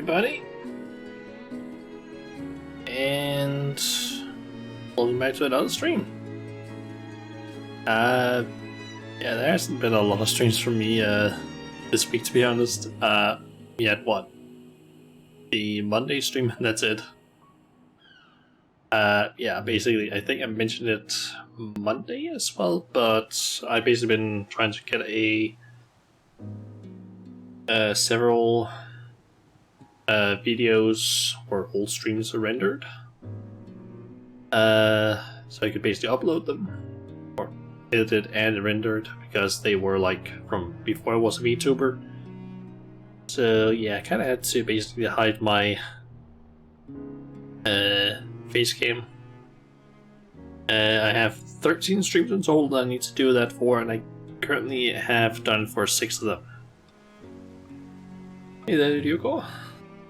everybody, and welcome back to another stream. Yeah, there hasn't been a lot of streams from me this week, to be honest. We had what? The Monday stream, and that's it. Yeah, basically, I think I mentioned it Monday as well, but I've basically been trying to get several videos or old streams rendered, so I could basically upload them or edited and rendered because they were like from before I was a VTuber. So yeah, I kind of had to basically hide my face cam. I have 13 streams in total that I need to do that for, and I currently have done for 6 of them. Hey there, Ryuko.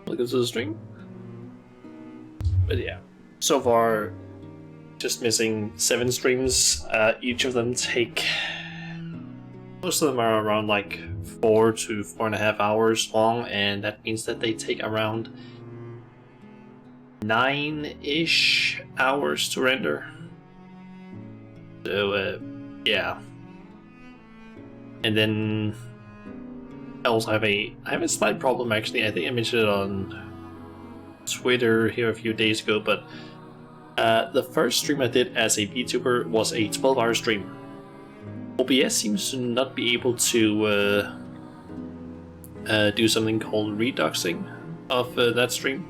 Welcome to the stream. But yeah, so far, just missing 7 streams. Each of them take... Most of them are around like 4 to 4.5 hours long, and that means that they take around 9-ish hours to render. So, yeah. And then I also have a slight problem actually. I think I mentioned it on Twitter here a few days ago, but the first stream I did as a VTuber was a 12-hour stream. OBS seems to not be able to do something called redoxing of that stream.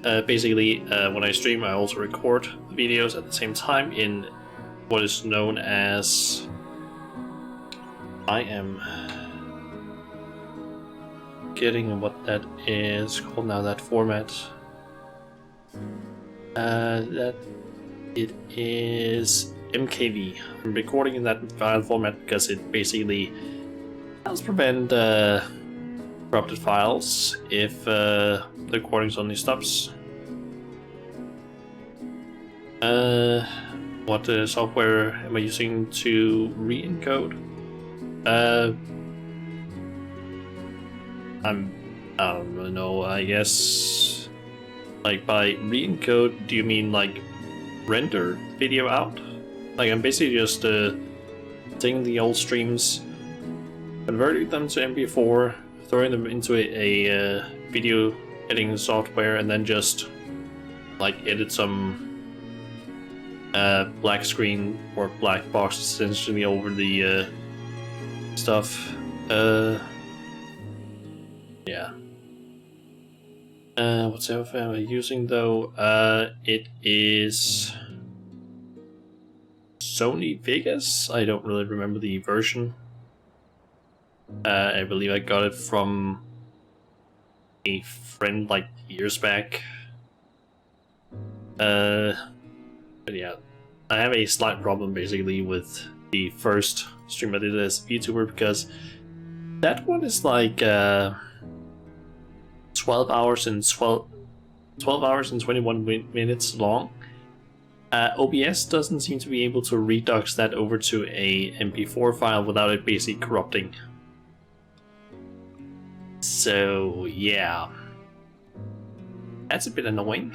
Basically, when I stream, I also record the videos at the same time in what is known as... I am getting what that is called now, that format. That it is MKV. I'm recording in that file format because it basically helps prevent corrupted files if the recording suddenly stops. What software am I using to re-encode? I don't really know. I guess, like, by re-encode, do you mean like render video out? Like, I'm basically just taking the old streams, converting them to MP4, throwing them into a video editing software, and then just like edit some black screen or black box essentially over the stuff. Yeah. What software am I using though? It is Sony Vegas. I don't really remember the version. I believe I got it from a friend like years back. But yeah, I have a slight problem basically with the first stream I did as a VTuber because that one is like 12 hours and 21 minutes long. OBS doesn't seem to be able to redux that over to a MP4 file without it basically corrupting. So yeah, that's a bit annoying.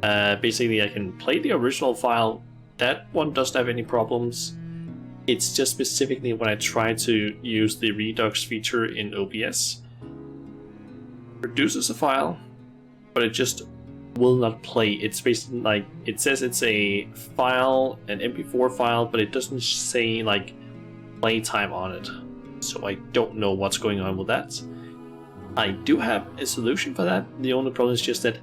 Basically I can play the original file. That one doesn't have any problems. It's just specifically when I try to use the redux feature in OBS, produces a file, but it just will not play. It's basically like, it says it's a file, an MP4 file, but it doesn't say like playtime on it. So I don't know what's going on with that. I do have a solution for that. The only problem is just that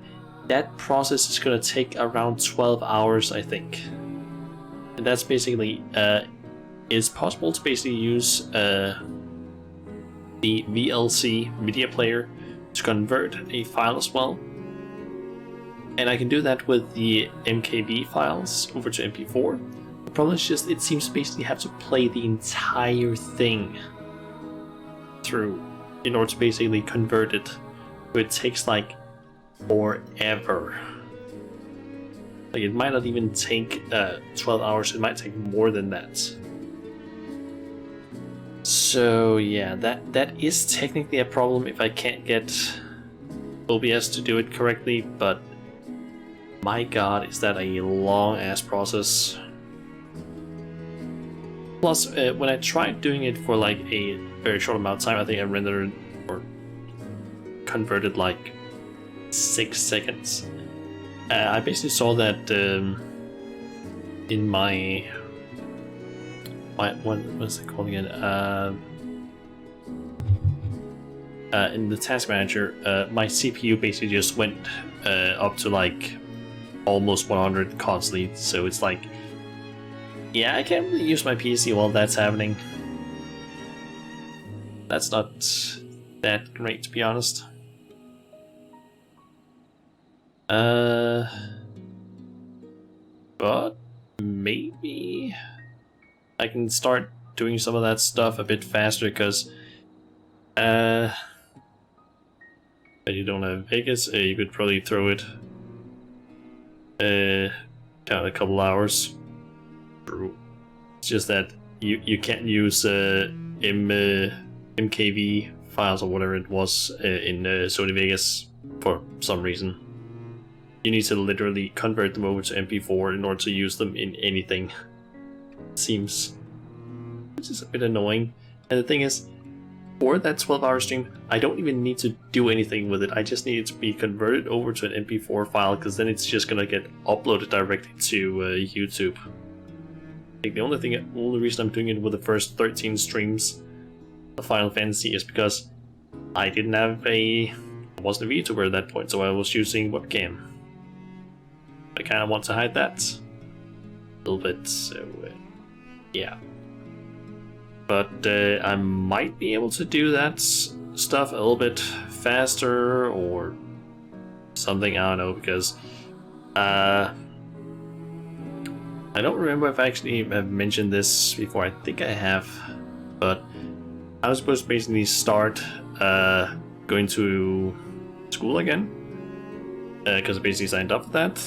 that process is going to take around 12 hours, I think. And that's basically, it's possible to basically use the VLC media player to convert a file as well. And I can do that with the MKV files over to MP4. The problem is just it seems to basically have to play the entire thing through in order to basically convert it. So it takes like forever. Like, it might not even take 12 hours, it might take more than that. So yeah, that is technically a problem if I can't get OBS to do it correctly, but my god, is that a long ass process. Plus, when I tried doing it for like a very short amount of time, I think I rendered or converted like 6 seconds. I basically saw that in my what's it called again? In the task manager, my CPU basically just went up to like almost 100 constantly. So it's like, yeah, I can't really use my PC while that's happening. That's not that great, to be honest. But maybe I can start doing some of that stuff a bit faster, because but you don't have Vegas, you could probably throw it down a couple hours. It's just that you can't use MKV files or whatever it was in Sony Vegas for some reason. You need to literally convert them over to MP4 in order to use them in anything. Seems, which is a bit annoying. And the thing is, for that 12-hour stream, I don't even need to do anything with it. I just need it to be converted over to an MP4 file, because then it's just gonna get uploaded directly to YouTube. I think the only reason I'm doing it with the first 13 streams of Final Fantasy is because I wasn't a VTuber at that point, so I was using webcam. I kind of want to hide that a little bit, so yeah. But I might be able to do that stuff a little bit faster or something, I don't know, because I don't remember if I actually have mentioned this before. I think I have, but I was supposed to basically start going to school again, because I basically signed up for that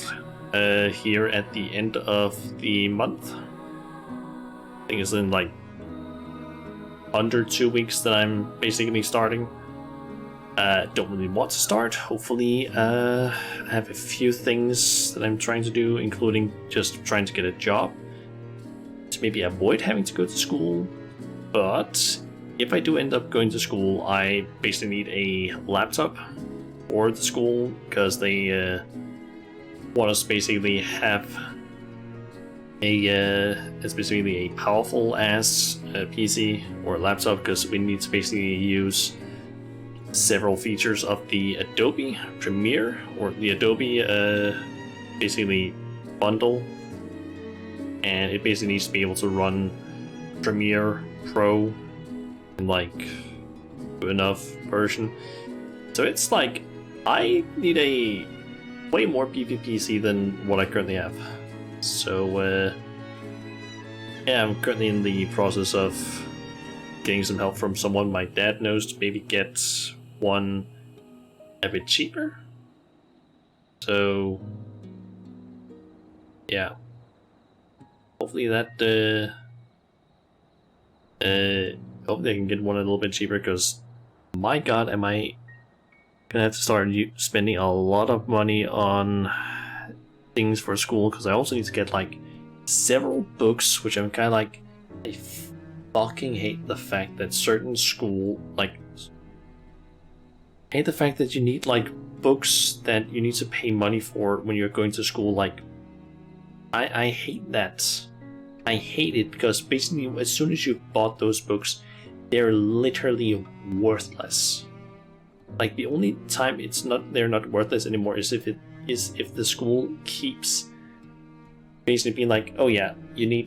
here at the end of the month. I think it's in like under 2 weeks that I'm basically starting. Don't really want to start. Hopefully I have a few things that I'm trying to do, including just trying to get a job to maybe avoid having to go to school. But if I do end up going to school, I basically need a laptop for the school, because they want us to basically have it's basically a powerful ass PC or laptop, because we need to basically use several features of the Adobe Premiere, or the Adobe basically bundle, and it basically needs to be able to run Premiere Pro in like good enough version. So it's like I need a way more beefy PC than what I currently have. So yeah, I'm currently in the process of getting some help from someone my dad knows to maybe get one a bit cheaper. So yeah, hopefully that hopefully I can get one a little bit cheaper, because my god, am I gonna have to start spending a lot of money on things for school, because I also need to get like several books, which I'm kind of like, I fucking hate the fact that certain school, like, I hate the fact that you need like books that you need to pay money for when you're going to school. Like, I hate that. I hate it, because basically as soon as you've bought those books, they're literally worthless. Like, the only time they're not worthless anymore is if the school keeps basically being like, oh yeah, you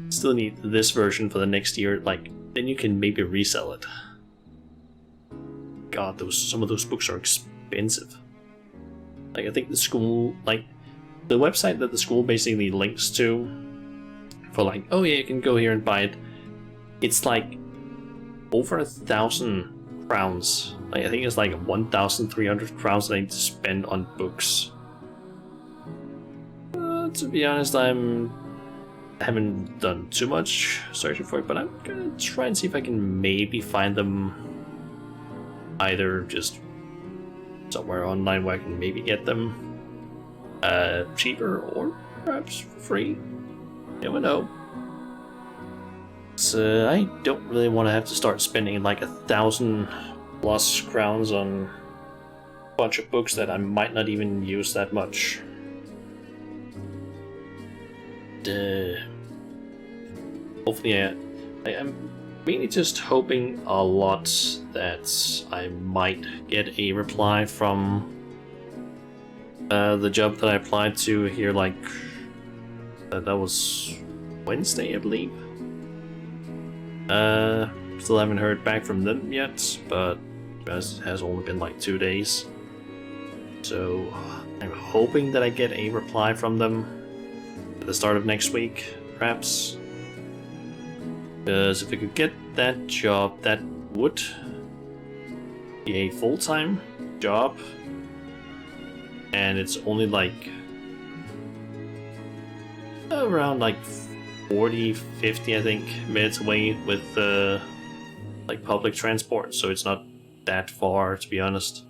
still need this version for the next year, like, then you can maybe resell it. God, some of those books are expensive. Like, I think the school, like, the website that the school basically links to for like, oh yeah, you can go here and buy it, it's like over 1,000 crowns. Like, I think it's like 1,300 crowns that I need to spend on books. To be honest, I'm I haven't done too much searching for it, but I'm gonna try and see if I can maybe find them either just somewhere online where I can maybe get them cheaper or perhaps free. Never know. So I don't really want to have to start spending like 1,000+ crowns on a bunch of books that I might not even use that much. Hopefully I am mainly just hoping a lot that I might get a reply from the job that I applied to here, like that was Wednesday, I believe. Still haven't heard back from them yet, but it has only been like 2 days. So I'm hoping that I get a reply from them at the start of next week, perhaps. Because if I could get that job, that would be a full-time job. And it's only like around like 40-50, I think, minutes away with like public transport, so it's not that far, to be honest.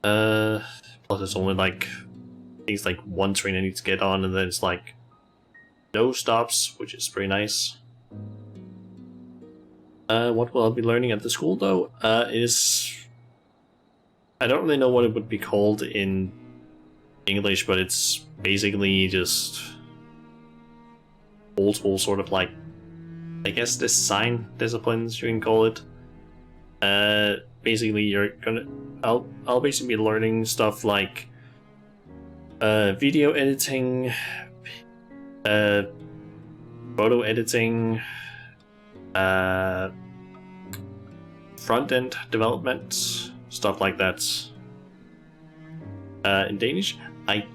Plus it's only like, I think it's like one train I need to get on, and then it's like no stops, which is pretty nice. What will I be learning at the school though? I don't really know what it would be called in English, but it's basically just old school, sort of like, I guess, design disciplines, you can call it. Basically I'll basically be learning stuff like video editing, photo editing, front-end development, stuff like that. In Danish, I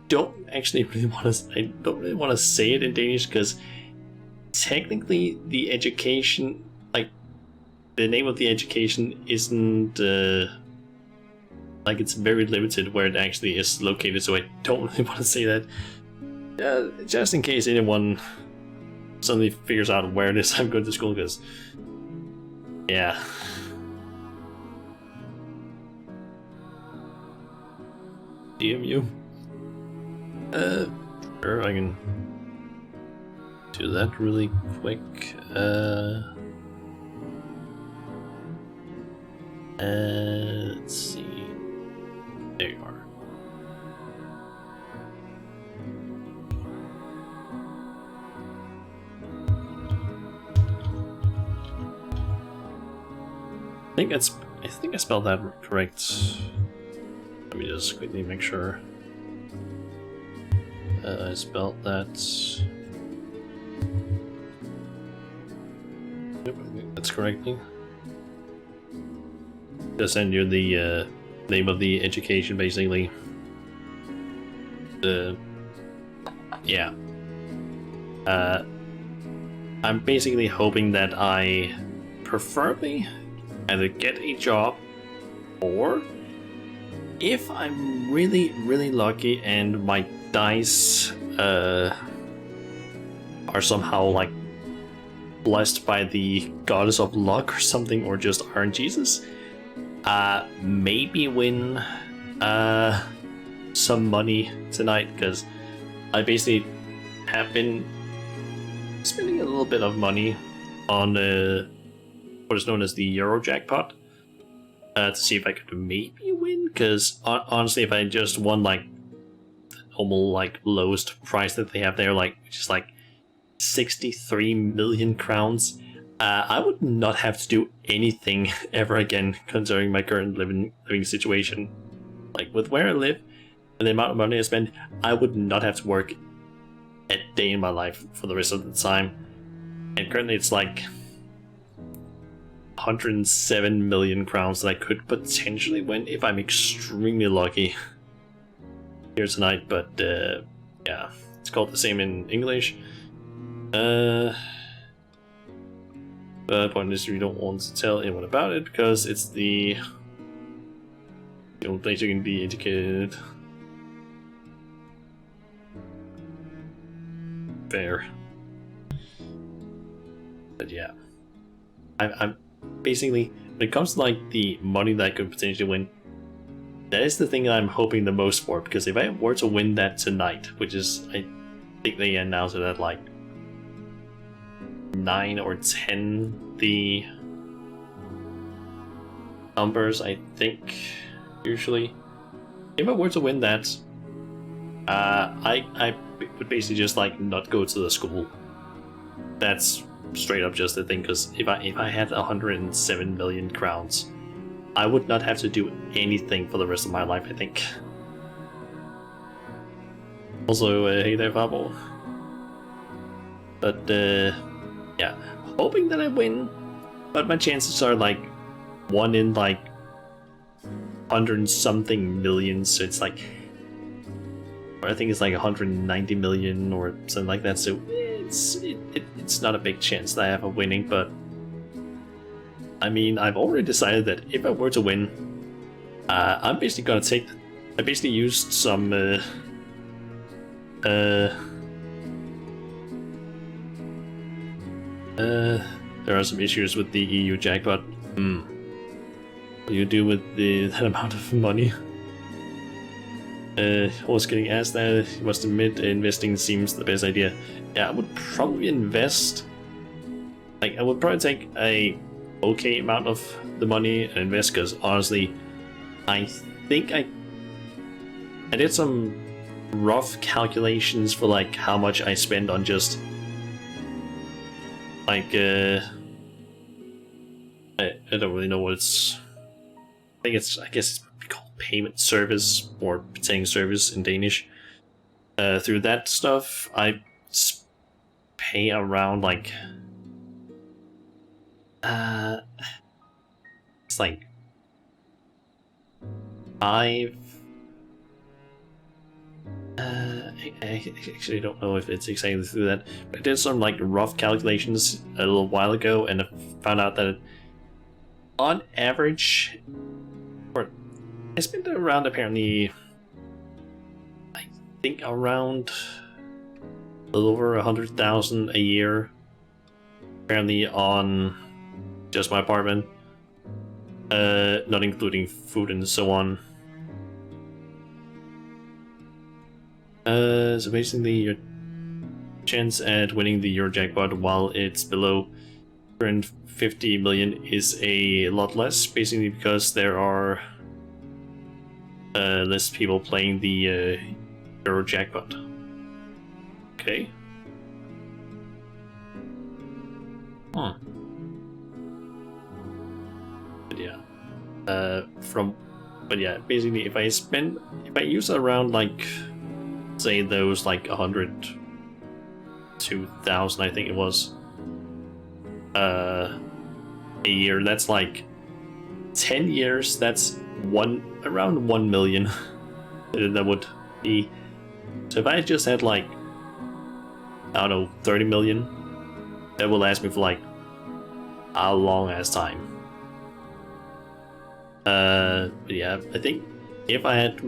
don't really want to say it in Danish, because technically the education, like the name of the education isn't like, it's very limited where it actually is located, so I don't really want to say that. Just in case anyone suddenly figures out where it is I'm going to school, because yeah. DMU. Sure, I can do that really quick. Let's see. There you are. I think I spelled that correct. Let me just quickly make sure. I spelled that. Yep, I think that's correctly. Just send you the name of the education, basically. Yeah. I'm basically hoping that I preferably either get a job, or if I'm really lucky and my dice are somehow like blessed by the goddess of luck or something, or just RNGesus, maybe win some money tonight, because I basically have been spending a little bit of money on what is known as the Euro jackpot to see if I could maybe win, because honestly, if I just won like the normal like lowest price that they have there, like which is like 63 million crowns, I would not have to do anything ever again, considering my current living situation. Like with where I live and the amount of money I spend, I would not have to work a day in my life for the rest of the time. And currently it's like 107 million crowns that I could potentially win if I'm extremely lucky here tonight, but yeah, it's called the same in English. But the point is, you don't want to tell anyone about it, because it's the only place you can be educated. fair. But yeah, I'm basically, when it comes to like the money that I could potentially win, that is the thing that I'm hoping the most for. Because if I were to win that tonight, which is, I think they announced it at like 9 or 10, the numbers, I think, usually. If I were to win that, I would basically just like not go to the school. That's straight up just the thing, because if I had 107 million crowns, I would not have to do anything for the rest of my life, I think. Also, hey there, Fabo. But, yeah, hoping that I win, but my chances are like 1 in like 100 and something million, so it's like, or I think it's like 190 million or something like that, so it's not a big chance that I have a winning, but I mean, I've already decided that if I were to win, I'm basically gonna take, I basically used some, there are some issues with the EU jackpot. What do you do with that amount of money? I was getting asked that. You must admit, investing seems the best idea. Yeah, I would probably invest. Like, I would probably take a okay amount of the money and invest, because honestly, I think I did some rough calculations for like how much I spend on just like I don't really know what it's. I guess it's called payment service or paying service in Danish. Through that stuff, I pay around like it's like 5. I actually don't know if it's exactly through that, but I did some like rough calculations a little while ago, and I found out that on average, or I spent around apparently, I think around a little over 100,000 a year, apparently on just my apartment, not including food and so on. So basically your chance at winning the Euro jackpot while it's below 250 million is a lot less, basically because there are less people playing the Euro jackpot. Okay. But yeah. But yeah, basically if I use around like, say those like 102,000, I think it was, a year, that's like 10 years, that's around 1 million. That would be, so if I just had like, I don't know, 30 million, that will last me for like a long ass time. But yeah, I think if I had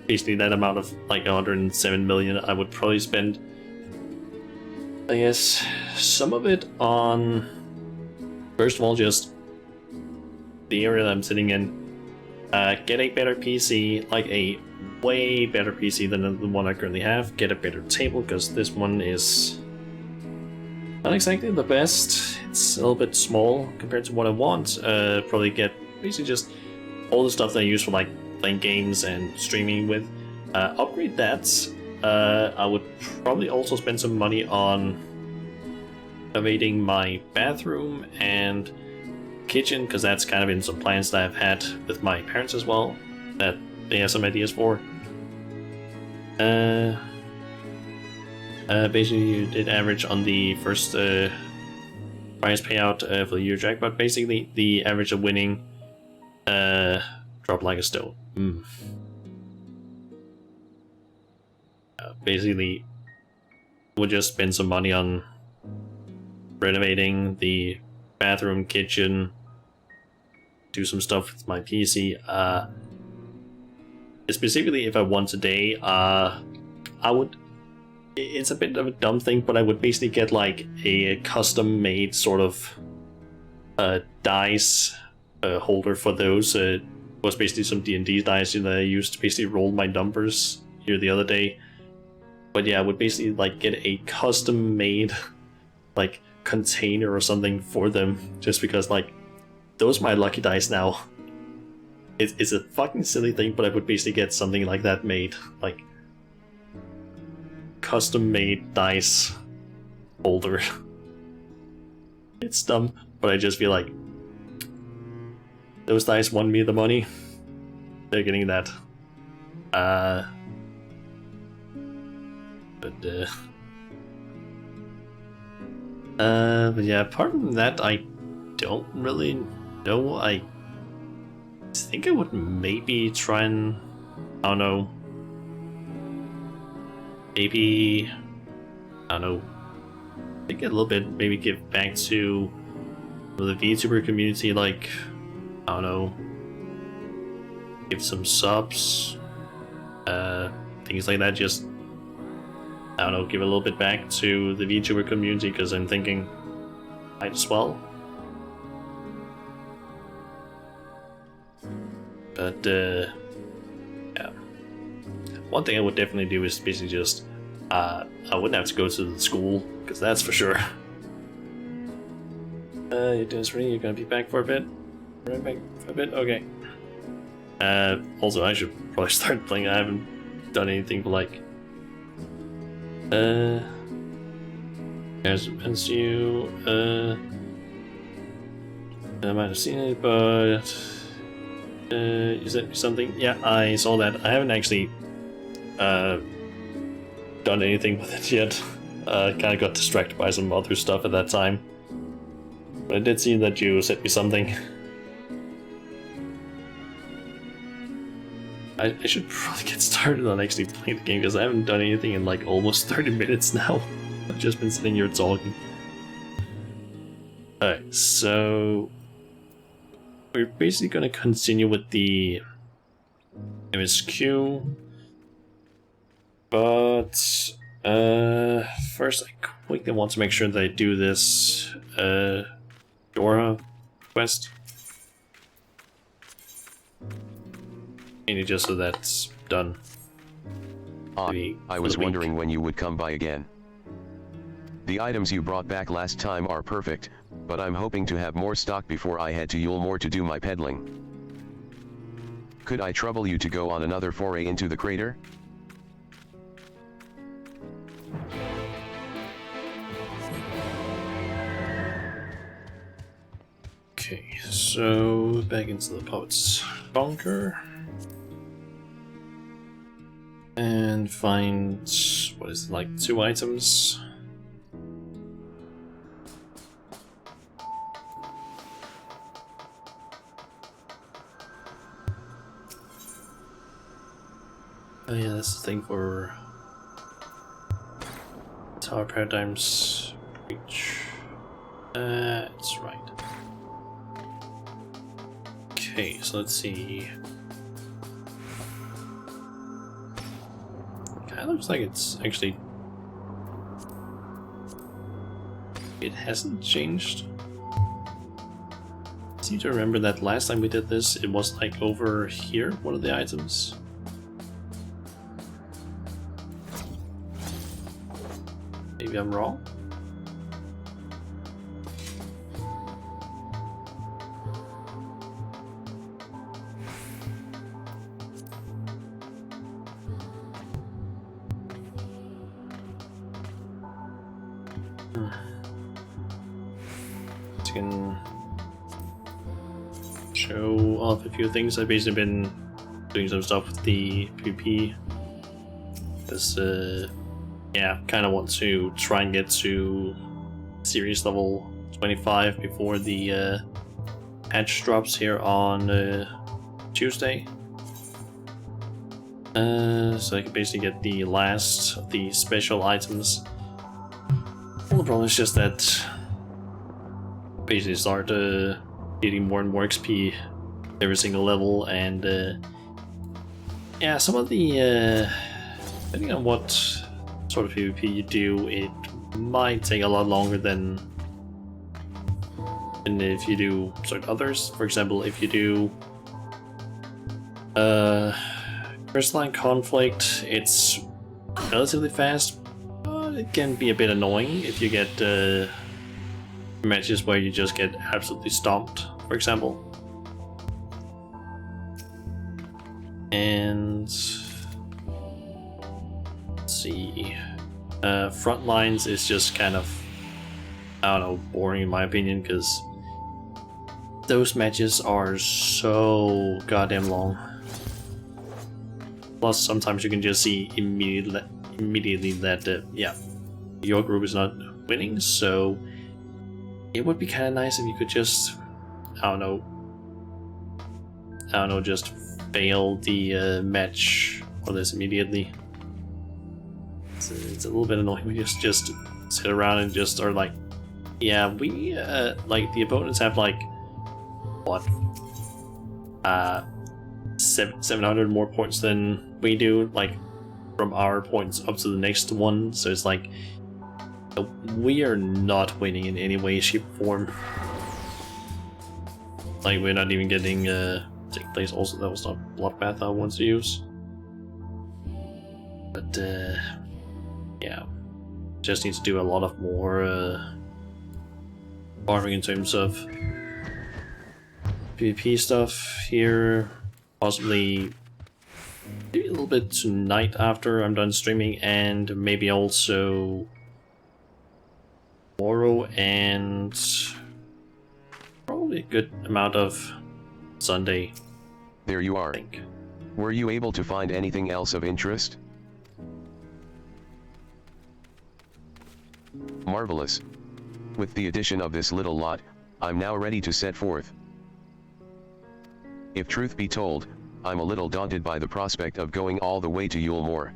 basically that amount of like 107 million, I would probably spend, I guess, some of it on, first of all, just the area that I'm sitting in, get a better PC, like a way better PC than the one I currently have, get a better table, because this one is not exactly the best, it's a little bit small compared to what I want. Probably get basically just all the stuff that I use for like playing games and streaming with, upgrade that. I would probably also spend some money on renovating my bathroom and kitchen, because that's kind of in some plans that I've had with my parents as well, that they have some ideas for. Basically you did average on the first prize payout for the year jackpot. Basically the average of winning dropped like a stone. Basically we'll just spend some money on renovating the bathroom, kitchen, do some stuff with my PC. Specifically if I won today, I would it's a bit of a dumb thing, but I would basically get like a custom-made sort of dice holder for those. It was basically some D&D dice that I used to basically roll my numbers here the other day. But yeah, I would basically like get a custom-made like container or something for them, just because like those are my lucky dice now. It's a fucking silly thing, but I would basically get something like that made, like custom-made dice holder. It's dumb, but I just feel like those dice won me the money. They're getting that. But yeah, apart from that, I don't really know. I think I would maybe try and, I don't know, maybe, I don't know, think a little bit, maybe give back to the VTuber community, like, I don't know, give some subs, things like that, just, I don't know, give a little bit back to the VTuber community, because I'm thinking, might as well. But, yeah. One thing I would definitely do is basically just, I wouldn't have to go to the school, because that's for sure. You're doing this reading, you're gonna be back for a bit? Right back for a bit? Okay. Also, I should probably start playing. I haven't done anything for like, there's you, I might have seen it, but, you sent me something? Yeah, I saw that. I haven't actually, done anything with it yet. Kind of got distracted by some other stuff at that time. But I did see that you sent me something. I should probably get started on actually playing the game, because I haven't done anything in like almost 30 minutes now. I've just been sitting here talking. Alright, so we're basically going to continue with the MSQ, but first I quickly want to make sure that I do this Dora quest. And just so that's done. I was wondering when you would come by again. The items you brought back last time are perfect, but I'm hoping to have more stock before I head to Yulemore to do my peddling. Could I trouble you to go on another foray into the crater? Okay, so back into the poet's bunker. And find, what is it, like 2 items? Oh yeah, that's the thing for Tower Paradigms Breach. That's right. Okay, so let's see. Kinda looks like it's actually... It hasn't changed. I seem to remember that last time we did this, it was like over here, one of the items. Maybe I'm wrong? You can show off a few things. I've basically been doing some stuff with the PvP. Because, yeah, kind of want to try and get to series level 25 before the patch drops here on Tuesday. So I can basically get the last of the special items. Well, the problem is just that basically start getting more and more XP every single level, and yeah, some of the depending on what sort of PvP you do, it might take a lot longer than if you do certain others. For example, if you do Crystalline Conflict, it's relatively fast, but it can be a bit annoying if you get matches where you just get absolutely stomped, for example. And let's see, Frontlines is just kind of, I don't know, boring in my opinion, because those matches are so goddamn long. Plus, sometimes you can just see immediately that yeah, your group is not winning. So it would be kind of nice if you could just, I don't know, just fail the match or this immediately. It's a little bit annoying when you just sit around and just are like, yeah, we like the opponents have like what 700 more points than we do, like from our points up to the next one. So it's like we are not winning in any way, shape, or form. Like we're not even getting take place. Also, that was not Bloodbath I want to use. But yeah, just need to do a lot of more farming in terms of PvP stuff here. Possibly maybe a little bit tonight after I'm done streaming, and maybe also tomorrow, and probably a good amount of Sunday. There you are. I think. Were you able to find anything else of interest? Marvelous. With the addition of this little lot, I'm now ready to set forth. If truth be told, I'm a little daunted by the prospect of going all the way to Yulemoor.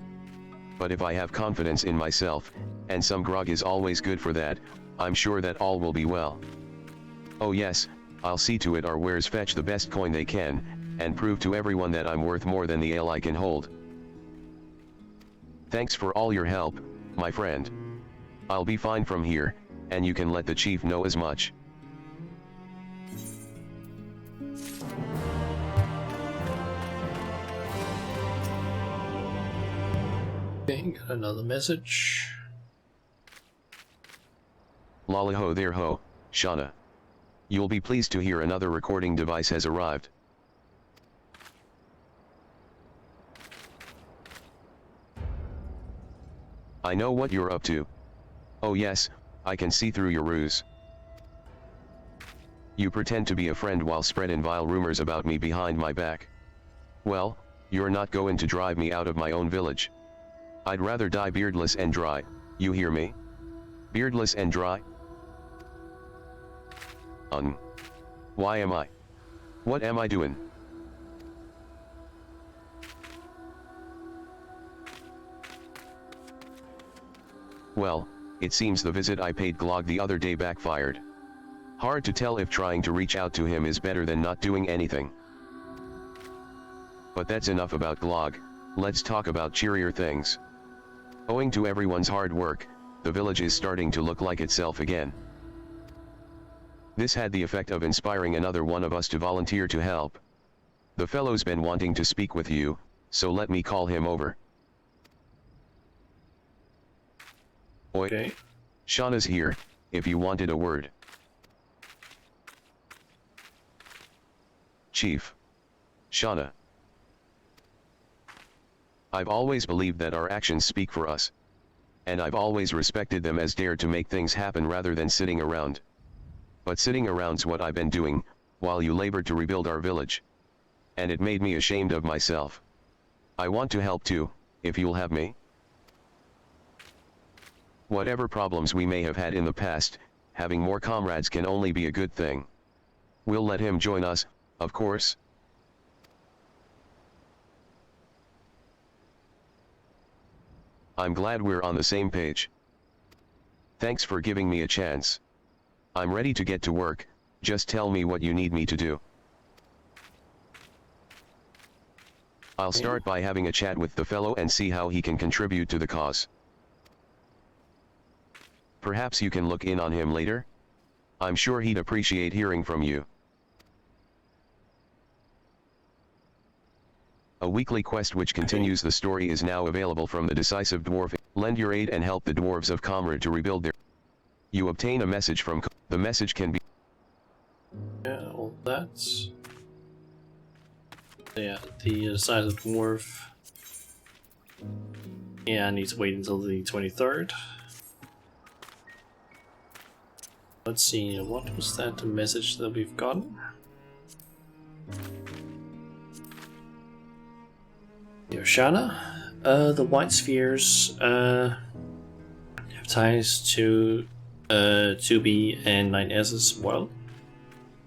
But if I have confidence in myself, and some grog is always good for that, I'm sure that all will be well. Oh yes, I'll see to it our wares fetch the best coin they can, and prove to everyone that I'm worth more than the ale I can hold. Thanks for all your help, my friend. I'll be fine from here, and you can let the chief know as much. Okay, got another message. Lolly ho there ho, Shauna. You'll be pleased to hear another recording device has arrived. I know what you're up to. Oh yes, I can see through your ruse. You pretend to be a friend while spreading vile rumors about me behind my back. Well, you're not going to drive me out of my own village. I'd rather die beardless and dry, you hear me? Beardless and dry? Why am I? What am I doing? Well, it seems the visit I paid Glog the other day backfired. Hard to tell if trying to reach out to him is better than not doing anything. But that's enough about Glog, let's talk about cheerier things. Owing to everyone's hard work, the village is starting to look like itself again. This had the effect of inspiring another one of us to volunteer to help. The fellow's been wanting to speak with you, so let me call him over. Oi, Okay. Shauna's here, if you wanted a word. Chief. Shauna. I've always believed that our actions speak for us. And I've always respected them as dared to make things happen rather than sitting around. But sitting around's what I've been doing, while you labored to rebuild our village. And it made me ashamed of myself. I want to help too, if you'll have me. Whatever problems we may have had in the past, having more comrades can only be a good thing. We'll let him join us, of course. I'm glad we're on the same page. Thanks for giving me a chance. I'm ready to get to work, just tell me what you need me to do. I'll start by having a chat with the fellow and see how he can contribute to the cause. Perhaps you can look in on him later? I'm sure he'd appreciate hearing from you. A weekly quest which continues the story is now available from the decisive dwarf. Lend your aid and help the dwarves of Comrade to rebuild their... You obtain a message from... The message can be... Yeah, well, that's... Yeah, the decisive dwarf... Yeah, I need to wait until the 23rd. Let's see, what was that the message that we've gotten? Yoshana, the white spheres have ties to 2B and 9S as well,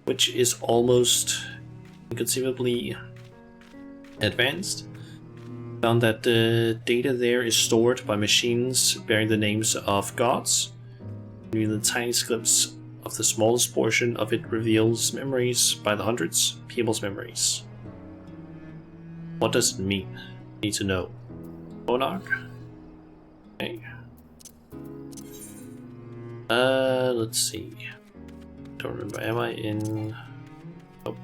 which is almost inconceivably advanced. Found that the data there is stored by machines bearing the names of gods. The tiny slips of the smallest portion of it reveals memories by the hundreds, people's memories. What does it mean? Need to know. Monarch? Okay. Let's see. Don't remember. Am I in... Nope.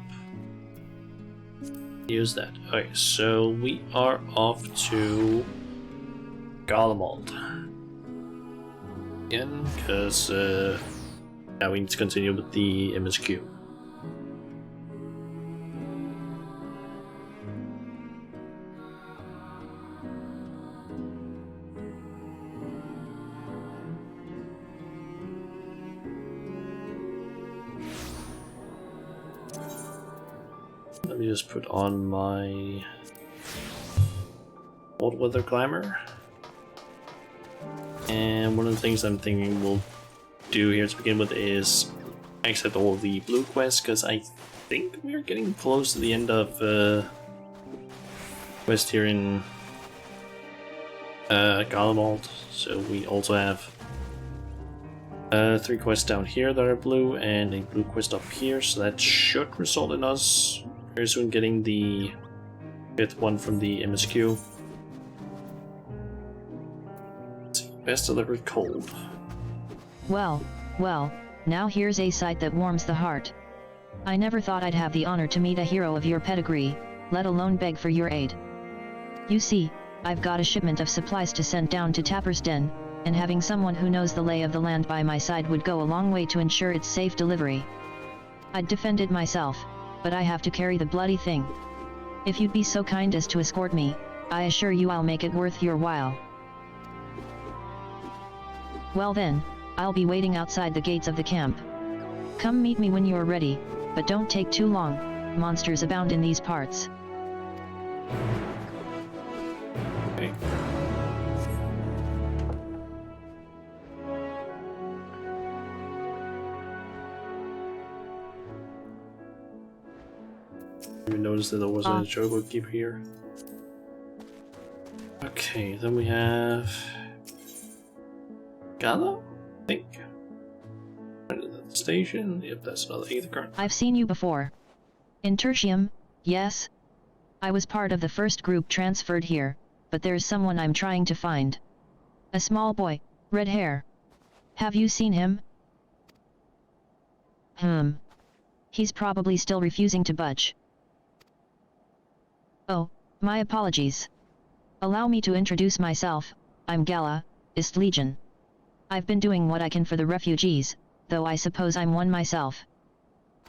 Use that. Okay, so we are off to Garlemald. Again, because now we need to continue with the MSQ. Let me just put on my old weather climber. And one of the things I'm thinking we'll do here to begin with is accept all the blue quests, because I think we're getting close to the end of quest here in Garlemald. So we also have 3 quests down here that are blue and a blue quest up here, so that should result in us very soon getting the 5th one from the MSQ. Best delivered cold. Well, now here's a sight that warms the heart. I never thought I'd have the honor to meet a hero of your pedigree, let alone beg for your aid. You see, I've got a shipment of supplies to send down to Tapper's Den, and having someone who knows the lay of the land by my side would go a long way to ensure its safe delivery. I'd defend it myself, but I have to carry the bloody thing. If you'd be so kind as to escort me, I assure you I'll make it worth your while. Well then, I'll be waiting outside the gates of the camp. Come meet me when you're ready, but don't take too long, monsters abound in these parts. Okay. I didn't notice that there was a Jogo keeper here. Okay, then we have Gala, I think. At the station. Yep, that's another Aethercurrent. I've seen you before. In Tertium, yes? I was part of the first group transferred here, but there's someone I'm trying to find. A small boy, red hair. Have you seen him? He's probably still refusing to budge. Oh, my apologies. Allow me to introduce myself. I'm Gala, Ist Legion. I've been doing what I can for the refugees, though I suppose I'm one myself.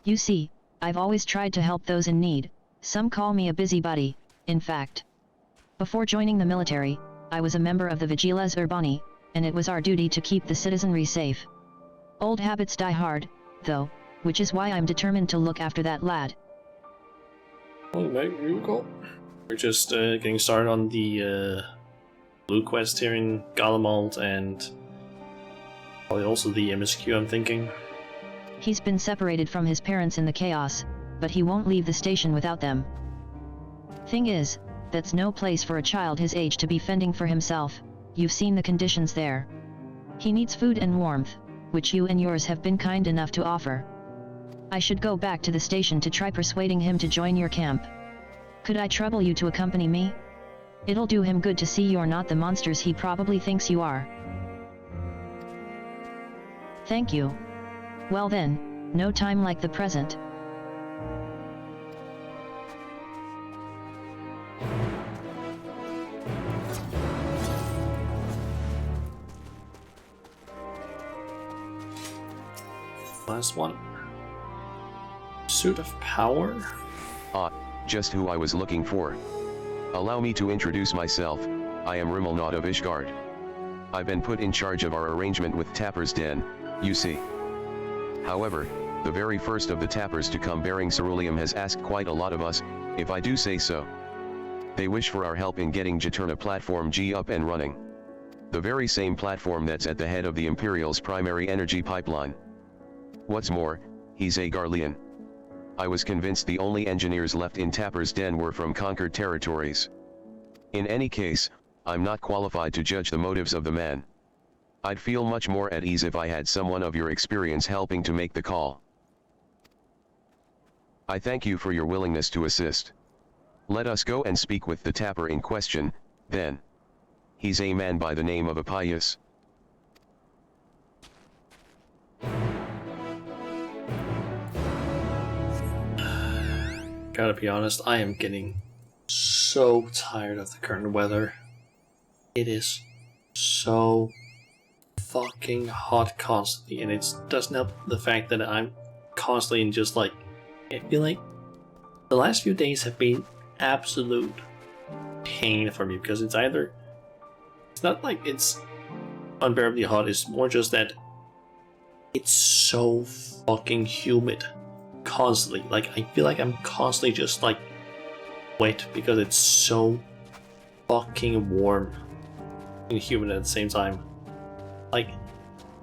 You see, I've always tried to help those in need. Some call me a busybody, in fact. Before joining the military, I was a member of the Vigiles Urbani, and it was our duty to keep the citizenry safe. Old habits die hard, though, which is why I'm determined to look after that lad. Oh, very cool. We're just getting started on the blue quest here in Garlemald, and probably also the MSQ, I'm thinking. He's been separated from his parents in the chaos, but he won't leave the station without them. Thing is, that's no place for a child his age to be fending for himself. You've seen the conditions there. He needs food and warmth, which you and yours have been kind enough to offer. I should go back to the station to try persuading him to join your camp. Could I trouble you to accompany me? It'll do him good to see you're not the monsters he probably thinks you are. Thank you. Well then, no time like the present. Last one. Suit of Power? Just who I was looking for. Allow me to introduce myself. I am Rimelnaut of Ishgard. I've been put in charge of our arrangement with Tapper's Den, you see. However, the very first of the Tappers to come bearing ceruleum has asked quite a lot of us, if I do say so. They wish for our help in getting Juturna Platform G up and running. The very same platform that's at the head of the Imperial's primary energy pipeline. What's more, he's a Garlean. I was convinced the only engineers left in Tapper's Den were from conquered territories. In any case, I'm not qualified to judge the motives of the man. I'd feel much more at ease if I had someone of your experience helping to make the call. I thank you for your willingness to assist. Let us go and speak with the Tapper in question, then. He's a man by the name of Appius. Gotta be honest, I am getting so tired of the current weather. It is so fucking hot constantly, and it doesn't help the fact that I'm constantly in just like, I feel like the last few days have been absolute pain for me, because it's not like it's unbearably hot, it's more just that it's so fucking humid constantly. Like, I feel like I'm constantly just like wet because it's so fucking warm and humid at the same time. Like,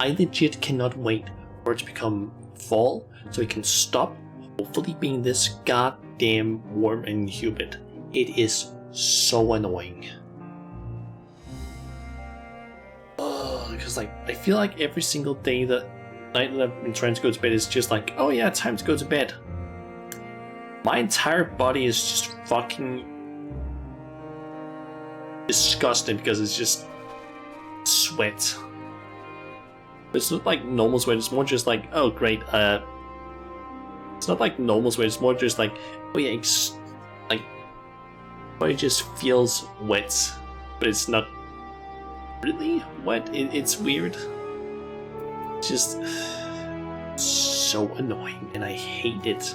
I legit cannot wait for it to become fall so it can stop hopefully being this goddamn warm and humid. It is so annoying. Because like, I feel like every single day that night that I've been trying to go to bed is just like, oh yeah, time to go to bed. My entire body is just fucking disgusting because it's just sweat. It's not like normal sweat, it's more just like, oh great, it's not like normal sweat, it's more just like, oh yeah, like, body just feels wet, but it's not really wet. It's weird. It's just so annoying, and I hate it.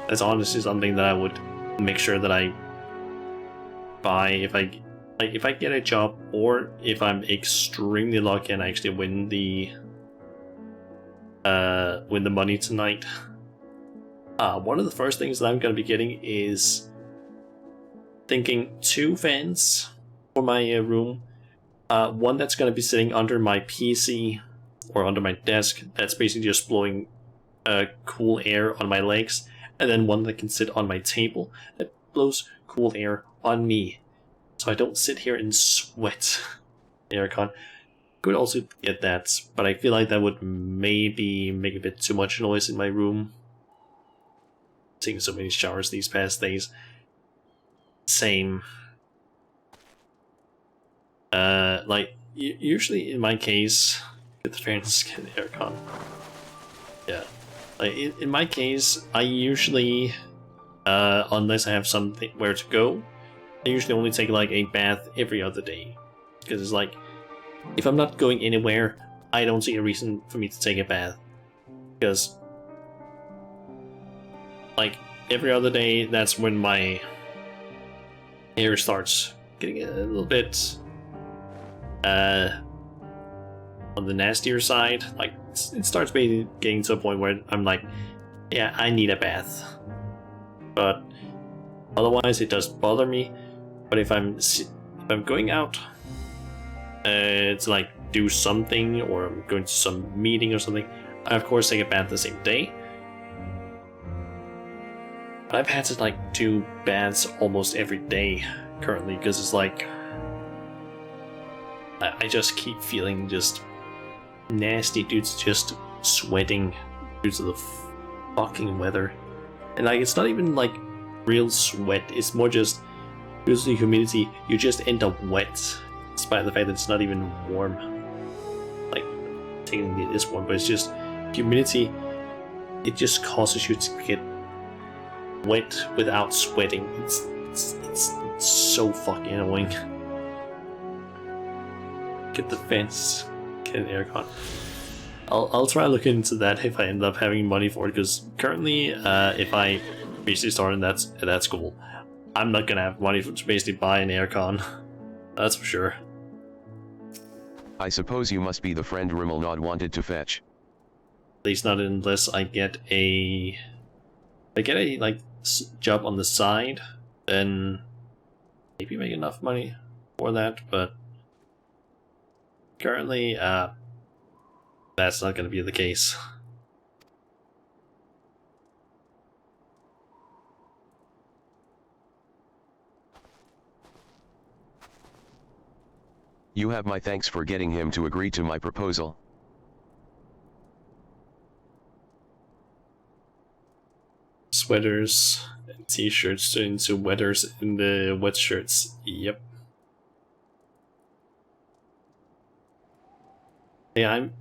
That's honestly something that I would make sure that I buy if I get a job, or if I'm extremely lucky and I actually win the money tonight. One of the first things that I'm going to be getting is thinking 2 fans for my room. One that's going to be sitting under my PC or under my desk, that's basically just blowing cool air on my legs, and then one that can sit on my table that blows cool air on me, so I don't sit here and sweat. Aircon. Could also get that, but I feel like that would maybe make a bit too much noise in my room. Taking so many showers these past days. Same. Like, usually in my case, get the fairness, get the aircon. Yeah. Like, in my case, I usually, unless I have something where to go, I usually only take like a bath every other day. Because it's like, if I'm not going anywhere, I don't see a reason for me to take a bath. Because, like, every other day, that's when my hair starts getting a little bit on the nastier side. Like, it starts getting to a point where I'm like, yeah, I need a bath. But otherwise, it does bother me. But if I'm going out to like do something, or I'm going to some meeting or something, I of course take a bath the same day. But I've had to like do baths almost every day currently, because it's like I just keep feeling just nasty due to just sweating due to the fucking weather. And like, it's not even like real sweat, it's more just Because the humidity, you just end up wet, despite the fact that it's not even warm. Like, technically it is warm, but it's just humidity. It just causes you to get wet without sweating. It's so fucking annoying. Get the fence, get an aircon. I'll try looking into that if I end up having money for it, because currently, if I basically start in that school, I'm not gonna have money to basically buy an aircon. That's for sure. I suppose you must be the friend Rimmelnod wanted to fetch. At least not unless I get a like job on the side, then maybe make enough money for that. But currently, that's not gonna be the case. You have my thanks for getting him to agree to my proposal. Sweaters and t-shirts turn into wetters in the wet shirts. Yep. Yeah, I'm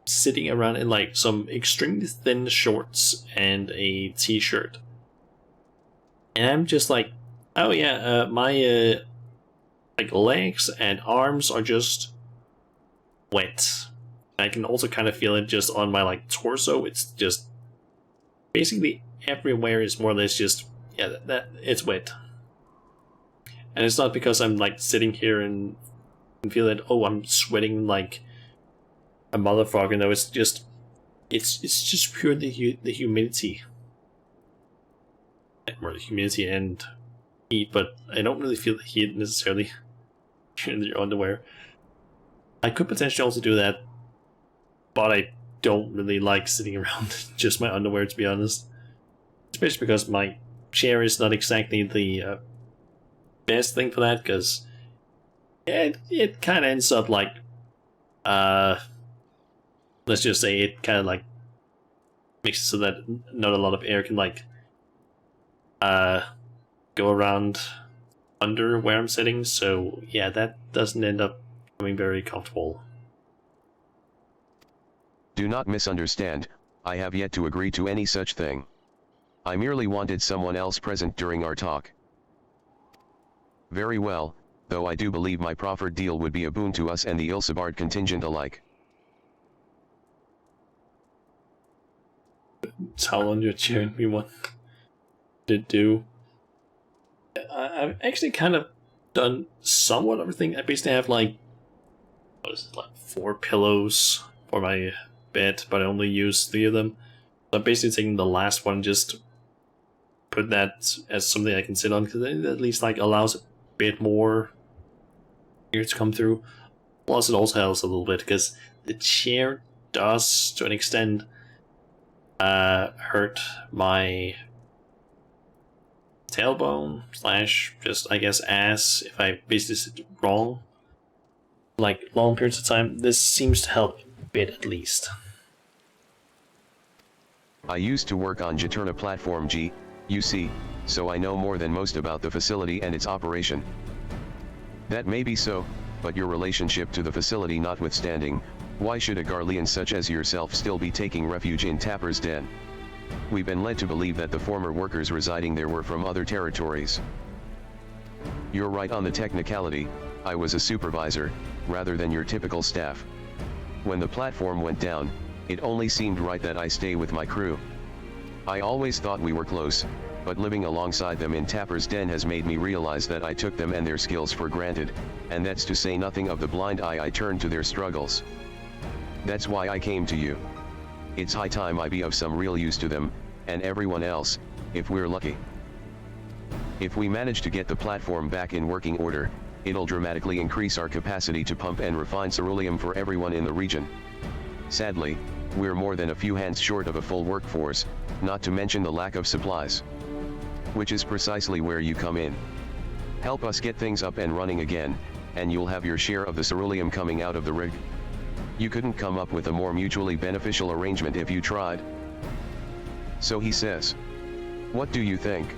sitting around in like some extremely thin shorts and a t-shirt. And I'm just like, oh yeah, my like legs and arms are just wet. I can also kind of feel it just on my like torso. It's just basically everywhere is more or less just, yeah, that it's wet. And it's not because I'm like sitting here and feel that, oh, I'm sweating like a motherfucker. No, it's just purely the humidity. More the humidity and heat, but I don't really feel the heat necessarily in your underwear. I could potentially also do that, but I don't really like sitting around just my underwear, to be honest. Especially because my chair is not exactly the best thing for that, because it kind of ends up like, let's just say it kind of like makes it so that not a lot of air can like go around under where I'm sitting, so yeah, that doesn't end up becoming very comfortable. Do not misunderstand, I have yet to agree to any such thing. I merely wanted someone else present during our talk. Very well, though I do believe my proffered deal would be a boon to us and the Ilsebard contingent alike. It's how long you're cheering me want to do. I've actually kind of done somewhat everything. I basically have like, what is it, like 4 pillows for my bed, but I only use 3 of them. So I'm basically taking the last one, just put that as something I can sit on, because it at least like allows a bit more air to come through. Plus it also helps a little bit, because the chair does, to an extent, hurt my tailbone / just, I guess, ass if I basically sit wrong like long periods of time. This seems to help a bit, at least. I used to work on Jaturna Platform G, you see, so I know more than most about the facility and its operation. That may be so, but your relationship to the facility notwithstanding, why should a Garlean such as yourself still be taking refuge in Tapper's Den? We've been led to believe that the former workers residing there were from other territories. You're right on the technicality, I was a supervisor, rather than your typical staff. When the platform went down, it only seemed right that I stay with my crew. I always thought we were close, but living alongside them in Tapper's Den has made me realize that I took them and their skills for granted, and that's to say nothing of the blind eye I turned to their struggles. That's why I came to you. It's high time I be of some real use to them, and everyone else, if we're lucky. If we manage to get the platform back in working order, it'll dramatically increase our capacity to pump and refine ceruleum for everyone in the region. Sadly, we're more than a few hands short of a full workforce, not to mention the lack of supplies. Which is precisely where you come in. Help us get things up and running again, and you'll have your share of the ceruleum coming out of the rig. You couldn't come up with a more mutually beneficial arrangement if you tried. So he says. What do you think?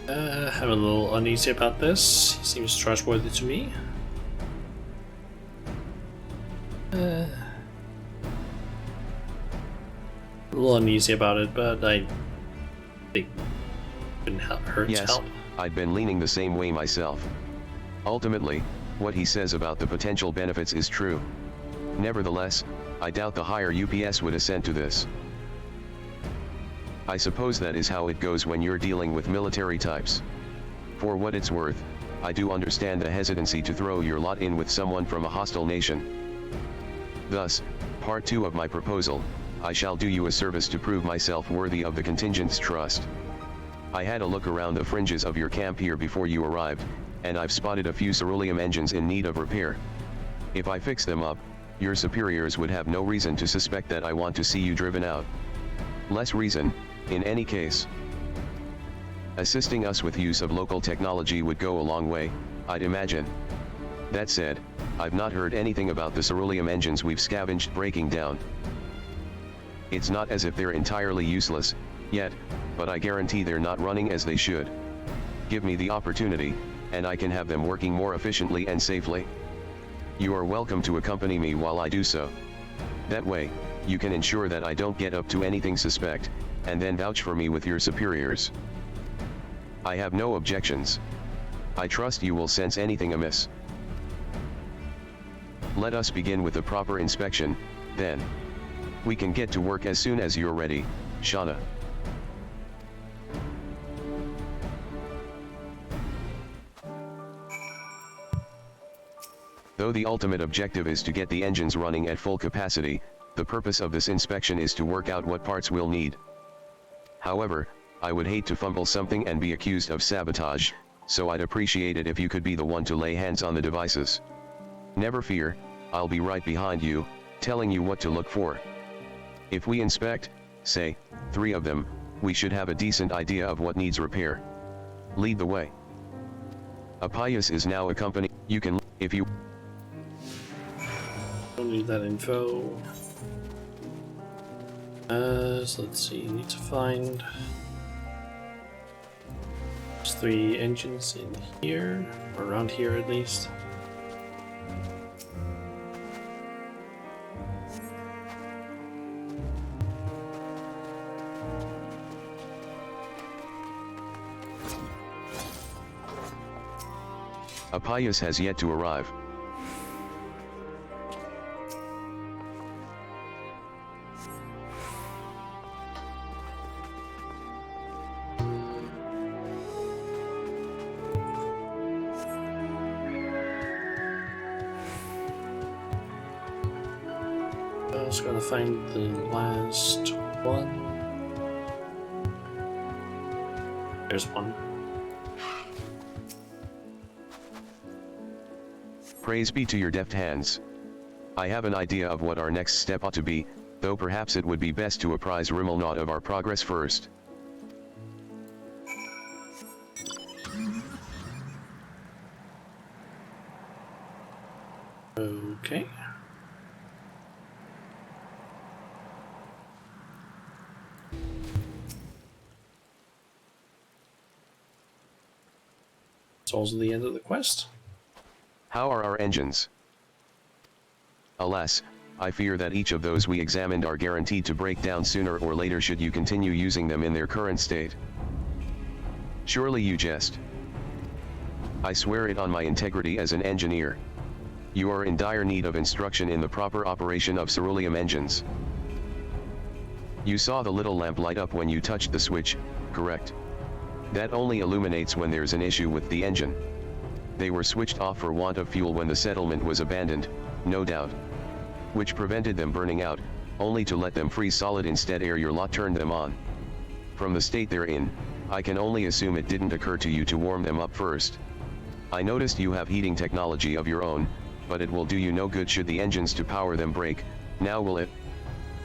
I'm a little uneasy about this. He seems trustworthy to me. A little uneasy about it, but I think it couldn't hurt to help. I'd been leaning the same way myself. Ultimately, what he says about the potential benefits is true. Nevertheless, I doubt the higher UPS would assent to this. I suppose that is how it goes when you're dealing with military types. For what it's worth, I do understand the hesitancy to throw your lot in with someone from a hostile nation. Thus, part 2 of my proposal, I shall do you a service to prove myself worthy of the contingent's trust. I had a look around the fringes of your camp here before you arrived, and I've spotted a few ceruleum engines in need of repair. If I fix them up, your superiors would have no reason to suspect that I want to see you driven out. Less reason, in any case. Assisting us with use of local technology would go a long way, I'd imagine. That said, I've not heard anything about the ceruleum engines we've scavenged breaking down. It's not as if they're entirely useless, yet, but I guarantee they're not running as they should. Give me the opportunity, and I can have them working more efficiently and safely. You are welcome to accompany me while I do so. That way, you can ensure that I don't get up to anything suspect, and then vouch for me with your superiors. I have no objections. I trust you will sense anything amiss. Let us begin with the proper inspection, then. We can get to work as soon as you're ready, Shauna. Though the ultimate objective is to get the engines running at full capacity, the purpose of this inspection is to work out what parts we'll need. However, I would hate to fumble something and be accused of sabotage, so I'd appreciate it if you could be the one to lay hands on the devices. Never fear, I'll be right behind you, telling you what to look for. If we inspect, say, 3 of them, we should have a decent idea of what needs repair. Lead the way. Appius is now accompanied. You can, if you... Don't need that info. So let's see, need to find 3 engines in here, or around here at least. Appius has yet to arrive. I was gonna find the last one. There's one. Praise be to your deft hands. I have an idea of what our next step ought to be, though perhaps it would be best to apprise Rimmelnaut of our progress first. Okay. It's also the end of the quest. How are our engines? Alas, I fear that each of those we examined are guaranteed to break down sooner or later should you continue using them in their current state. Surely you jest. I swear it on my integrity as an engineer. You are in dire need of instruction in the proper operation of ceruleum engines. You saw the little lamp light up when you touched the switch, correct? That only illuminates when there's an issue with the engine. They were switched off for want of fuel when the settlement was abandoned, no doubt. Which prevented them burning out, only to let them freeze solid instead ere your lot turned them on. From the state they're in, I can only assume it didn't occur to you to warm them up first. I noticed you have heating technology of your own, but it will do you no good should the engines to power them break, now will it?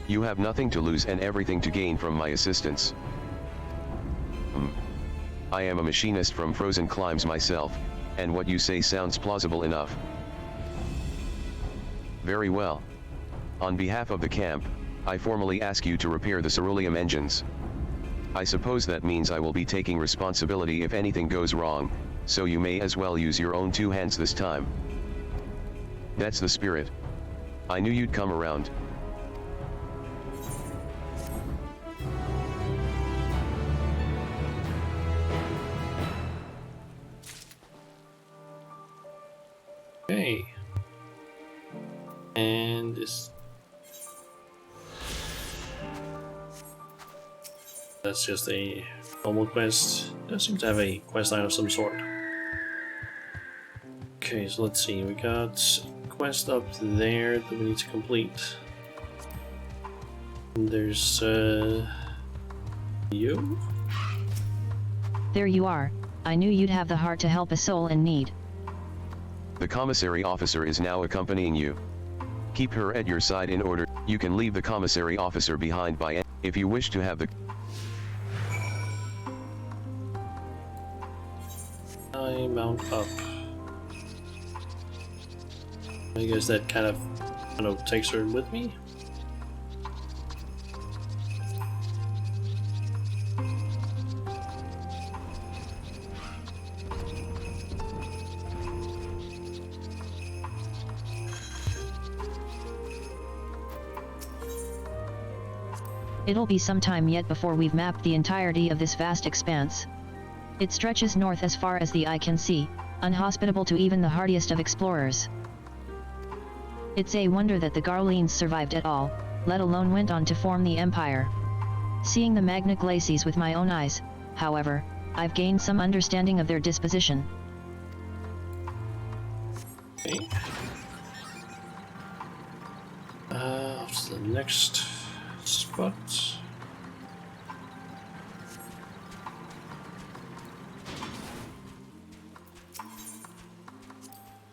You have nothing to lose and everything to gain from my assistance. I am a machinist from Frozen Climes myself, and what you say sounds plausible enough. Very well. On behalf of the camp, I formally ask you to repair the ceruleum engines. I suppose that means I will be taking responsibility if anything goes wrong, so you may as well use your own two hands this time. That's the spirit. I knew you'd come around. Okay. And this... That's just a normal quest. Does seem to have a quest line of some sort. Okay, so let's see. We got a quest up there that we need to complete. And there's you. There you are. I knew you'd have the heart to help a soul in need. The commissary officer is now accompanying you. Keep her at your side in order. You can leave the commissary officer behind by if you wish to have the... I mount up. I guess that kind of, takes her with me. It'll be some time yet before we've mapped the entirety of this vast expanse. It stretches north as far as the eye can see, unhospitable to even the hardiest of explorers. It's a wonder that the Garleans survived at all, let alone went on to form the Empire. Seeing the Magna Glacies with my own eyes, however, I've gained some understanding of their disposition. Okay. What's the next spot?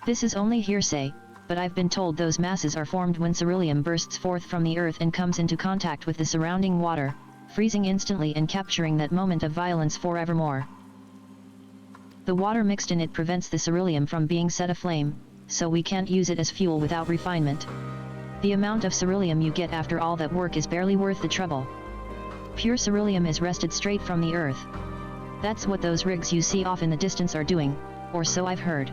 This is only hearsay, but I've been told those masses are formed when ceruleum bursts forth from the earth and comes into contact with the surrounding water, freezing instantly and capturing that moment of violence forevermore. The water mixed in it prevents the ceruleum from being set aflame, so we can't use it as fuel without refinement. The amount of ceruleum you get after all that work is barely worth the trouble. Pure ceruleum is wrested straight from the earth. That's what those rigs you see off in the distance are doing, or so I've heard.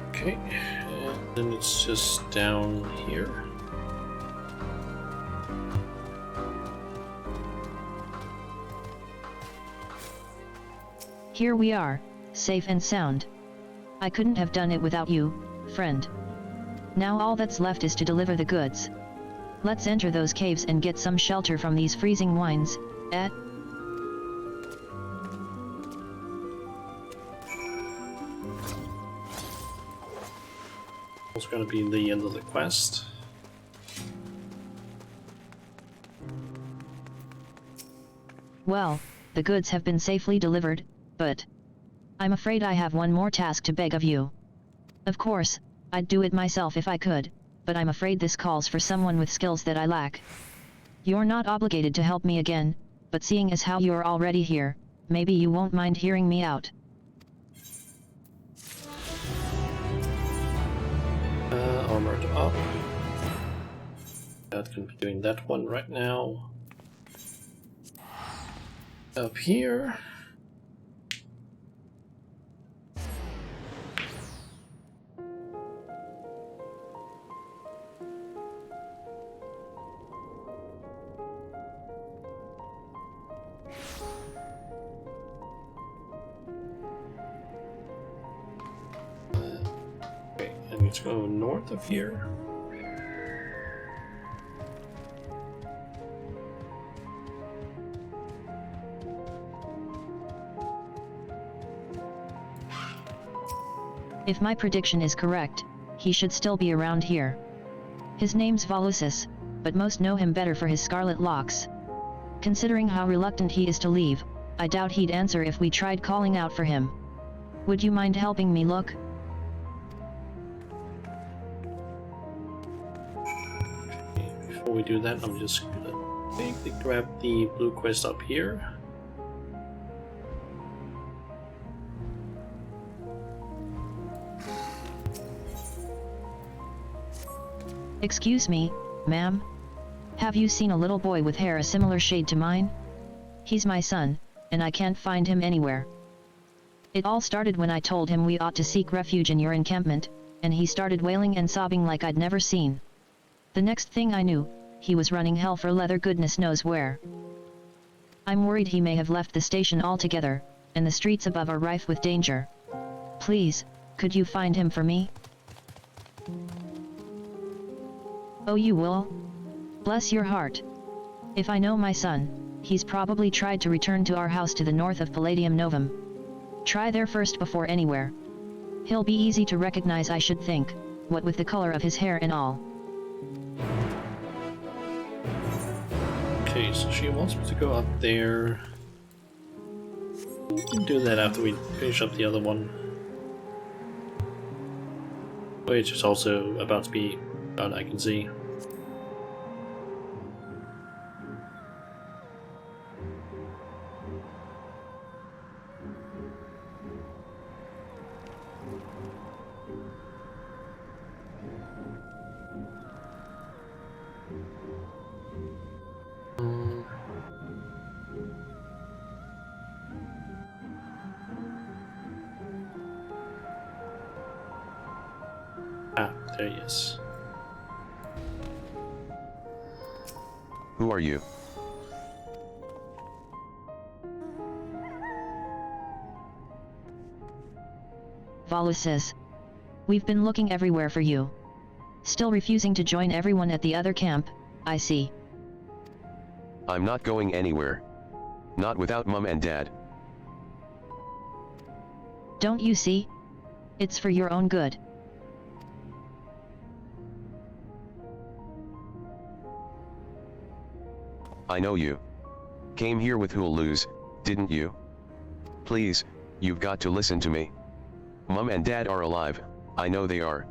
Okay, and then it's just down here. Here we are, safe and sound. I couldn't have done it without you, friend. Now all that's left is to deliver the goods. Let's enter those caves and get some shelter from these freezing winds, eh? It's going to be the end of the quest. Well, the goods have been safely delivered, but I'm afraid I have one more task to beg of you. Of course, I'd do it myself if I could, but I'm afraid this calls for someone with skills that I lack. You're not obligated to help me again, but seeing as how you're already here, maybe you won't mind hearing me out. Armored up. That can be doing that one right now. Up here. Okay, I need to go north of here. If my prediction is correct, he should still be around here. His name's Volusis, but most know him better for his scarlet locks. Considering how reluctant he is to leave, I doubt he'd answer if we tried calling out for him. Would you mind helping me look? Okay, before we do that, I'm just gonna quickly grab the blue quest up here. Excuse me, Ma'am? Have you seen a little boy with hair a similar shade to mine? He's my son, and I can't find him anywhere. It all started when I told him we ought to seek refuge in your encampment, and he started wailing and sobbing like I'd never seen. The next thing I knew, he was running hell for leather goodness knows where. I'm worried he may have left the station altogether, and the streets above are rife with danger. Please, could you find him for me? Oh, you will? Bless your heart. If I know my son, he's probably tried to return to our house to the north of Palladium Novum. Try there first before anywhere. He'll be easy to recognize, I should think, what with the color of his hair and all. Okay, so she wants me to go up there. We can do that after we finish up the other one. Which is also about to be done, I can see. There he is. Who are you? Valus says. We've been looking everywhere for you. Still refusing to join everyone at the other camp, I see. I'm not going anywhere. Not without Mum and Dad. Don't you see? It's for your own good. I know you. Came here with who'll lose, didn't you? Please, you've got to listen to me. Mum and Dad are alive, I know they are.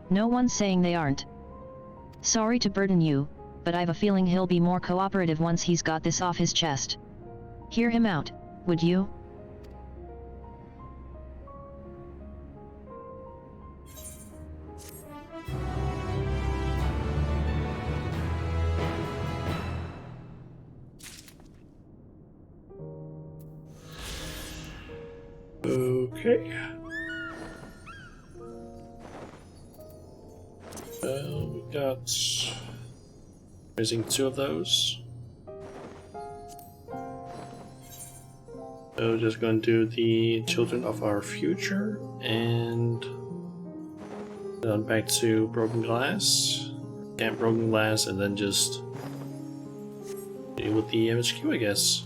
No one's saying they aren't. Sorry to burden you, but I've a feeling he'll be more cooperative once he's got this off his chest. Hear him out, would you? Okay. We got missing 2 of those. So just going to do the Children of Our Future and then back to Broken Glass, Camp Broken Glass, and then just deal with the MHQ, I guess.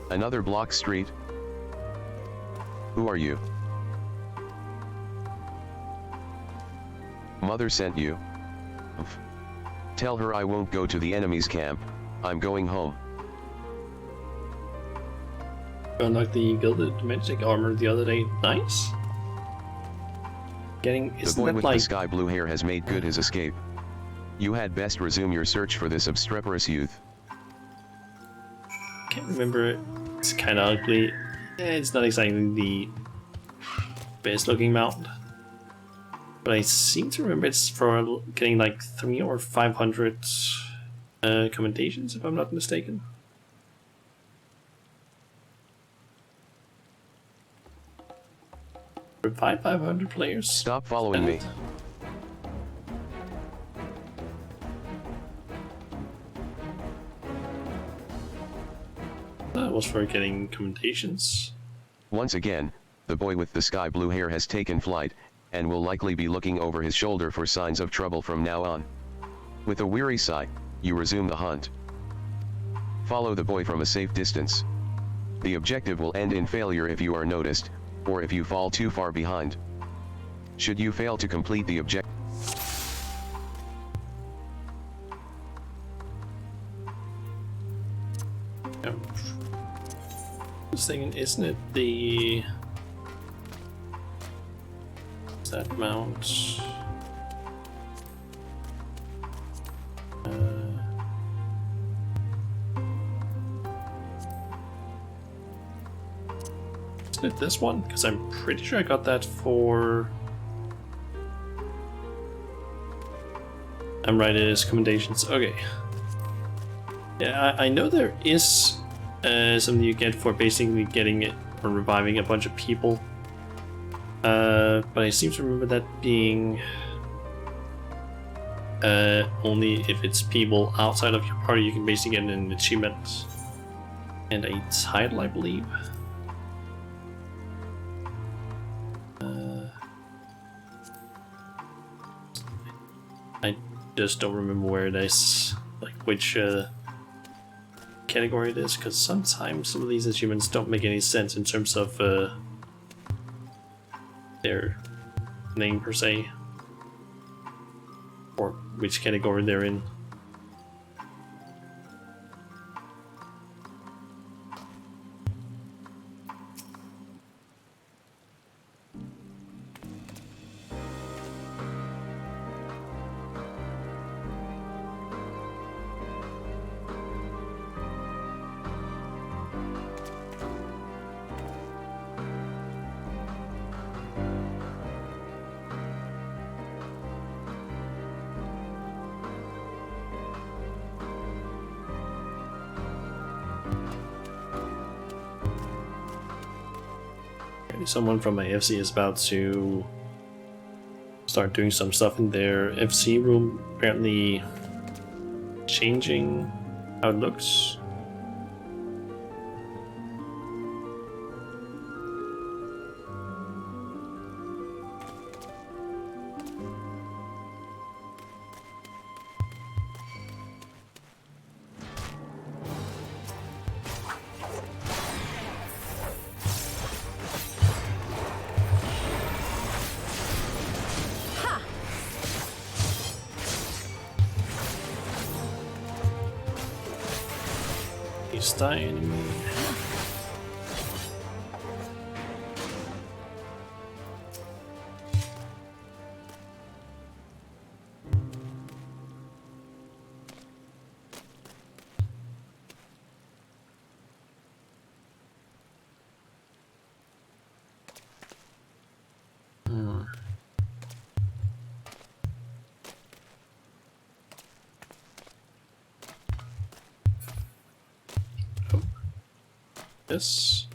Another block street? Who are you? Mother sent you. Oof. Tell her I won't go to the enemy's camp, I'm going home. Unlocked the gilded magic armor the other day. Nice. The boy with the sky blue hair has made good his escape. You had best resume your search for this obstreperous youth. Can't remember it. It's kind of ugly. It's not exactly the best looking mount, but I seem to remember it's for getting like 300 or 500 commendations, if I'm not mistaken. Revive 500 players. Stop following me. That was for getting commendations. Once again, the boy with the sky blue hair has taken flight, and will likely be looking over his shoulder for signs of trouble from now on. With a weary sigh, you resume the hunt. Follow the boy from a safe distance. The objective will end in failure if you are noticed, or if you fall too far behind. Should you fail to complete the objective, This thing, isn't it the... Is that mount? Isn't it this one? Because I'm pretty sure I got that for... I'm right, it is commendations. Okay. Yeah, I know there is something you get for basically getting it or reviving a bunch of people. But I seem to remember that being only if it's people outside of your party you can basically get an achievement and a title, I believe. I just don't remember where it is, like which category it is, because sometimes some of these achievements don't make any sense in terms of their name per se, or which category they're in. Someone from my FC is about to start doing some stuff in their FC room, apparently changing how it looks. Die enemy. This.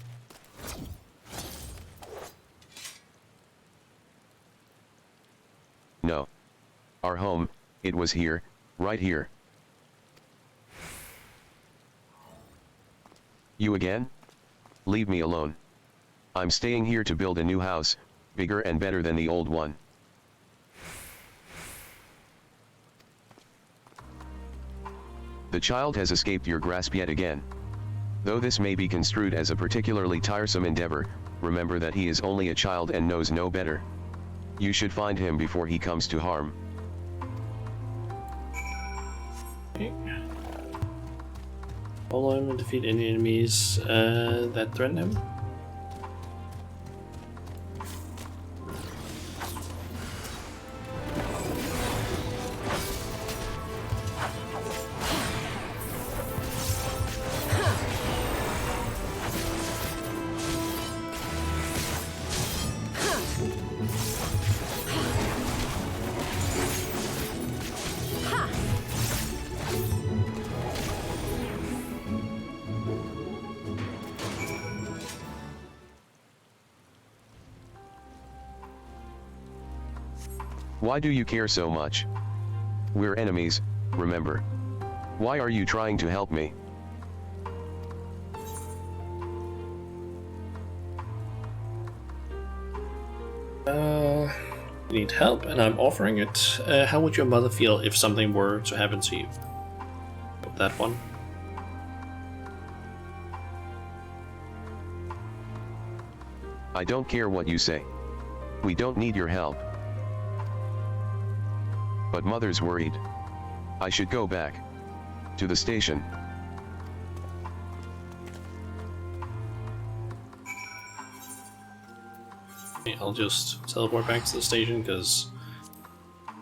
No. Our home, it was here, right here. You again? Leave me alone. I'm staying here to build a new house, bigger and better than the old one. The child has escaped your grasp yet again. Though this may be construed as a particularly tiresome endeavor, remember that he is only a child and knows no better. You should find him before he comes to harm. Okay. Follow him and defeat any enemies that threaten him. Why do you care so much? We're enemies, remember. Why are you trying to help me? You need help, and I'm offering it. How would your mother feel if something were to happen to you? That one. I don't care what you say. We don't need your help. But mother's worried. I should go back to the station. Okay, I'll just teleport back to the station because I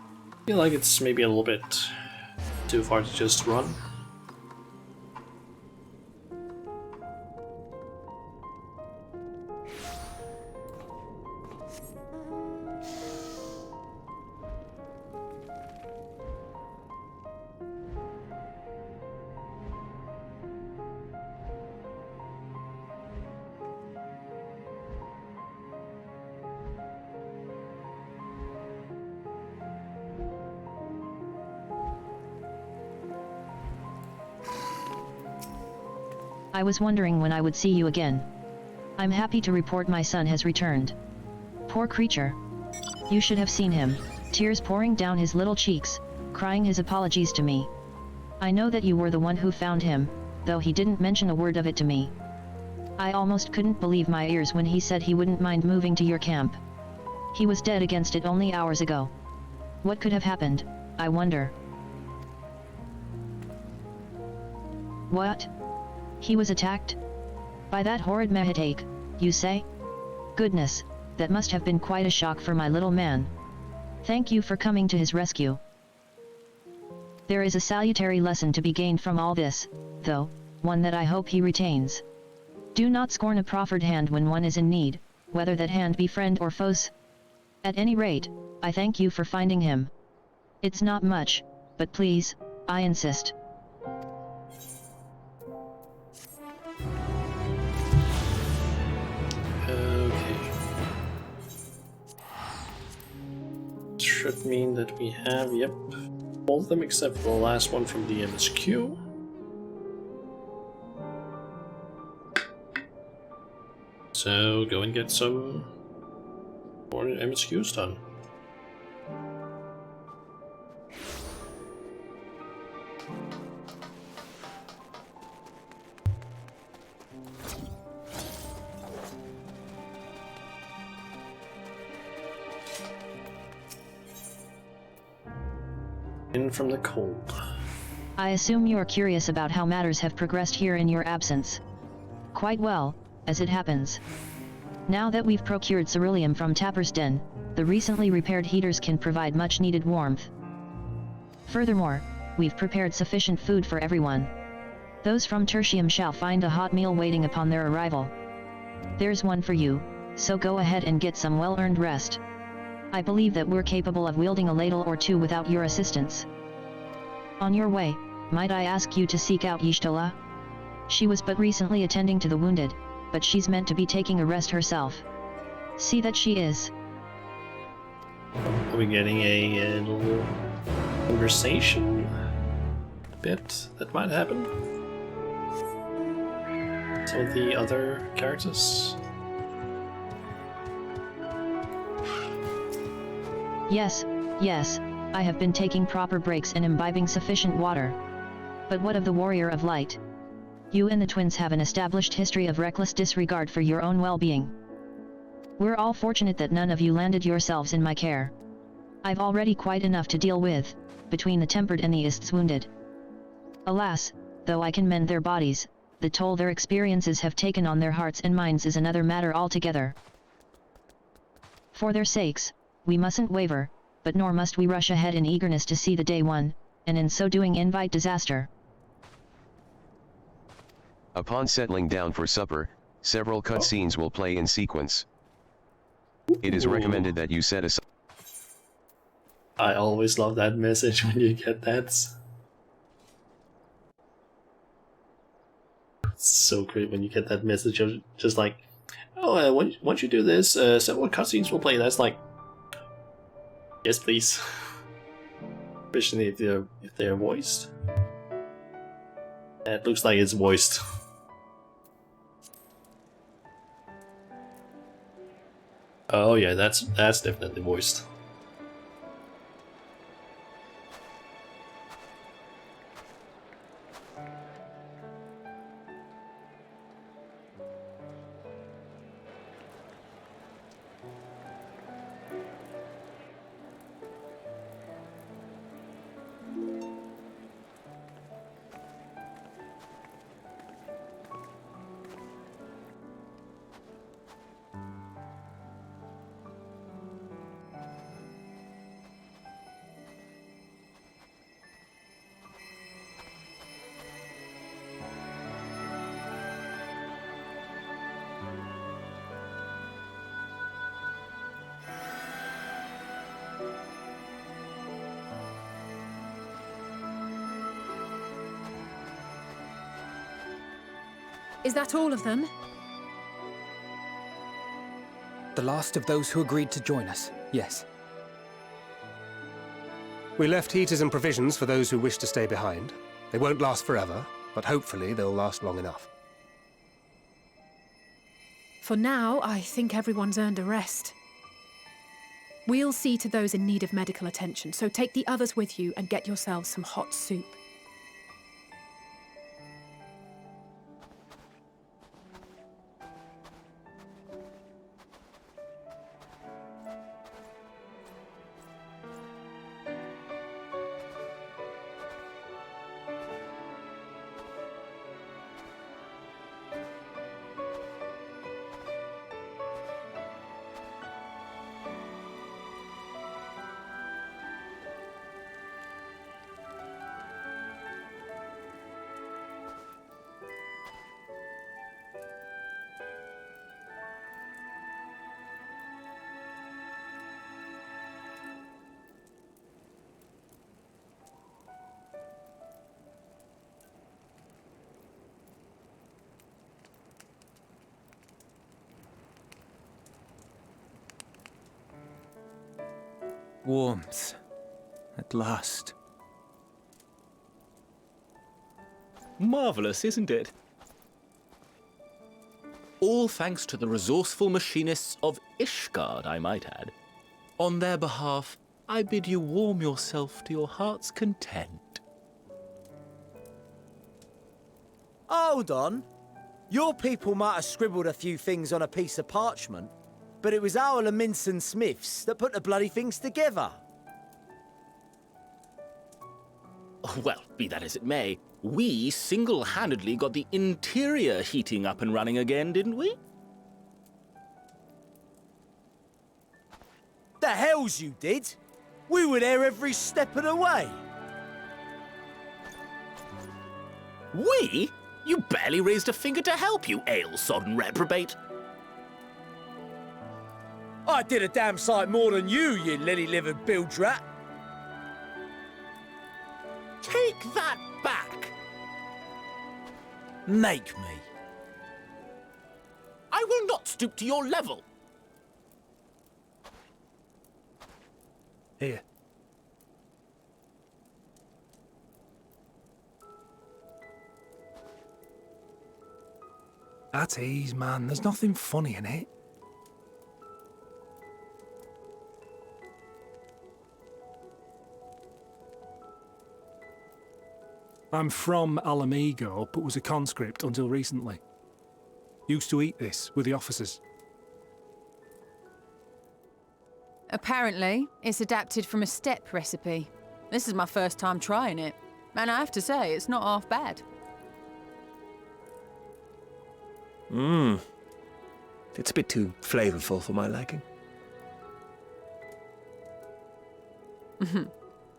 feel like it's maybe a little bit too far to just run. I was wondering when I would see you again. I'm happy to report my son has returned. Poor creature. You should have seen him, tears pouring down his little cheeks, crying his apologies to me. I know that you were the one who found him, though he didn't mention a word of it to me. I almost couldn't believe my ears when he said he wouldn't mind moving to your camp. He was dead against it only hours ago. What could have happened, I wonder? What? He was attacked? By that horrid Mahitake, you say? Goodness, that must have been quite a shock for my little man. Thank you for coming to his rescue. There is a salutary lesson to be gained from all this, though, one that I hope he retains. Do not scorn a proffered hand when one is in need, whether that hand be friend or foes. At any rate, I thank you for finding him. It's not much, but please, I insist. Should mean that we have, yep, all of them except for the last one from the MSQ. So go and get some more MSQs done. In from the cold. I assume you are curious about how matters have progressed here in your absence. Quite well, as it happens. Now that we've procured ceruleum from Tapper's Den, the recently repaired heaters can provide much needed warmth. Furthermore, we've prepared sufficient food for everyone. Those from Tertium shall find a hot meal waiting upon their arrival. There's one for you, so go ahead and get some well-earned rest. I believe that we're capable of wielding a ladle or two without your assistance. On your way, might I ask you to seek out Y'shtola? She was but recently attending to the wounded, but she's meant to be taking a rest herself. See that she is. Are we getting a little conversation bit that might happen? Some of the other characters? Yes, yes, I have been taking proper breaks and imbibing sufficient water. But what of the Warrior of Light? You and the twins have an established history of reckless disregard for your own well-being. We're all fortunate that none of you landed yourselves in my care. I've already quite enough to deal with, between the tempered and the Ist's wounded. Alas, though I can mend their bodies, the toll their experiences have taken on their hearts and minds is another matter altogether. For their sakes, we mustn't waver, but nor must we rush ahead in eagerness to see the day one, and in so doing invite disaster. Upon settling down for supper, several cutscenes will play in sequence. It is recommended that you set aside. I always love that message when you get that. It's so great when you get that message of just like, oh, once you do this, several cutscenes will play. That's like, yes, please. Especially if they're voiced. It looks like it's voiced. Oh yeah, that's definitely voiced. Is that all of them? The last of those who agreed to join us, yes. We left heaters and provisions for those who wish to stay behind. They won't last forever, but hopefully they'll last long enough. For now, I think everyone's earned a rest. We'll see to those in need of medical attention, so take the others with you and get yourselves some hot soup. Warmth. At last. Marvellous, isn't it? All thanks to the resourceful machinists of Ishgard, I might add. On their behalf, I bid you warm yourself to your heart's content. Hold on. Your people might have scribbled a few things on a piece of parchment, but it was our Leminson Smiths that put the bloody things together. Well, be that as it may, we single-handedly got the interior heating up and running again, didn't we? The hells you did! We were there every step of the way. We? You barely raised a finger to help, you ale-sodden reprobate. I did a damn sight more than you lily-livered bilge rat. Take that back! Make me. I will not stoop to your level. Here. At ease, man. There's nothing funny in it. I'm from Alamigo, but was a conscript until recently. Used to eat this with the officers. Apparently, it's adapted from a steppe recipe. This is my first time trying it, and I have to say, it's not half bad. It's a bit too flavourful for my liking.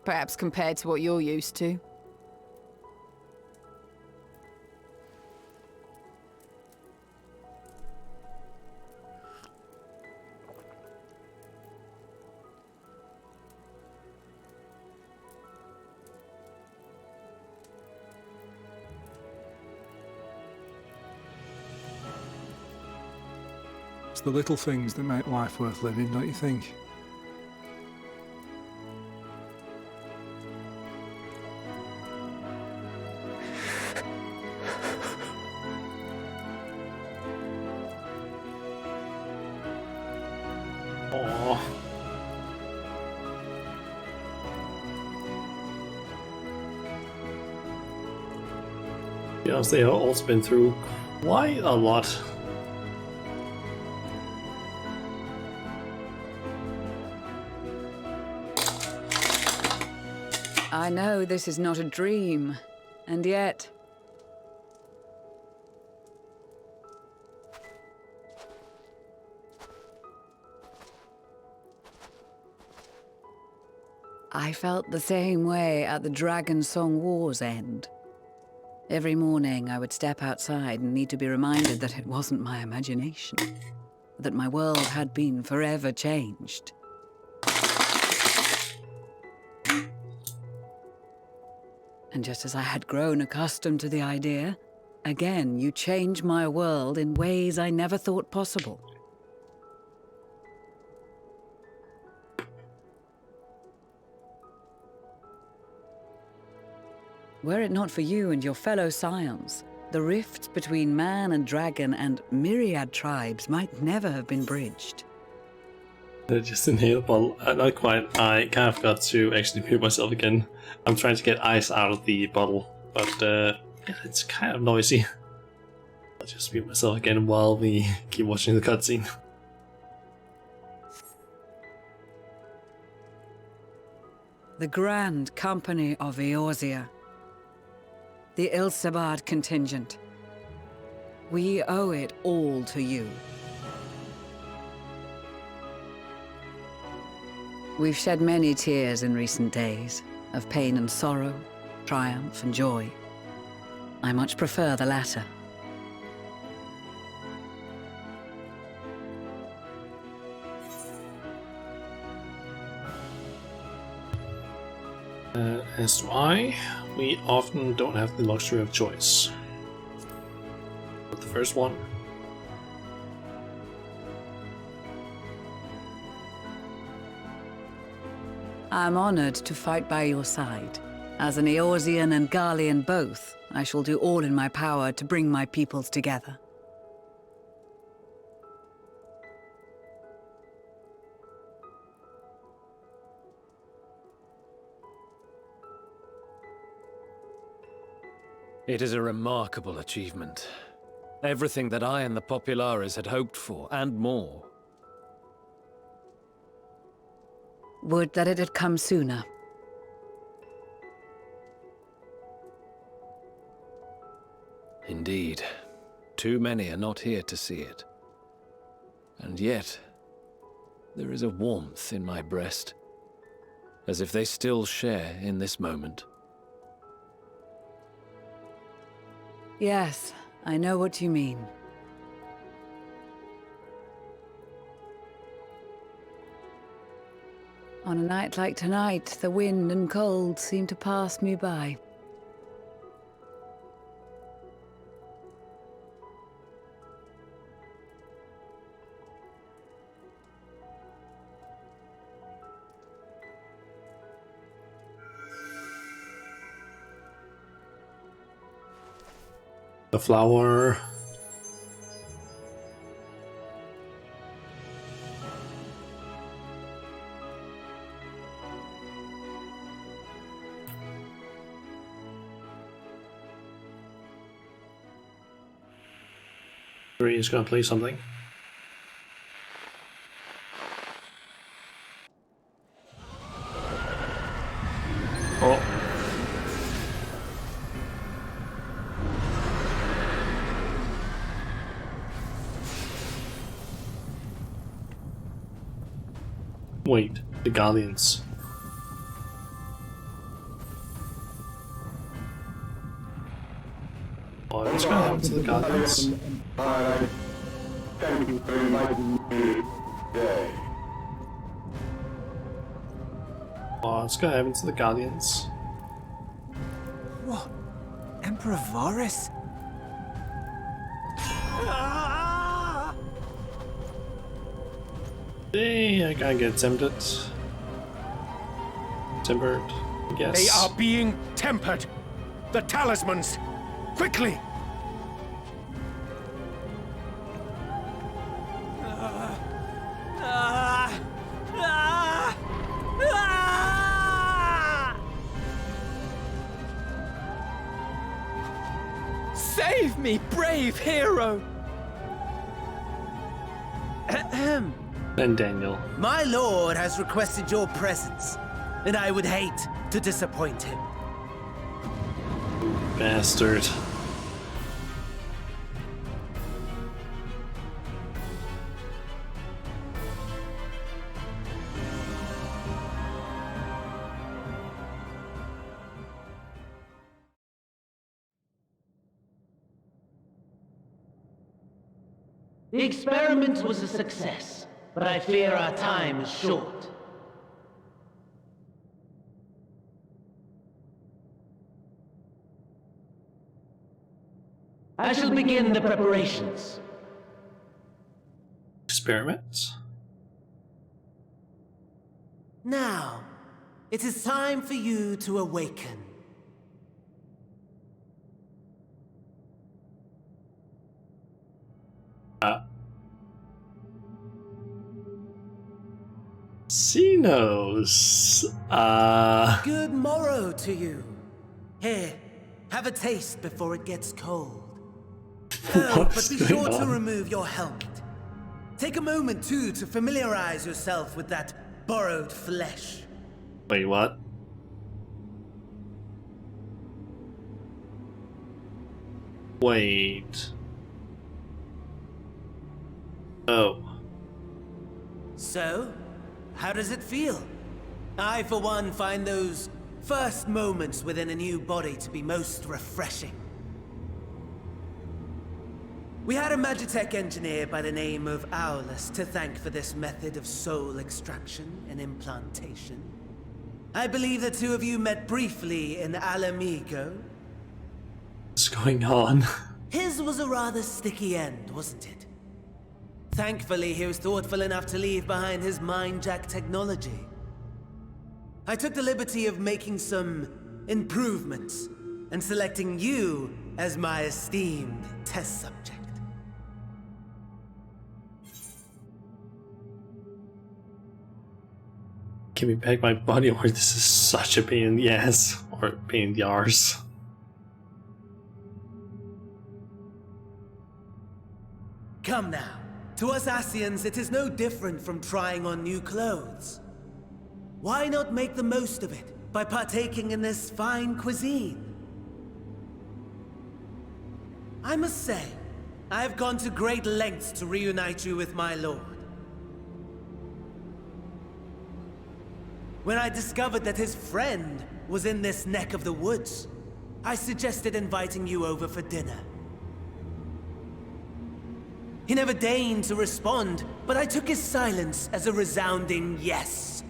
Perhaps compared to what you're used to. It's the little things that make life worth living, don't you think? Aww. Yes, they have also been through quite a lot. I know this is not a dream, and yet... I felt the same way at the Dragon Song War's end. Every morning I would step outside and need to be reminded that it wasn't my imagination, that my world had been forever changed. And just as I had grown accustomed to the idea, Again, you change my world in ways I never thought possible. Were it not for you and your fellow scions, the rifts between man and dragon and myriad tribes might never have been bridged. Just inhale a bottle. Not quite. I kind of got to actually mute myself again. I'm trying to get ice out of the bottle, but it's kind of noisy. I'll just mute myself again while we keep watching the cutscene. The Grand Company of Eorzea. The Ilsabard contingent. We owe it all to you. We've shed many tears in recent days, of pain and sorrow, triumph and joy. I much prefer the latter. As do I. We often don't have the luxury of choice. But the first one. I'm honored to fight by your side. As an Eorzean and Garlean both, I shall do all in my power to bring my peoples together. It is a remarkable achievement. Everything that I and the Populares had hoped for, and more. Would that it had come sooner. Indeed. Too many are not here to see it. And yet, there is a warmth in my breast, as if they still share in this moment. Yes, I know what you mean. On a night like tonight, the wind and cold seem to pass me by. The flower. He's gonna play something. Oh. Wait, the Guardians. Oh, what's gonna happen to the Guardians? Thank you for inviting me today. Oh, what's gonna happen to the Guardians? What? Emperor Varys? Hey, I gotta get tempted. Tempered, I guess. They are being tempered! The talismans! Quickly! Save me, brave hero! Ahem. And Daniel. My lord has requested your presence, and I would hate to disappoint him. Bastard. The experiment was a success, but I fear our time is short. I shall begin the preparations. Experiments? Now, it is time for you to awaken. Xenos. Good morrow to you. Here, have a taste before it gets cold. Oh, but be sure to remove your helmet. Take a moment, too, to familiarize yourself with that borrowed flesh. Wait, what? Wait. Oh. So, how does it feel? I, for one, find those first moments within a new body to be most refreshing. We had a Magitech engineer by the name of Aulus to thank for this method of soul extraction and implantation. I believe the two of you met briefly in Alamigo. What's going on? His was a rather sticky end, wasn't it? Thankfully, he was thoughtful enough to leave behind his mind-jack technology. I took the liberty of making some improvements and selecting you as my esteemed test subject. Can we pack my body, or this is such a pain in the ass, or pain in the arse? Come now. To us Asians, it is no different from trying on new clothes. Why not make the most of it by partaking in this fine cuisine? I must say, I have gone to great lengths to reunite you with my lord. When I discovered that his friend was in this neck of the woods, I suggested inviting you over for dinner. He never deigned to respond, but I took his silence as a resounding yes.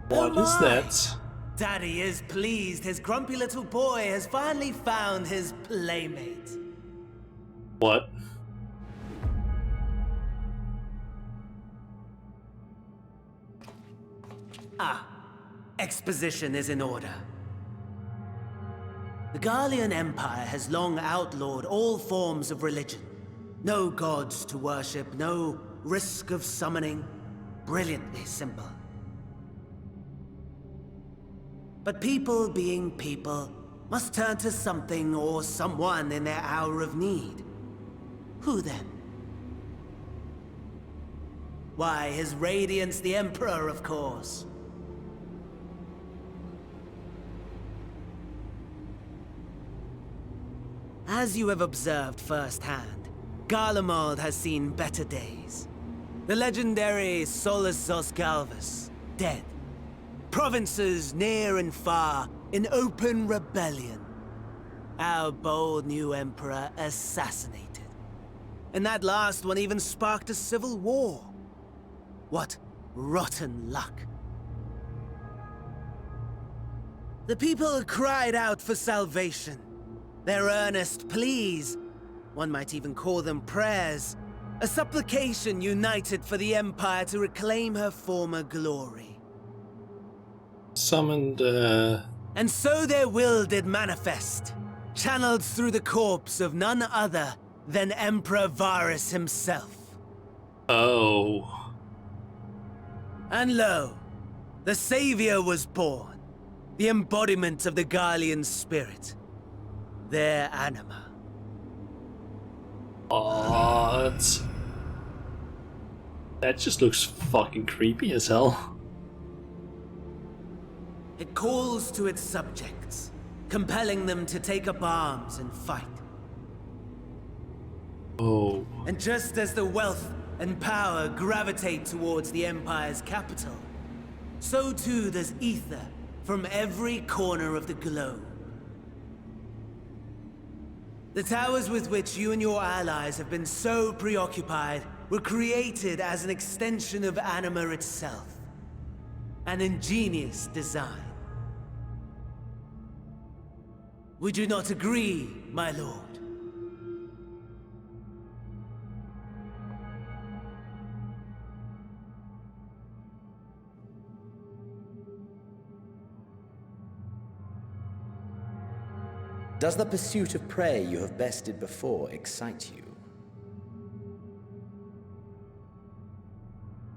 What is that? Daddy is pleased his grumpy little boy has finally found his playmate. What? Exposition is in order. The Garlean Empire has long outlawed all forms of religion. No gods to worship, no risk of summoning. Brilliantly simple. But people being people must turn to something or someone in their hour of need. Who then? Why, His Radiance the Emperor, of course. As you have observed firsthand, Garlemald has seen better days. The legendary Solus Zos Galvus, dead. Provinces near and far in open rebellion. Our bold new emperor assassinated. And that last one even sparked a civil war. What rotten luck. The people cried out for salvation. Their earnest pleas, one might even call them prayers, a supplication united for the Empire to reclaim her former glory. Summoned, And so their will did manifest, channeled through the corpse of none other than Emperor Varus himself. Oh. And lo, the Savior was born, the embodiment of the Garlean spirit. Their anima. What? That just looks fucking creepy as hell. It calls to its subjects, compelling them to take up arms and fight. Oh. And just as the wealth and power gravitate towards the Empire's capital, so too does ether from every corner of the globe. The towers with which you and your allies have been so preoccupied were created as an extension of Anima itself. An ingenious design. Would you not agree, my lord? Does the pursuit of prey you have bested before excite you?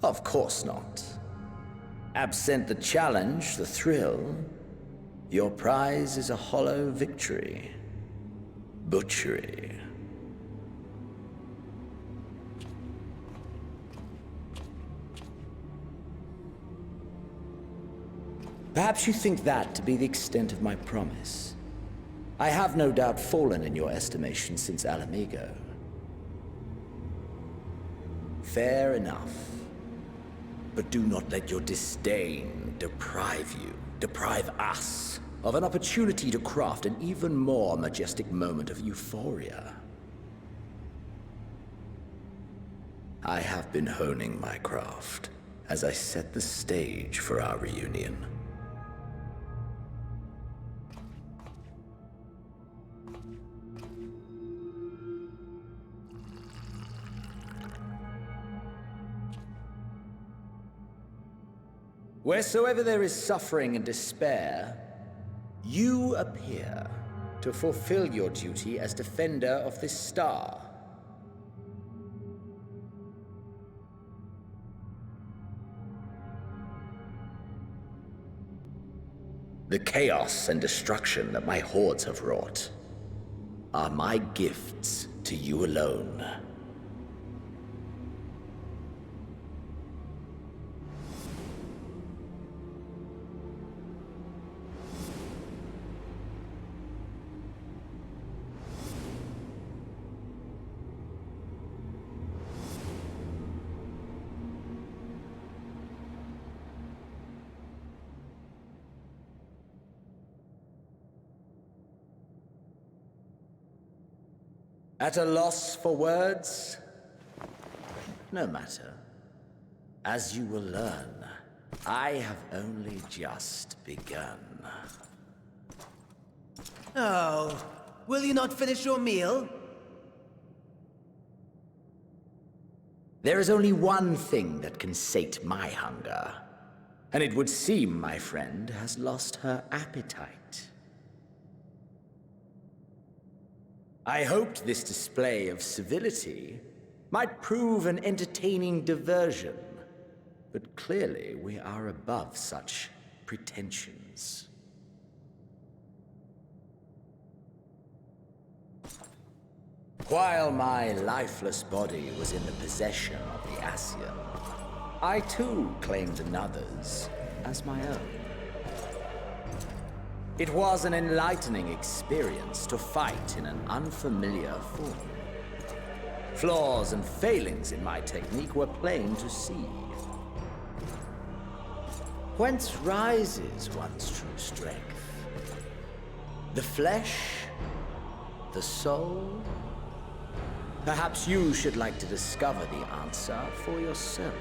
Of course not. Absent the challenge, the thrill, your prize is a hollow victory. Butchery. Perhaps you think that to be the extent of my promise. I have no doubt fallen in your estimation since Alamigo. Fair enough. But do not let your disdain deprive us, of an opportunity to craft an even more majestic moment of euphoria. I have been honing my craft as I set the stage for our reunion. Wheresoever there is suffering and despair, you appear to fulfill your duty as defender of this star. The chaos and destruction that my hordes have wrought are my gifts to you alone. At a loss for words? No matter. As you will learn, I have only just begun. Oh, will you not finish your meal? There is only one thing that can sate my hunger, and it would seem my friend has lost her appetite. I hoped this display of civility might prove an entertaining diversion, but clearly we are above such pretensions. While my lifeless body was in the possession of the Ascian, I too claimed another's as my own. It was an enlightening experience to fight in an unfamiliar form. Flaws and failings in my technique were plain to see. Whence rises one's true strength? The flesh? The soul? Perhaps you should like to discover the answer for yourself.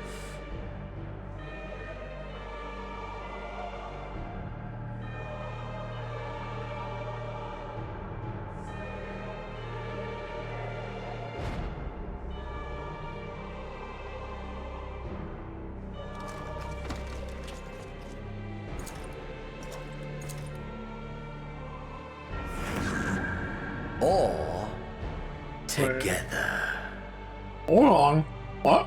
Or together. Hold on. What?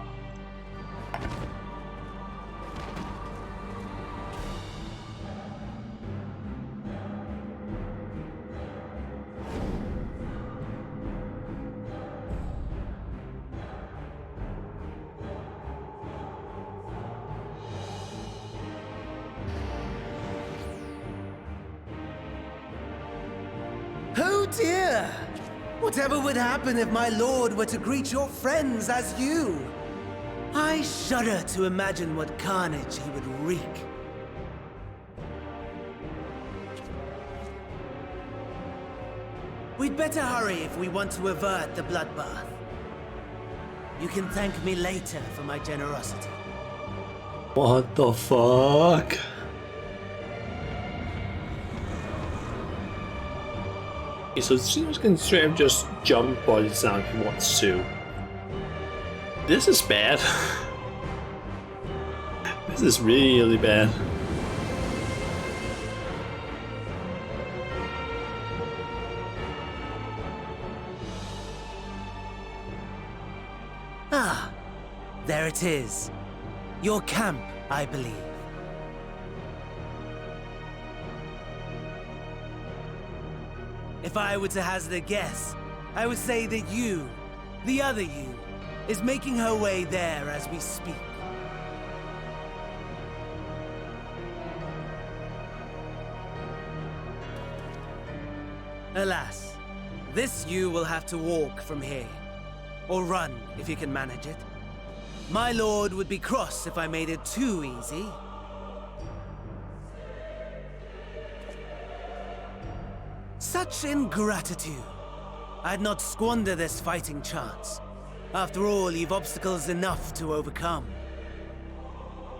Oh dear! Whatever would happen if my lord were to greet your friends as you? I shudder to imagine what carnage he would wreak. We'd better hurry if we want to avert the bloodbath. You can thank me later for my generosity. What the fuck? Okay, so it seems can straight up just jump while it's down if he wants to. This is bad. This is really bad. Ah, there it is. Your camp, I believe. If I were to hazard a guess, I would say that you, the other you, is making her way there as we speak. Alas, this you will have to walk from here. Or run, if you can manage it. My lord would be cross if I made it too easy. Such ingratitude. I'd not squander this fighting chance. After all, you've obstacles enough to overcome.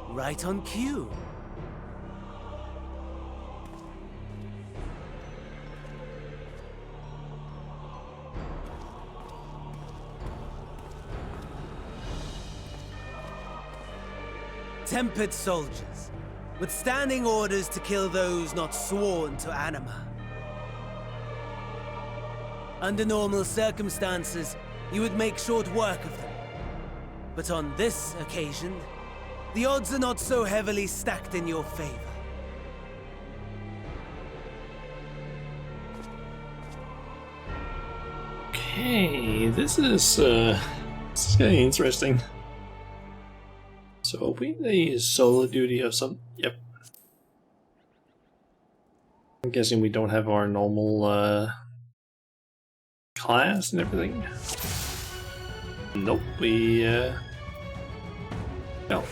Right on cue. Tempered soldiers, with standing orders to kill those not sworn to Anima. Under normal circumstances, you would make short work of them. But on this occasion, the odds are not so heavily stacked in your favor. Okay, this is getting interesting. So we need a solo duty of some. Yep. I'm guessing we don't have our normal class and everything. Nope, we no.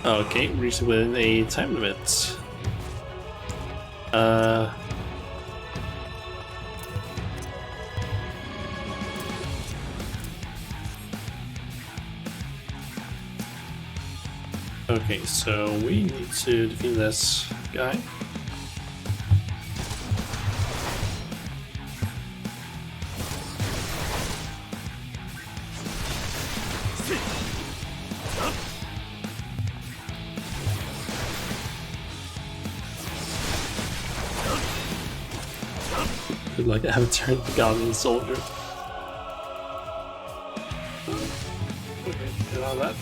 Okay, reached within a time limit. Okay, so we need to defeat this guy. Good luck, I haven't turned the Goblin Soldier. Okay, get all that.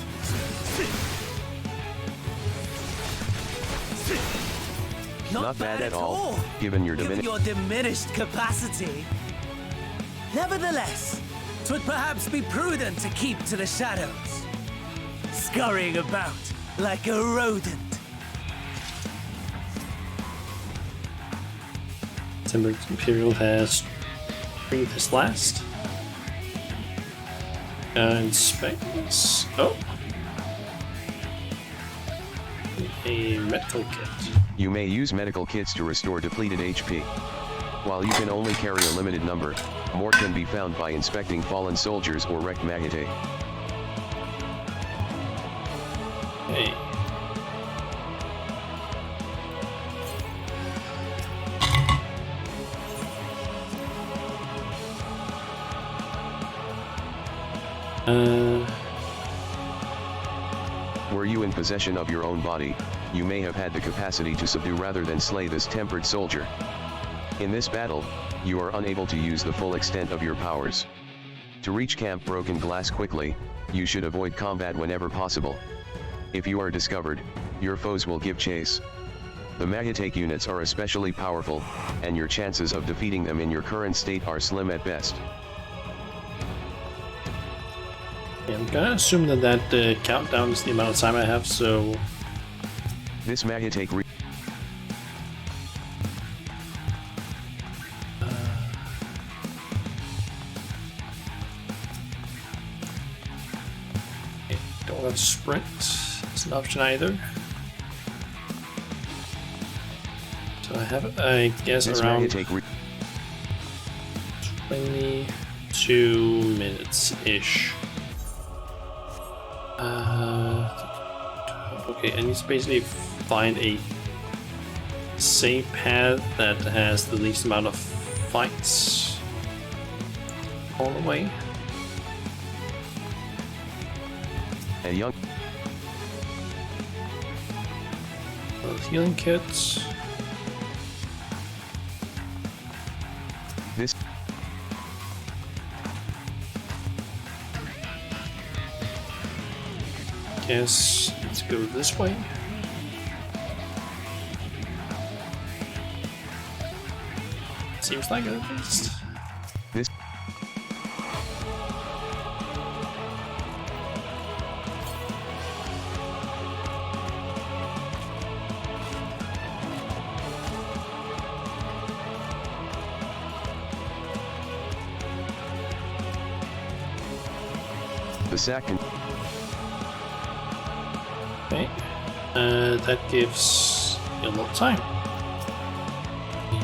Not bad at all, given your diminished capacity. Nevertheless, 'twould perhaps be prudent to keep to the shadows, scurrying about like a rodent. Timber Imperial has breathed his last. Inspect this. Oh! A medical kit. You may use medical kits to restore depleted HP. While you can only carry a limited number, more can be found by inspecting fallen soldiers or wrecked Magate. Hey. Were you in possession of your own body, you may have had the capacity to subdue rather than slay this tempered soldier. In this battle, you are unable to use the full extent of your powers. To reach Camp Broken Glass quickly, you should avoid combat whenever possible. If you are discovered, your foes will give chase. The Magitake units are especially powerful, and your chances of defeating them in your current state are slim at best. Yeah, I'm gonna assume that that countdown is the amount of time I have, so... This Magitake don't have sprint. It's an option either. So I I have, I guess, This around take 22 minutes-ish. Okay, I need to basically find a safe path that has the least amount of fights all the way. a young Healing kits. this Guess let's go this way. Seems like it at least. this the second. Okay, that gives you a lot of time.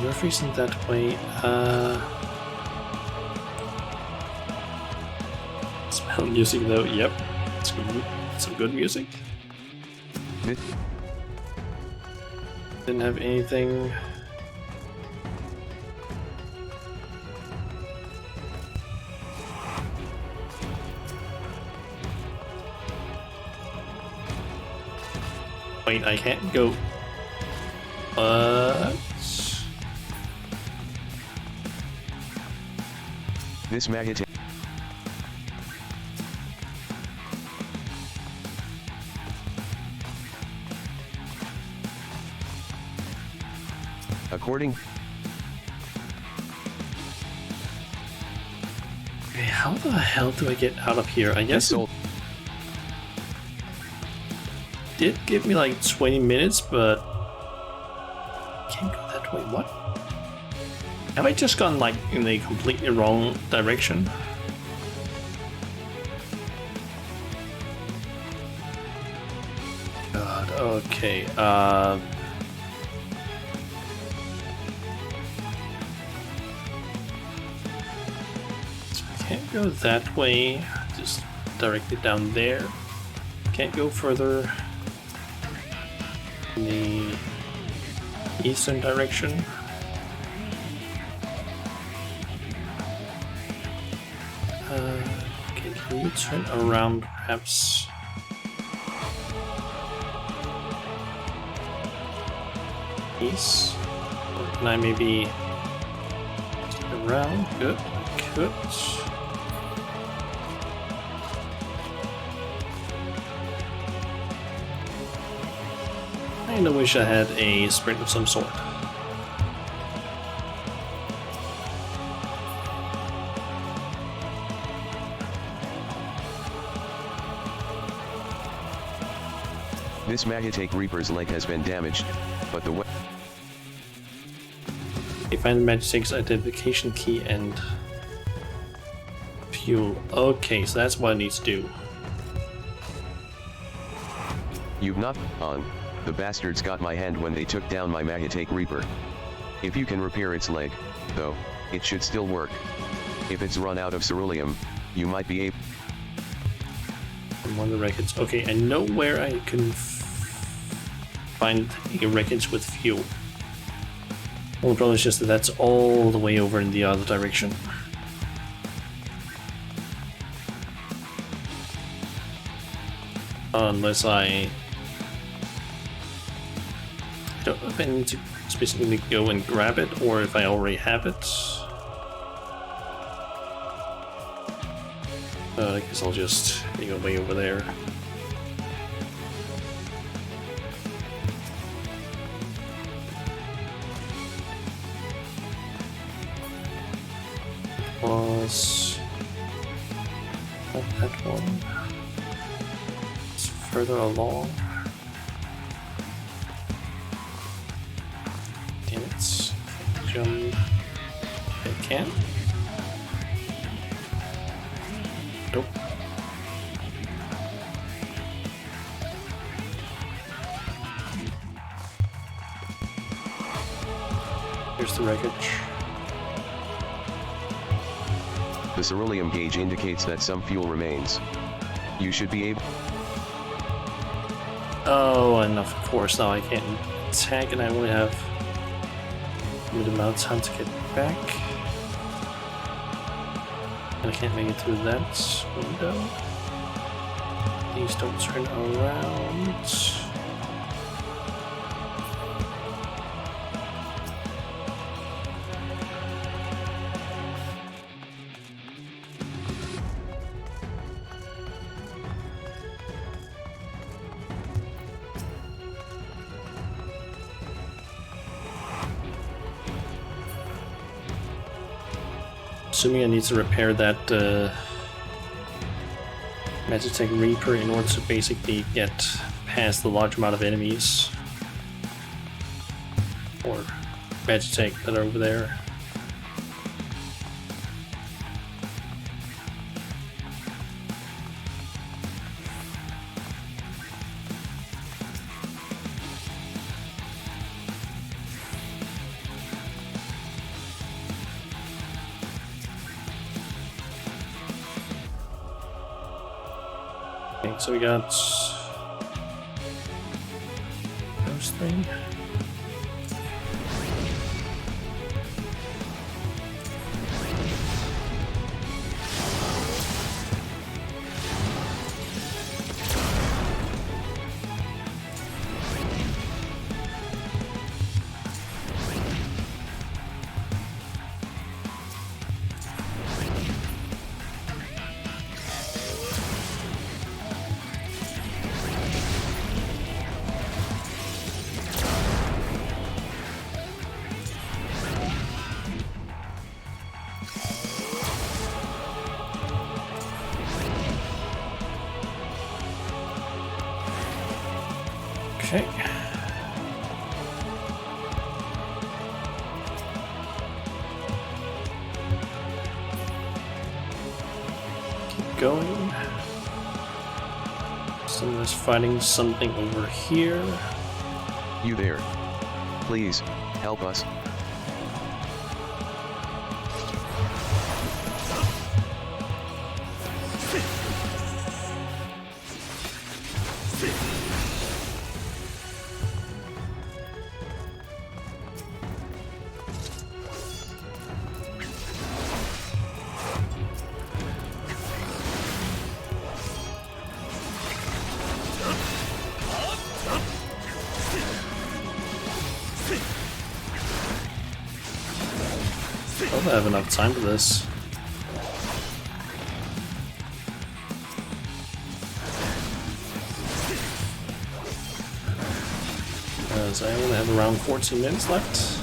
You're facing that way. Smell music though. Yep, it's good. Some good music. This Didn't have anything. Wait, I can't go. this magnetic. According. Okay, how the hell do I get out of here? I guess it did give me like 20 minutes, but can't go that way. What? Have I just gone like in a completely wrong direction? God, okay. So I can't go that way. Just directly down there. Can't go further in the eastern direction. Okay, can you turn around perhaps? East? Or can I maybe turn around? Good, good. I kinda wish I had a sprint of some sort. This Magitake Reaper's leg has been damaged, but the Find the Magitake's identification key and fuel. Okay, so that's what I need to do. You've not on. The bastards got my hand when they took down my Magitake Reaper. If you can repair its leg, though, it should still work. If it's run out of ceruleum, you might be able. One of the wreckage. Okay, I know where I can find a wreckage with fuel. Well, the problem is just that that's all the way over in the other direction. Unless I don't know if I need to specifically go and grab it or if I already have it. I guess I'll just go way over there. Was not that one. It's further along. Damn it. Jump. I can. Nope. There's the wreckage. The ceruleum gauge indicates that some fuel remains. You should be able... Oh, and of course now I can't attack and I only have a limited amount of time to get back. And I can't make it through that window. These don't turn around. Assuming I need to repair that Magitech Reaper in order to basically get past the large amount of enemies or Magitech that are over there. Okay, so we got those three. Okay. Keep going. Someone's fighting something over here. You there. Please, help us. I don't have enough time for this. As I only have around 14 minutes left.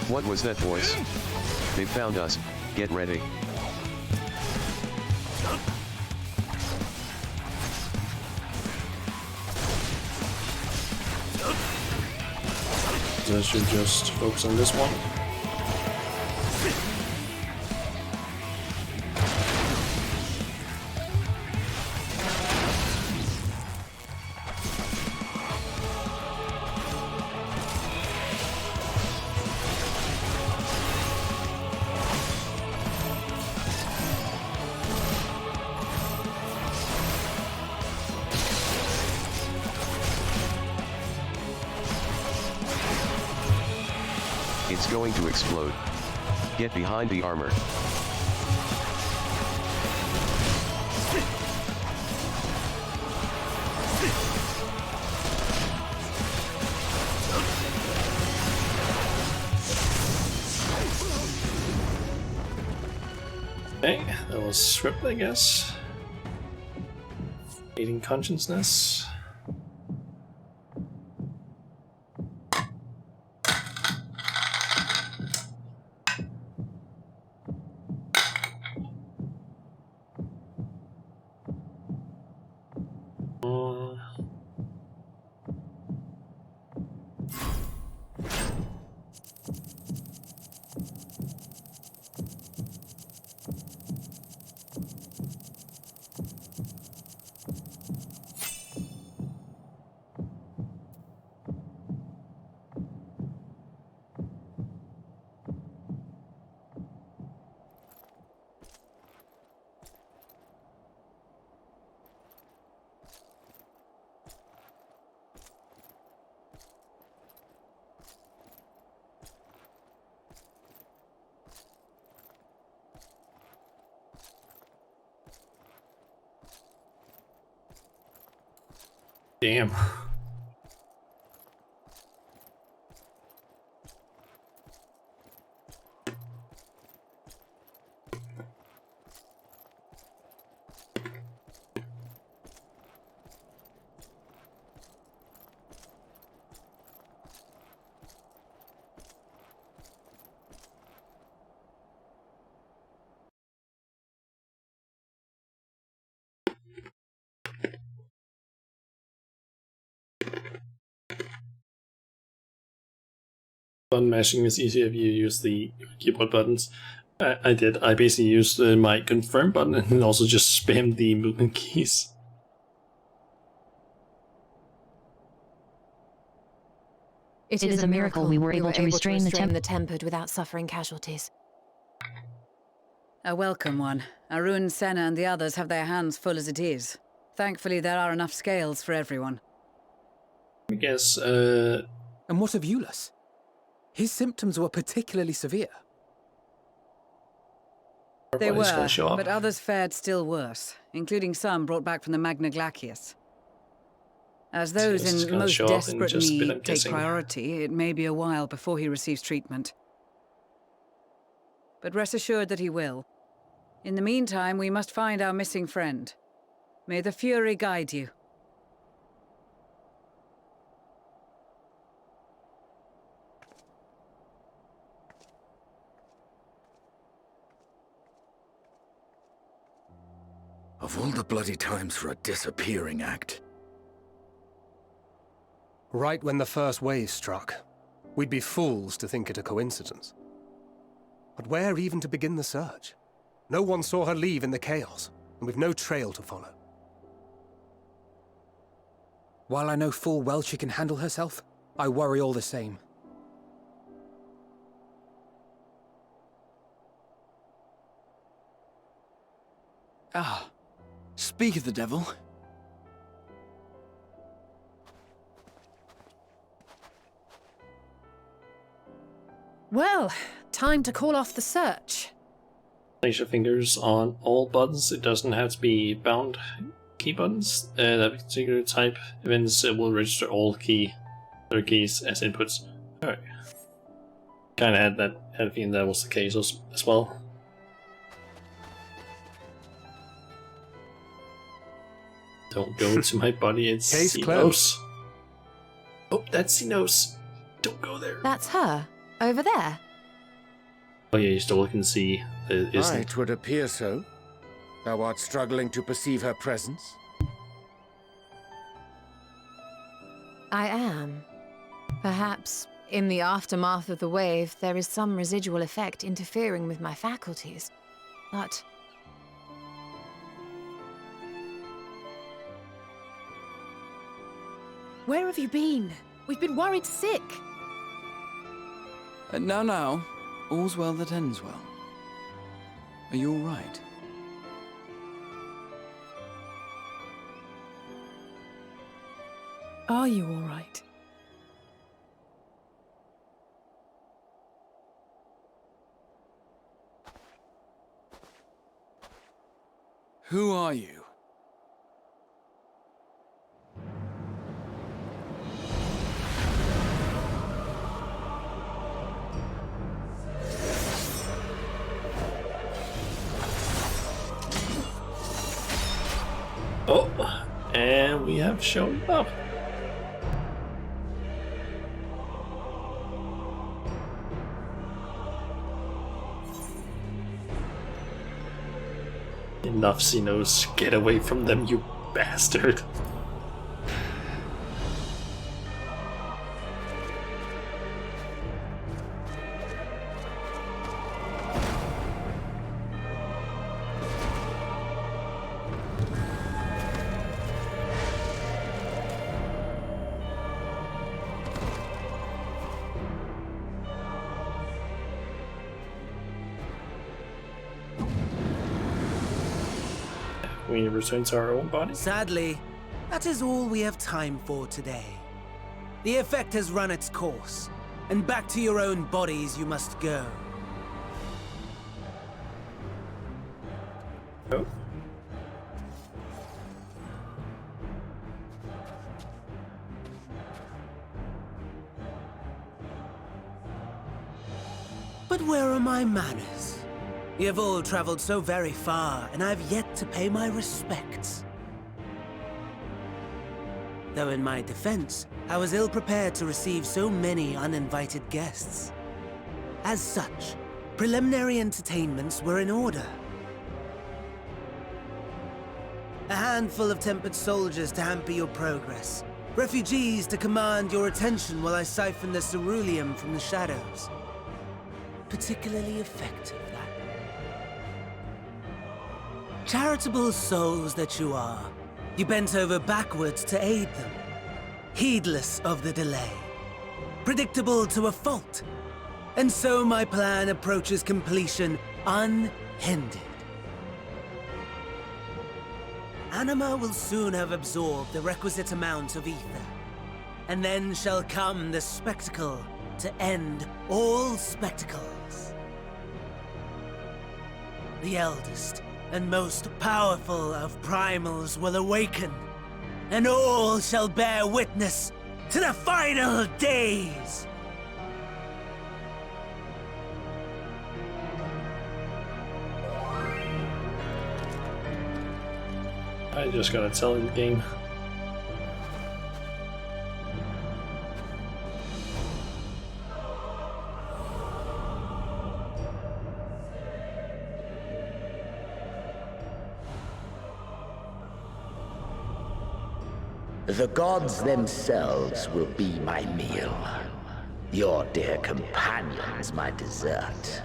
What was that voice? They found us. Get ready. I should just focus on this one. It's going to explode. Get behind the armor. Okay, that was script, I guess. Eating consciousness. Damn. Button mashing is easier if you use the keyboard buttons. I did. I basically used my confirm button and then also just spammed the movement keys. It is a miracle we were able to restrain the tempered without suffering casualties. A welcome one. Arun, Senna and the others have their hands full as it is. Thankfully there are enough scales for everyone. I guess, And what of Euless? His symptoms were particularly severe. They were, but others fared still worse, including some brought back from the Magna Glacius. As those in most desperate need take priority, it may be a while before he receives treatment. But rest assured that he will. In the meantime, we must find our missing friend. May the Fury guide you. Of all the bloody times for a disappearing act. Right when the first wave struck, we'd be fools to think it a coincidence. But where even to begin the search? No one saw her leave in the chaos, and we've no trail to follow. While I know full well she can handle herself, I worry all the same. Ah, speak of the devil. Well, time to call off the search. Place your fingers on all buttons. It doesn't have to be bound key buttons. That particular type events will register all other keys as inputs. Alright. Kinda had a feeling that was the case as well. Don't go to my body, it's Xenos. Oh, that's Xenos. Don't go there. That's her. Over there. Oh yeah, you still can see it would appear so. Thou art struggling to perceive her presence? I am. Perhaps, in the aftermath of the wave, there is some residual effect interfering with my faculties. But... Where have you been? We've been worried sick. Now. All's well that ends well. Are you all right? Are you all right? Who are you? Oh, and we have shown up. Enough, Xenos. Get away from them, you bastard. We return to our own body? Sadly, that is all we have time for today. The effect has run its course, and back to your own bodies you must go. Oh. But where are my manners? You have all traveled so very far, and I have yet to pay my respects. Though in my defense, I was ill-prepared to receive so many uninvited guests. As such, preliminary entertainments were in order. A handful of tempered soldiers to hamper your progress. Refugees to command your attention while I siphon the ceruleum from the shadows. Particularly effective, that. Charitable souls that you are, you bent over backwards to aid them. Heedless of the delay. Predictable to a fault. And so my plan approaches completion unhindered. Anima will soon have absorbed the requisite amount of ether. And then shall come the spectacle to end all spectacles. The eldest and most powerful of primals will awaken, and all shall bear witness to the final days! I just gotta tell in the game. The gods themselves will be my meal. Your dear companions my dessert.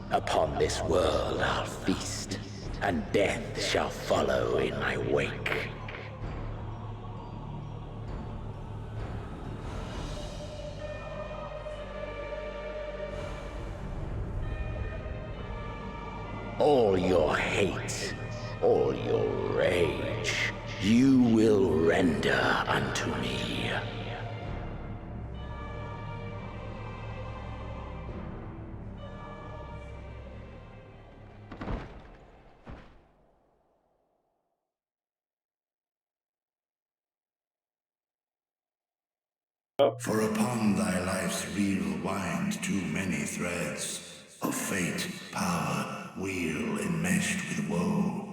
Upon this world I'll feast, and death shall follow in my wake. All your hate, all your rage, you will render unto me. For upon thy life's reel wind too many threads of fate, power, weal enmeshed with woe.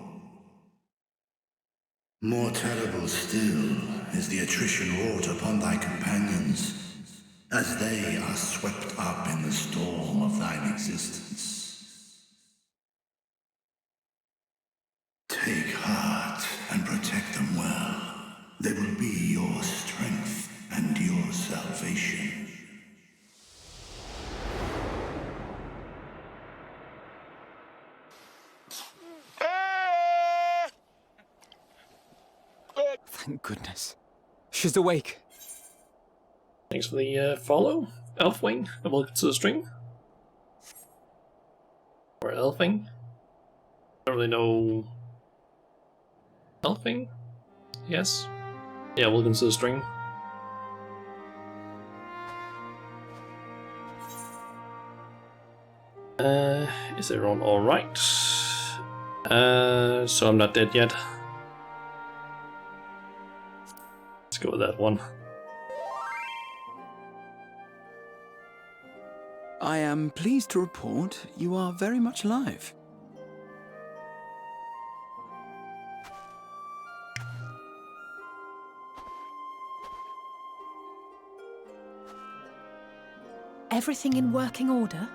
More terrible still is the attrition wrought upon thy companions, as they are swept up in the storm of thine existence. Take heart and protect them well. They will be your strength and your salvation. Thank goodness. She's awake. Thanks for the follow, Elfwing, and welcome to the stream. Or Elfing. I don't really know. Elfing? Yes. Yeah, welcome to the stream. Is everyone alright? So I'm not dead yet. Let's go with that one. I am pleased to report you are very much alive. Everything in working order?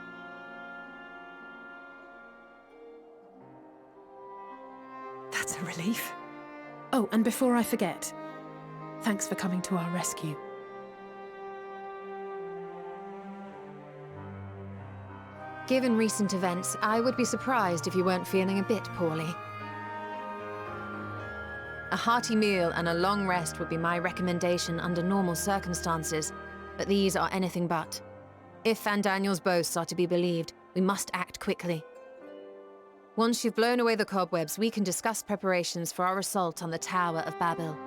That's a relief. Oh, and before I forget, thanks for coming to our rescue. Given recent events, I would be surprised if you weren't feeling a bit poorly. A hearty meal and a long rest would be my recommendation under normal circumstances, but these are anything but. If Van Daniel's boasts are to be believed, we must act quickly. Once you've blown away the cobwebs, we can discuss preparations for our assault on the Tower of Babel.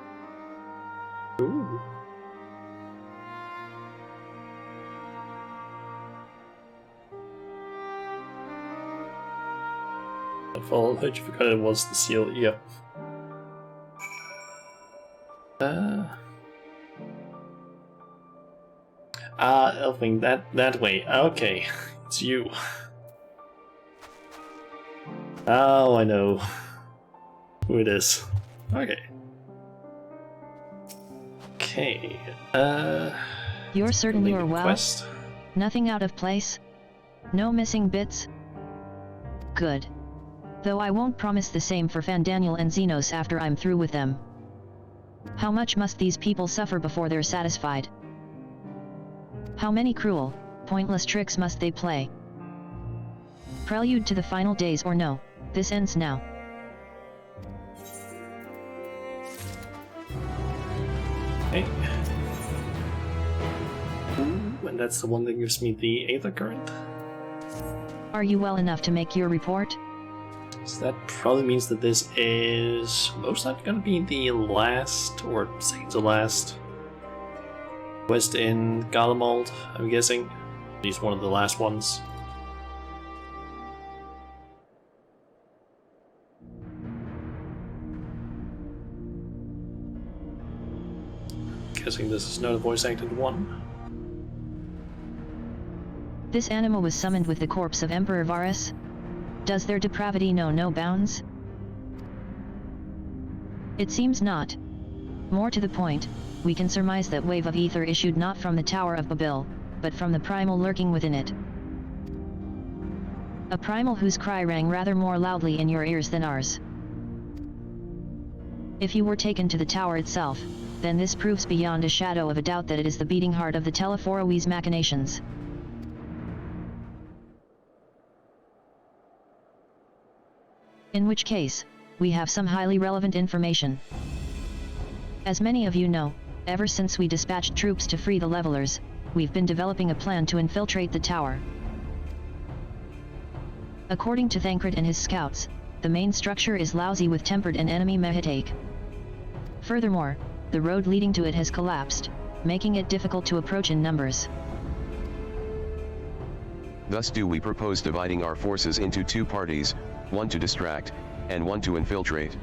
Ooh. Fall, how'd you forget it was the seal? Yep. Elfing, that way. Okay. It's you. Oh, I know who it is. Okay. Okay. You're certain you're well? Quest. Nothing out of place? No missing bits? Good. Though I won't promise the same for Fandaniel and Xenos after I'm through with them. How much must these people suffer before they're satisfied? How many cruel, pointless tricks must they play? Prelude to the final days or no, this ends now. Okay. Ooh, and that's the one that gives me the Aether Current. Are you well enough to make your report? So that probably means that this is most likely going to be the last, or second to last, quest in Garlemald, I'm guessing. At least one of the last ones. Guessing this is not a voice acted one. This animal was summoned with the corpse of Emperor Varus? Does their depravity know no bounds? It seems not. More to the point, we can surmise that wave of ether issued not from the Tower of Babil, but from the primal lurking within it. A primal whose cry rang rather more loudly in your ears than ours. If you were taken to the tower itself, then this proves beyond a shadow of a doubt that it is the beating heart of the Telephoroes machinations. In which case, we have some highly relevant information. As many of you know, ever since we dispatched troops to free the levelers, we've been developing a plan to infiltrate the tower. According to Thancred and his scouts, the main structure is lousy with tempered and enemy mehetake. Furthermore, the road leading to it has collapsed, making it difficult to approach in numbers. Thus do we propose dividing our forces into two parties, one to distract, and one to infiltrate.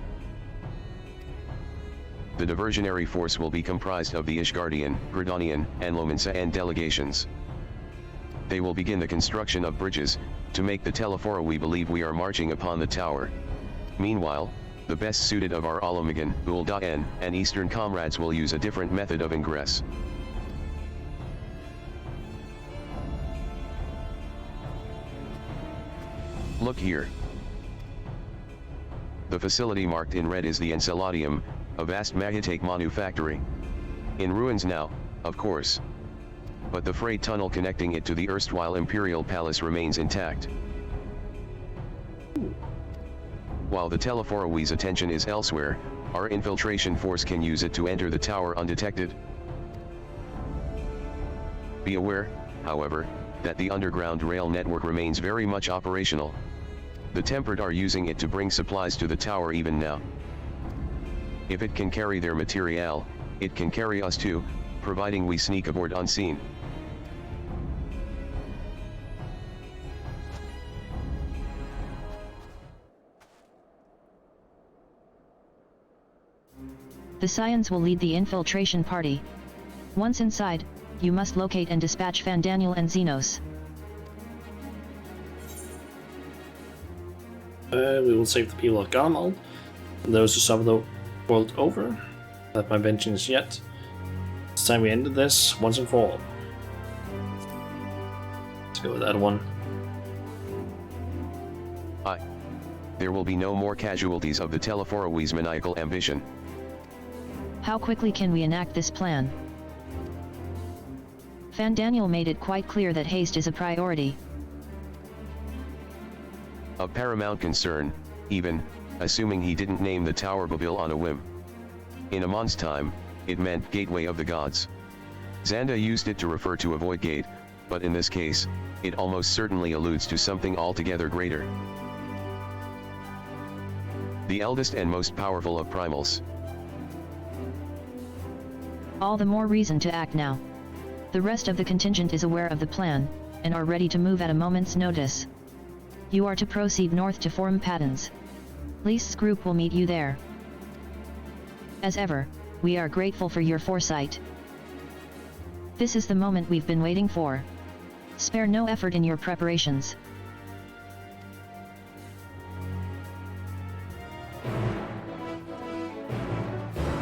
The diversionary force will be comprised of the Ishgardian, Gridanian, and Lominsa delegations. They will begin the construction of bridges, to make the Telephoroe believe we are marching upon the tower. Meanwhile, the best suited of our Olomigan, Ul'da'en, and Eastern comrades will use a different method of ingress. Look here. The facility marked in red is the Enceladium, a vast Mahitake manufactory. In ruins now, of course. But the freight tunnel connecting it to the erstwhile Imperial Palace remains intact. While the Telephoroes' attention is elsewhere, our infiltration force can use it to enter the tower undetected. Be aware, however, that the underground rail network remains very much operational. The Tempered are using it to bring supplies to the tower even now. If it can carry their material, it can carry us too, providing we sneak aboard unseen. The Scions will lead the infiltration party. Once inside, you must locate and dispatch Fandaniel and Xenos. We will save the people of Garlemald, and those who suffer the world over. Not my vengeance yet. It's time we ended this once and for all. Let's go with that one. There will be no more casualties of the Telephoroes' maniacal ambition. How quickly can we enact this plan? Fandaniel made it quite clear that haste is a priority. Of paramount concern, even, assuming he didn't name the Tower Babil on a whim. In Amon's time, it meant Gateway of the Gods. Xanda used it to refer to a void gate, but in this case, it almost certainly alludes to something altogether greater. The eldest and most powerful of primals. All the more reason to act now. The rest of the contingent is aware of the plan, and are ready to move at a moment's notice. You are to proceed north to form Paddens. Least's group will meet you there. As ever, we are grateful for your foresight. This is the moment we've been waiting for. Spare no effort in your preparations.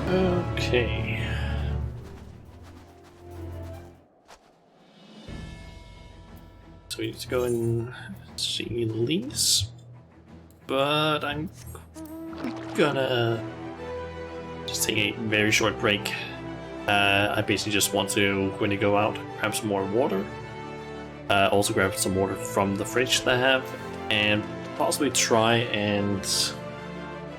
Okay. So we need to go and see Lise. But I'm gonna just take a very short break. I basically just want to, when you go out, grab some more water. Also grab some water from the fridge that I have, and possibly try and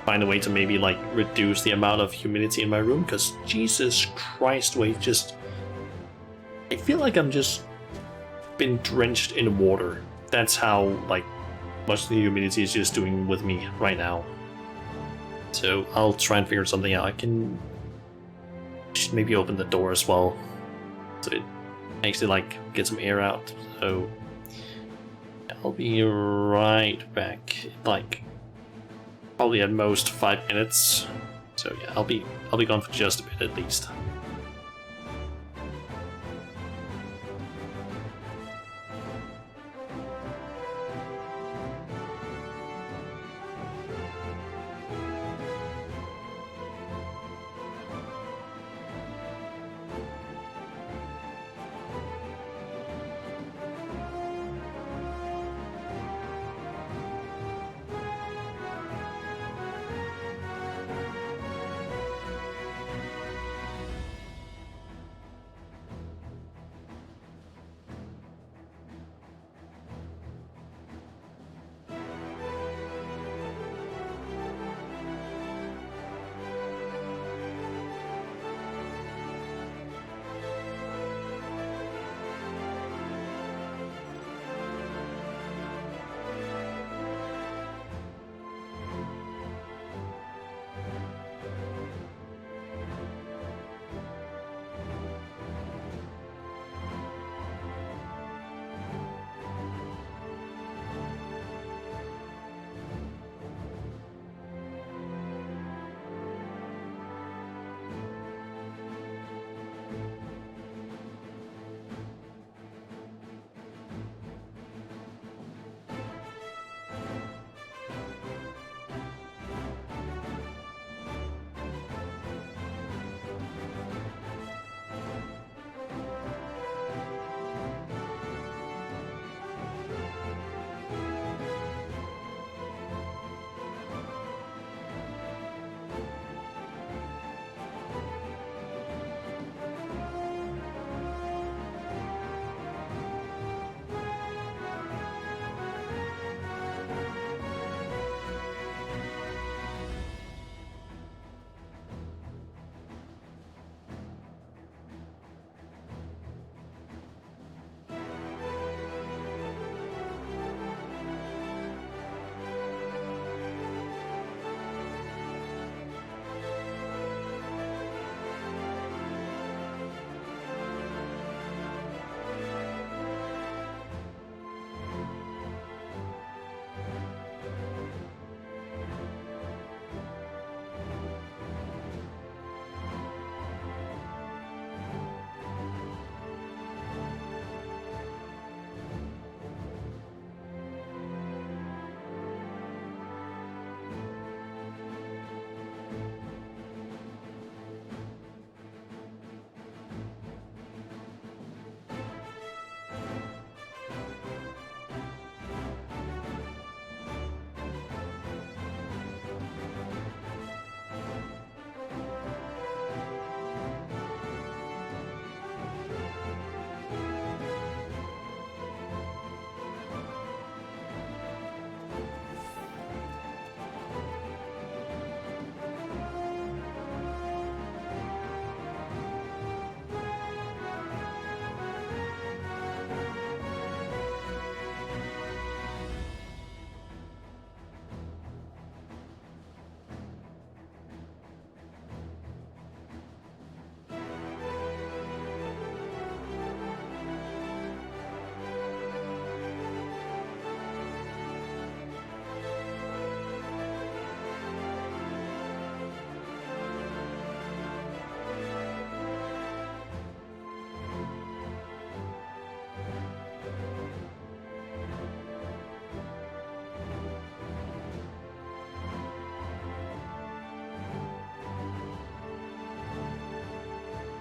find a way to maybe like reduce the amount of humidity in my room, because Jesus Christ, wait, just I feel like I'm just been drenched in water. That's how like much the humidity is just doing with me right now. So I'll try and figure something out. I can should maybe open the door as well, so it actually like get some air out. So I'll be right back, like probably at most 5 minutes. So yeah, I'll be gone for just a bit at least.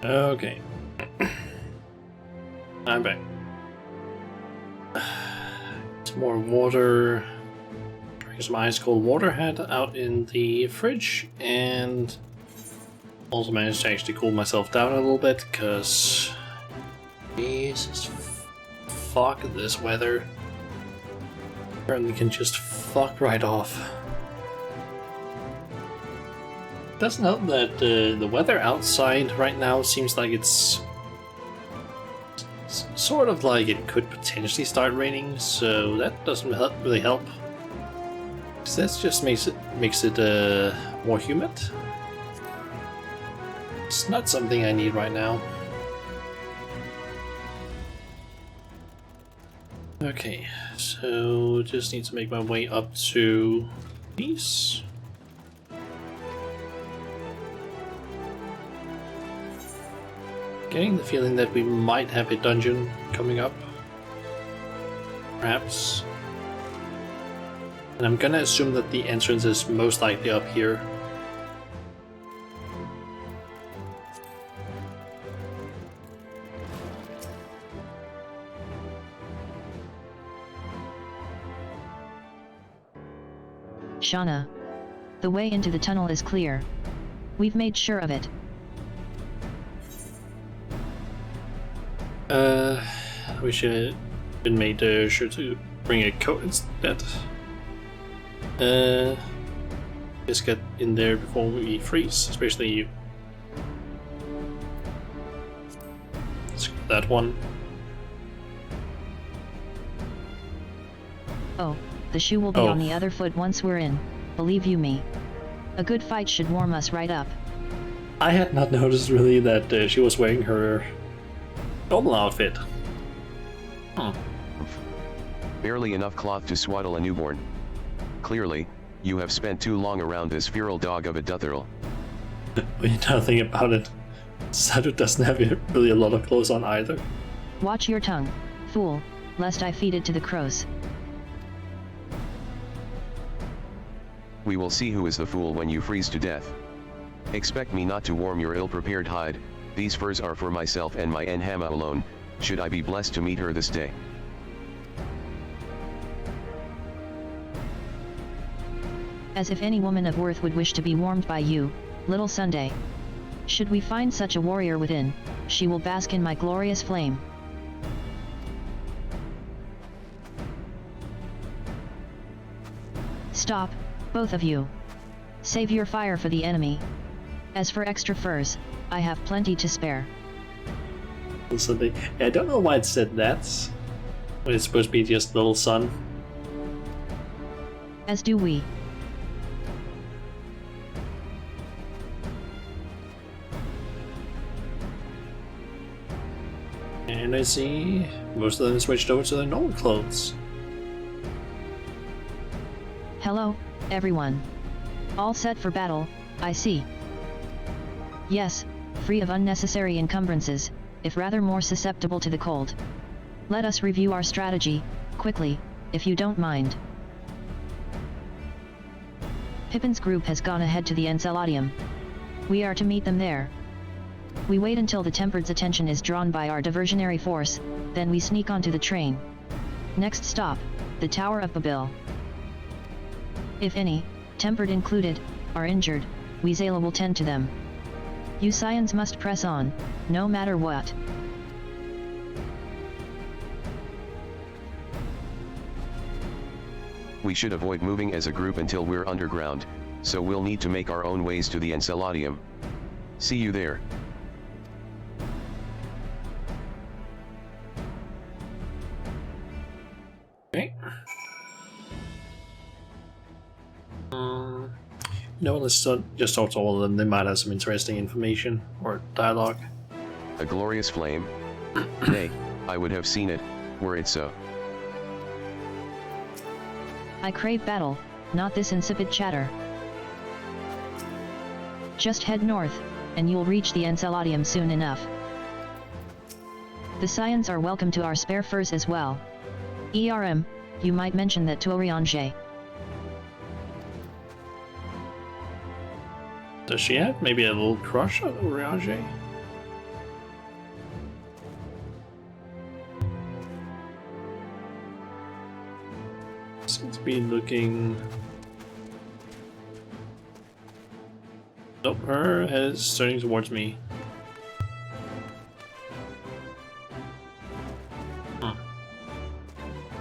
Okay. I'm back. Some more water. Bring some ice cold water head out in the fridge, and also managed to actually cool myself down a little bit because Jesus fuck this weather. Apparently can just fuck right off. Doesn't help that the weather outside right now seems like it's sort of like it could potentially start raining, so that doesn't really help. Because that just makes it more humid. It's not something I need right now. Okay, so just need to make my way up to peace. Getting the feeling that we might have a dungeon coming up. Perhaps. And I'm gonna assume that the entrance is most likely up here. Shauna. The way into the tunnel is clear. We've made sure of it. We should have been made sure to bring a coat instead. Just get in there before we freeze, especially you. Skip that one. Oh, the shoe will be on the other foot once we're in, believe you me. A good fight should warm us right up. I had not noticed really that she was wearing her normal outfit. Barely enough cloth to swaddle a newborn. Clearly, you have spent too long around this feral dog of a Dutherl. We know nothing about it. Sadu doesn't have really a lot of clothes on either. Watch your tongue, fool, lest I feed it to the crows. We will see who is the fool when you freeze to death. Expect me not to warm your ill-prepared hide. These furs are for myself and my Enhama alone, should I be blessed to meet her this day. As if any woman of worth would wish to be warmed by you, little Sunday. Should we find such a warrior within, she will bask in my glorious flame. Stop, both of you. Save your fire for the enemy. As for extra furs, I have plenty to spare. Sunday. Yeah, I don't know why it said that, when it's supposed to be just little son. As do we. And I see most of them switched over to their normal clothes. Hello, everyone. All set for battle, I see. Yes, free of unnecessary encumbrances, if rather more susceptible to the cold. Let us review our strategy, quickly, if you don't mind. Pippin's group has gone ahead to the Enceladium. We are to meet them there. We wait until the Tempered's attention is drawn by our diversionary force, then we sneak onto the train. Next stop, the Tower of Babil. If any, Tempered included, are injured, we Zayla will tend to them. You Scions must press on, no matter what. We should avoid moving as a group until we're underground, so we'll need to make our own ways to the Enceladium. See you there. Okay. No, let's just talk to all of them. They might have some interesting information or dialogue. A glorious flame? Nay, I would have seen it, were it so. I crave battle, not this insipid chatter. Just head north, and you'll reach the Enceladium soon enough. The Scions are welcome to our spare furs as well. ERM, you might mention that to Oriange. Does she have maybe a little crush on Oriange? to be looking. Nope, her head is turning towards me.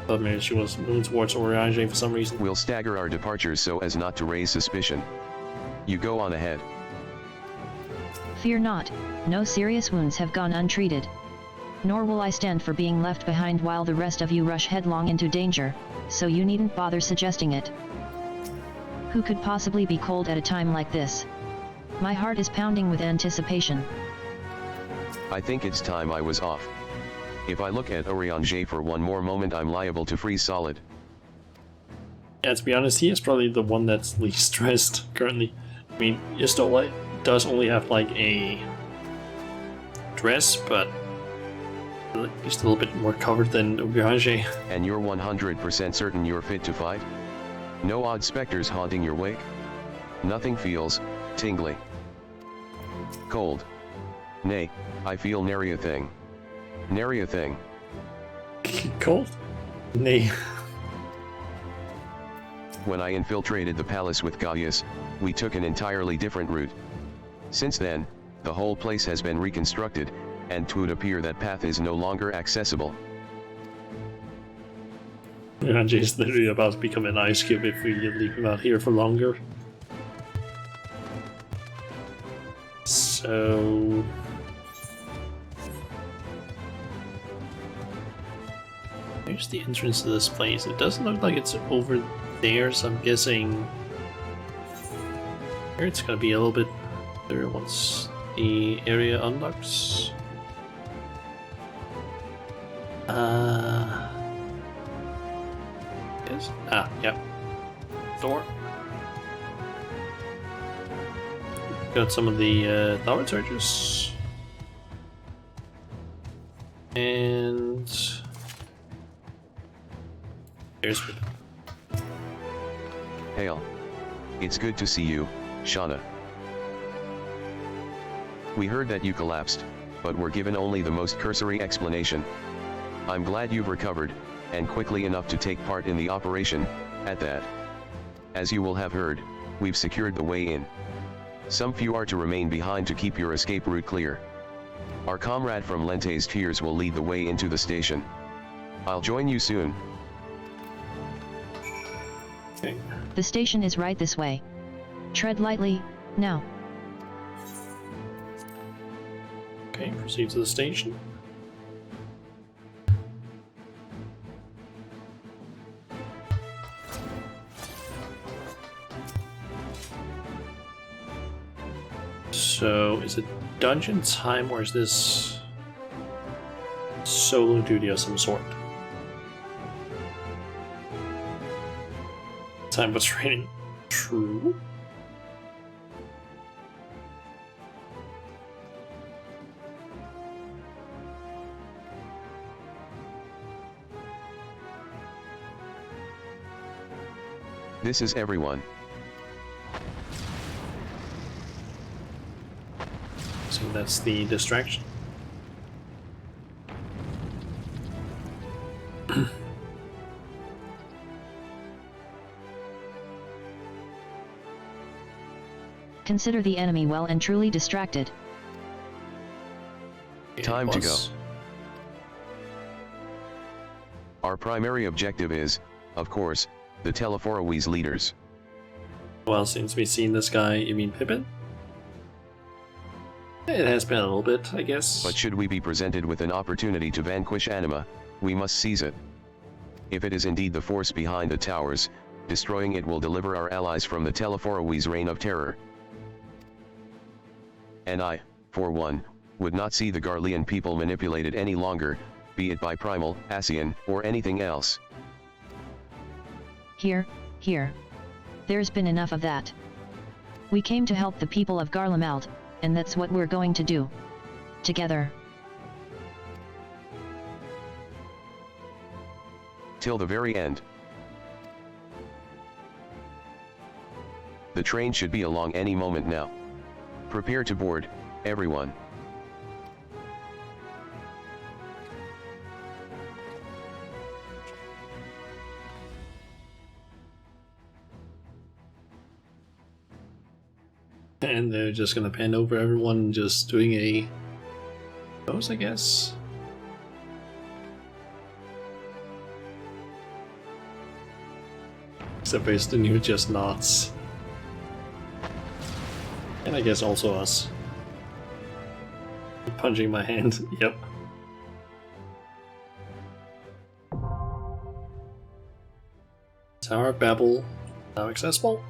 Thought maybe she was moving towards Oriange for some reason. We'll stagger our departures so as not to raise suspicion. You go on ahead. Fear not, no serious wounds have gone untreated. Nor will I stand for being left behind while the rest of you rush headlong into danger, so you needn't bother suggesting it. Who could possibly be cold at a time like this? My heart is pounding with anticipation. I think it's time I was off. If I look at Oriange for one more moment, I'm liable to freeze solid. Yeah, to be honest, he is probably the one that's least stressed currently. I mean, Istola does only have like a dress, but he's a little bit more covered than Oriange. And you're 100% certain you're fit to fight? No odd specters haunting your wake? Nothing feels tingly, cold. Nay, I feel nary a thing. Nary a thing. Cold? Nay. When I infiltrated the palace with Gaius, we took an entirely different route. Since then, the whole place has been reconstructed, and 'twould appear that path is no longer accessible. Oriange is literally about to become an ice cube if we leave him out here for longer. So... here's the entrance to this place. It doesn't look like it's over there, so I'm guessing here it's gonna be a little bit there once the area unlocks. Yes. Yep. Door. Got some of the tower charges. And there's Hail. It's good to see you, Shauna. We heard that you collapsed, but were given only the most cursory explanation. I'm glad you've recovered, and quickly enough to take part in the operation, at that. As you will have heard, we've secured the way in. Some few are to remain behind to keep your escape route clear. Our comrade from Lente's Tears will lead the way into the station. I'll join you soon. Okay. The station is right this way. Tread lightly, now. Okay, proceed to the station. So, is it dungeon time or is this solo duty of some sort? Time for training. True. This is everyone. So that's the distraction. Consider the enemy well and truly distracted. Time to go. Our primary objective is, of course, the Teleforowi's leaders. Well, since we've seen this guy, you mean Pippin? It has been a little bit, I guess. But should we be presented with an opportunity to vanquish Anima, we must seize it. If it is indeed the force behind the towers, destroying it will deliver our allies from the Teleforowi's reign of terror. And I, for one, would not see the Garlean people manipulated any longer, be it by Primal, Ascian, or anything else. Here. There's been enough of that. We came to help the people of Garlemald, and that's what we're going to do. Together. Till the very end. The train should be along any moment now. Prepare to board, everyone. And they're just gonna pan over everyone, just doing a pose, I guess. Except for the new just nods. And I guess also us. Punching my hand, yep. Tower of Babel, now accessible.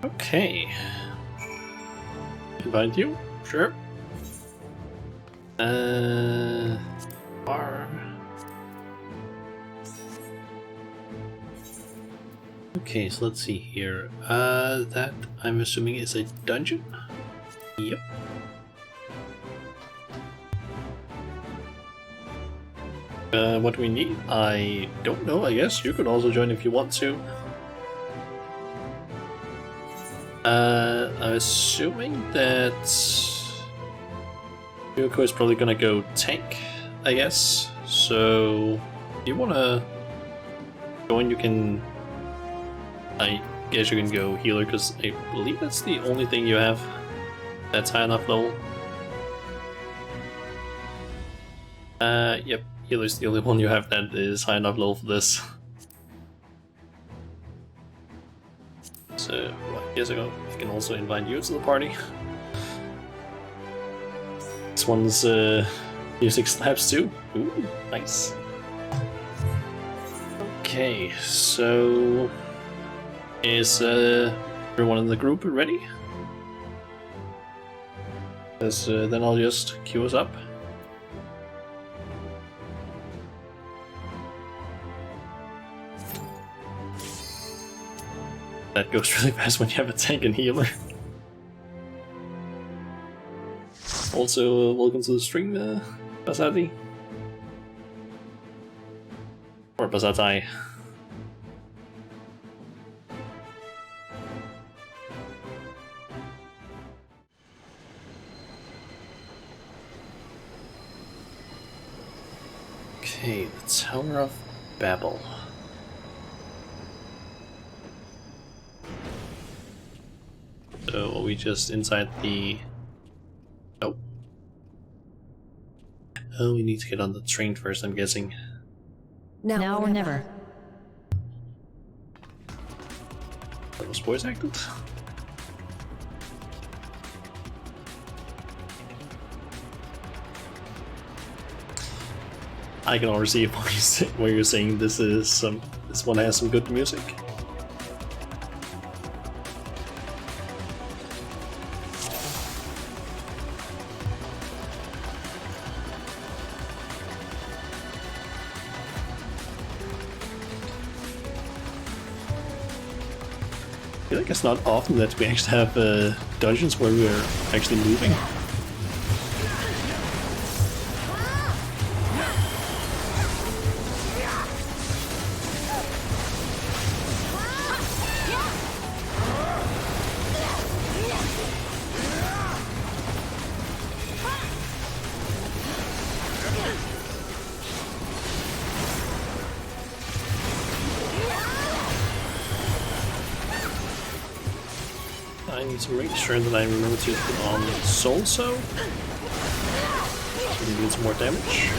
Okay. Invite you? Sure. Bar. Okay, so let's see here. That I'm assuming is a dungeon? Yep. What do we need? I don't know, I guess. You could also join if you want to. I'm assuming that Yoko is probably gonna go tank, I guess. So, if you wanna join, you can. I guess you can go healer, because I believe that's the only thing you have that's high enough level. Yep, healer's the only one you have that is high enough level for this. So, well, I guess I can also invite you to the party. This one's music slaps too. Ooh, nice. Okay, so is everyone in the group ready? Because then I'll just queue us up. That goes really fast when you have a tank and healer. Also, welcome to the stream, Basati. Or Basatai. Okay, the Tower of Babel. So are we just inside the... Oh. Oh, we need to get on the train first, I'm guessing. Now or never. That was voice acted? I can already see why you're saying this one has some good music. I feel like it's not often that we actually have dungeons where we're actually moving. I need to make sure that I remember to put on Soul So. It needs more damage.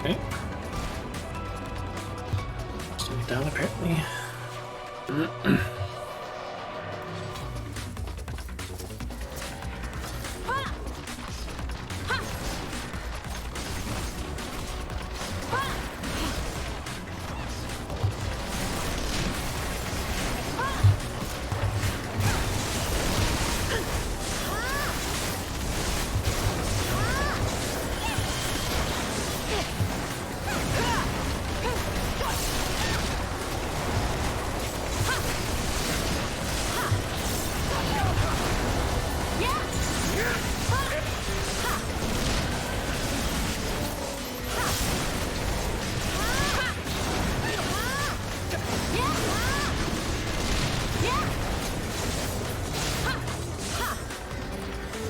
Okay. Stay down apparently.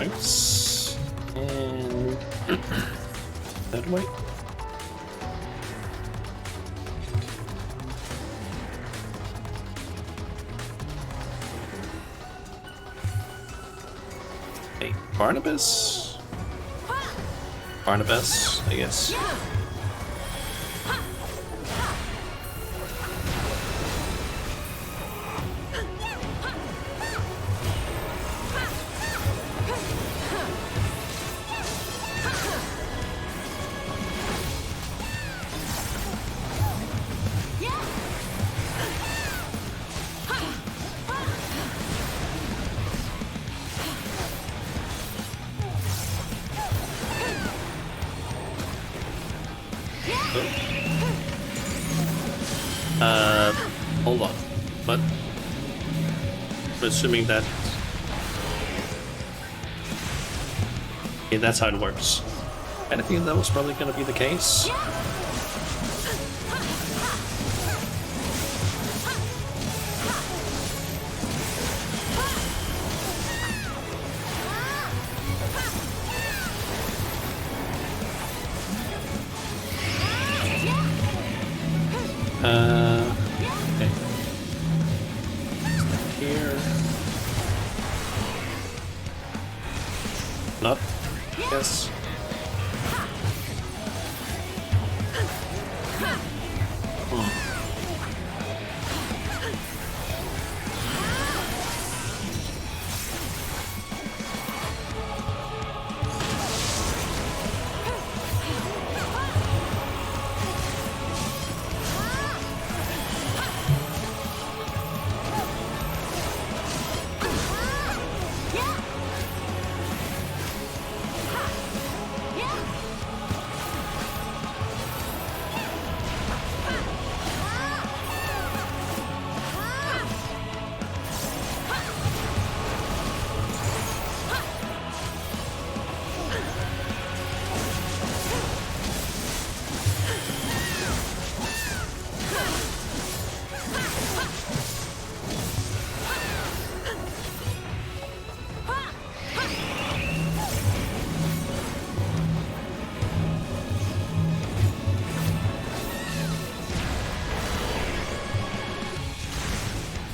Nice. And that way. Hey, Barnabas? Barnabas, I guess. Hold on. But I'm assuming that... Okay, that's how it works. And I think that was probably gonna be the case. Okay. Here. Not? Yes.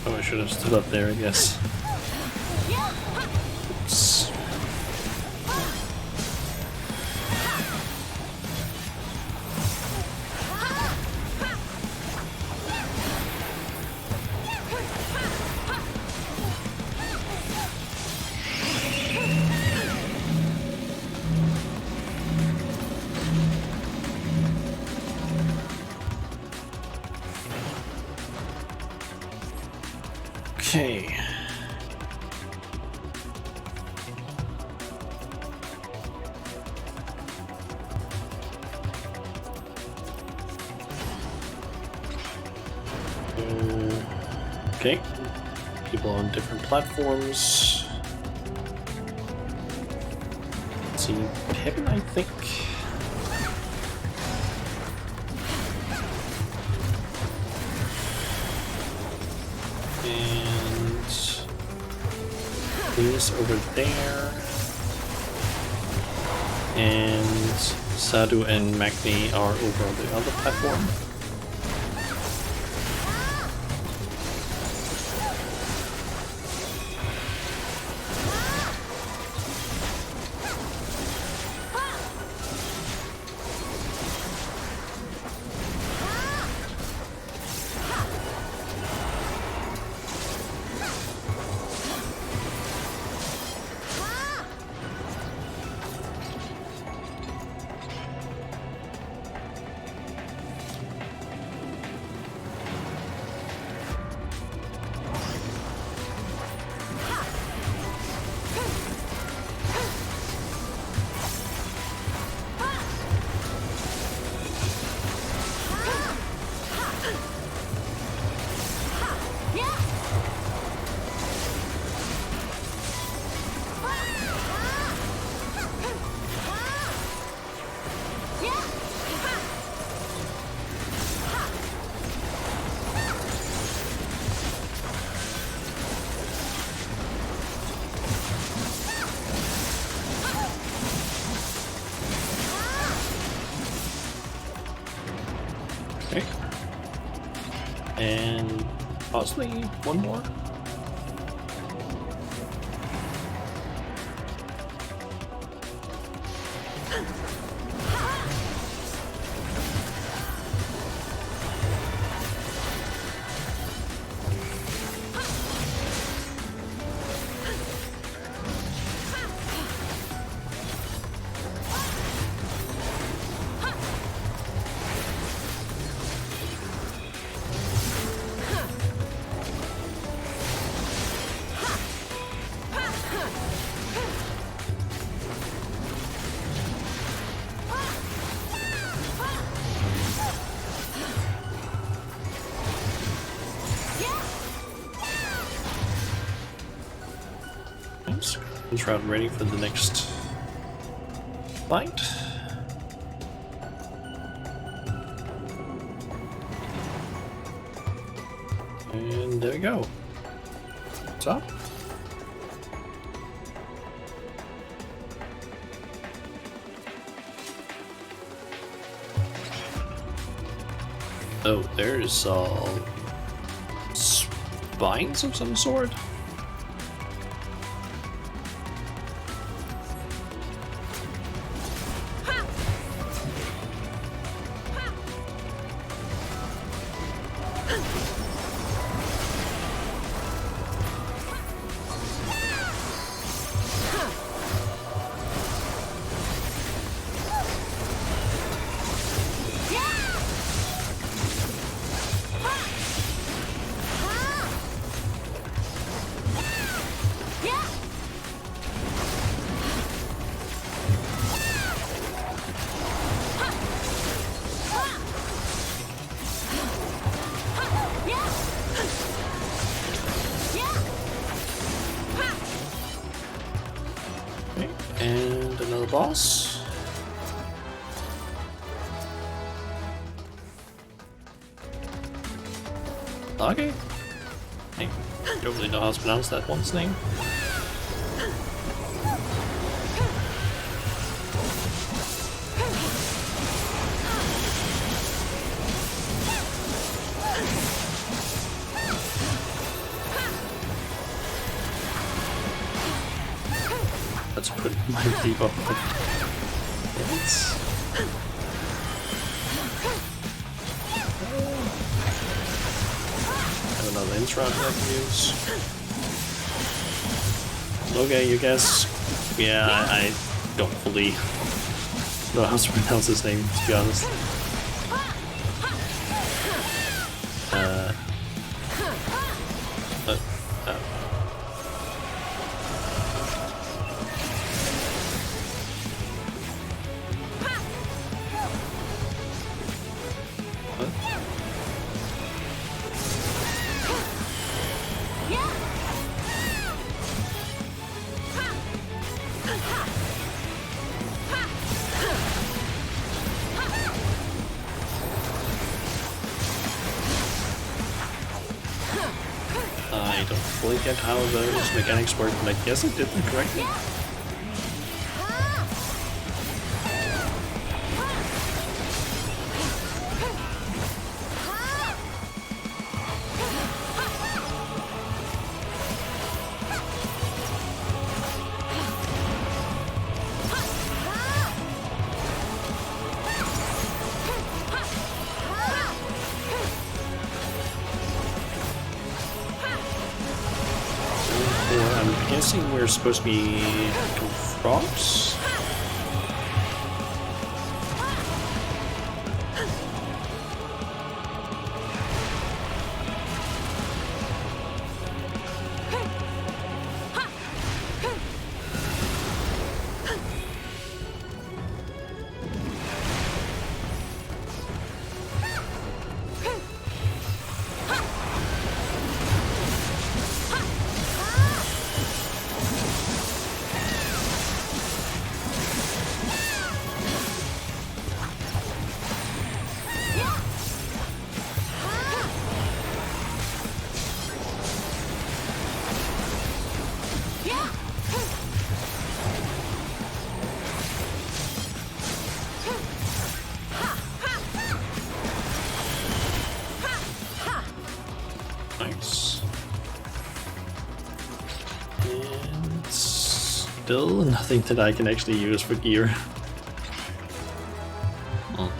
Oh, I should have stood up there, I guess. Oops. Okay. Okay. People on different platforms. Let's see, Pippin, I think. These over there, and Sadu and Magni are over on the other platform. And possibly one more. Route ready for the next fight. And there we go. What's up? Oh, there's spines of some sort. And another boss. Okay. I don't really know how to pronounce that one's name. Let's put my debuff with hits. Have another intro I can use. Okay, you guys. Yeah, I don't fully know how to pronounce his name, to be honest. I don't fully get how those mechanics work, but I guess I did them correctly. I'm guessing we're supposed to be frogs? Still nothing that I can actually use for gear. Oh.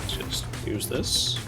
Just use this.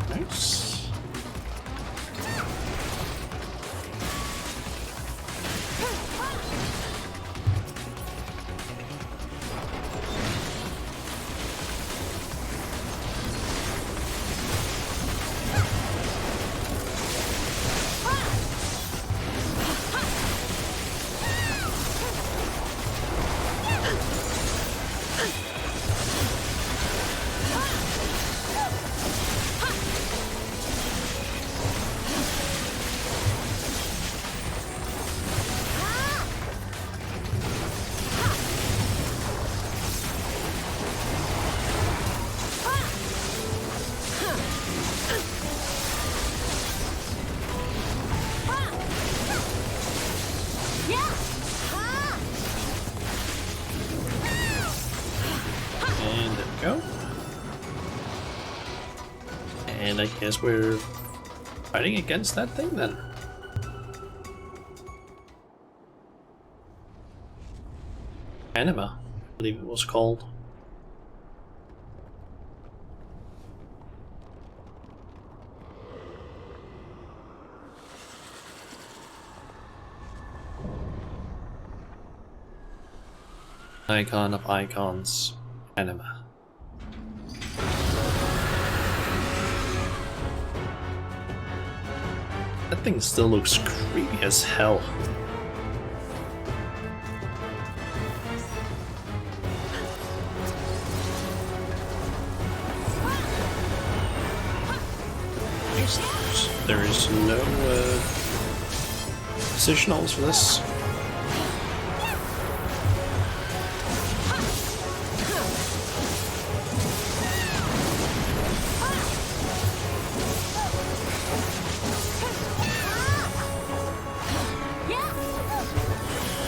Nice. And there we go. And I guess we're fighting against that thing then. Anima, I believe it was called. Icon of icons, Anima. That thing still looks creepy as hell. There is no positionals for this.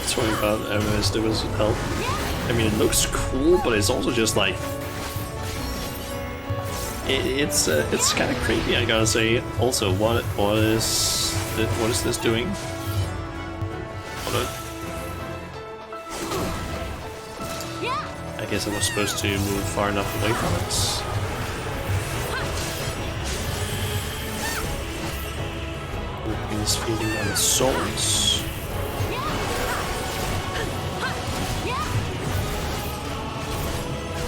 Sorry about MMS, there was help. I mean, it looks cool, but it's also just like it's kind of creepy, I gotta say. Also, what is this doing? I guess I was supposed to move far enough away from it. He's feeding on the souls.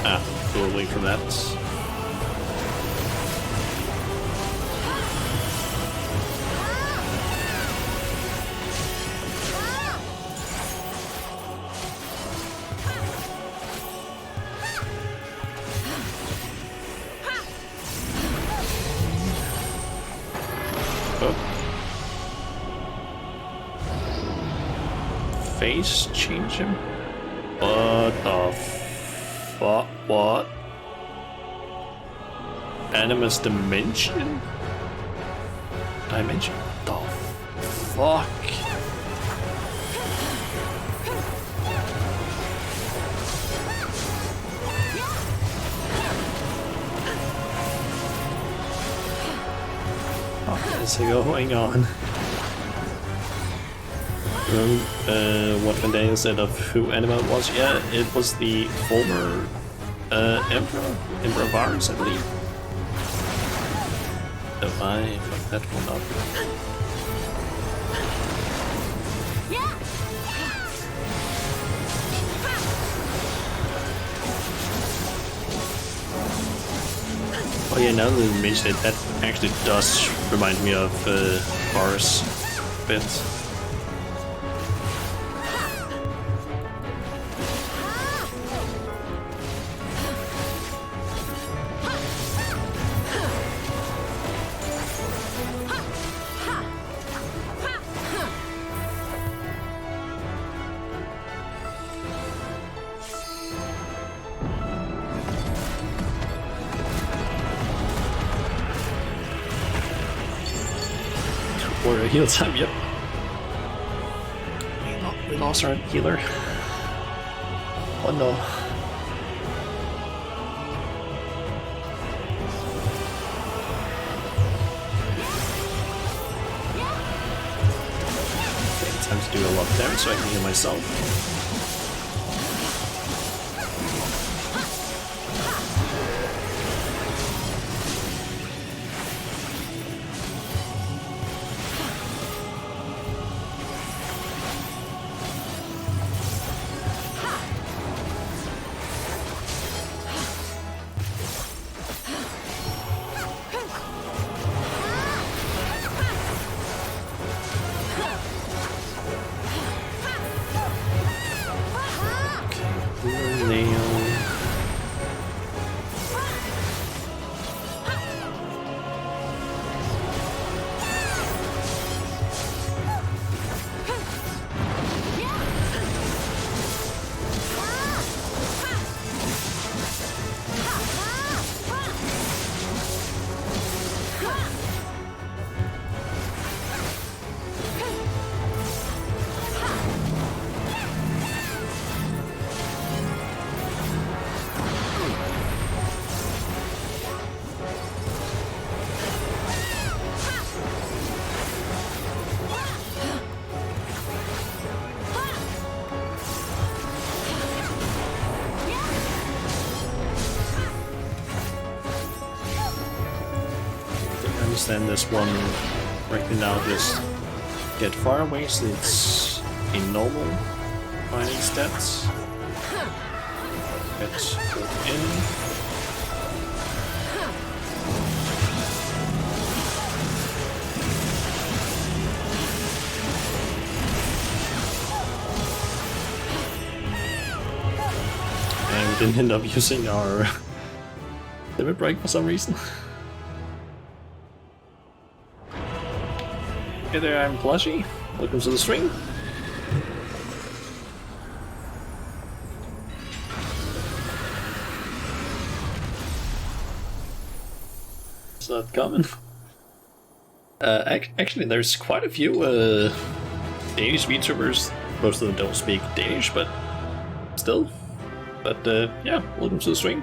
Ah, go away from that. Face change him? What the fuck? What? Animus Dimension? Dimension? The fuck? What is going on? What Van Daniel said of who Anima was? Yeah, it was the former Emperor Varus, I believe. So I fucked that one up. Oh yeah, now that you mention it, that actually does remind me of Varus a bit. Or a heal time, yep. We lost our healer. Oh no. Okay, time to do a lot of damage so I can heal myself. Understand this one right now, just get far away so it's a normal fighting stats. Get pulled in. And we didn't end up using our limit break for some reason. Hey there, I'm Plushy. Welcome to the stream. It's not common. Actually, there's quite a few Danish VTubers. Most of them don't speak Danish, but still. But yeah, welcome to the stream.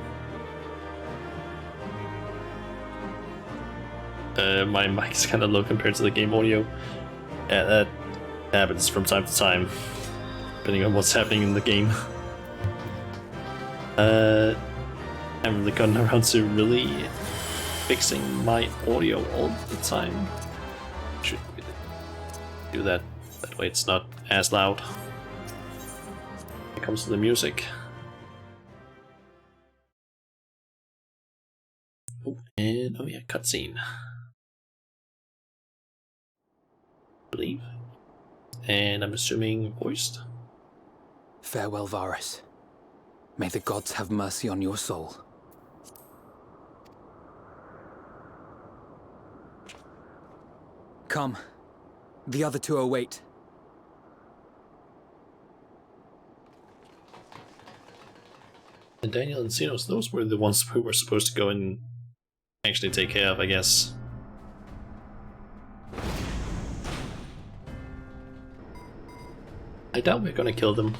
My mic's kind of low compared to the game audio. Yeah, that happens from time to time, depending on what's happening in the game. I haven't really gotten around to really fixing my audio all the time. Should really do that. That way it's not as loud when it comes to the music. Oh, and oh yeah, cutscene. Believe. And I'm assuming voiced. Farewell, Varus. May the gods have mercy on your soul. Come. The other two await. And Daniel and Xenos, those were the ones who were supposed to go and actually take care of, I guess. I doubt we're gonna kill them.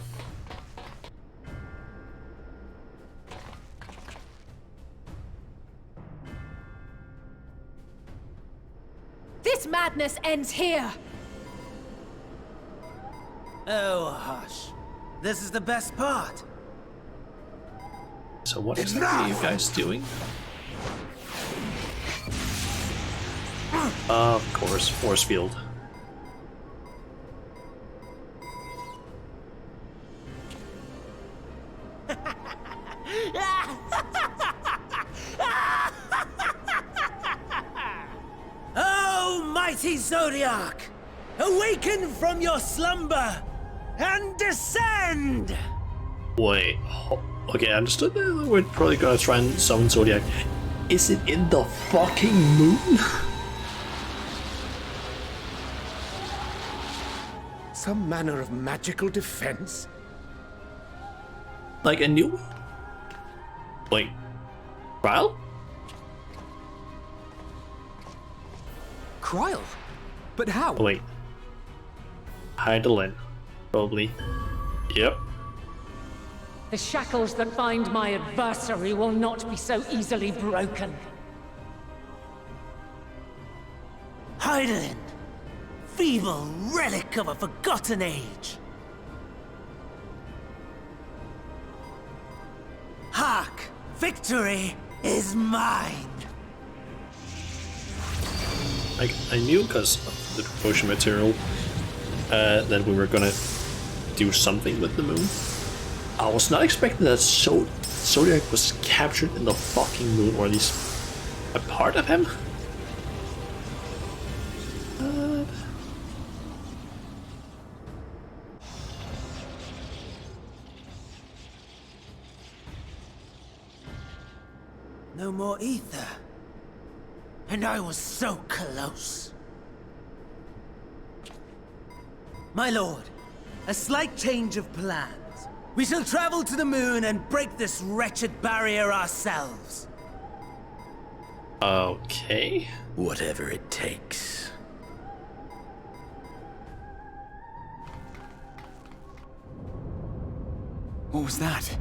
This madness ends here! Oh, hush. This is the best part. So what exactly are you guys doing? Of course, force field. Oh, mighty Zodiac! Awaken from your slumber and descend! Wait, okay, I understood that we're probably gonna try and summon Zodiac. Is it in the fucking moon? Some manner of magical defense? Like a new... Wait, Kyle? Kryl? But how? Oh, wait. Heidelin, probably. Yep. The shackles that bind my adversary will not be so easily broken. Heidelin! Feeble relic of a forgotten age! Hark! Victory is mine! Like, I knew because of the devotion material that we were gonna do something with the moon. I was not expecting that Zodiac was captured in the fucking moon, or at least a part of him. No more ether. And I was so close. My lord, a slight change of plans. We shall travel to the moon and break this wretched barrier ourselves. Okay. Whatever it takes. What was that?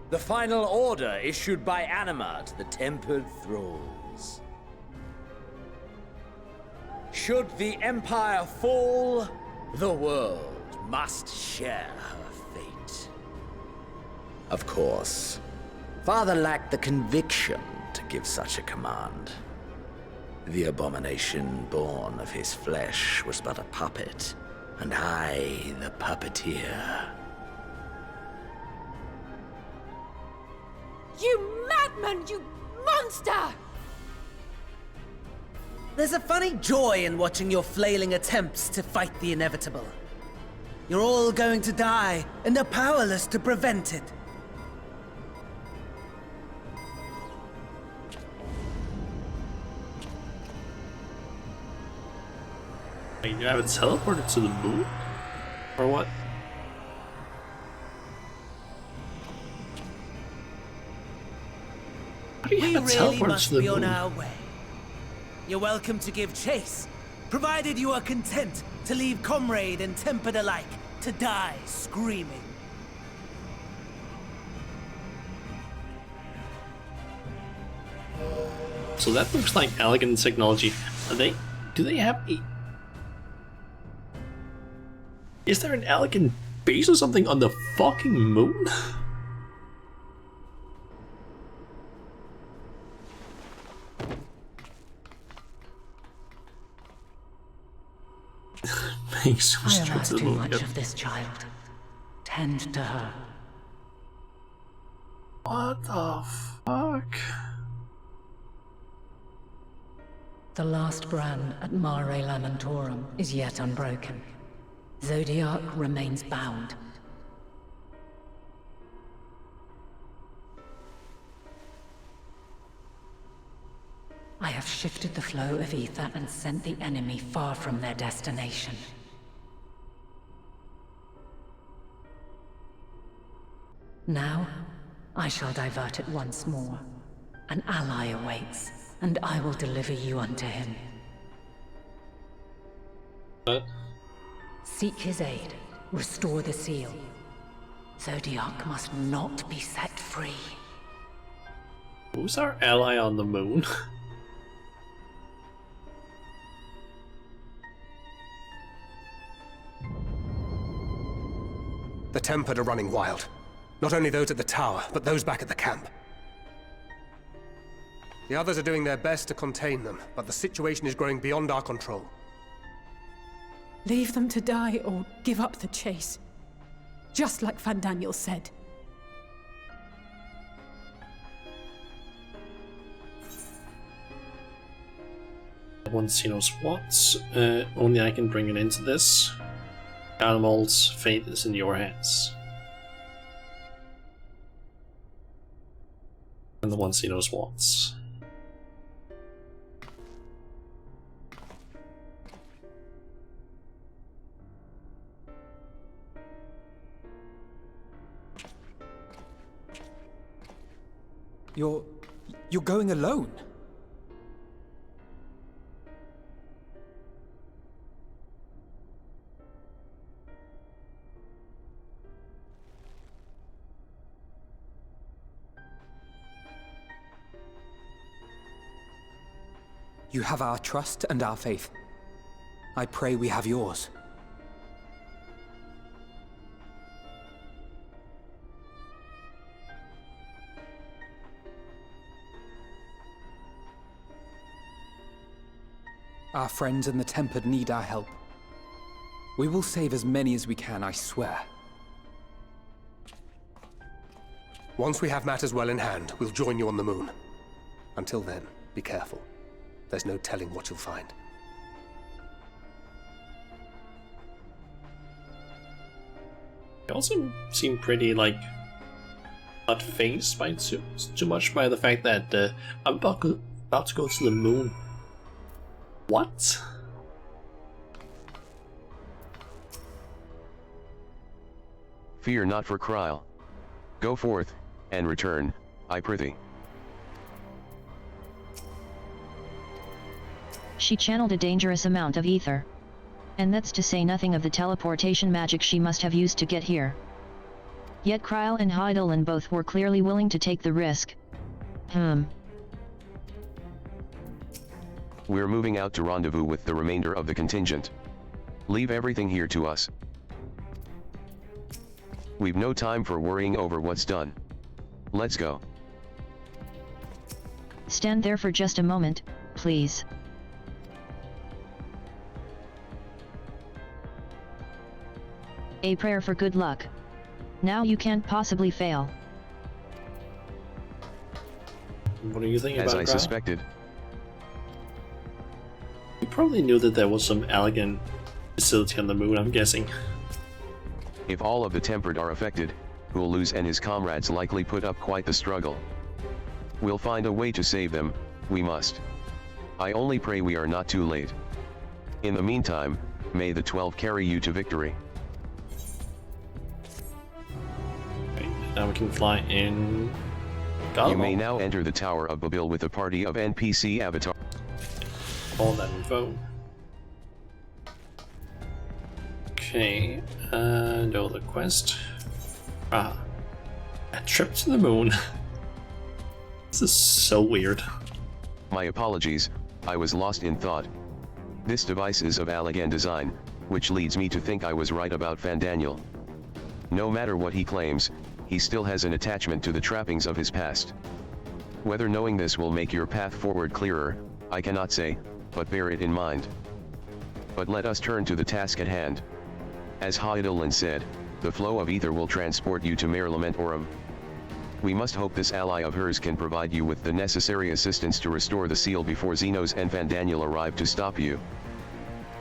The final order issued by Anima to the Tempered Thralls. Should the Empire fall, the world must share her fate. Of course. Father lacked the conviction to give such a command. The abomination born of his flesh was but a puppet, and I the puppeteer. You madman! You monster! There's a funny joy in watching your flailing attempts to fight the inevitable. You're all going to die, and they're powerless to prevent it. Wait, you haven't teleported to the moon? Or what? How do you We have really teleported must to the be on moon? our way. You're welcome to give chase, provided you are content to leave comrade and tempered alike to die screaming. So that looks like elegant technology. Do they have a... Is there an elegant base or something on the fucking moon? Makes so I have straight asked to the too moon. much Yep. of this child. Tend to her. What the fuck? The last brand at Mare Lamentorum is yet unbroken. Zodiac remains bound. I have shifted the flow of ether and sent the enemy far from their destination. Now, I shall divert it once more. An ally awaits, and I will deliver you unto him. Seek his aid. Restore the seal. Zodiac must not be set free. Who's our ally on the moon? The Tempered are running wild. Not only those at the tower, but those back at the camp. The others are doing their best to contain them, but the situation is growing beyond our control. Leave them to die or give up the chase. Just like Fandaniel said. Once he knows what, only I can bring it into this. Animal's fate is in your hands. And the once he knows what. You're going alone? You have our trust and our faith. I pray we have yours. Our friends in the Tempered need our help. We will save as many as we can, I swear. Once we have matters well in hand, we'll join you on the moon. Until then, be careful. There's no telling what you'll find. You also seem pretty, like, not fazed by too much by the fact that I'm about to go to the moon. What? Fear not for Kryl. Go forth, and return, I prithee. She channeled a dangerous amount of ether. And that's to say nothing of the teleportation magic she must have used to get here. Yet Kryl and Hydaelyn both were clearly willing to take the risk. We're moving out to rendezvous with the remainder of the contingent. Leave everything here to us. We've no time for worrying over what's done. Let's go. Stand there for just a moment, please. A prayer for good luck. Now you can't possibly fail. What are you thinking As about, I Kryl? suspected. You probably knew that there was some elegant facility on the moon, I'm guessing. If all of the Tempered are affected, Uluz and his comrades likely put up quite the struggle. We'll find a way to save them, we must. I only pray we are not too late. In the meantime, may the 12 carry you to victory. Okay, now we can fly in... You may now enter the Tower of Babil with a party of NPC avatars. All that info. Okay, no other quest. A trip to the moon. This is so weird. My apologies, I was lost in thought. This device is of Allagan design, which leads me to think I was right about Fandaniel. No matter what he claims, he still has an attachment to the trappings of his past. Whether knowing this will make your path forward clearer, I cannot say, but bear it in mind. But let us turn to the task at hand. As Hydaelyn said, the flow of ether will transport you to Mare Lamentorum. We must hope this ally of hers can provide you with the necessary assistance to restore the seal before Xenos and Fandaniel arrive to stop you.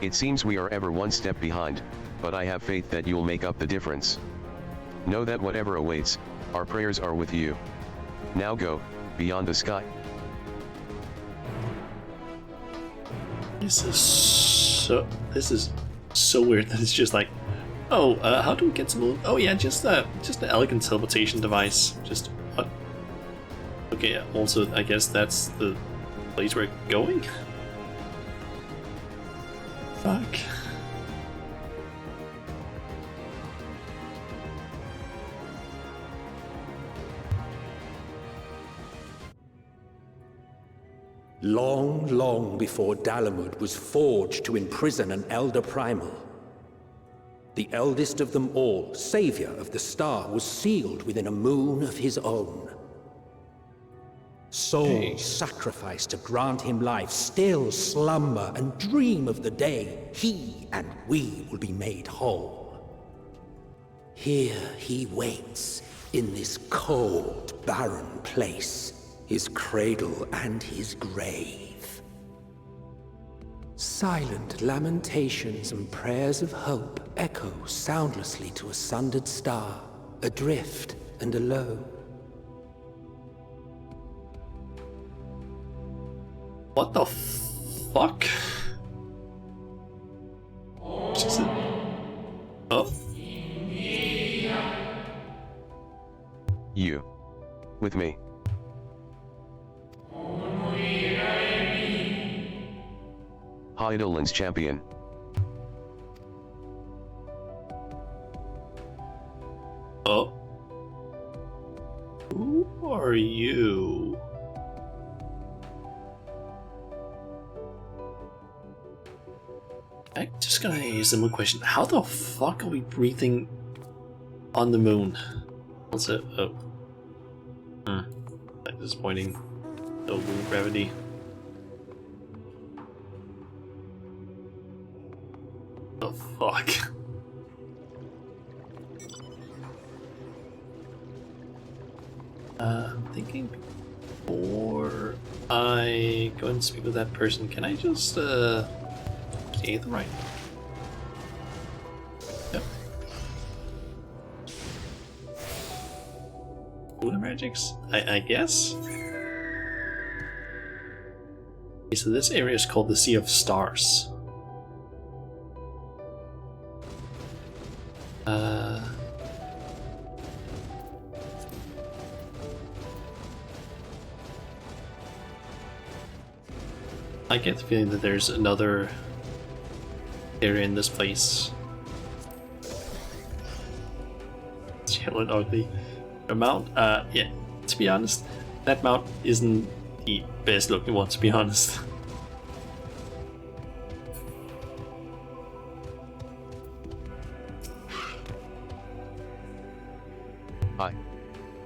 It seems we are ever one step behind, but I have faith that you'll make up the difference. Know that whatever awaits, our prayers are with you. Now go, beyond the sky. This is so weird that it's just like Oh, how do we get some? Oh yeah, just an elegant teleportation device. Just what? Okay. Also, I guess that's the place we're going. Fuck. Long, long before Dalamud was forged to imprison an Elder Primal, the eldest of them all, savior of the star, was sealed within a moon of his own. Souls sacrificed to grant him life still slumber and dream of the day he and we will be made whole. Here he waits, in this cold, barren place, his cradle and his grave. Silent lamentations and prayers of hope echo soundlessly to a sundered star, adrift and alone. What the fuck? Is it? Oh. You. With me. Heidelin's champion. Oh. Who are you? I'm just gonna ask a simple question. How the fuck are we breathing on the moon? What's it? Oh. Like disappointing. No moon gravity. Oh fuck. I'm thinking before I go and speak with that person, can I just okay, the right. Yep. Lunar magics, I guess. Okay, so this area is called the Sea of Stars. I get the feeling that there's another area in this place. It's yellow and ugly. The mount, yeah, to be honest, that mount isn't the best looking one, to be honest.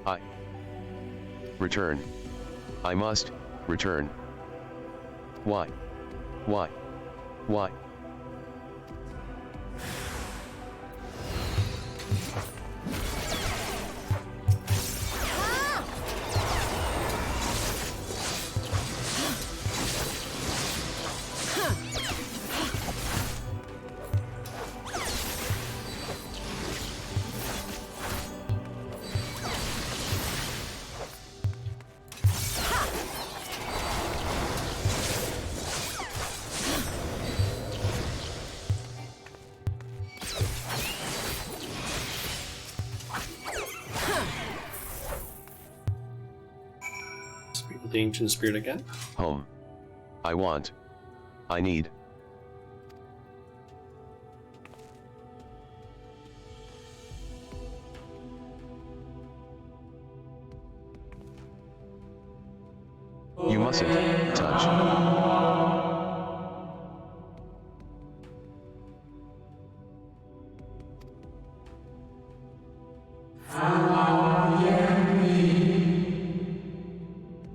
I. Return. I must return. Why? Why? Why? The ancient spirit again. Home. I want. I need. You mustn't touch.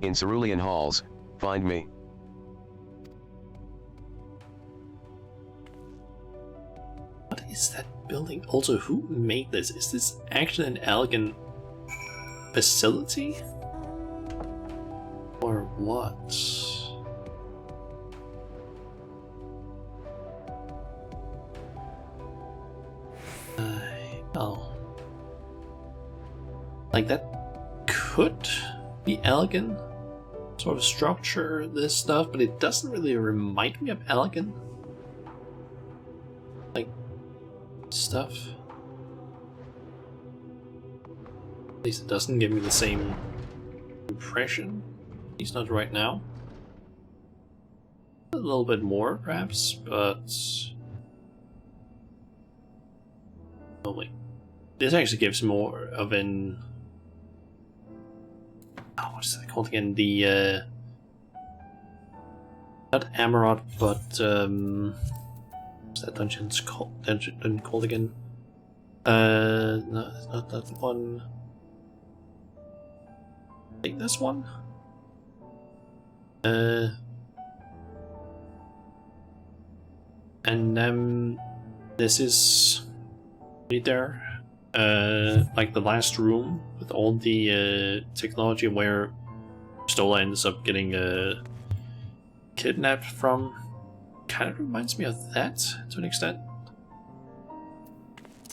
In Cerulean halls, find me. What is that building? Also, who made this? Is this actually an elegant facility? Or what? Oh. Like that could be elegant sort of structure, this stuff, but it doesn't really remind me of elegant like stuff. At least it doesn't give me the same impression. At least not right now. A little bit more, perhaps, but... Oh wait. This actually gives more of an... Oh, what's that called again? The, not Amarot, but, what's that dungeon called again? No, it's not that one. I think this one? And this is right there. Like the last room with all the technology where Stola ends up getting kidnapped from. Kind of reminds me of that to an extent.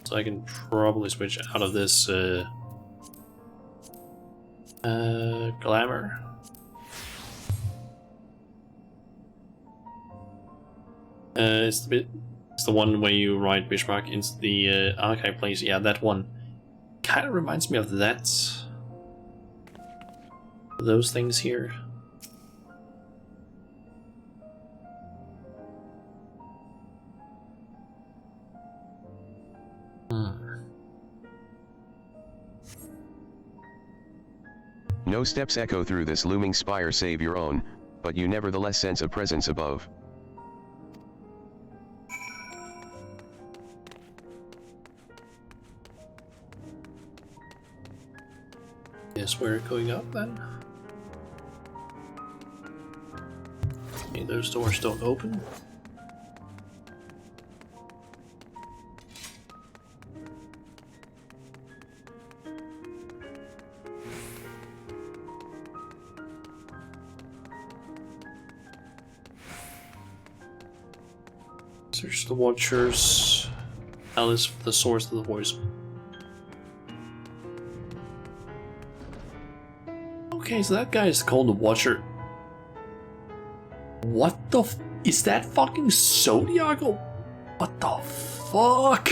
So I can probably switch out of this glamour. It's the one where you ride Bismarck into the archive place. Yeah, that one kind of reminds me of that. Those things here. No steps echo through this looming spire save your own, but you nevertheless sense a presence above. Guess we're going up then. Okay, those doors don't open. Search the Watchers. Alice for the source of the voice. Okay, so that guy is called the Watcher. What the f- is that fucking Zodiac? What the fuck?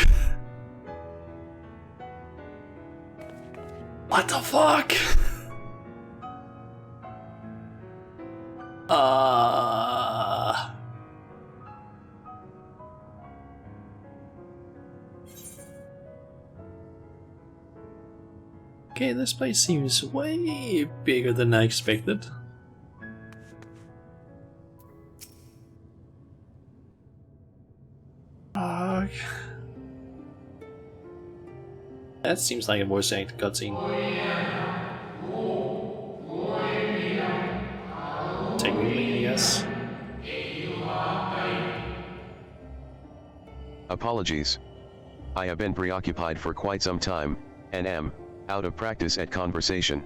What the fuck? Okay, this place seems way bigger than I expected. Fuck. That seems like a voice acted cutscene. Technically, I guess. Apologies. I have been preoccupied for quite some time, and am out of practice at conversation.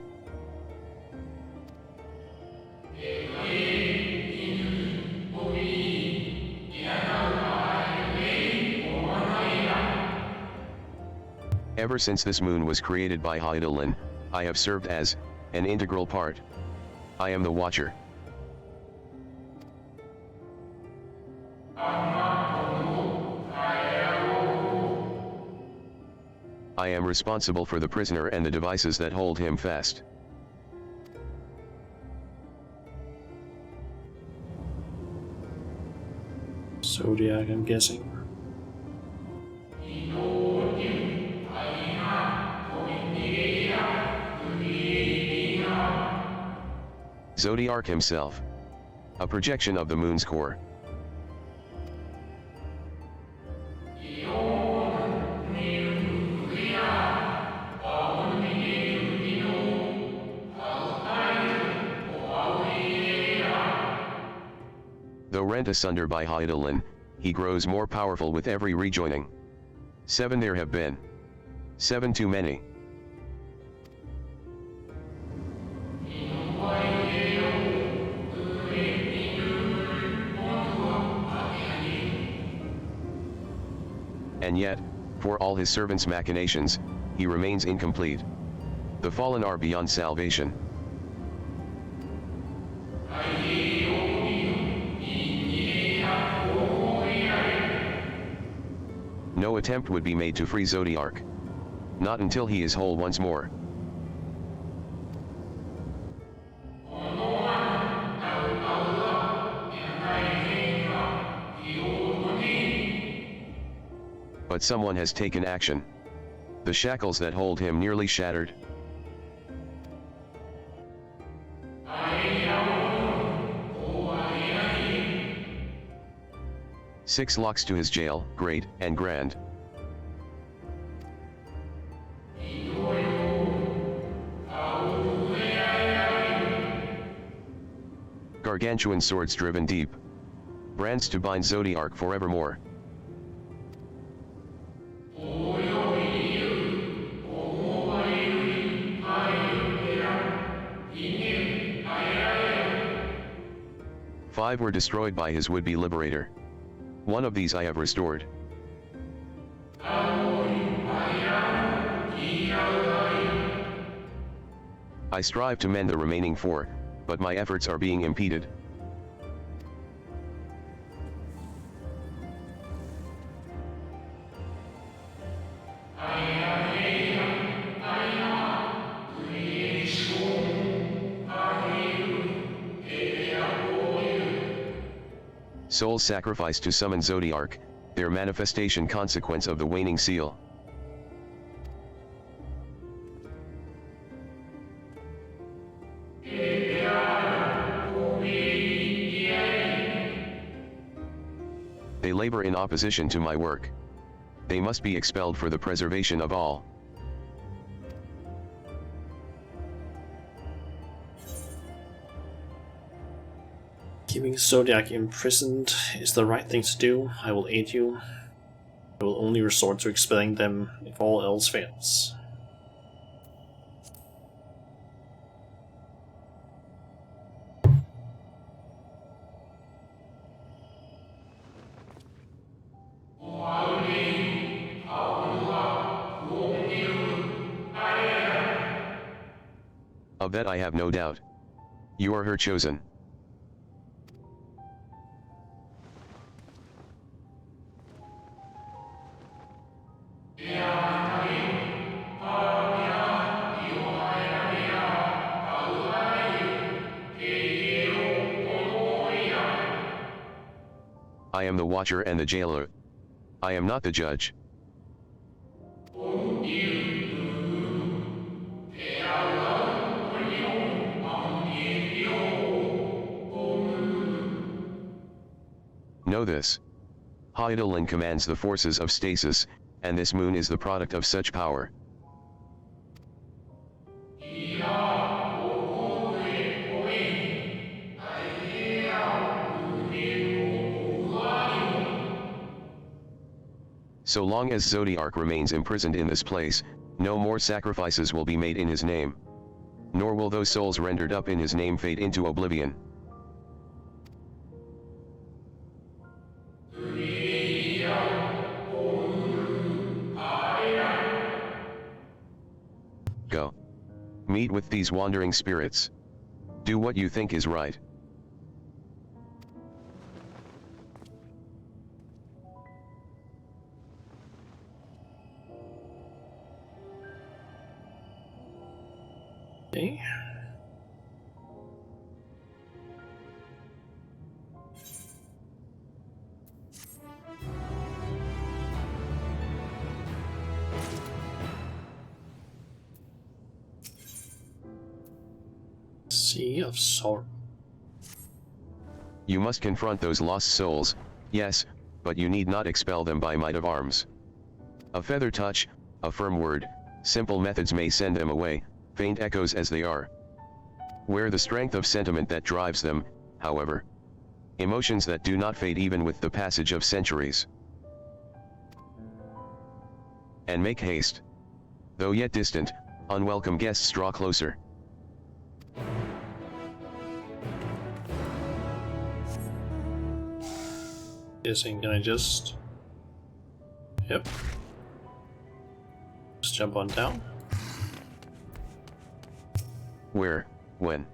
Ever since this moon was created by Hydaelyn, I have served as an integral part. I am the Watcher. I am responsible for the prisoner and the devices that hold him fast. Zodiac, I'm guessing. Zodiac himself. A projection of the moon's core. Though rent asunder by Hydaelyn, he grows more powerful with every rejoining. 7 there have been. 7 too many. And yet, for all his servants' machinations, he remains incomplete. The fallen are beyond salvation. No attempt would be made to free Zodiac. Not until he is whole once more. but someone has taken action. The shackles that hold him nearly shattered. Six locks to his jail, great and grand. Gargantuan swords driven deep. Brands to bind Zodiark forevermore. Five were destroyed by his would-be liberator. One of these I have restored. I strive to mend the remaining four, but my efforts are being impeded. Souls sacrificed to summon Zodiark, their manifestation consequence of the waning seal. They labor in opposition to my work. They must be expelled for the preservation of all. Keeping Zodiac imprisoned is the right thing to do. I will aid you. I will only resort to expelling them if all else fails. Of that I have no doubt. You are her chosen. I am the watcher and the jailer. I am not the judge. Know this. Hydaelyn commands the forces of stasis, and this moon is the product of such power. So long as Zodiark remains imprisoned in this place, no more sacrifices will be made in his name. Nor will those souls rendered up in his name fade into oblivion. Go. Meet with these wandering spirits. Do what you think is right. Okay. Sea of Sorrow. You must confront those lost souls, yes, but you need not expel them by might of arms. A feather touch, a firm word, simple methods may send them away, faint echoes as they are. Where the strength of sentiment that drives them, however. Emotions that do not fade even with the passage of centuries. And make haste. Though yet distant, unwelcome guests draw closer. Guessing, can I just... Yep. Just jump on down. Where? When?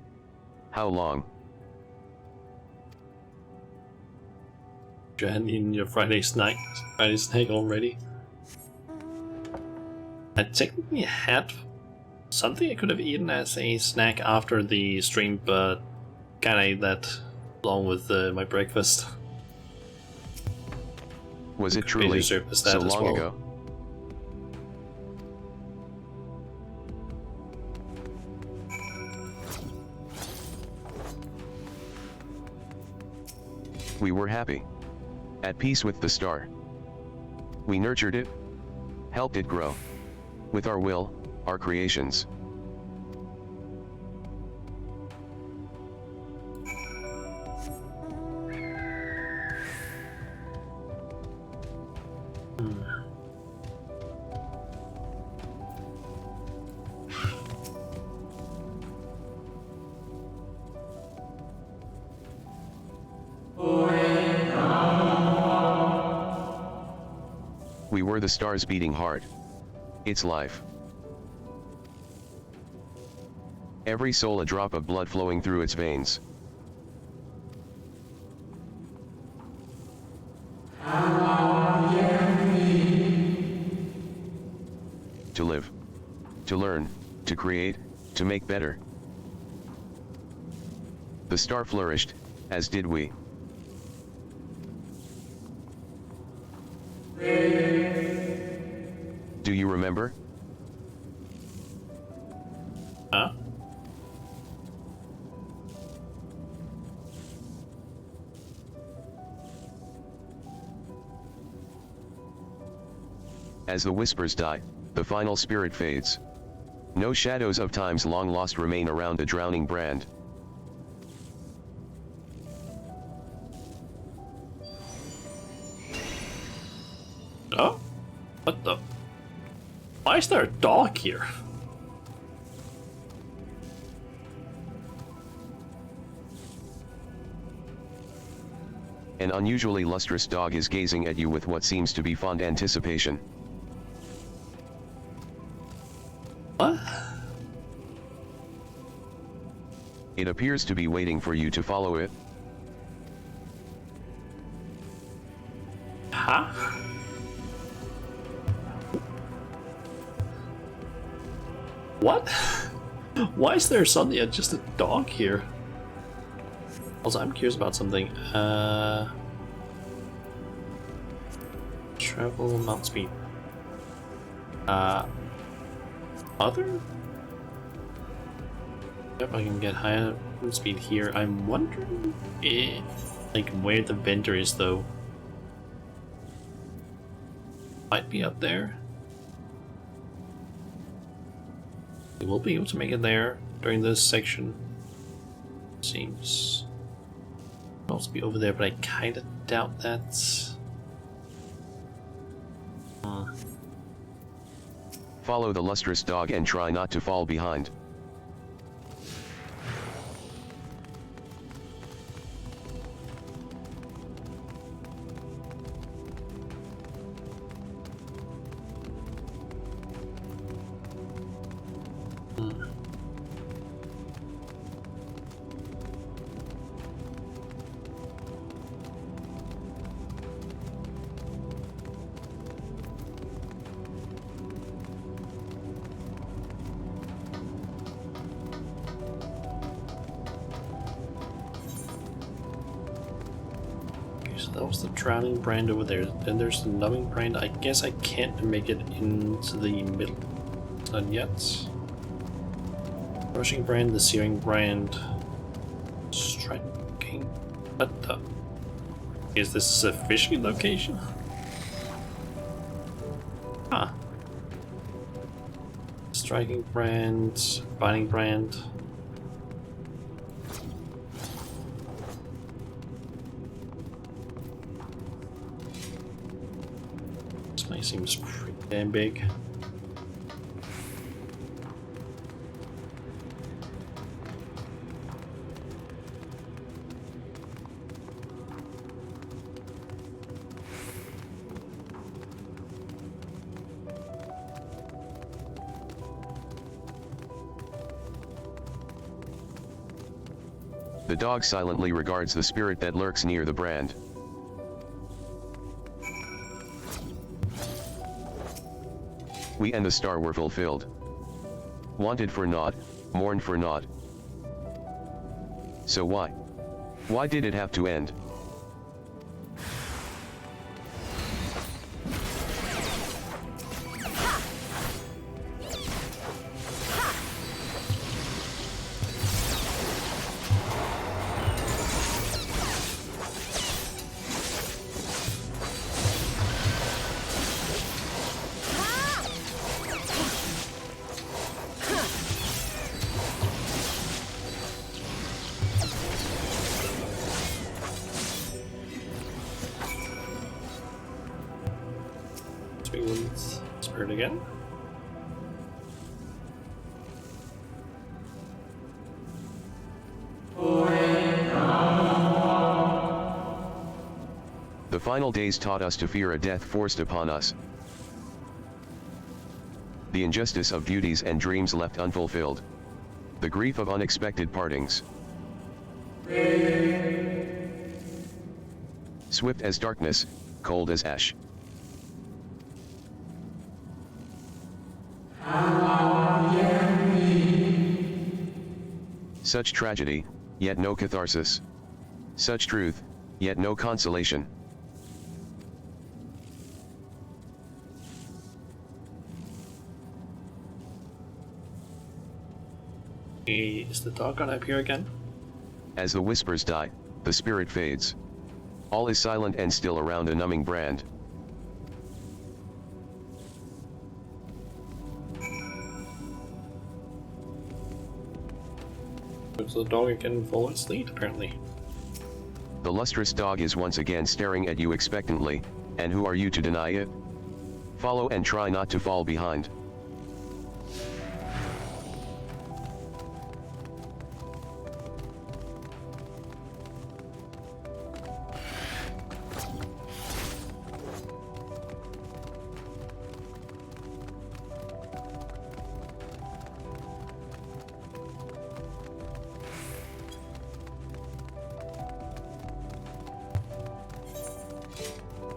How long? You had in your Friday snack already. I technically had something I could have eaten as a snack after the stream, but kinda ate that along with my breakfast. Was it truly so long ago? We were happy. At peace with the star. We nurtured it, helped it grow. With our will, our creations. We were the star's beating heart. Its life. Every soul a drop of blood flowing through its veins. To live. To learn, to create, to make better. The star flourished, as did we. Do you remember? Huh? As the whispers die, the final spirit fades. No shadows of times long lost remain around a drowning brand. Oh? What the? Why is there a dog here? An unusually lustrous dog is gazing at you with what seems to be fond anticipation. What? It appears to be waiting for you to follow it. Huh? What? Why is there suddenly just a dog here? Also, I'm curious about something. Travel mount speed. Other? Yep, I can get higher mount speed here. I'm wondering, like where the vendor is though. Might be up there. We will be able to make it there during this section. Seems. It'll also be over there, but I kind of doubt that. Follow the lustrous dog and try not to fall behind. So that was the drowning brand over there. Then there's the numbing brand. I guess I can't make it into the middle. Not yet. Rushing brand, the searing brand. Striking. What the? Is this a fishing location? Huh. Striking brand, biting brand. This place seems pretty damn big. The dog silently regards the spirit that lurks near the brand. We and the star were fulfilled. Wanted for naught, mourned for naught. So why? Why did it have to end? with Spirit again. The final days taught us to fear a death forced upon us. The injustice of beauties and dreams left unfulfilled. The grief of unexpected partings. Swift as darkness, cold as ash. Such tragedy, yet no catharsis. Such truth, yet no consolation. Is the dog gonna appear again? As the whispers die, the spirit fades. All is silent and still around a numbing brand. So the dog again follow its lead, apparently. The lustrous dog is once again staring at you expectantly, and who are you to deny it? Follow and try not to fall behind.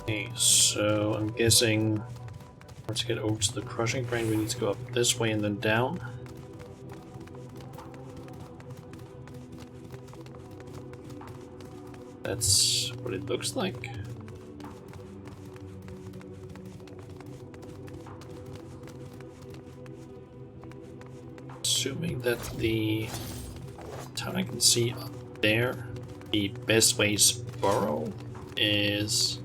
Okay, so I'm guessing to get over to the crushing brain we need to go up this way and then down. That's what it looks like. Assuming that the town I can see up there, the best ways burrow is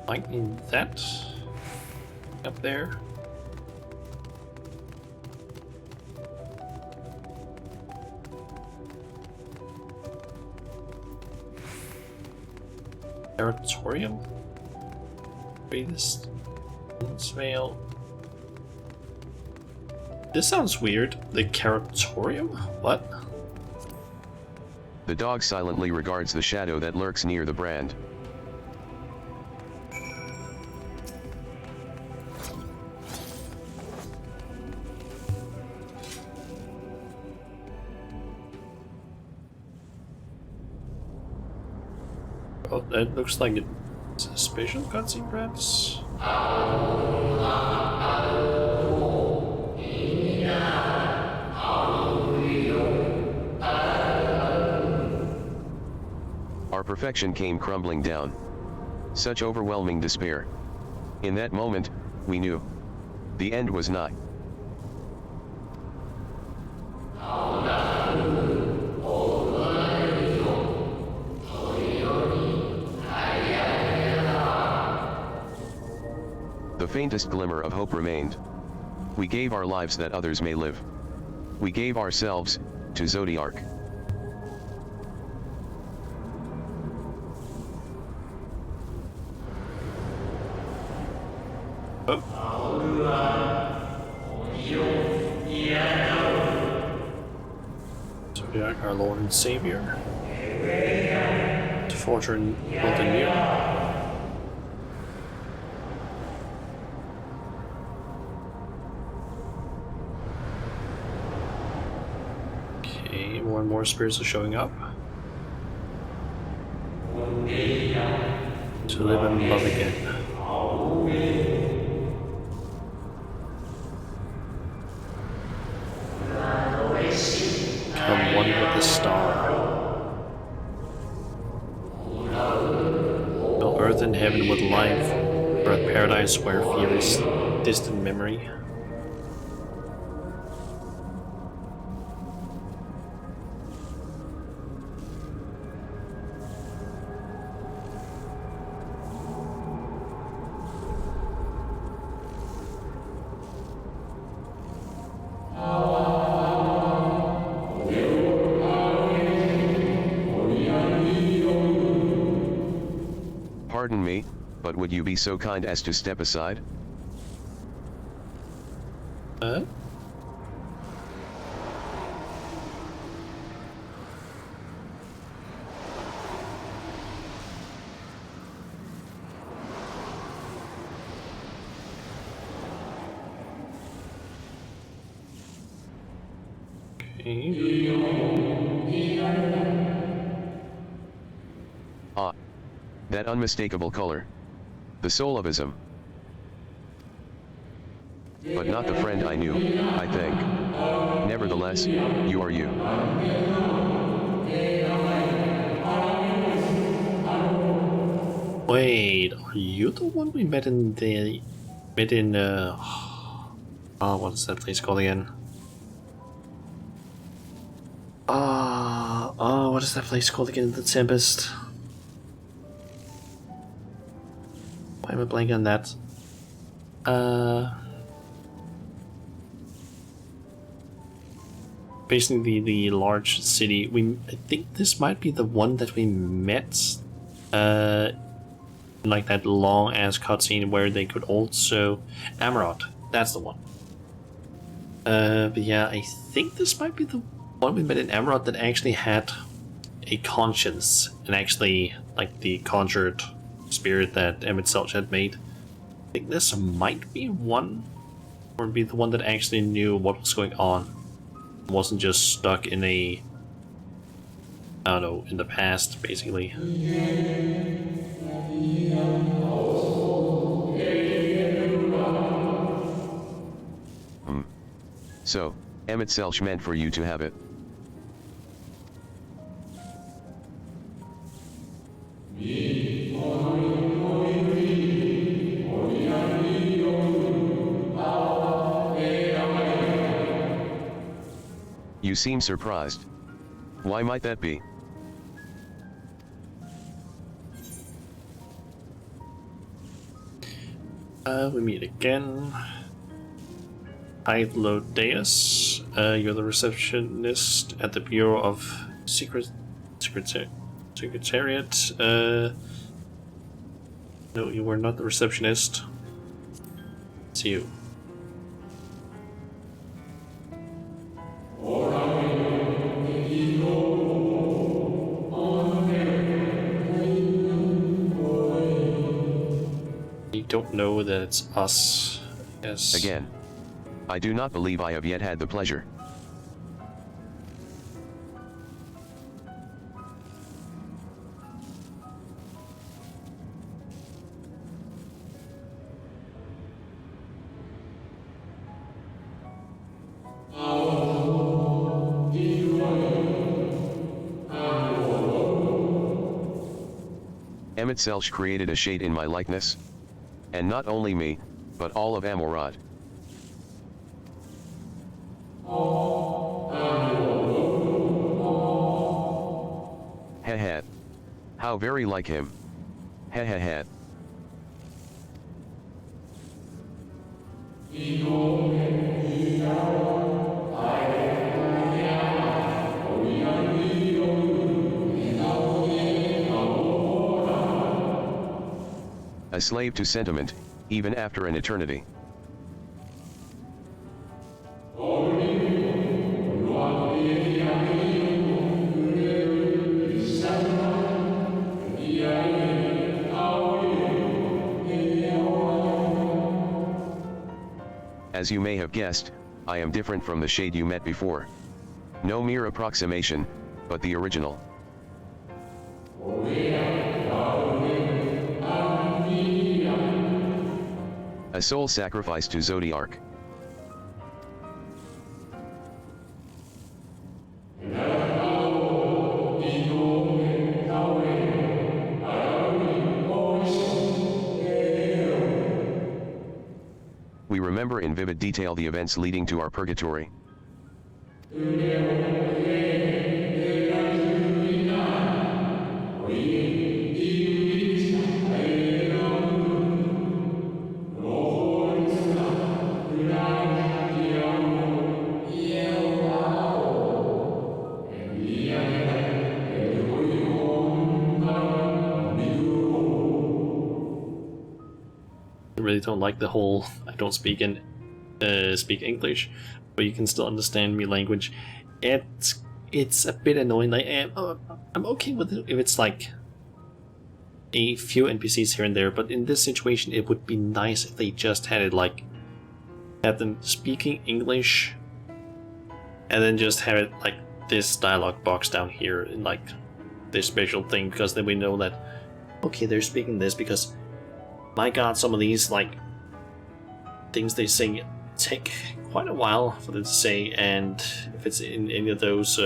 like in that up there. Territorium? Greatest Veil. This sounds weird. The Caratorium? What? The dog silently regards the shadow that lurks near the brand. Oh, that looks like it's a special cutscene, perhaps? Our perfection came crumbling down. Such overwhelming despair. In that moment, we knew. The end was nigh. The faintest glimmer of hope remained. We gave our lives that others may live. We gave ourselves to Zodiark. Zodiac, our Lord and Savior. To fortune built anew. Okay, more and more spirits are showing up. To live and love again. Come one with the star. Fill earth and heaven with life, for a paradise where fear is distant memory. Pardon me, but but would you be so kind as to step aside? Ah, that unmistakable color. The soul of ism. But not the friend I knew, I think. Nevertheless, you are you. Wait, are you the one we met in what is that place called again? What is that place called again? The Tempest. Why am I blanking on that? Basically the large city. I think this might be the one that we met. Like that long ass cutscene where they could also Amarot. That's the one. But yeah, I think this might be the one we met in Amarot that actually had a conscience and actually like the conjured spirit that Emmett Selch had made. I think this might be one, or be the one that actually knew what was going on. It wasn't just stuck in a, I don't know, in the past, basically. So, Emmett Selch meant for you to have it. You seem surprised. Why might that be? We meet again. Hi, Deus. You're the receptionist at the Bureau of Secretariat. No, you were not the receptionist. It's you. You don't know that it's us. Yes. Again. I do not believe I have yet had the pleasure. Emmett Selch created a shade in my likeness. And not only me, but all of Amorad. Heh. How very like him. Heh. A slave to sentiment, even after an eternity. As you may have guessed, I am different from the shade you met before. No mere approximation, but the original. A soul sacrifice to Zodiark. We remember in vivid detail the events leading to our purgatory. really don't like the whole I don't speak English, but you can still understand me language. It's a bit annoying. Like I'm okay with it if it's like a few NPCs here and there, but in this situation it would be nice if they just had it like have them speaking English and then just have it like this dialogue box down here in like this special thing, because then we know that okay, they're speaking this, because my god, some of these like things they say take quite a while for them to say, and if it's in any of those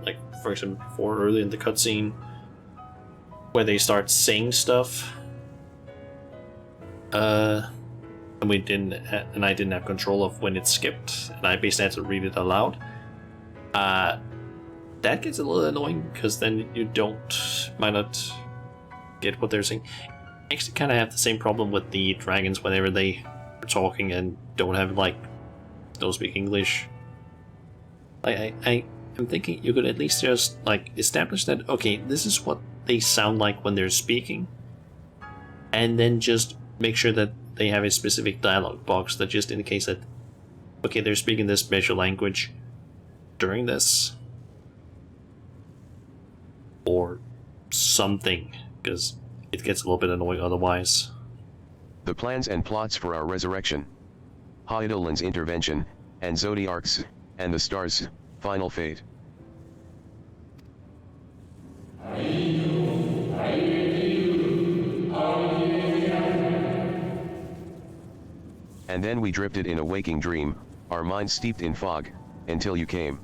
like for example before early in the cutscene where they start saying stuff and I didn't have control of when it skipped and I basically had to read it aloud, that gets a little annoying, because then you might not get what they're saying. I actually kind of have the same problem with the dragons whenever they are talking and don't have like don't speak English. I'm thinking you could at least just like establish that okay, this is what they sound like when they're speaking, and then just make sure that they have a specific dialogue box that just indicates that okay, they're speaking this special language during this or something, because it gets a little bit annoying otherwise. The plans and plots for our resurrection, Hydaelyn's intervention, and Zodiark's, and the stars' final fate. And then we drifted in a waking dream, our minds steeped in fog, until you came.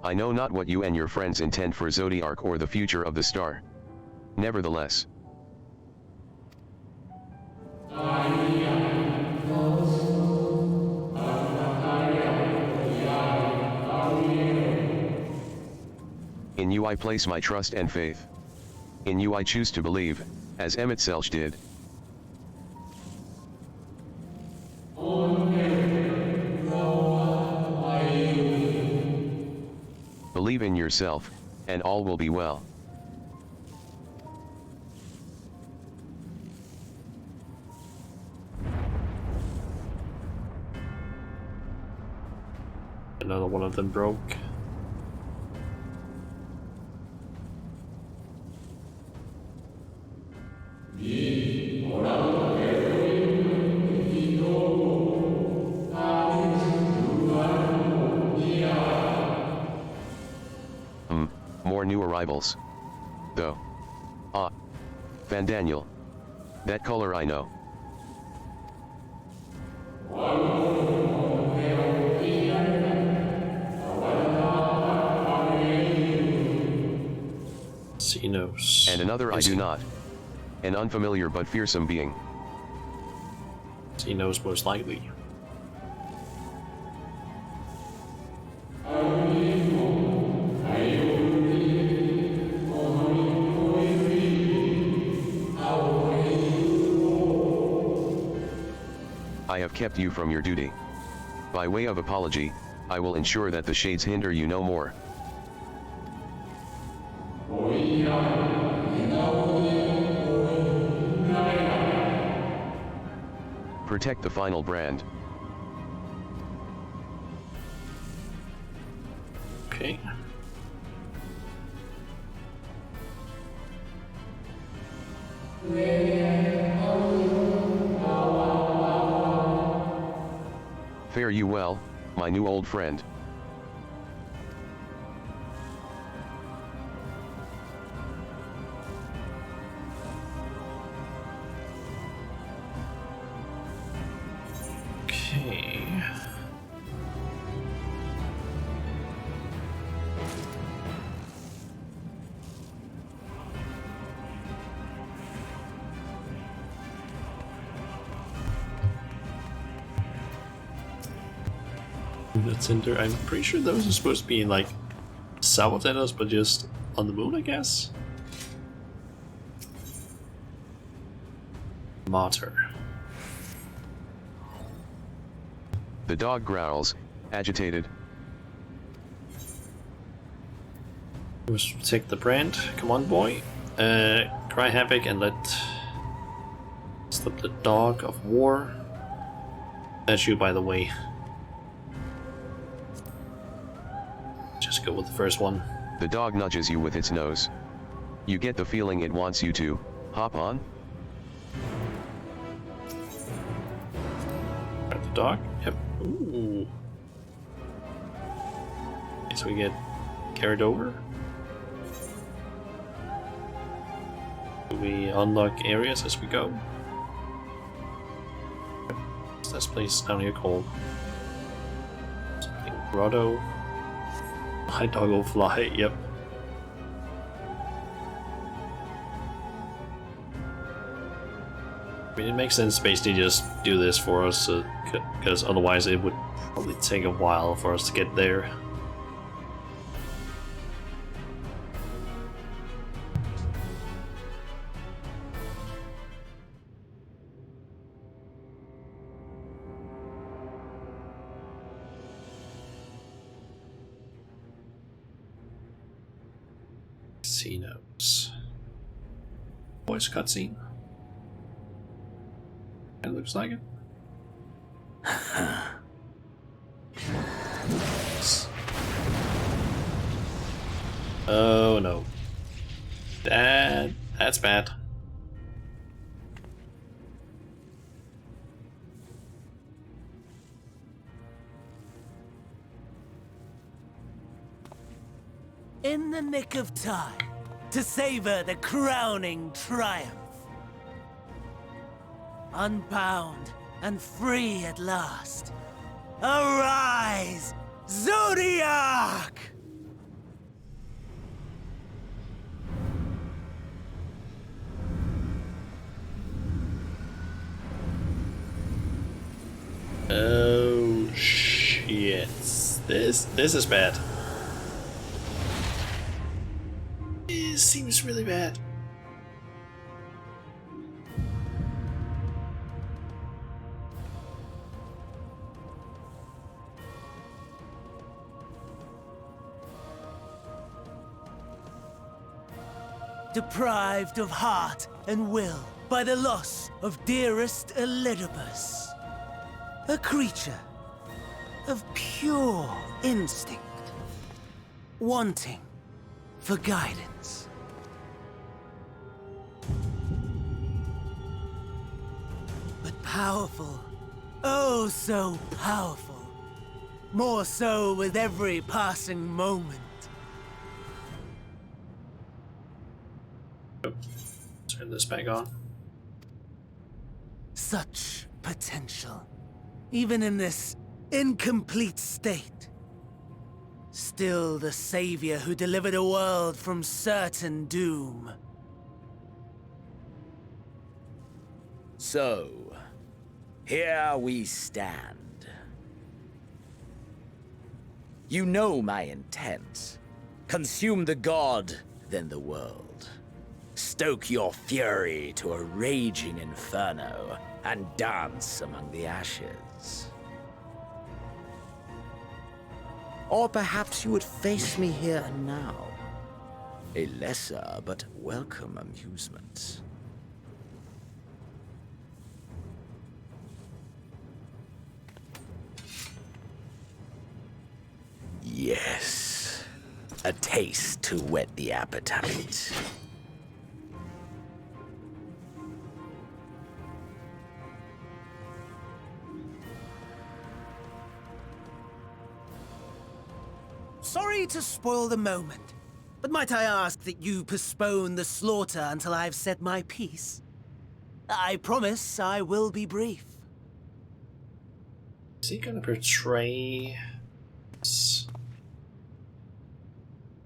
I know not what you and your friends intend for Zodiark or the future of the star. Nevertheless, in you I place my trust and faith. In you I choose to believe, as Emmett Selch did. Believe in yourself, and all will be well. Another one of them broke. More new arrivals. Though. Ah. Fandaniel. That color I know. Xenos. And another I do not. An unfamiliar but fearsome being. Xenos most likely. I have kept you from your duty. By way of apology, I will ensure that the shades hinder you no more. Protect the final brand. Okay. Fare you well, my new old friend. Okay. The Cinder, I'm pretty sure those are supposed to be like Salvatanos, but just on the moon, I guess. Mater. The dog growls, agitated. Let's take the brand. Come on, boy. Cry havoc and let slip the dog of war. That's you, by the way. Just go with the first one. The dog nudges you with its nose. You get the feeling it wants you to hop on. Got the dog. Yep. Ooh. Okay, so we get carried over. We unlock areas as we go. What's this place down here called? Something grotto. My dog will fly, yep. I mean, it makes sense basically just do this for us, because otherwise it would probably take a while for us to get there. Casinos. Voice cutscene. It looks like it. Oh no. That's bad. In the nick of time to savor the crowning triumph. Unbound and free at last. Arise, Zodiac! Oh shit. This is bad. It seems really bad. Deprived of heart and will by the loss of dearest Elidibus. A creature of pure instinct, wanting for guidance. But powerful, oh so powerful, more so with every passing moment. Turn this back on. Such potential, even in this incomplete state. Still the savior who delivered a world from certain doom. So, here we stand. You know my intent. Consume the god, then the world. Stoke your fury to a raging inferno, and dance among the ashes. Or perhaps you would face me here and now. A lesser but welcome amusement. Yes, a taste to whet the appetite. Sorry to spoil the moment, but might I ask that you postpone the slaughter until I've said my piece? I promise I will be brief. Is he gonna betray...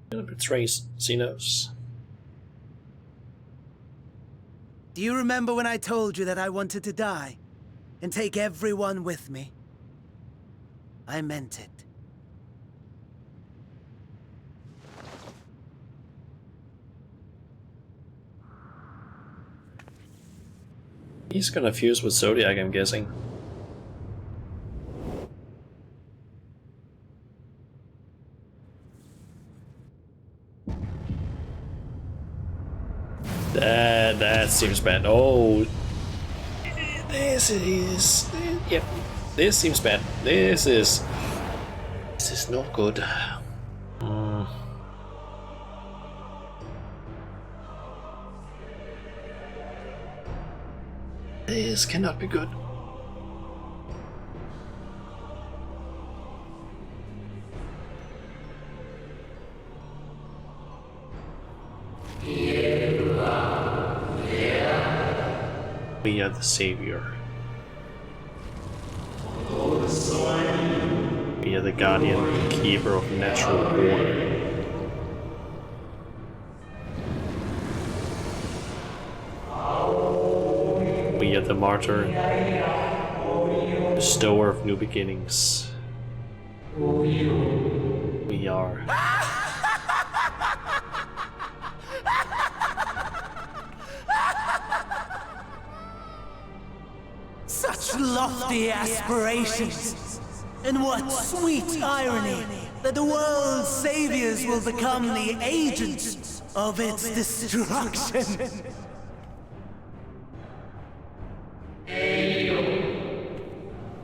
Xenos? Do you remember when I told you that I wanted to die and take everyone with me? I meant it. He's gonna fuse with Zodiac, I'm guessing. That seems bad. Oh, this is... Yep, this seems bad. This is not good. This cannot be good. We are the savior. We are the guardian, keeper of natural order. We are the martyr, bestower of new beginnings. We are. Such lofty aspirations! And what sweet irony that the world's saviors will become the agents of its destruction!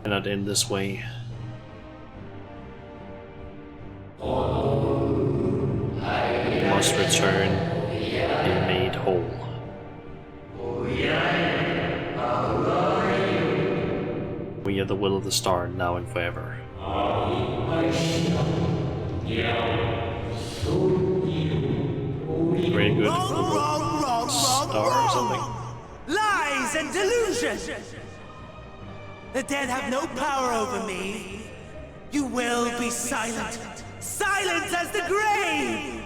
Cannot end this way. We must return and made whole. We are the will of the star, now and forever. Very good. Wrong, Star or something. Lies and delusion! The dead have no power over me. You will be silent. Silent as the grave!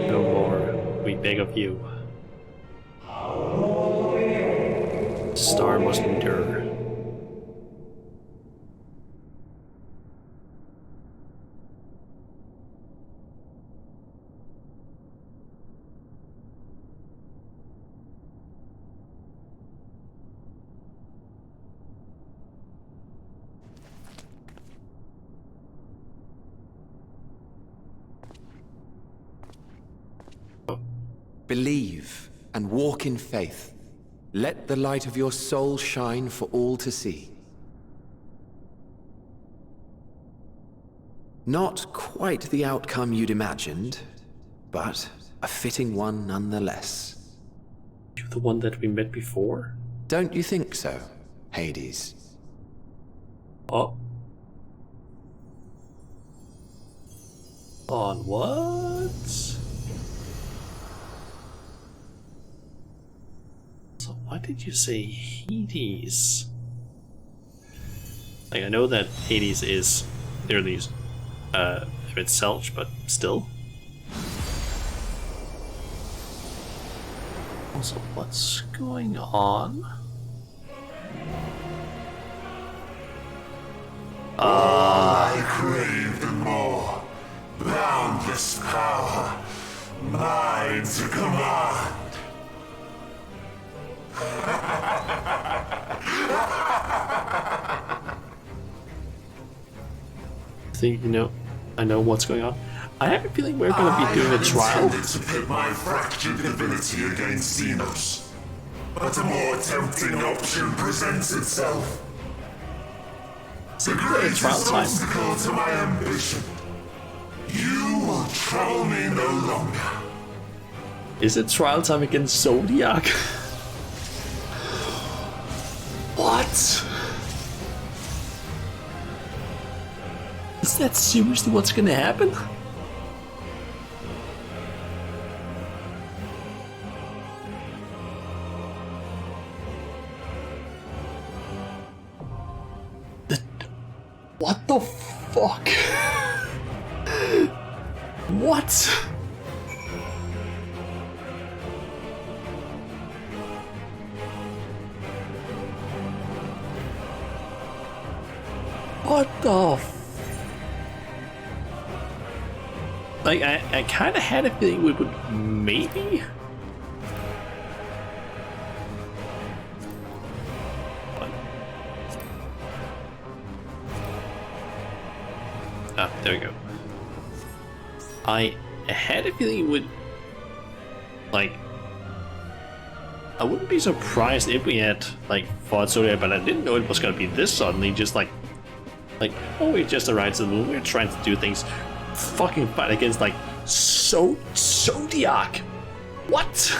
No more, we beg of you. Star must endure. Believe and walk in faith. Let the light of your soul shine for all to see. Not quite the outcome you'd imagined, but a fitting one nonetheless. You're the one that we met before? Don't you think so, Hades? Oh. On what? So why did you say Hades? Like, I know that Hades is nearly itself, but still. Also, what's going on? I craved and more. Boundless power. Mine to command. I think, I know what's going on. I have a feeling we're going to be doing a trial. I intended to pit my fractured divinity against Xenos, but a more tempting option presents itself. The greatest obstacle to my ambition. You will trouble me no longer. Is it trial time against Zodiac? What? Is that seriously what's gonna happen? What the fuck? What? What the like, I kind of had a feeling we would maybe. Ah, there we go. I had a feeling it would, like, I wouldn't be surprised if we had, like, fought Zodiac, but I didn't know it was gonna be this suddenly, just like, oh, we just arrived to the moon, we're trying to do things, fucking fight against, like, Zodiac! What?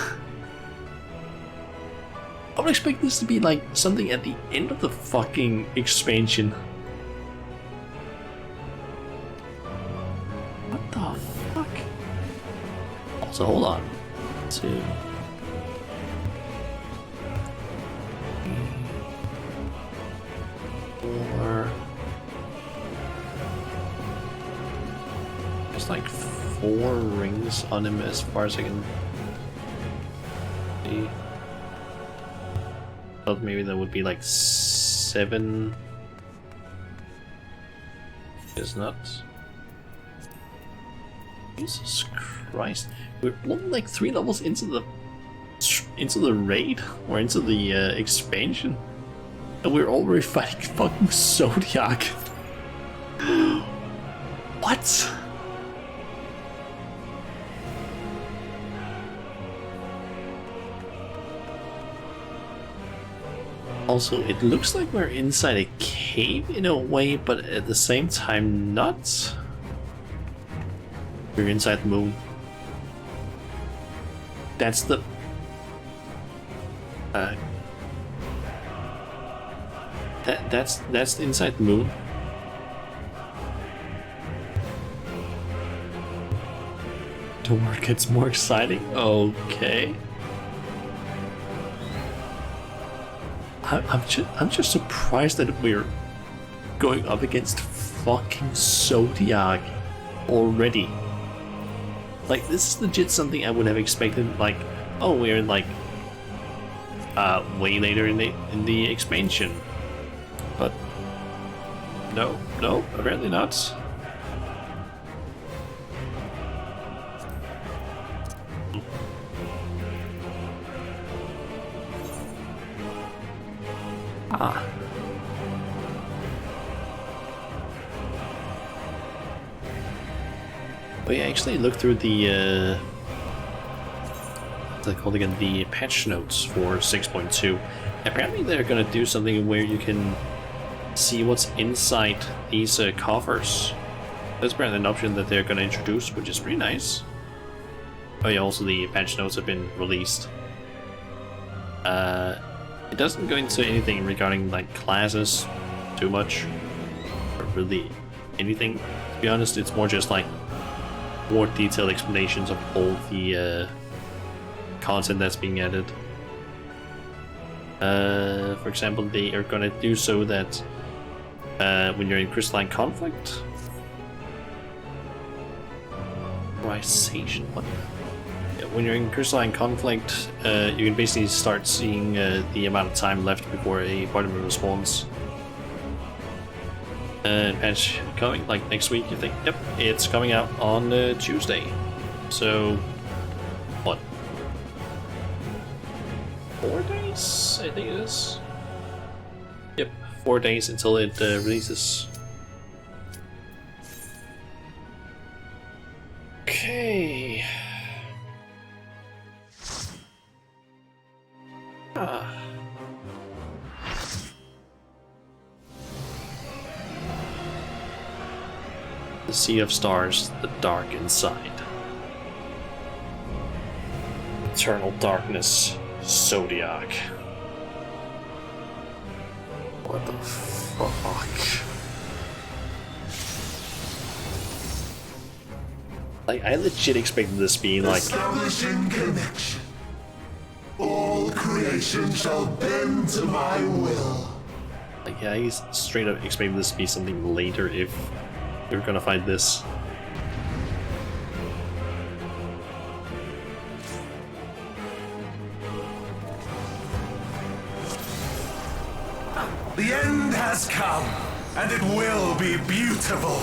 I would expect this to be, like, something at the end of the fucking expansion. What the fuck? Also, hold on. 2, 4. There's like 4 rings on him as far as I can see. Thought maybe there would be like 7. It's not. Jesus Christ. We're only like 3 levels into the raid or into the expansion, and we're already fighting fucking Zodiac. What? Also, it looks like we're inside a cave in a way, but at the same time not. We're inside the moon. That's the... That's inside the moon. The work gets more exciting? Okay. I'm just surprised that we're going up against fucking Zodiac already. Like, this is legit something I would have expected, like, oh, we're like way later in the expansion. But no, apparently not. Ah. We actually looked through the what's it called again? The patch notes for 6.2. Apparently they're gonna do something where you can see what's inside these coffers. That's apparently an option that they're gonna introduce, which is pretty nice. Oh yeah, also the patch notes have been released. It doesn't go into anything regarding like classes too much, or really anything. To be honest, it's more just like more detailed explanations of all the content that's being added. For example, they are gonna do so that when you're in crystalline conflict, what? When you're in crystalline conflict, you can basically start seeing the amount of time left before a party member spawns. Patch coming like next week, you think? Yep, it's coming out on Tuesday. So, what? 4 days, I think it is. Yep, 4 days until it releases. Okay. The Sea of Stars, the dark inside. Eternal darkness, Zodiac. What the fuck? Like, I legit expected this being like... Establishing connection. All creation shall bend to my will. Like, yeah, I straight up expected this to be something later if you're gonna find this. The end has come, and it will be beautiful.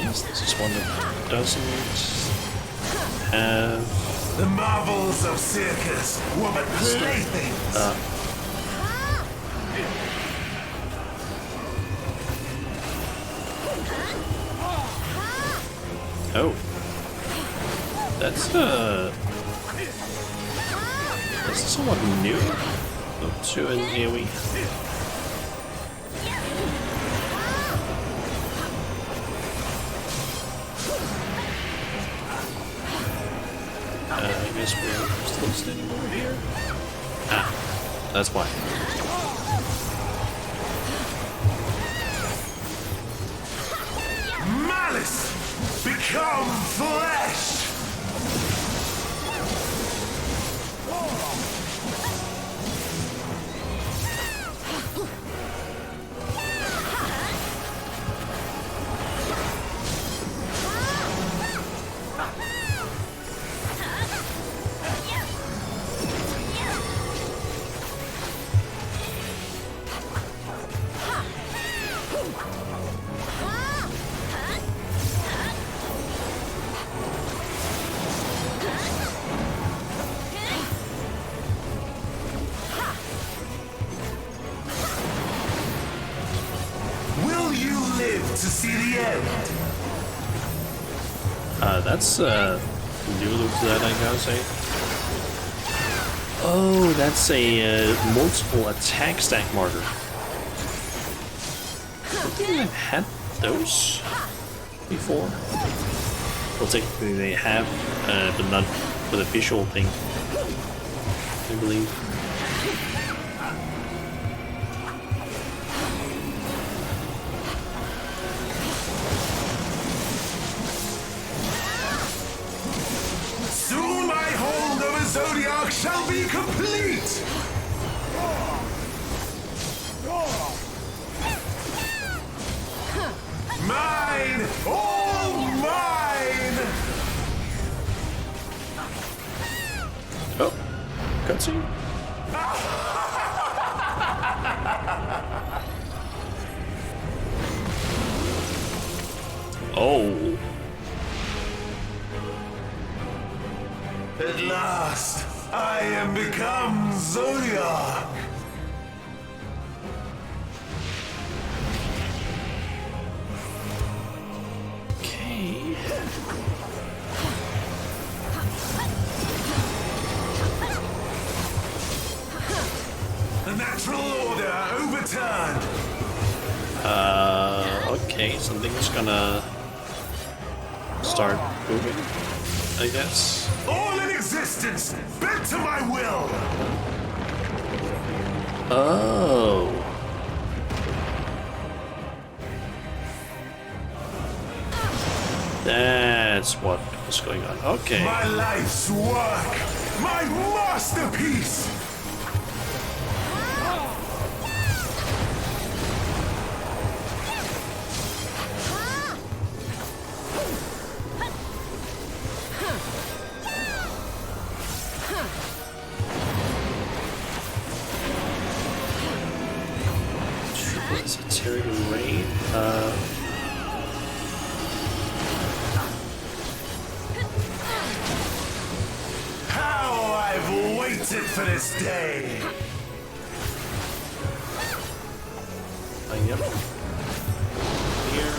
This is one that doesn't have... The marvels of circus were but playthings. Oh. That's somewhat new to an AoE. I guess we're still standing over here. Ah, that's why. Malice, become flesh! To see the end. That's new look to that, I gotta say. Oh, that's a multiple attack stack marker. I think I've had those before. Well, technically they have, but not for the visual thing, I believe. Zodiac shall be complete! Mine! All mine! Oh, cutscene. Oh. At last, I am become Zodiac! Okay. The natural order overturned! Okay, something's gonna start moving, I guess. All in existence, bent to my will! Oh. That's what was going on. Okay. My life's work! My masterpiece! Esoteric rain. How I've waited for this day! Yep. Here.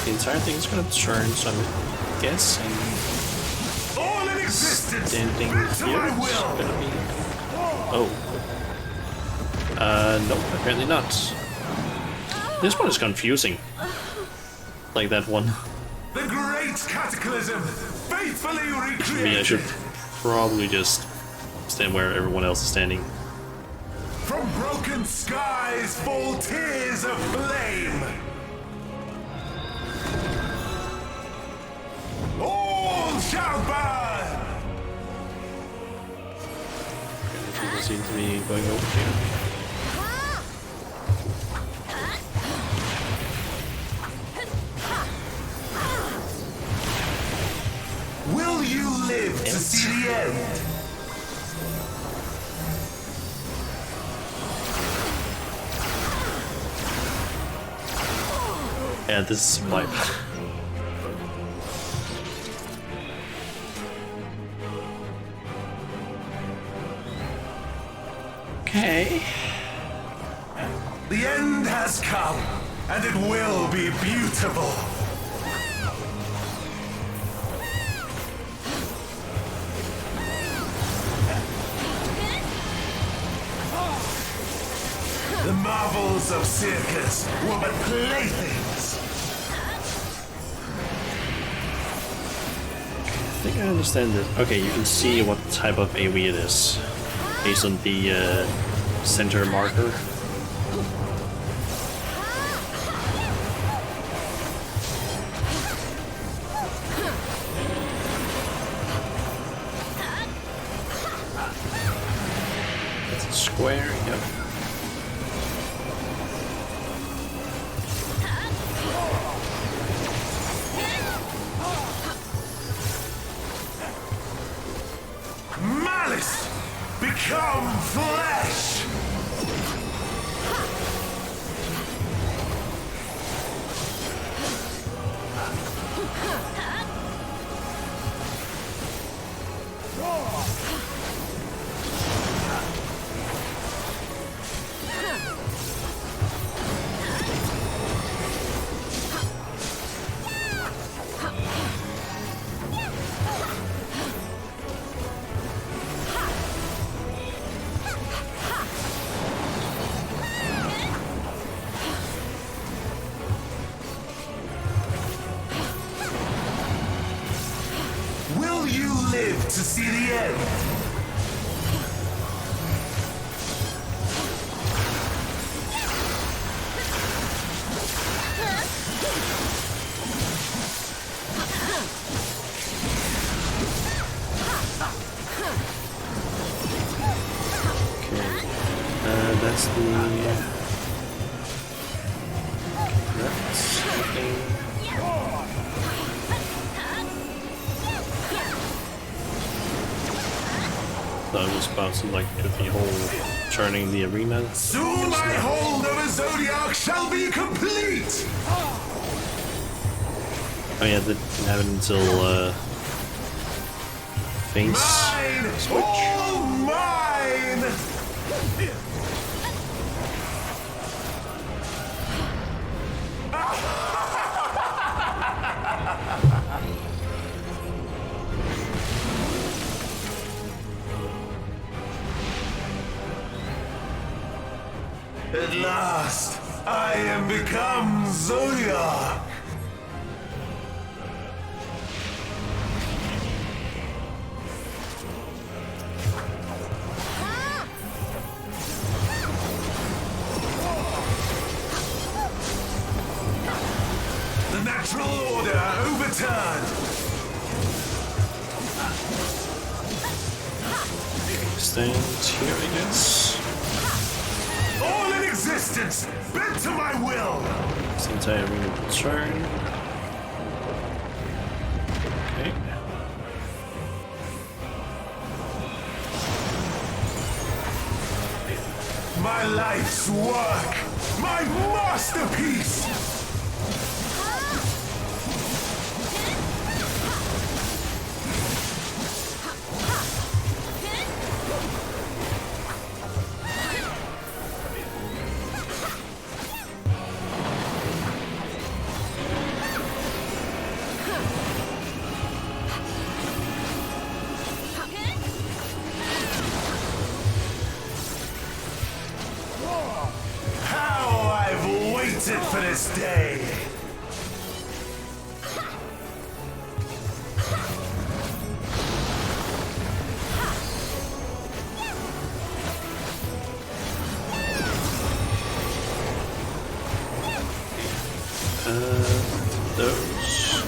The entire thing is gonna turn, so I'm guessing all in existence, standing here is gonna be. Oh. No, apparently not. This one is confusing. Like that one. The great cataclysm, faithfully recreated. I mean, I should probably just stand where everyone else is standing. From broken skies fall tears of flame. All shall burn! People seem to be going over here. Will you live to see the end? Yeah, this is my Okay. The end has come, and it will be beautiful. The marvels of circus were but playthings. I think I understand it. Okay, you can see what type of AoE it is based on the center marker. That's a square, yep. Malice, become flesh! Will you live to see the end? That's the... That's something... So I'm just about to like do the whole turning the arena. Soon my hold over Zodiac shall be complete! Oh yeah, they didn't have it until face Mine! switch. All mine! At last, I am become Zodiac! The natural order overturned! Stand here, I guess. All in existence, bent to my will! This entire arena will turn. Okay. My life's work! My masterpiece! How I've waited for this day! Those.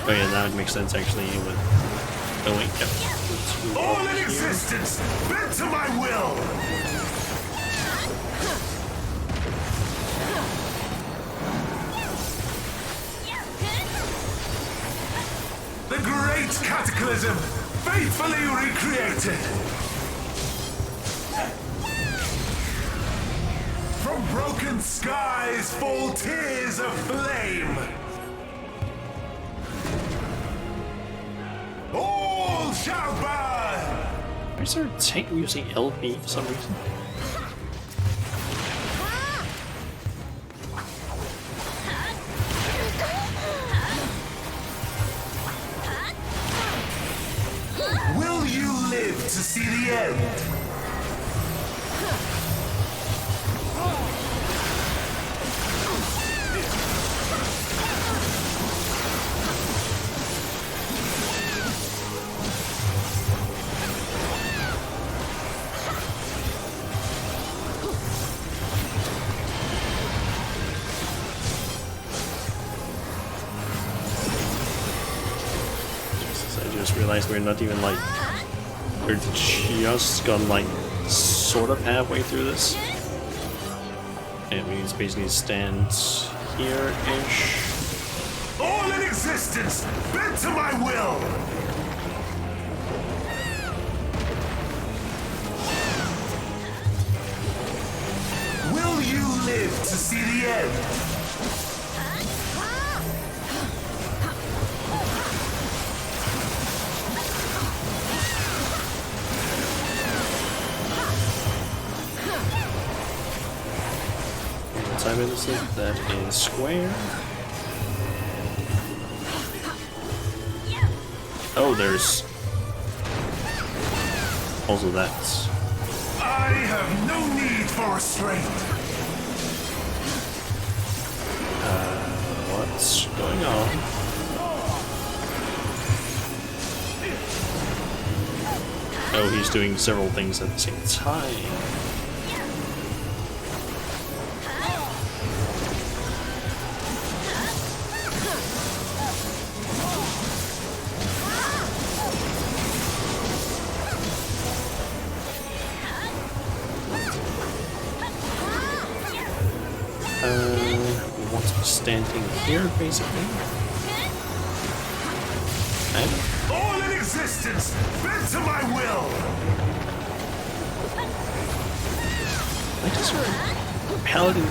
Oh yeah, now it makes sense actually with... Oh wait, yep. All in existence, bent to my will! The great cataclysm, faithfully recreated! From broken skies fall tears of flame! All shall bow! is there a tank using LB for some reason? Will you live to see the end? Realize we're not even like, we're just gone like sort of halfway through this, and we just basically stand here-ish. All in existence, bend to my will. Will you live to see the end? Time innocent, that is square. Oh, there's also that. I have no need for restraint. What's going on? Oh, he's doing several things at the same time. Standing here, basically. And all in existence, bend to my will. I just heard Paladin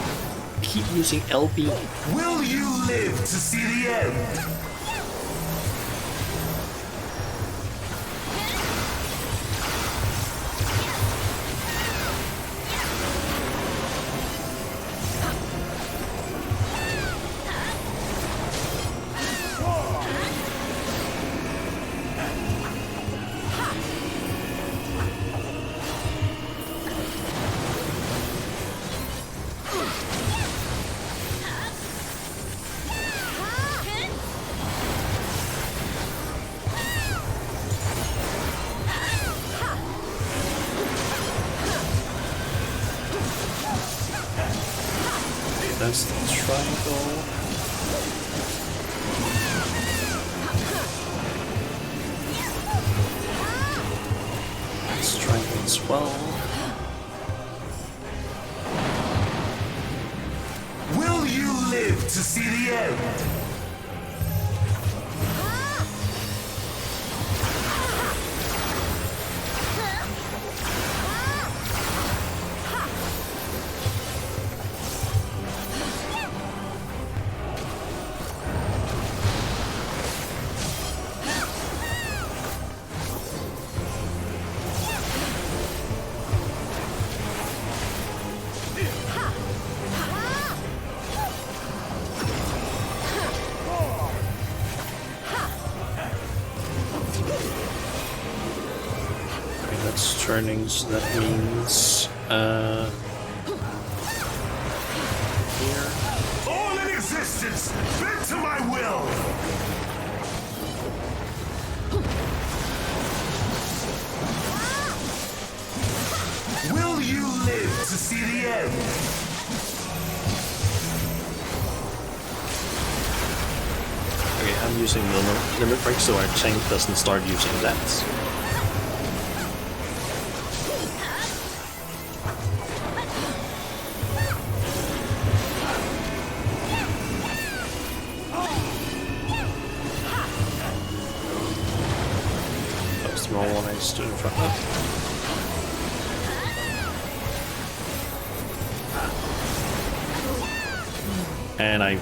keep using LB. Will you live to see the end? That's the triangle. That's triangle as well. Will you live to see the end? Turning, so that means here. All in existence, bend to my will. Will you live to see the end? Okay, I'm using the limit break so our tank doesn't start using that. Stood in front of. And I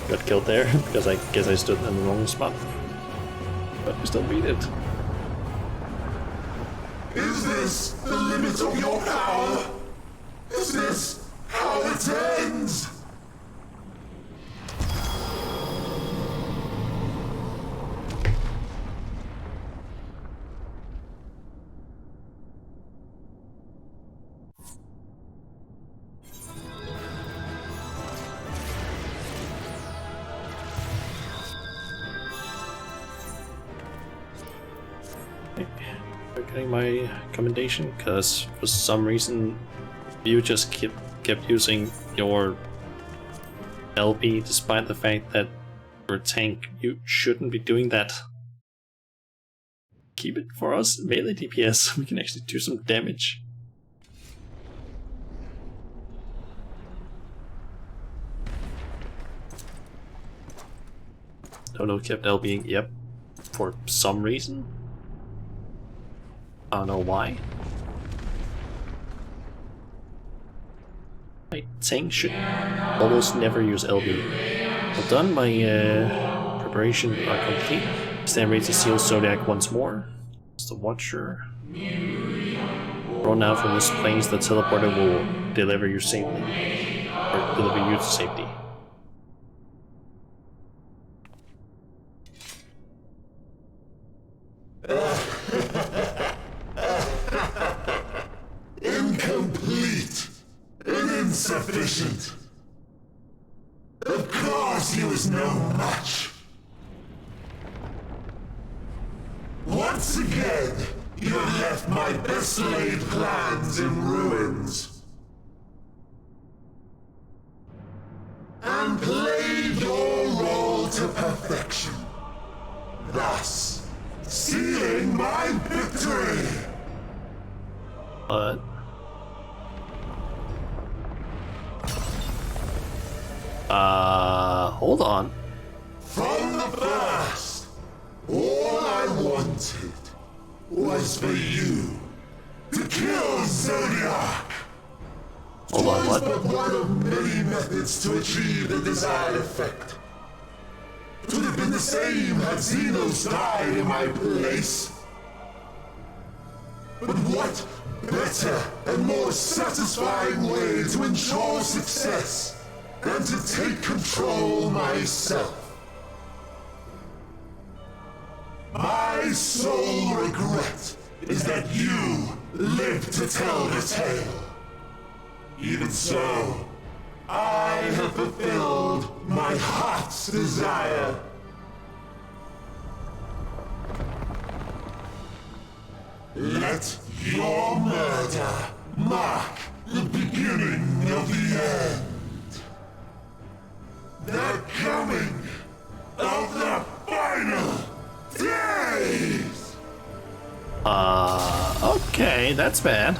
got killed there because I guess I stood in the wrong spot. But we still beat it. Is this the limit of your power? Is this how it ends? Getting my commendation, because for some reason you just kept using your LB despite the fact that you're a tank. You shouldn't be doing that. Keep it for us melee DPS, we can actually do some damage. No, kept LBing, yep, for some reason. I don't know why. My tank should almost never use LB. Well done, my preparation are complete. Stand ready to seal Zodiac once more. It's the Watcher. Run out from this place, the teleporter will deliver you safely. Or deliver you to safety. Incomplete and insufficient. Of course he was no match. Once again, you have left my best laid plans in ruins. And played your role to perfection. Thus, sealing my victory. But hold on. From the first, all I wanted was for you to kill Zodiac. Hold on, what? But one of many methods to achieve the desired effect. It would have been the same had Xenos died in my place. But what better and more satisfying way to ensure success than to take control myself? My sole regret is that you live to tell the tale. Even so, I have fulfilled my heart's desire. Let your murder mark the beginning of the end. The coming of the final days! Okay, that's bad.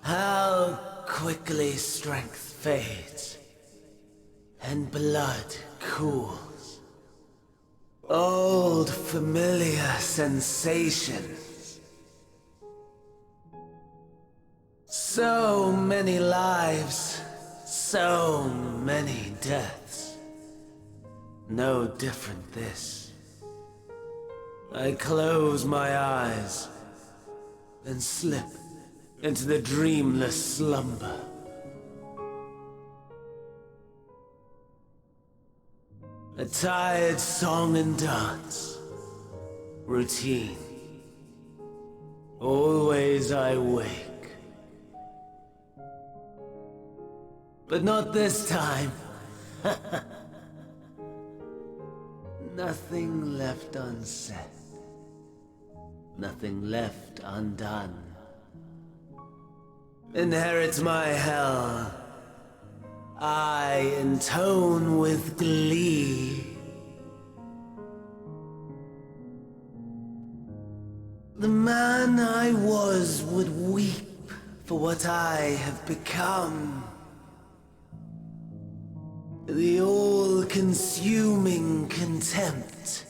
How quickly strength fades, and blood cools. Old familiar sensations. So many lives, so many deaths. No different this. I close my eyes and slip into the dreamless slumber. A tired song and dance. Routine. Always I wake. But not this time. Nothing left unsaid. Nothing left undone. Inherit my hell. I intone with glee. The man I was would weep for what I have become. The all-consuming contempt.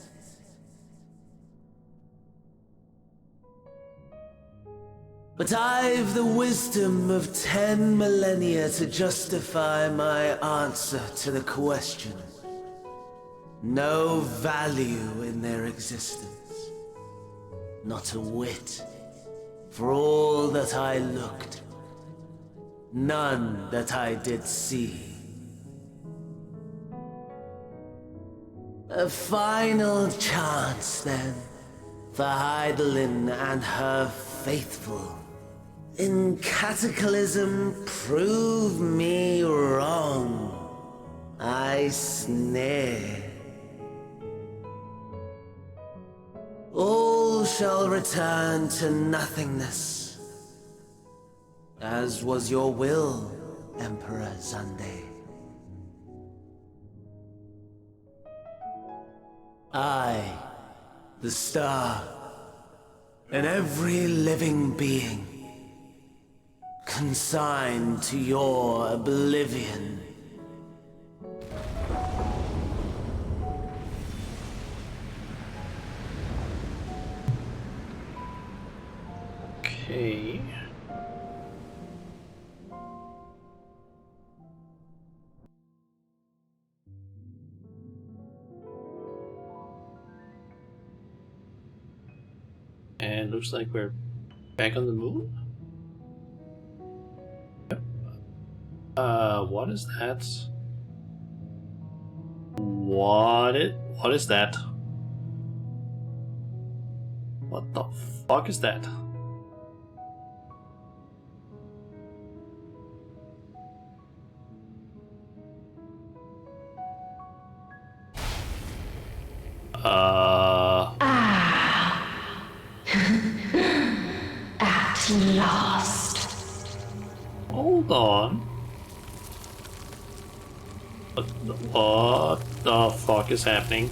But I've the wisdom of 10 millennia to justify my answer to the question. No value in their existence. Not a whit. For all that I looked. None that I did see. A final chance, then, for Heidelin and her faithful. In Cataclysm, prove me wrong. I snare. All shall return to nothingness, as was your will, Emperor Zande. I, the star, and every living being, consigned to your oblivion. Okay. And looks like we're back on the moon. Yep. What is that? What is that? What the fuck is that? At last. Hold on. What the fuck is happening?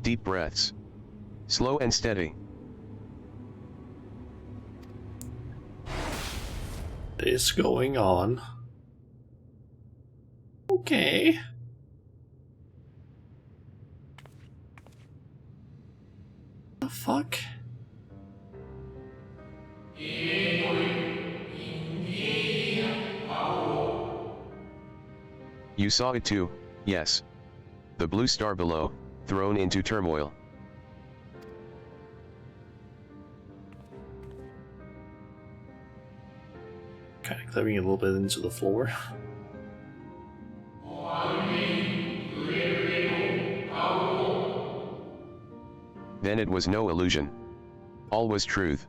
Deep breaths. Slow and steady. What is going on? Okay. The fuck? You saw it too, yes. The blue star below, thrown into turmoil. Kind of clipping a little bit into the floor. Then it was no illusion. All was truth.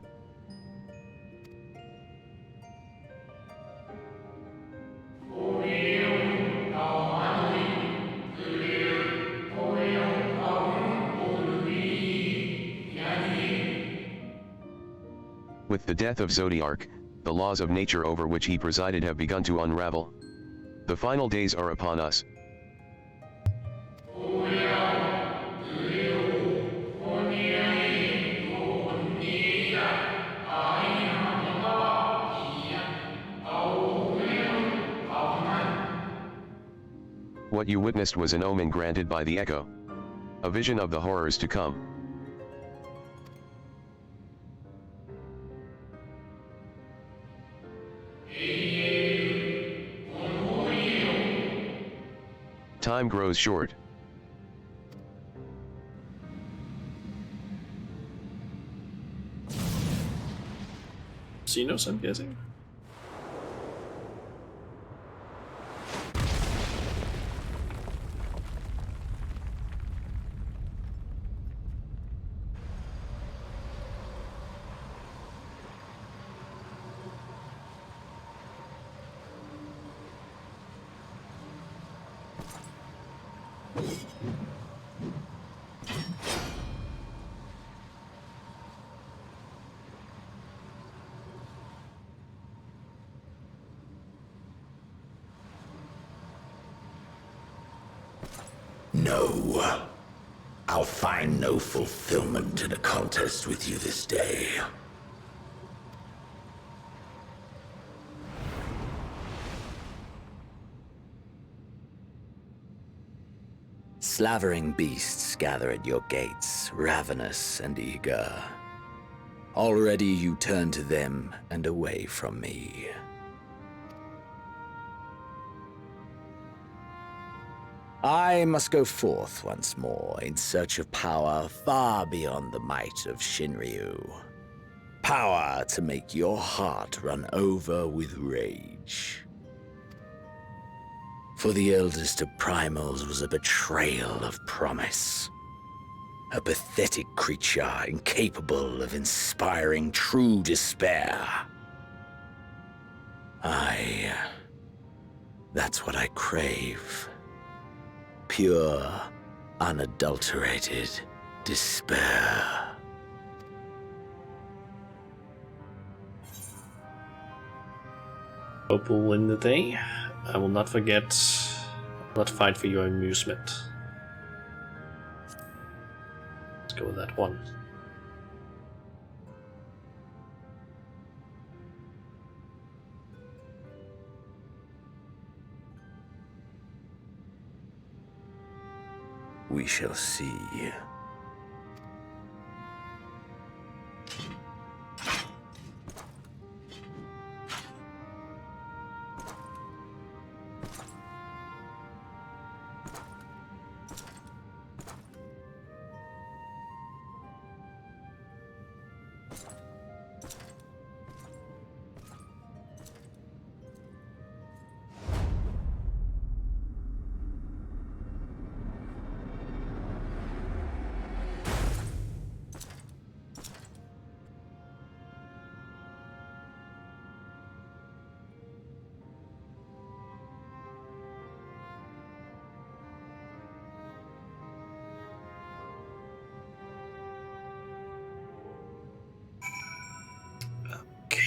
With the death of Zodiark, the laws of nature over which he presided have begun to unravel. The final days are upon us. What you witnessed was an omen granted by the echo. A vision of the horrors to come. Time grows short. Xenos, I'm guessing. No. I'll find no fulfillment in a contest with you this day. Slavering beasts gather at your gates, ravenous and eager. Already you turn to them and away from me. I must go forth once more in search of power far beyond the might of Shinryu. Power to make your heart run over with rage. For the eldest of primals was a betrayal of promise. A pathetic creature incapable of inspiring true despair. That's what I crave. Pure, unadulterated despair. Hope will win the day. I will not forget. I will not fight for your amusement. Let's go with that one. We shall see.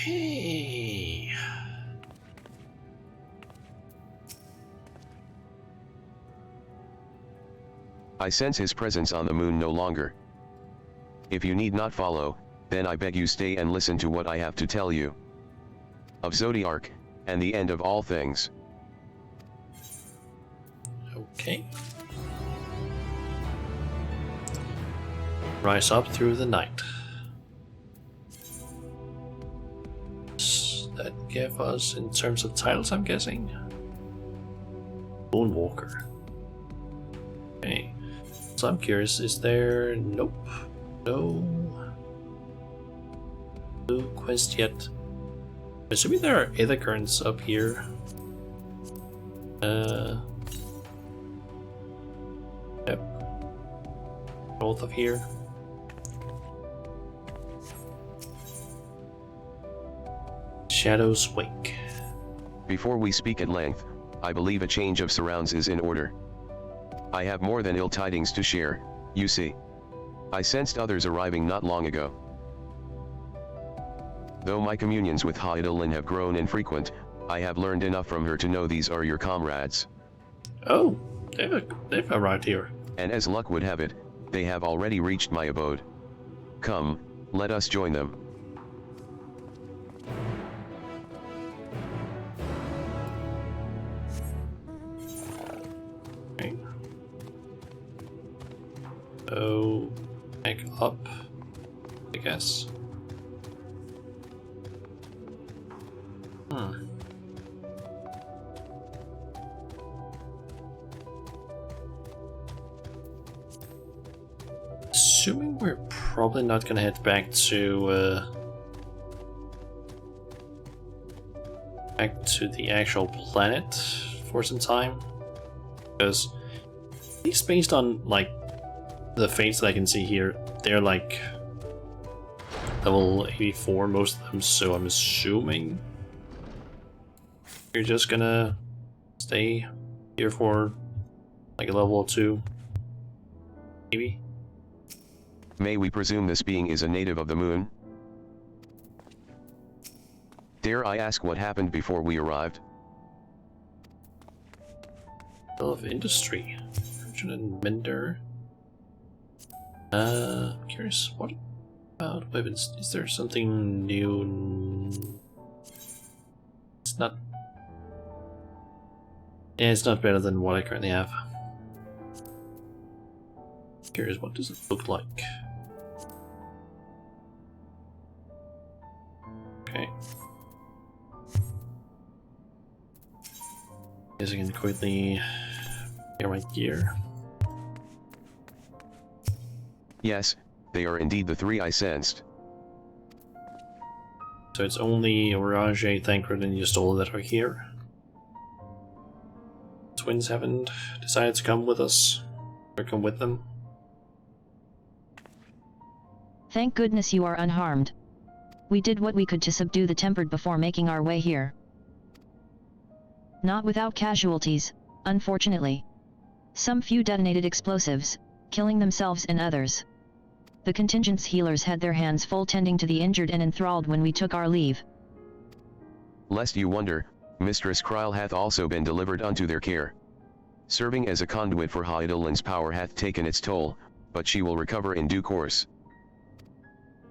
Okay. I sense his presence on the moon no longer. If you need not follow, then I beg you stay and listen to what I have to tell you. Of Zodiark, and the end of all things. Okay. Rise up through the night. That gave us, in terms of titles, I'm guessing, Moonwalker. Okay. So I'm curious, is there... Nope. No quest yet. Assuming there are other currents up here. Yep. North of here. Shadow's Wake. Before we speak at length, I believe a change of surrounds is in order. I have more than ill tidings to share, you see. I sensed others arriving not long ago. Though my communions with Hydaelyn have grown infrequent, I have learned enough from her to know these are your comrades. Oh, they've arrived here. And as luck would have it, they have already reached my abode. Come, let us join them. Okay. So, back up, I guess. Assuming we're probably not gonna head back to the actual planet for some time, because at least based on like the fates that I can see here, they're like level 84 most of them, so I'm assuming you're just gonna stay here for like a level 2, maybe. May we presume this being is a native of the moon? Dare I ask what happened before we arrived? Of industry. Merchant and Mender. Curious, what about weapons? Is there something new? It's not... Yeah, it's not better than what I currently have. Curious, what does it look like? Okay. Guess I can quickly get my gear. Yes, they are indeed the three I sensed. So it's only Orage, Thancred, and Yustola that are here. Twins haven't decided to come with us, or come with them. Thank goodness you are unharmed. We did what we could to subdue the Tempered before making our way here. Not without casualties, unfortunately. Some few detonated explosives, killing themselves and others. The contingent's healers had their hands full tending to the injured and enthralled when we took our leave. Lest you wonder, Mistress Kryl hath also been delivered unto their care. Serving as a conduit for Hydaelyn's power hath taken its toll, but she will recover in due course.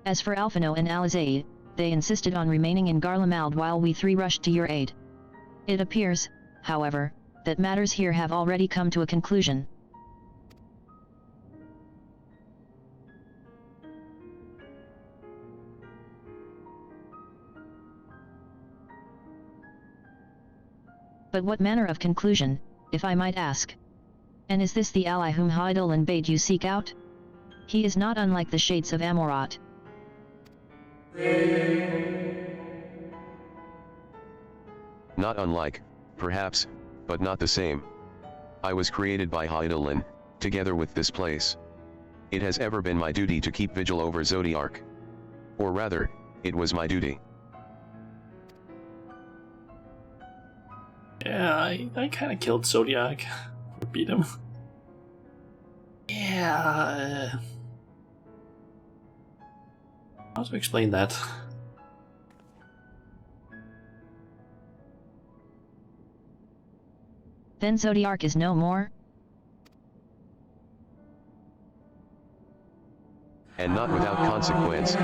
As for Alphino and Alizaid, they insisted on remaining in Garlemald while we three rushed to your aid. It appears, however, that matters here have already come to a conclusion. But what manner of conclusion, if I might ask? And is this the ally whom Hydaelyn bade you seek out? He is not unlike the shades of Amorat. Not unlike, perhaps, but not the same. I was created by Hydaelyn, together with this place. It has ever been my duty to keep vigil over Zodiark. Or rather, it was my duty. Yeah, I kind of killed Zodiac. Or beat him. Yeah. How to explain that? Then Zodiark is no more? And not without consequence.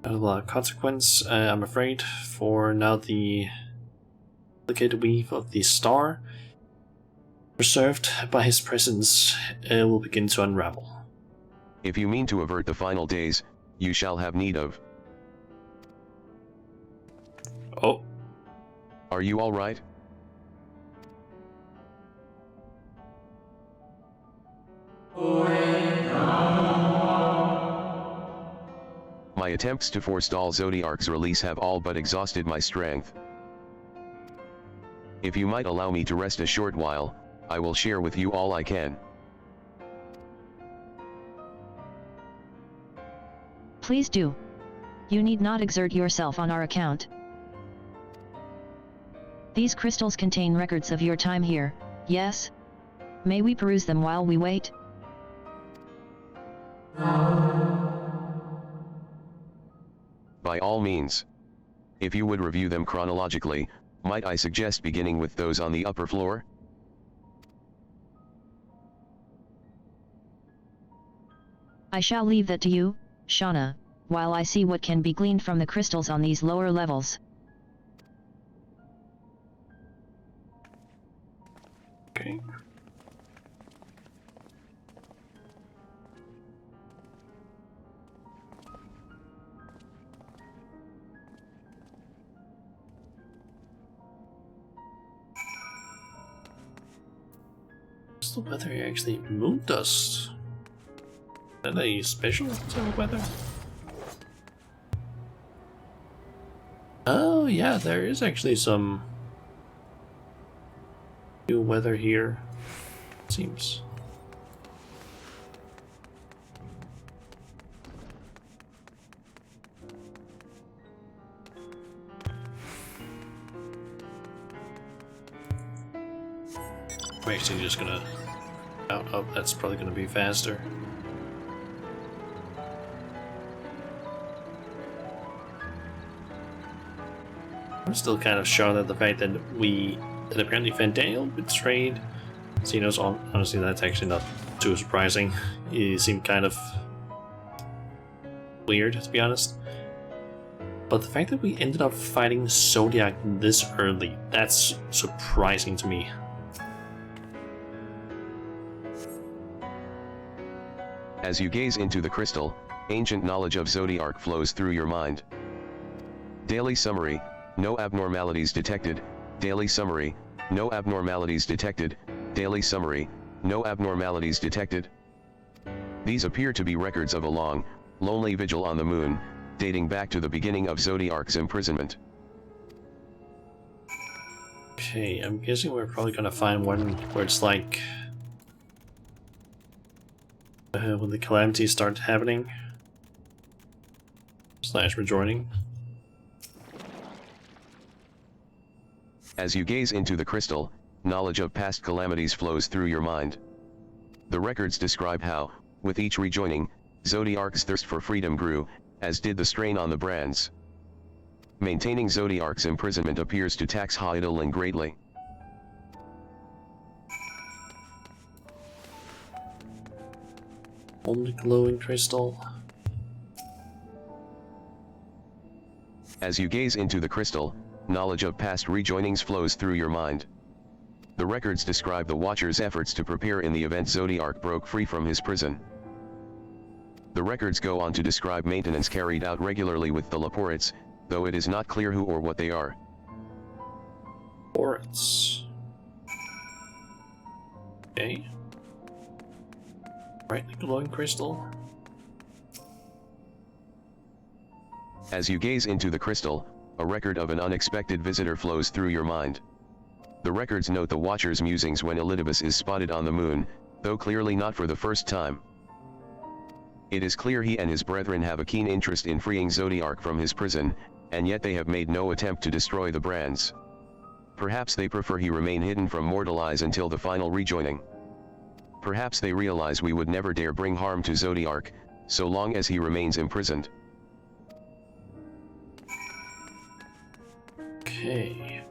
A lot of consequence, I'm afraid, for now the complicated weave of the star, preserved by his presence, will begin to unravel. If you mean to avert the final days, you shall have need of. Oh. Are you all right? My attempts to forestall Zodiark's release have all but exhausted my strength. If you might allow me to rest a short while, I will share with you all I can. Please do. You need not exert yourself on our account. These crystals contain records of your time here, yes? May we peruse them while we wait? By all means. If you would review them chronologically, might I suggest beginning with those on the upper floor? I shall leave that to you, Shauna, while I see what can be gleaned from the crystals on these lower levels. Okay. What's the weather here actually? Moon dust. Is that a special weather? Oh yeah, there is actually some new weather here, it seems. I'm actually just gonna oh, that's probably gonna be faster. I'm still kind of shocked at the fact that apparently Fandaniel betrayed Xenos. Honestly, that's actually not too surprising. He seemed kind of weird, to be honest. But the fact that we ended up fighting Zodiac this early, that's surprising to me. As you gaze into the crystal, ancient knowledge of Zodiark flows through your mind. Daily summary, no abnormalities detected. Daily summary, no abnormalities detected. Daily summary, no abnormalities detected. These appear to be records of a long, lonely vigil on the moon, dating back to the beginning of Zodiark's imprisonment. Okay, I'm guessing we're probably gonna find one where it's like when the calamities start happening / rejoining. As you gaze into the crystal, knowledge of past calamities flows through your mind. The records describe how, with each rejoining, Zodiark's thirst for freedom grew, as did the strain on the brands. Maintaining Zodiark's imprisonment appears to tax Hydaelyn greatly. Only glowing crystal. As you gaze into the crystal, knowledge of past rejoinings flows through your mind. The records describe the Watcher's efforts to prepare in the event Zodiark broke free from his prison. The records go on to describe maintenance carried out regularly with the Laporites, though it is not clear who or what they are. Laporites. Okay. Right, the glowing crystal. As you gaze into the crystal, a record of an unexpected visitor flows through your mind. The records note the Watcher's musings when Elidibus is spotted on the moon, though clearly not for the first time. It is clear he and his brethren have a keen interest in freeing Zodiark from his prison, and yet they have made no attempt to destroy the brands. Perhaps they prefer he remain hidden from mortal eyes until the final rejoining. Perhaps they realize we would never dare bring harm to Zodiark, so long as he remains imprisoned. Okay.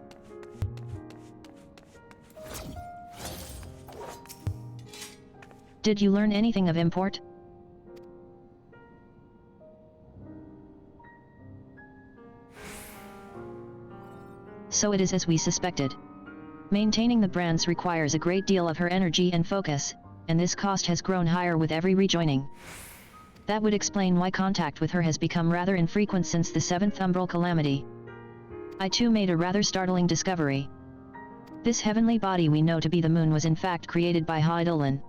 Did you learn anything of import? So it is as we suspected. Maintaining the brands requires a great deal of her energy and focus, and this cost has grown higher with every rejoining. That would explain why contact with her has become rather infrequent since the 7th umbral calamity. I too made a rather startling discovery. This heavenly body we know to be the moon was in fact created by Hydaelyn.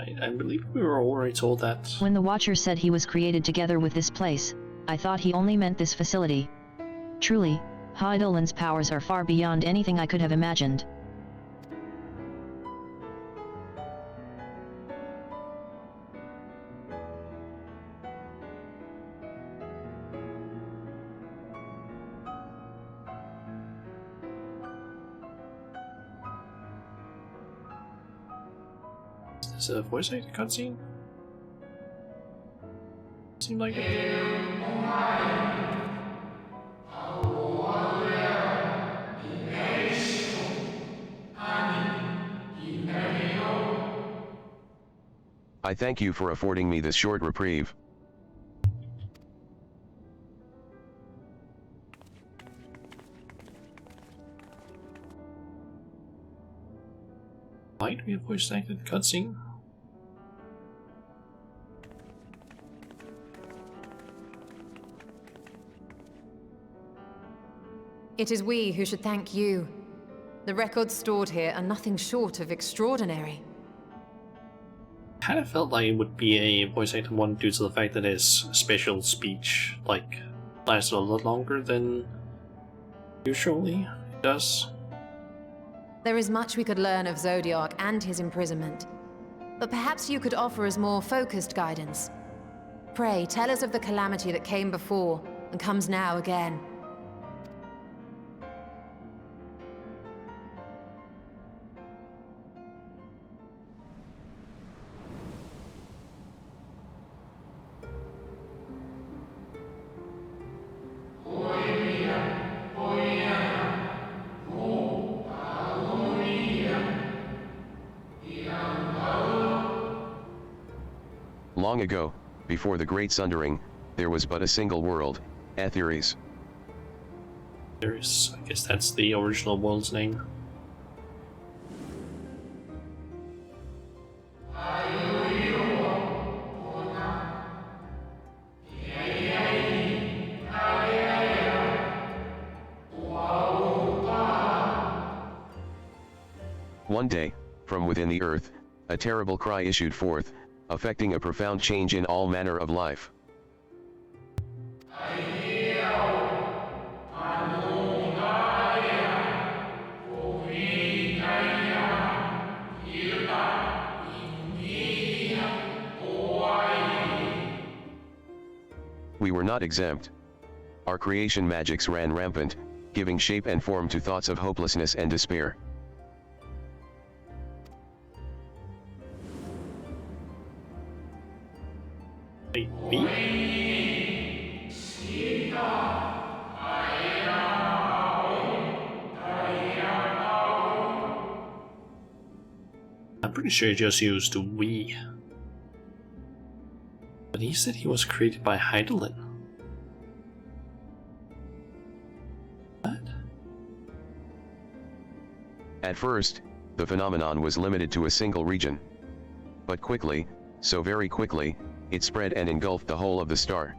I believe we were already told that. When the Watcher said he was created together with this place, I thought he only meant this facility. Truly, Hydaelyn's powers are far beyond anything I could have imagined. Is it a voice actor cutscene? Seemed like it. I thank you for affording me this short reprieve. Might be a voice acted cutscene. It is we who should thank you. The records stored here are nothing short of extraordinary. Kind of felt like it would be a voice acted one due to the fact that his special speech lasted a lot longer than usually it does. There is much we could learn of Zodiark and his imprisonment, but perhaps you could offer us more focused guidance. Pray, tell us of the calamity that came before and comes now again. Long ago, before the Great Sundering, there was but a single world, Aetheres. I guess that's the original world's name. One day, from within the earth, a terrible cry issued forth, affecting a profound change in all manner of life. We were not exempt. Our creation magics ran rampant, giving shape and form to thoughts of hopelessness and despair. I'm pretty sure he just used we. But he said he was created by Heidelin. What? At first, the phenomenon was limited to a single region. But quickly, so very quickly, it spread and engulfed the whole of the star.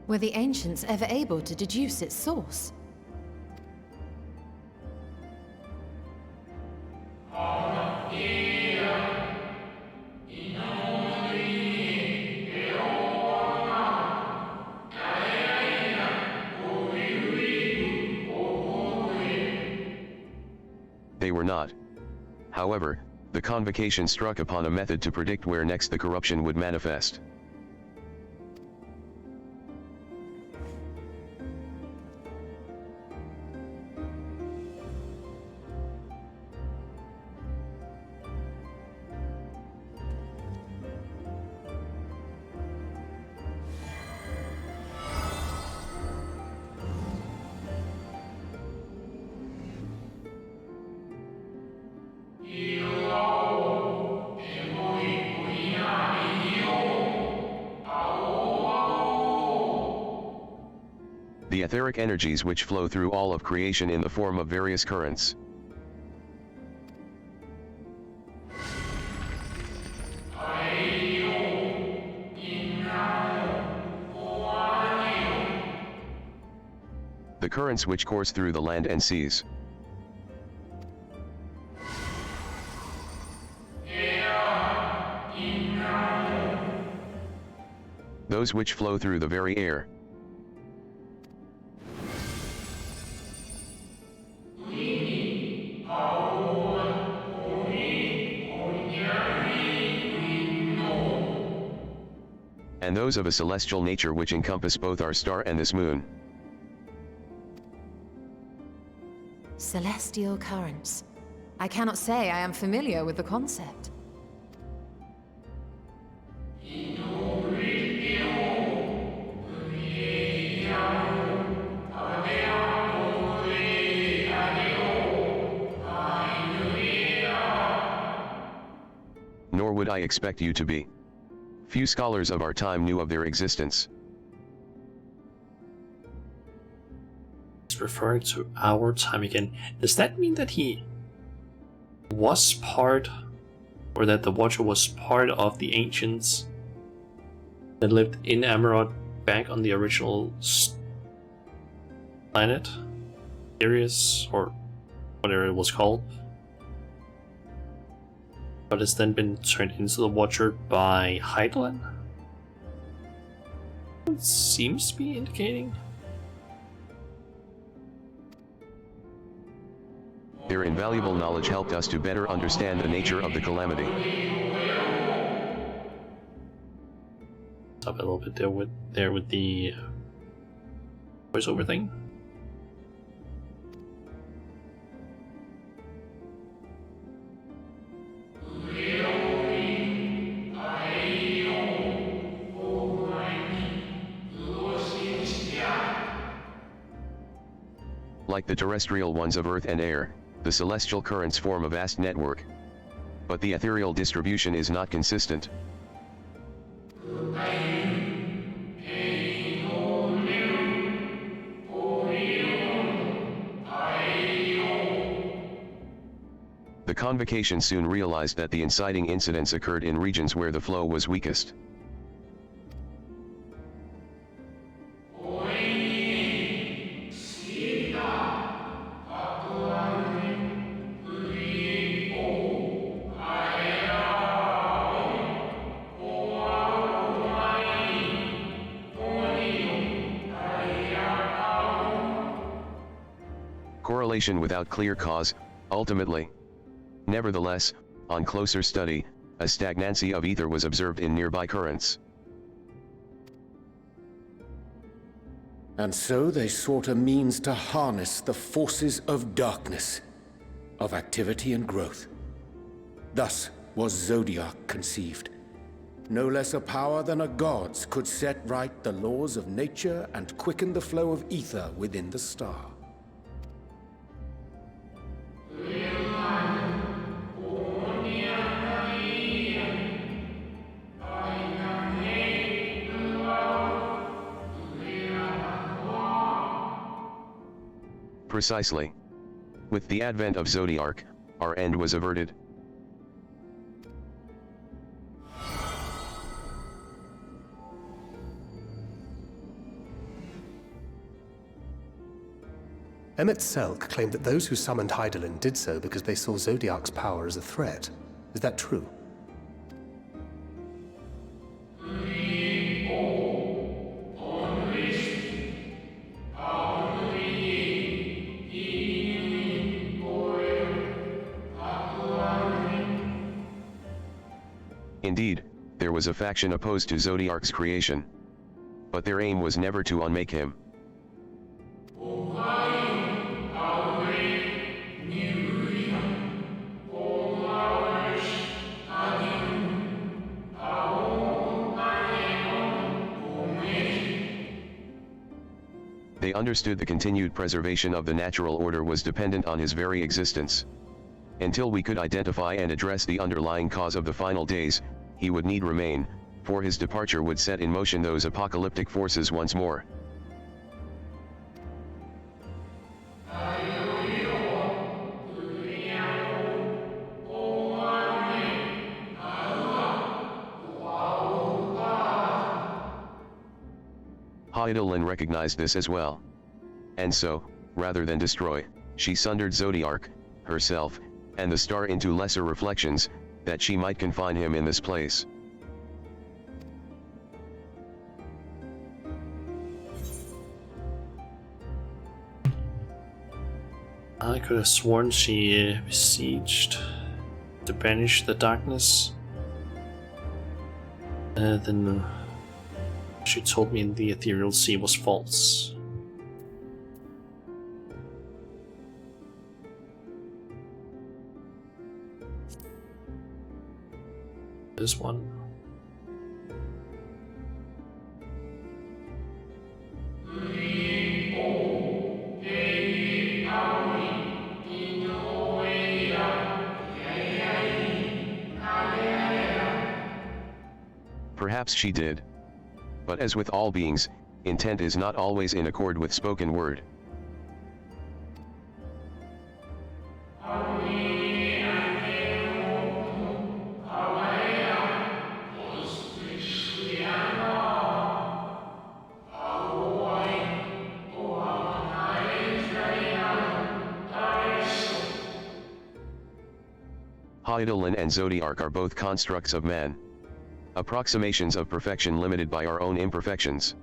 Were the ancients ever able to deduce its source? They were not. However, the convocation struck upon a method to predict where next the corruption would manifest. The etheric energies which flow through all of creation in the form of various currents. The currents which course through the land and seas. Those which flow through the very air. And those of a celestial nature which encompass both our star and this moon. Celestial currents. I cannot say I am familiar with the concept. Nor would I expect you to be. Few scholars of our time knew of their existence. He's referring to our time again. Does that mean that he was part, or that the Watcher was part of the ancients that lived in Amarod back on the original planet? Sirius, or whatever it was called? But has then been turned into the Watcher by Heidelin? It seems to be indicating. Their invaluable knowledge helped us to better understand the nature of the calamity. Stop a little bit there with the voiceover thing. Like the terrestrial ones of earth and air, the celestial currents form a vast network. But the ethereal distribution is not consistent. The convocation soon realized that the inciting incidents occurred in regions where the flow was weakest. Correlation without clear cause, ultimately. Nevertheless, on closer study, a stagnancy of ether was observed in nearby currents. And so they sought a means to harness the forces of darkness, of activity and growth. Thus was Zodiac conceived. No less a power than a god's could set right the laws of nature and quicken the flow of ether within the star. Precisely. With the advent of Zodiac, our end was averted. Emmett Selk claimed that those who summoned Hydaelyn did so because they saw Zodiac's power as a threat. Is that true? Indeed, there was a faction opposed to Zodiac's creation. But their aim was never to unmake him. They understood the continued preservation of the natural order was dependent on his very existence. Until we could identify and address the underlying cause of the final days, he would need remain, for his departure would set in motion those apocalyptic forces once more. Hydaelyn recognized this as well. And so, rather than destroy, she sundered Zodiac, herself, and the star into lesser reflections, that she might confine him in this place. I could have sworn she besieged to banish the darkness. Then she told me the ethereal sea was false. This one. Perhaps she did. But as with all beings, intent is not always in accord with spoken word. Hydaelyn and Zodiac are both constructs of man. Approximations of perfection limited by our own imperfections.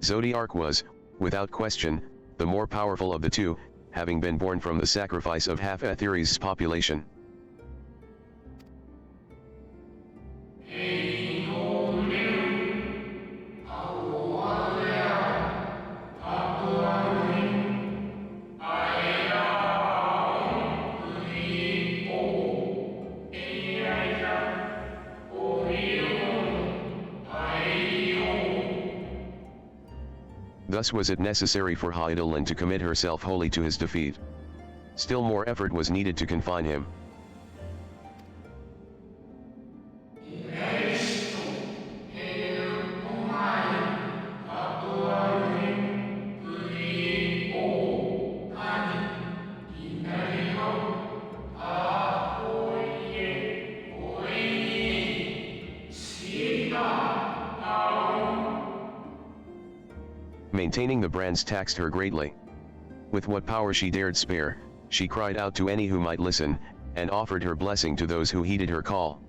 Zodiac was, without question, the more powerful of the two, having been born from the sacrifice of half Aetheri's population. Thus was it necessary for Hydaelyn to commit herself wholly to his defeat. Still more effort was needed to confine him. Maintaining the brands taxed her greatly. With what power she dared spare, she cried out to any who might listen, and offered her blessing to those who heeded her call.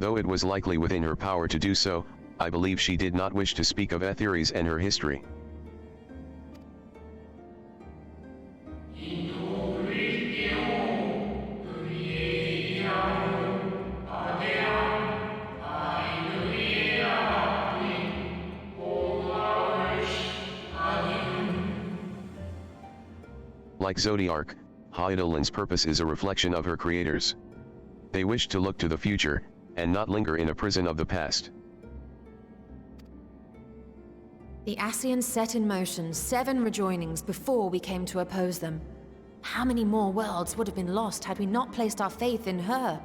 Though it was likely within her power to do so, I believe she did not wish to speak of Aetheres and her history. Like Zodiark, Hydaelyn's purpose is a reflection of her creators. They wish to look to the future, and not linger in a prison of the past. The Ascians set in motion 7 rejoinings before we came to oppose them. How many more worlds would have been lost had we not placed our faith in her?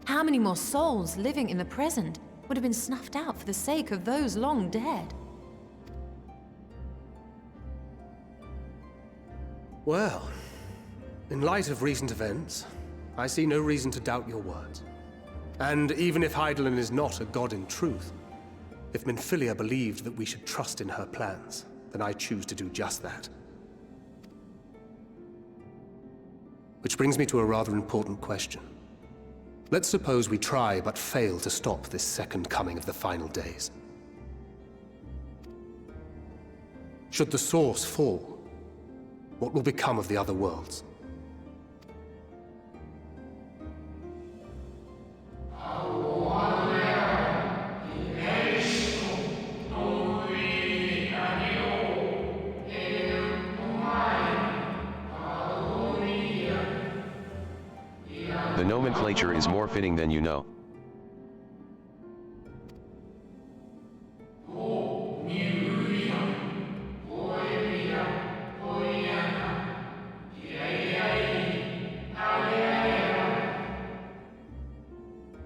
How many more souls living in the present would have been snuffed out for the sake of those long dead? Well, in light of recent events, I see no reason to doubt your words. And even if Hydaelyn is not a god in truth, if Minfilia believed that we should trust in her plans, then I choose to do just that. Which brings me to a rather important question. Let's suppose we try but fail to stop this second coming of the final days. Should the source fall, what will become of the other worlds? The nomenclature is more fitting than you know.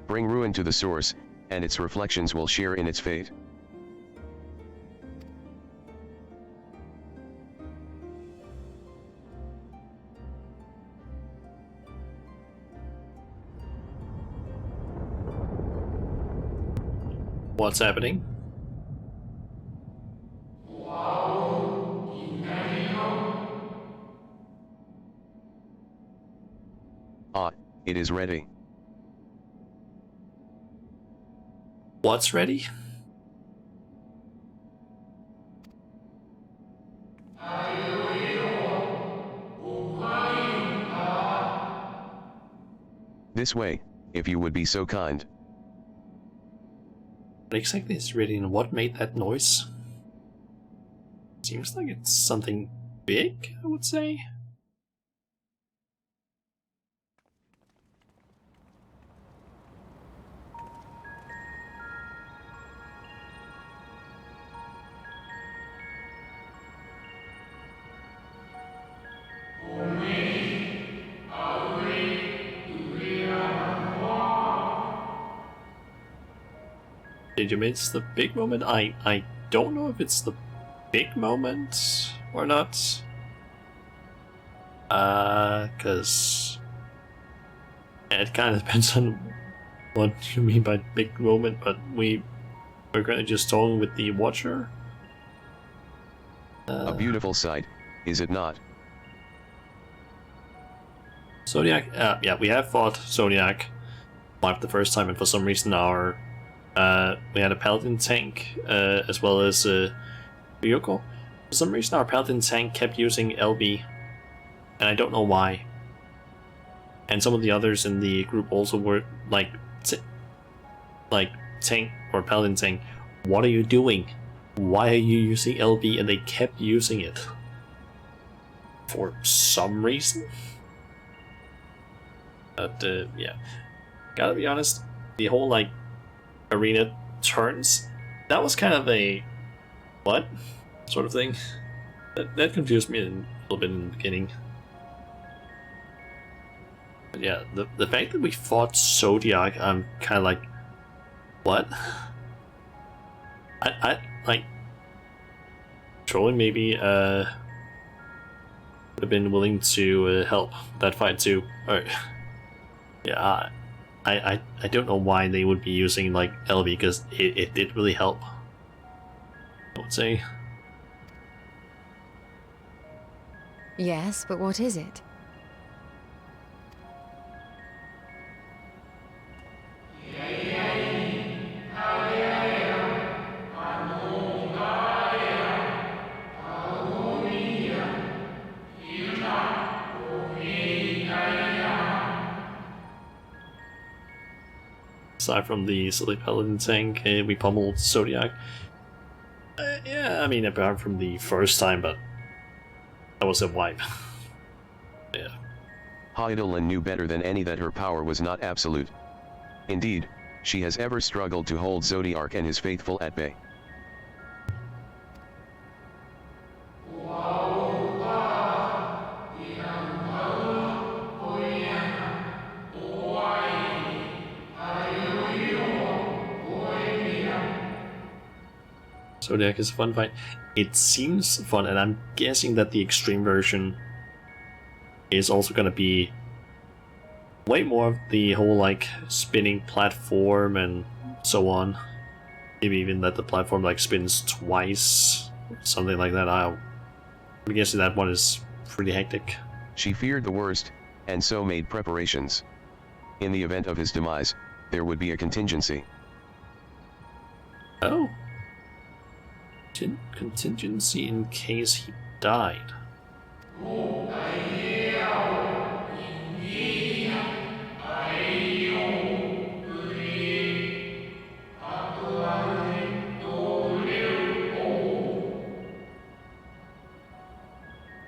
Bring ruin to the source, and its reflections will share in its fate. What's happening? Ah, it is ready. What's ready? This way, if you would be so kind. What exactly is ready and what made that noise? Seems like it's something big, I would say. Did you miss the big moment? I don't know if it's the big moment or not. Cause it kind of depends on what you mean by big moment, but we're gonna just talk with the Watcher. A beautiful sight, is it not? Zodiac, yeah, we have fought Zodiac live the first time, and for some reason our we had a Paladin tank as well as Ryoko. For some reason our Paladin tank kept using LB, and I don't know why. And some of the others in the group also were like tank or Paladin tank. What are you doing? Why are you using LB? And they kept using it for some reason. But yeah, gotta be honest, the whole like arena turns, that was kind of a what sort of thing. That confused me a little bit in the beginning. But yeah, the fact that we fought Zodiac, I'm kind of like, what? I like, Trolley maybe would have been willing to help that fight too. Or yeah, I don't know why they would be using like LV, because it did really help, I would say. Yes, but what is it? Aside from the silly paladin tank, we pummeled Zodiac. Yeah, I mean, apart from the first time, but that was a wipe. Yeah. Hydaelyn knew better than any that her power was not absolute. Indeed, she has ever struggled to hold Zodiac and his faithful at bay. Zodiac is a fun fight. It seems fun, and I'm guessing that the extreme version is also gonna be way more of the whole like spinning platform and so on. Maybe even that the platform like spins twice, something like that. I'm guessing that one is pretty hectic. She feared the worst, and so made preparations. In the event of his demise, there would be a contingency. Oh. Contingency in case he died.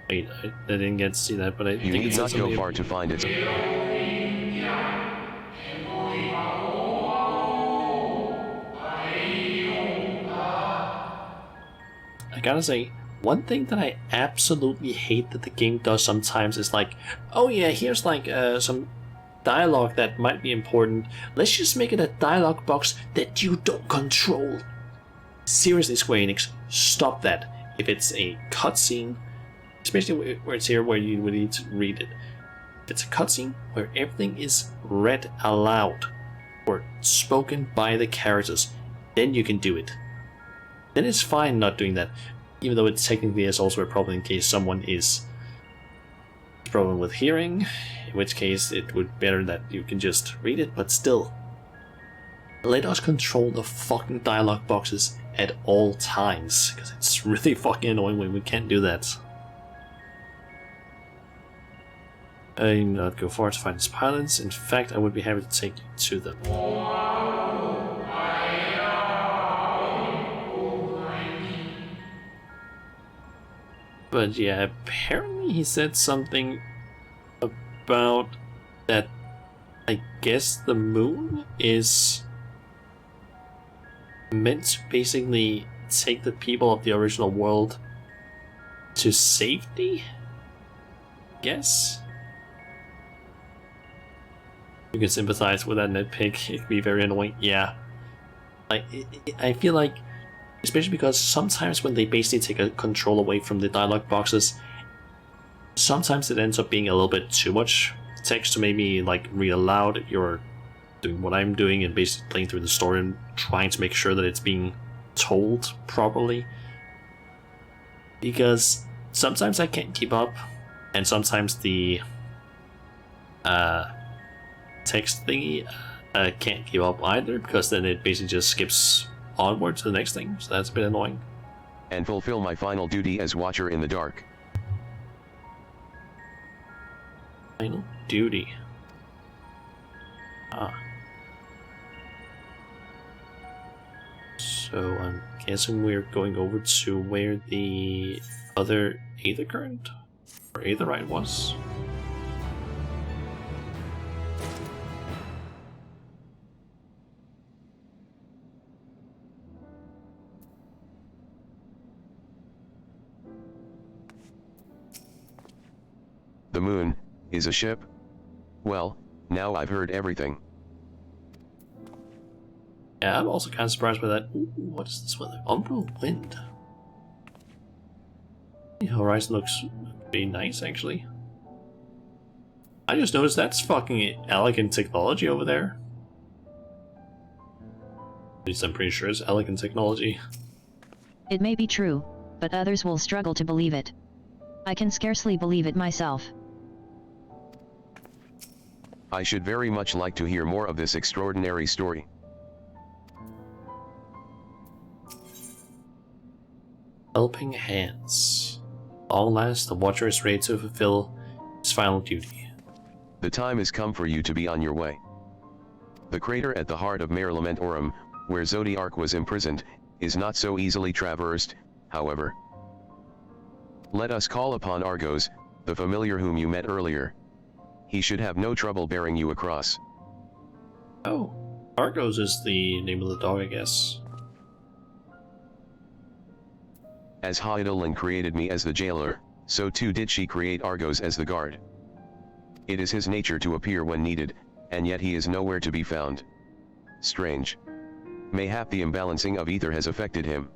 Wait, I didn't get to see that, but I You think need it's not go far to find it. I gotta say, one thing that I absolutely hate that the game does sometimes is like, oh yeah, here's like some dialogue that might be important. Let's just make it a dialogue box that you don't control. Seriously, Square Enix, stop that. If it's a cutscene, especially where it's here where you would need to read it. If it's a cutscene where everything is read aloud or spoken by the characters, then you can do it. Then it's fine not doing that, even though it technically is also a problem in case someone is a problem with hearing, in which case it would be better that you can just read it, but still. Let us control the fucking dialogue boxes at all times, because it's really fucking annoying when we can't do that. I do not go far to find his pilots. In fact, I would be happy to take you to them. But yeah, apparently he said something about that. I guess the moon is meant to basically take the people of the original world to safety? Guess? You can sympathize with that nitpick. It can be very annoying. Yeah. Like, I feel like, especially because sometimes when they basically take a control away from the dialogue boxes, sometimes it ends up being a little bit too much text to maybe like read aloud. You're doing what I'm doing and basically playing through the story and trying to make sure that it's being told properly. Because sometimes I can't keep up, and sometimes the text thingy can't keep up either, because then it basically just skips onward to the next thing, so that's a bit annoying. And fulfill my final duty as Watcher in the Dark. Final duty. So I'm guessing we're going over to where the other Aether Current or Aetherite was. The moon is a ship. Well, now I've heard everything. Yeah, I'm also kind of surprised by that. Ooh, what is this weather? Umbral wind. The horizon looks pretty nice, actually. I just noticed that's fucking elegant technology over there. At least I'm pretty sure it's elegant technology. It may be true, but others will struggle to believe it. I can scarcely believe it myself. I should very much like to hear more of this extraordinary story. Helping hands. Long last, the Watcher is ready to fulfill his final duty. The time has come for you to be on your way. The crater at the heart of Mare Lamentorum, where Zodiark was imprisoned, is not so easily traversed, however. Let us call upon Argos, the familiar whom you met earlier. He should have no trouble bearing you across. Oh, Argos is the name of the dog, I guess. As Hydaelyn created me as the jailer, so too did she create Argos as the guard. It is his nature to appear when needed, and yet he is nowhere to be found. Strange. Mayhap the imbalancing of ether has affected him.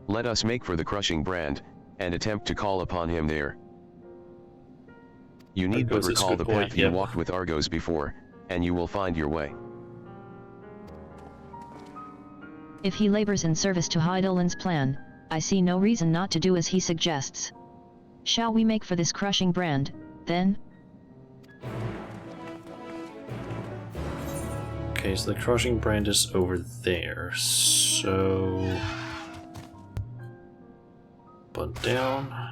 Let us make for the crushing brand, and attempt to call upon him there. You need but recall the path you walked with Argos before, and you will find your way. If he labors in service to Hydaelyn's plan, I see no reason not to do as he suggests. Shall we make for this crushing brand, then? Okay, so the crushing brand is over there, so... Bunt down.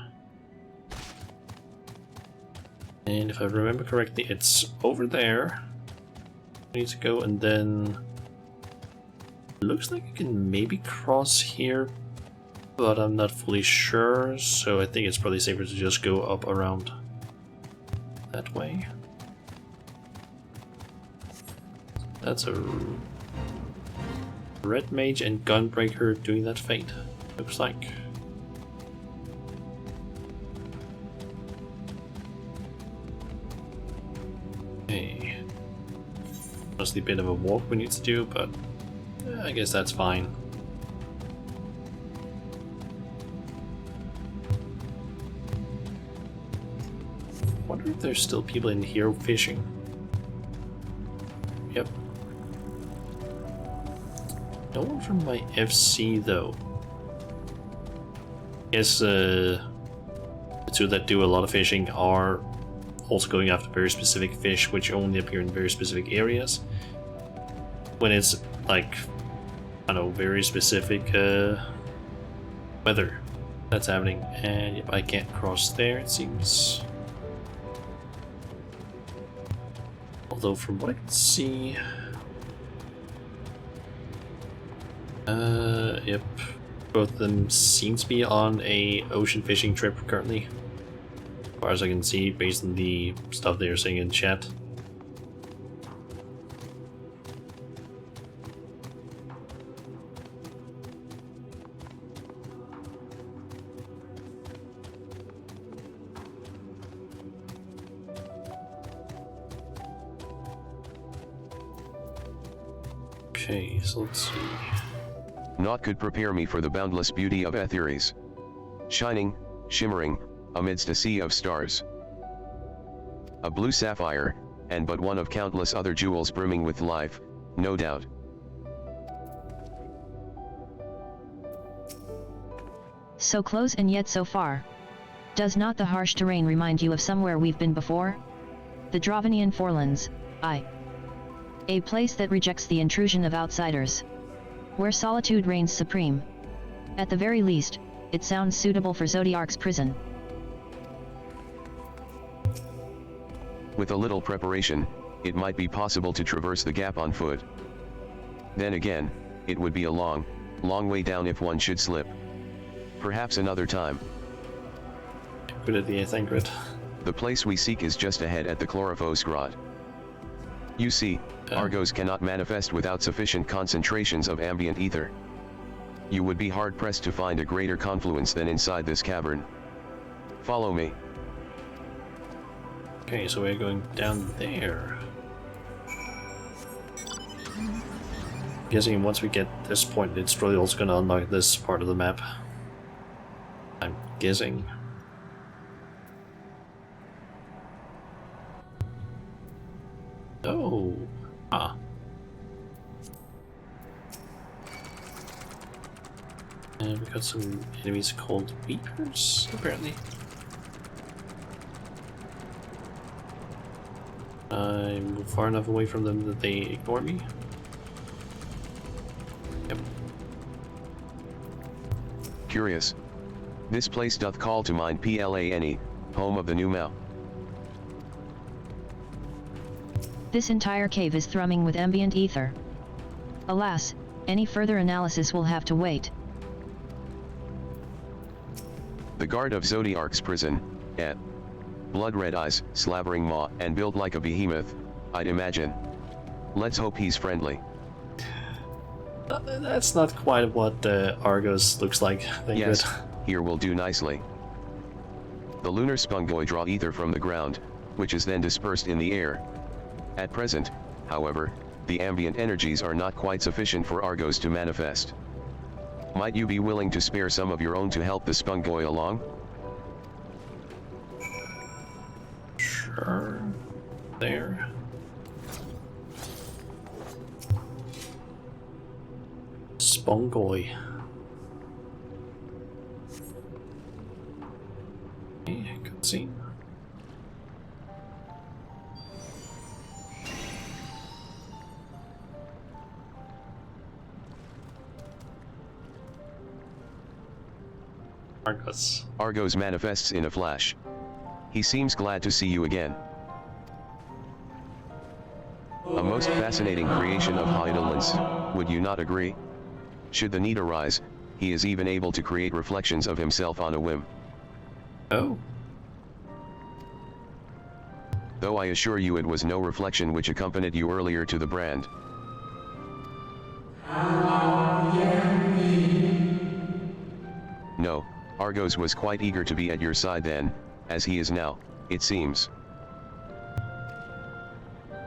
And if I remember correctly, it's over there. I need to go and then... Looks like I can maybe cross here, but I'm not fully sure, so I think it's probably safer to just go up around that way. That's a red mage and gunbreaker doing that fate, looks like. Okay. Mostly a bit of a walk we need to do, but I guess that's fine. Wonder if there's still people in here fishing. Yep. No one from my FC though. Guess the two that do a lot of fishing are also going after very specific fish, which only appear in very specific areas. When it's like, I don't know, very specific weather that's happening. And yep, I can't cross there, it seems. Although from what I can see, yep, both of them seem to be on a ocean fishing trip currently, as far as I can see based on the stuff they are saying in chat. Okay, so let's see. Naught could prepare me for the boundless beauty of Etheres. Shining, shimmering, amidst a sea of stars. A blue sapphire, and but one of countless other jewels brimming with life, no doubt. So close and yet so far. Does not the harsh terrain remind you of somewhere we've been before? The Dravanian Forelands, a place that rejects the intrusion of outsiders. Where solitude reigns supreme. At the very least, it sounds suitable for Zodiark's prison. With a little preparation, it might be possible to traverse the gap on foot. Then again, it would be a long, long way down if one should slip. Perhaps another time. Good idea, Thancred. The place we seek is just ahead at the Chlorophyll Grot. You see, Argos cannot manifest without sufficient concentrations of ambient ether. You would be hard-pressed to find a greater confluence than inside this cavern. Follow me. Okay, so we're going down there. Guessing once we get this point, it's probably also gonna unlock this part of the map. I'm guessing. Oh, ah. And we got some enemies called Reapers, apparently. I move far enough away from them that they ignore me. Yep. Curious. This place doth call to mind Plane, home of the new Mao. This entire cave is thrumming with ambient ether. Alas, any further analysis will have to wait. The guard of Zodiark's prison, blood red eyes, slavering maw, and built like a behemoth, I'd imagine. Let's hope he's friendly. That's not quite what Argos looks like. Yes, here will do nicely. The lunar spongoi draw ether from the ground, which is then dispersed in the air. At present, however, the ambient energies are not quite sufficient for Argos to manifest. Might you be willing to spare some of your own to help the spongoi along? Sure. There. Spongoi. Okay, good scene. Argos. Argos manifests in a flash. He seems glad to see you again. A most fascinating creation of Hydalin's, would you not agree? Should the need arise, he is even able to create reflections of himself on a whim. Oh. Though I assure you it was no reflection which accompanied you earlier to the brand. No, Argos was quite eager to be at your side then, as he is now, it seems.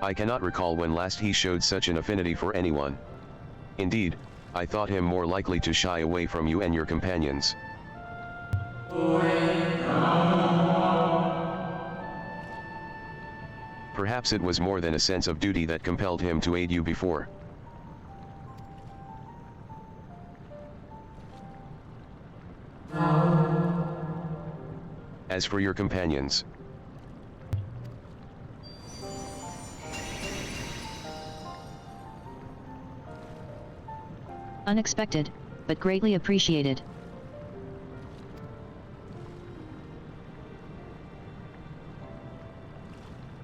I cannot recall when last he showed such an affinity for anyone. Indeed, I thought him more likely to shy away from you and your companions. Perhaps it was more than a sense of duty that compelled him to aid you before. As for your companions, unexpected, but greatly appreciated.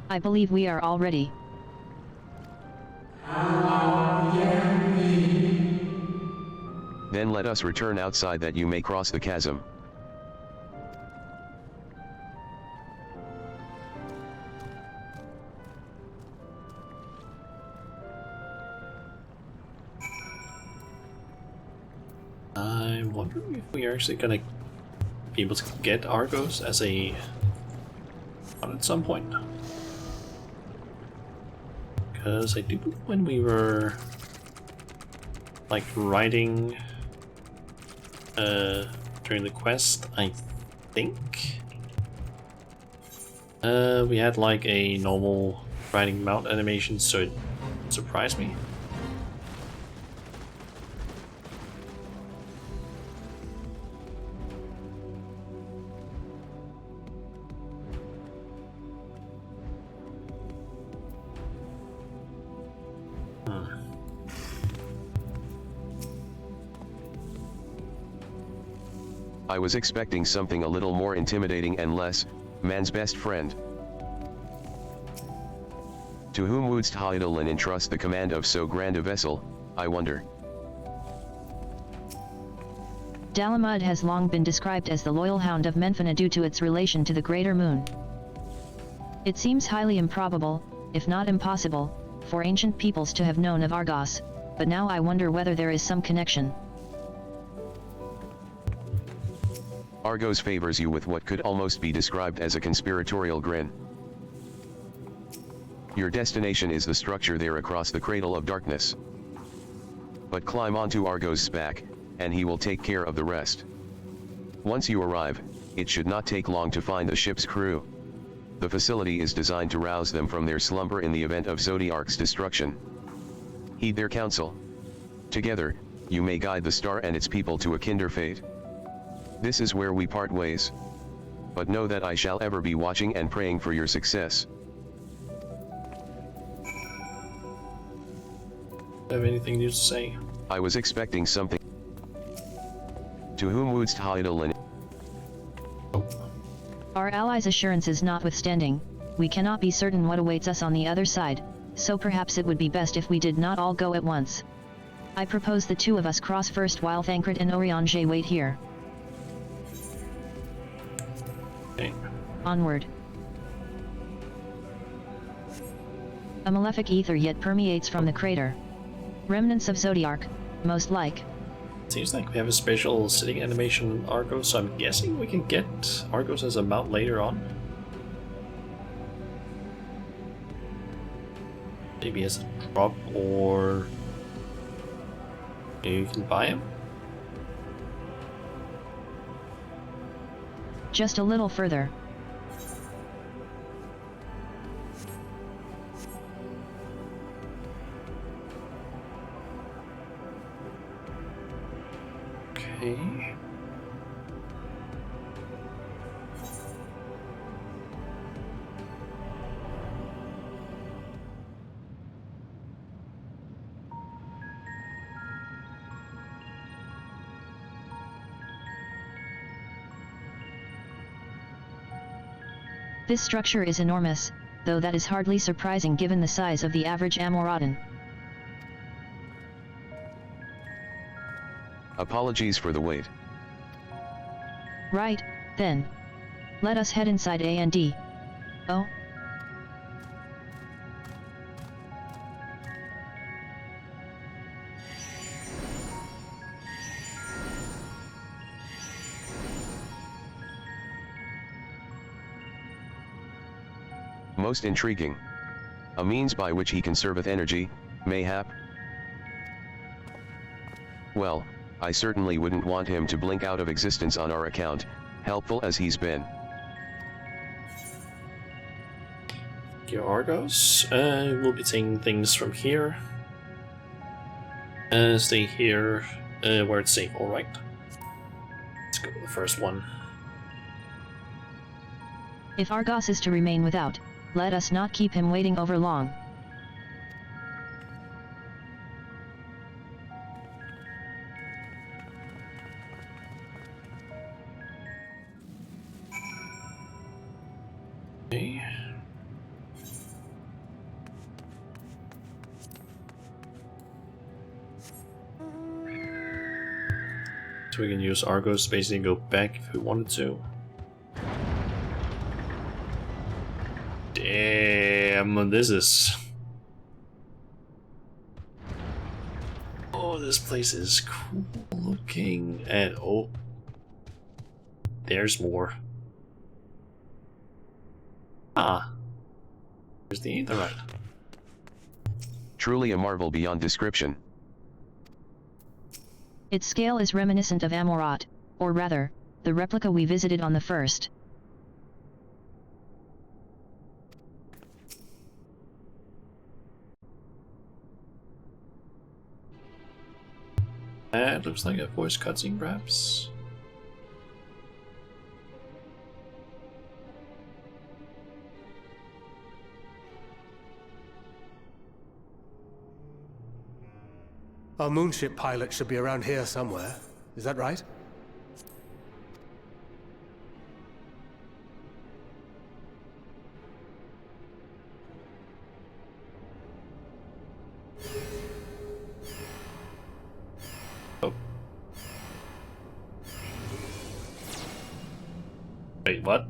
I believe we are all ready. Then let us return outside that you may cross the chasm. I'm wondering if we are actually gonna be able to get Argos as a at some point. Because I do believe when we were like riding during the quest, I think we had like a normal riding mount animation, so it surprised me. I was expecting something a little more intimidating and less, man's best friend. To whom wouldst Hydaelyn entrust the command of so grand a vessel, I wonder? Dalamud has long been described as the loyal hound of Menphina due to its relation to the Greater Moon. It seems highly improbable, if not impossible, for ancient peoples to have known of Argos, but now I wonder whether there is some connection. Argos favors you with what could almost be described as a conspiratorial grin. Your destination is the structure there across the Cradle of Darkness. But climb onto Argo's back, and he will take care of the rest. Once you arrive, it should not take long to find the ship's crew. The facility is designed to rouse them from their slumber in the event of Zodiark's destruction. Heed their counsel. Together, you may guide the star and its people to a kinder fate. This is where we part ways. But know that I shall ever be watching and praying for your success. Have anything new to say? I was expecting something. To whom wouldst Hydelin? Our allies' assurances notwithstanding, we cannot be certain what awaits us on the other side, so perhaps it would be best if we did not all go at once. I propose the two of us cross first while Thancred and Oriange wait here. Okay. Onward. A malefic ether yet permeates from the crater. Remnants of Zodiark, most like. Seems like we have a special sitting animation on Argos, so I'm guessing we can get Argos as a mount later on. Maybe as a drop, or you can buy him. Just a little further. Okay. This structure is enormous, though that is hardly surprising given the size of the average Amoradan. Apologies for the wait. Right, then. Let us head inside A&D. Oh? Most intriguing. A means by which he conserveth energy, mayhap? Well, I certainly wouldn't want him to blink out of existence on our account, helpful as he's been. Your Argos. We'll be taking things from here. Stay here, where it's safe, alright. Let's go to the first one. If Argos is to remain without, let us not keep him waiting over long. Okay. So we can use Argos basically and go back if we wanted to. Damn, this is... Oh, this place is cool looking, and oh, there's more. Ah, there's the Aetherite. Truly a marvel beyond description. Its scale is reminiscent of Amorat, or rather, the replica we visited on the first. That looks like a voice cutscene, perhaps. Our moonship pilot should be around here somewhere. Is that right? Oh. Wait, what?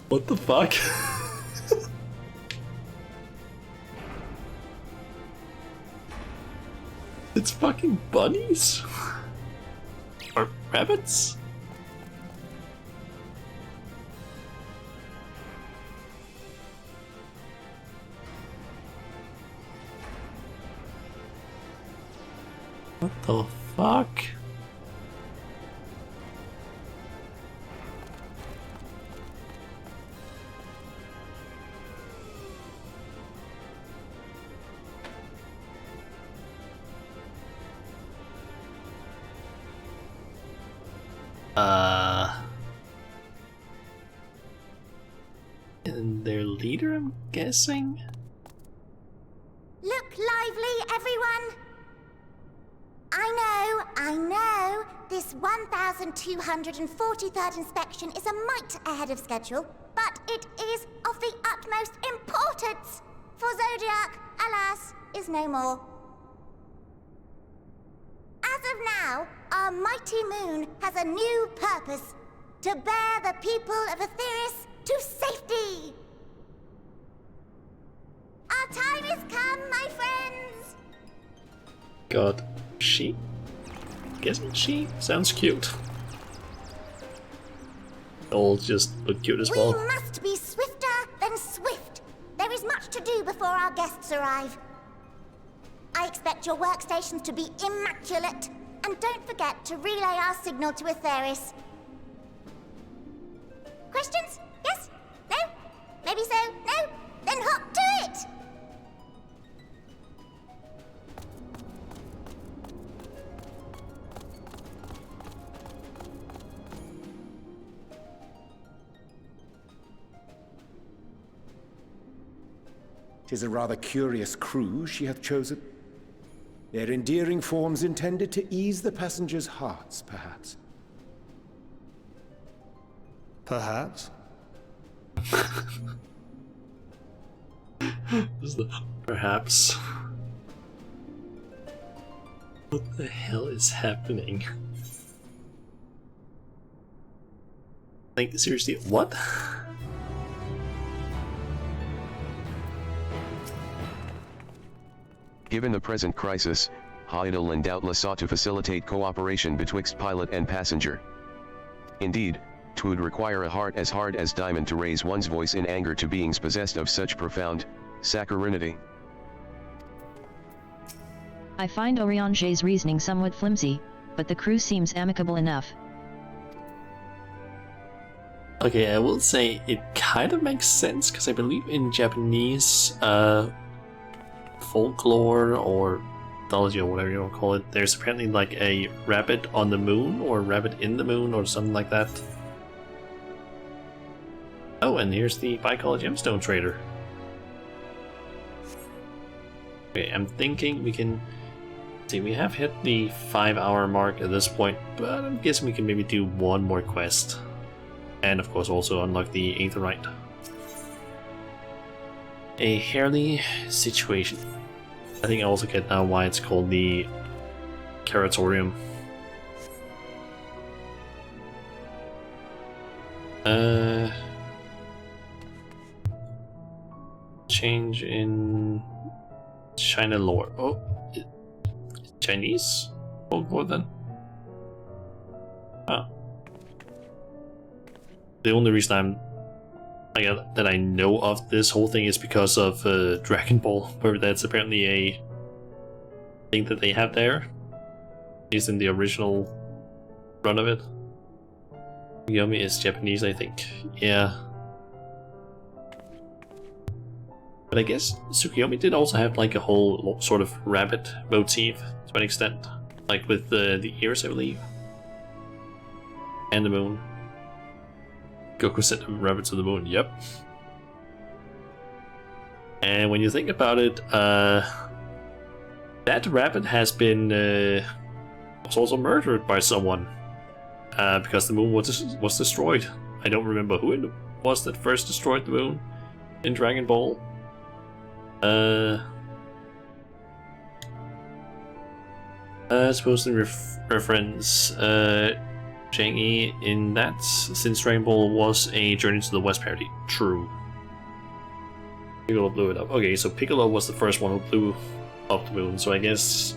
What the fuck? It's fucking bunnies? Or rabbits? What the fuck? And their leader, I'm guessing? Look lively, everyone! I know, this 1243rd inspection is a mite ahead of schedule, but it is of the utmost importance, for Zodiac, alas, is no more. As of now, our mighty moon has a new purpose, to bear the people of Aetheris to safety! Our time is come, my friends! God, she? Guessing she? Sounds cute. All just look cute as well. We must be swifter than swift. There is much to do before our guests arrive. I expect your workstations to be immaculate, and don't forget to relay our signal to Aetheris. Questions? Yes? No? Maybe so? No? Then hop to it! "'Tis a rather curious crew she hath chosen. Their endearing forms intended to ease the passengers' hearts, perhaps." Perhaps. Perhaps. What the hell is happening? Like, seriously, what? Given the present crisis, Hydaelyn doubtless sought to facilitate cooperation betwixt pilot and passenger. Indeed, 'twould require a heart as hard as diamond to raise one's voice in anger to beings possessed of such profound saccharinity. I find Oriange's reasoning somewhat flimsy, but the crew seems amicable enough. Okay, I will say it kind of makes sense, because I believe in Japanese folklore or mythology or whatever you want to call it, there's apparently like a rabbit on the moon or rabbit in the moon or something like that. Oh, and here's the Bicolor Gemstone Trader. Okay, I'm thinking we can... See, we have hit the 5-hour mark at this point, but I'm guessing we can maybe do one more quest. And of course also unlock the Aetherite. A Harley situation. I think I also get now why it's called the Curatorium. Change in China lore. Oh, Chinese folklore then? Oh. The only reason that I know of this whole thing is because of Dragon Ball, where that's apparently a thing that they have there. Is in the original run of it. Yomi is Japanese, I think. Yeah. But I guess Tsukuyomi did also have like a whole sort of rabbit motif to an extent. Like with the ears, I believe. And the moon. Goku sent a rabbit to the moon, yep. And when you think about it, that rabbit has been was also murdered by someone. Because the moon was destroyed. I don't remember who it was that first destroyed the moon in Dragon Ball. Supposed to reference Chang'e in that, since Dragon Ball was a Journey to the West parody. True. Piccolo blew it up. Okay, so Piccolo was the first one who blew up the moon, so I guess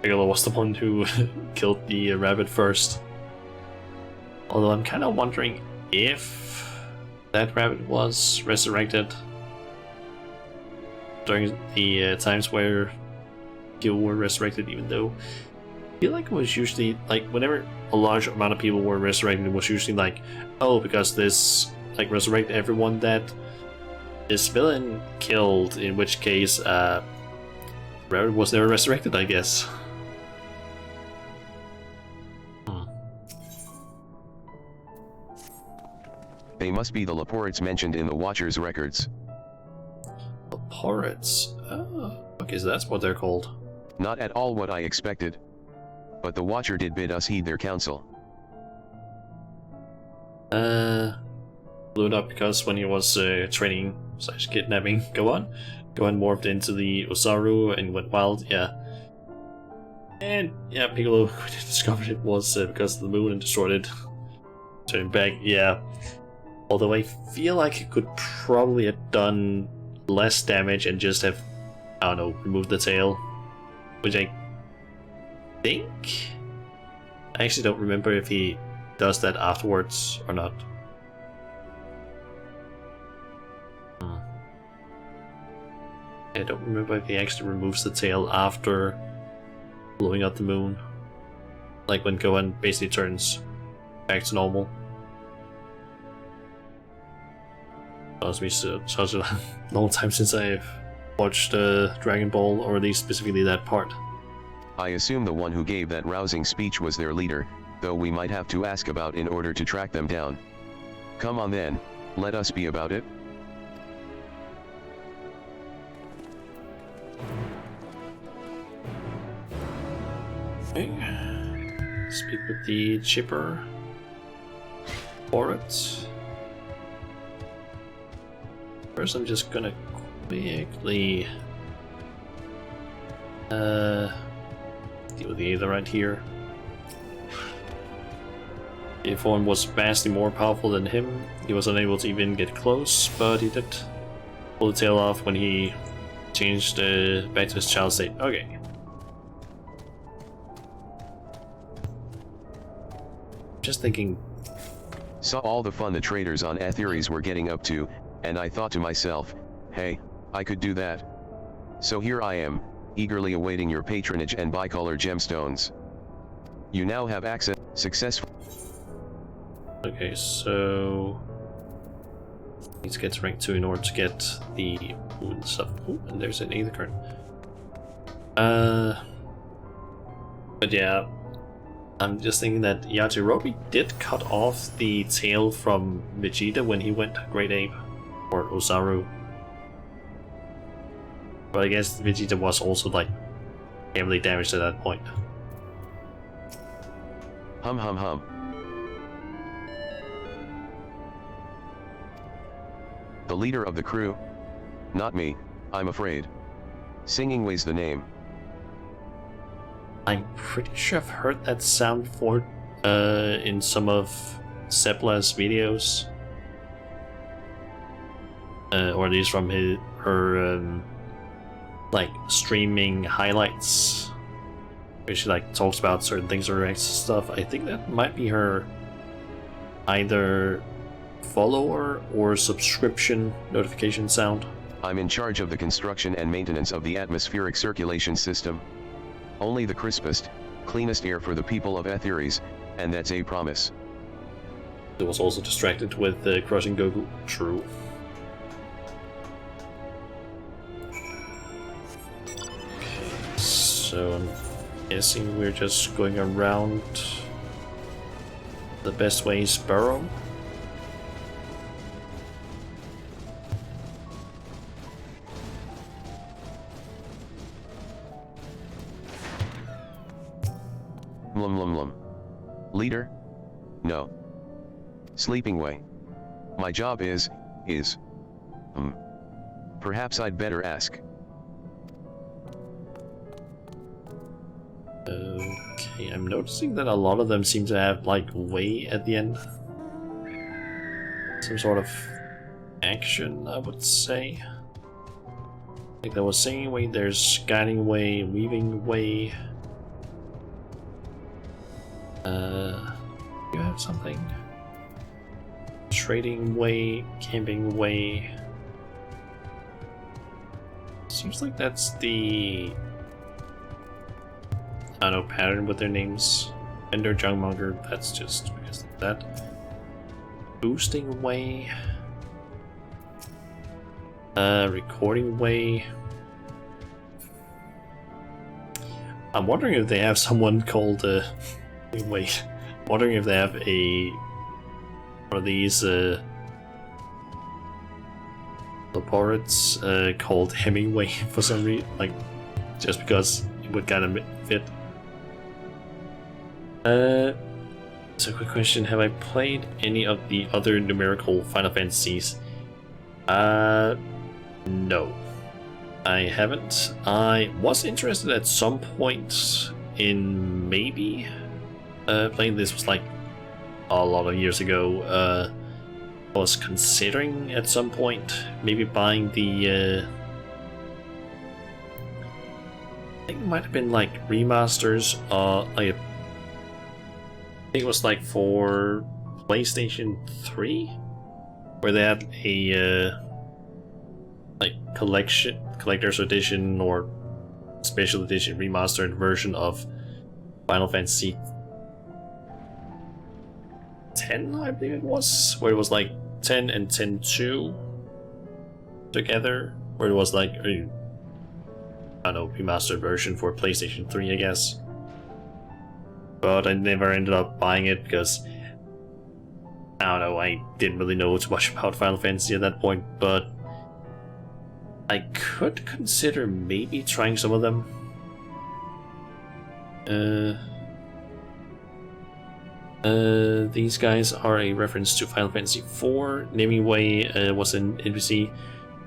Piccolo was the one who killed the rabbit first. Although I'm kind of wondering if that rabbit was resurrected during the times where people were resurrected, even though I feel like it was usually like whenever a large amount of people were resurrected, it was usually like, oh, because this like resurrect everyone that this villain killed, in which case Rabbit was never resurrected, I guess. They must be the Leporites mentioned in the Watcher's records. Leporites? Oh, okay, so that's what they're called. Not at all what I expected. But the Watcher did bid us heed their counsel. Blew it up because when he was training / kidnapping Gohan morphed into the Osaru and went wild, yeah. And yeah, Piccolo discovered it was because of the moon and destroyed it. Turned back, yeah. Although I feel like he could probably have done less damage and just have, I don't know, removed the tail. Which I think... I actually don't remember if he does that afterwards or not. I don't remember if he actually removes the tail after blowing up the moon. Like when Gohan basically turns back to normal. It must be such a long time since I've watched Dragon Ball, or at least specifically that part. I assume the one who gave that rousing speech was their leader, though we might have to ask about in order to track them down. Come on then, let us be about it. Okay. Speak with the chipper for it. First, I'm just gonna quickly deal with the Aether right here. The form was vastly more powerful than him. He was unable to even get close, but he did pull the tail off when he changed back to his child state. Okay. Just thinking. Saw all the fun the traders on Aetheres were getting up to, and I thought to myself, hey, I could do that. So here I am, eagerly awaiting your patronage and bicolor gemstones. You now have access. Successful. Okay, so need to get to rank 2 in order to get the moon stuff. Ooh, and there's an Aether card. But yeah, I'm just thinking that Yajirobe did cut off the tail from Vegeta when he went Great Ape, or Osaru. But I guess Vegeta was also like heavily damaged at that point. Hum hum hum. The leader of the crew? Not me, I'm afraid. Singing Way's the name. I'm pretty sure I've heard that sound before in some of Sepla's videos. Or at least from her like streaming highlights, where she like talks about certain things or reacts to stuff. I think that might be her either follower or subscription notification sound. I'm in charge of the construction and maintenance of the atmospheric circulation system. Only the crispest, cleanest air for the people of Aetheres, and that's a promise. It was also distracted with crushing Goku. True. So I'm guessing we're just going around the best way is Burrow. Leader? No. Sleeping Way. My job is, perhaps I'd better ask. Okay, I'm noticing that a lot of them seem to have like way at the end. Some sort of action, I would say. Like there was Singing Way, there's Guiding Way, Weaving Way. You have something? Trading Way, Camping Way. Seems like that's the I don't know, pattern with their names. Ender Jungmonger, that's just because of that. Boosting away. Recording away. I'm wondering if they have someone called, wait. I'm wondering if they have one of these, Laporets, called Hemingway for some reason, like, just because it would kind of fit. So quick question, have I played any of the other numerical Final Fantasies? No. I haven't. I was interested at some point in maybe playing this. Was like a lot of years ago. I was considering at some point maybe buying the I think it might have been like remasters, like I think it was like for PlayStation 3, where they had a like collector's edition or special edition remastered version of Final Fantasy 10, I believe it was, where it was like 10 and 10-2 together, where it was like a, I don't know, remastered version for PlayStation 3, I guess. But I never ended up buying it because I don't know, I didn't really know too much about Final Fantasy at that point, but I could consider maybe trying some of them. These guys are a reference to Final Fantasy IV. Naming Way was an NPC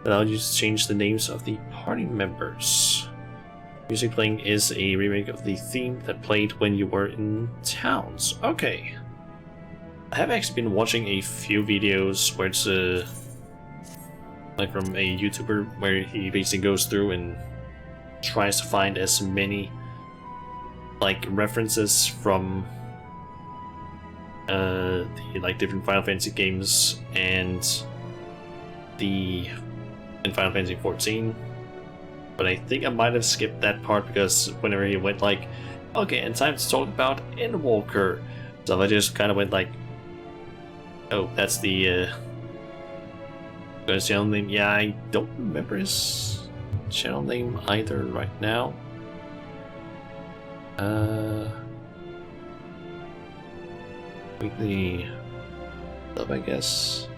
that allowed you to change the names of the party members. Music playing is a remake of the theme that played when you were in towns. Okay. I have actually been watching a few videos where it's like from a YouTuber where he basically goes through and tries to find as many like references from the like different Final Fantasy games and in Final Fantasy 14. But I think I might have skipped that part because whenever he went like, okay, and time to talk about Endwalker, so I just kind of went like, oh, that's the channel name. Yeah, I don't remember his channel name either right now. Weekly stuff, I guess.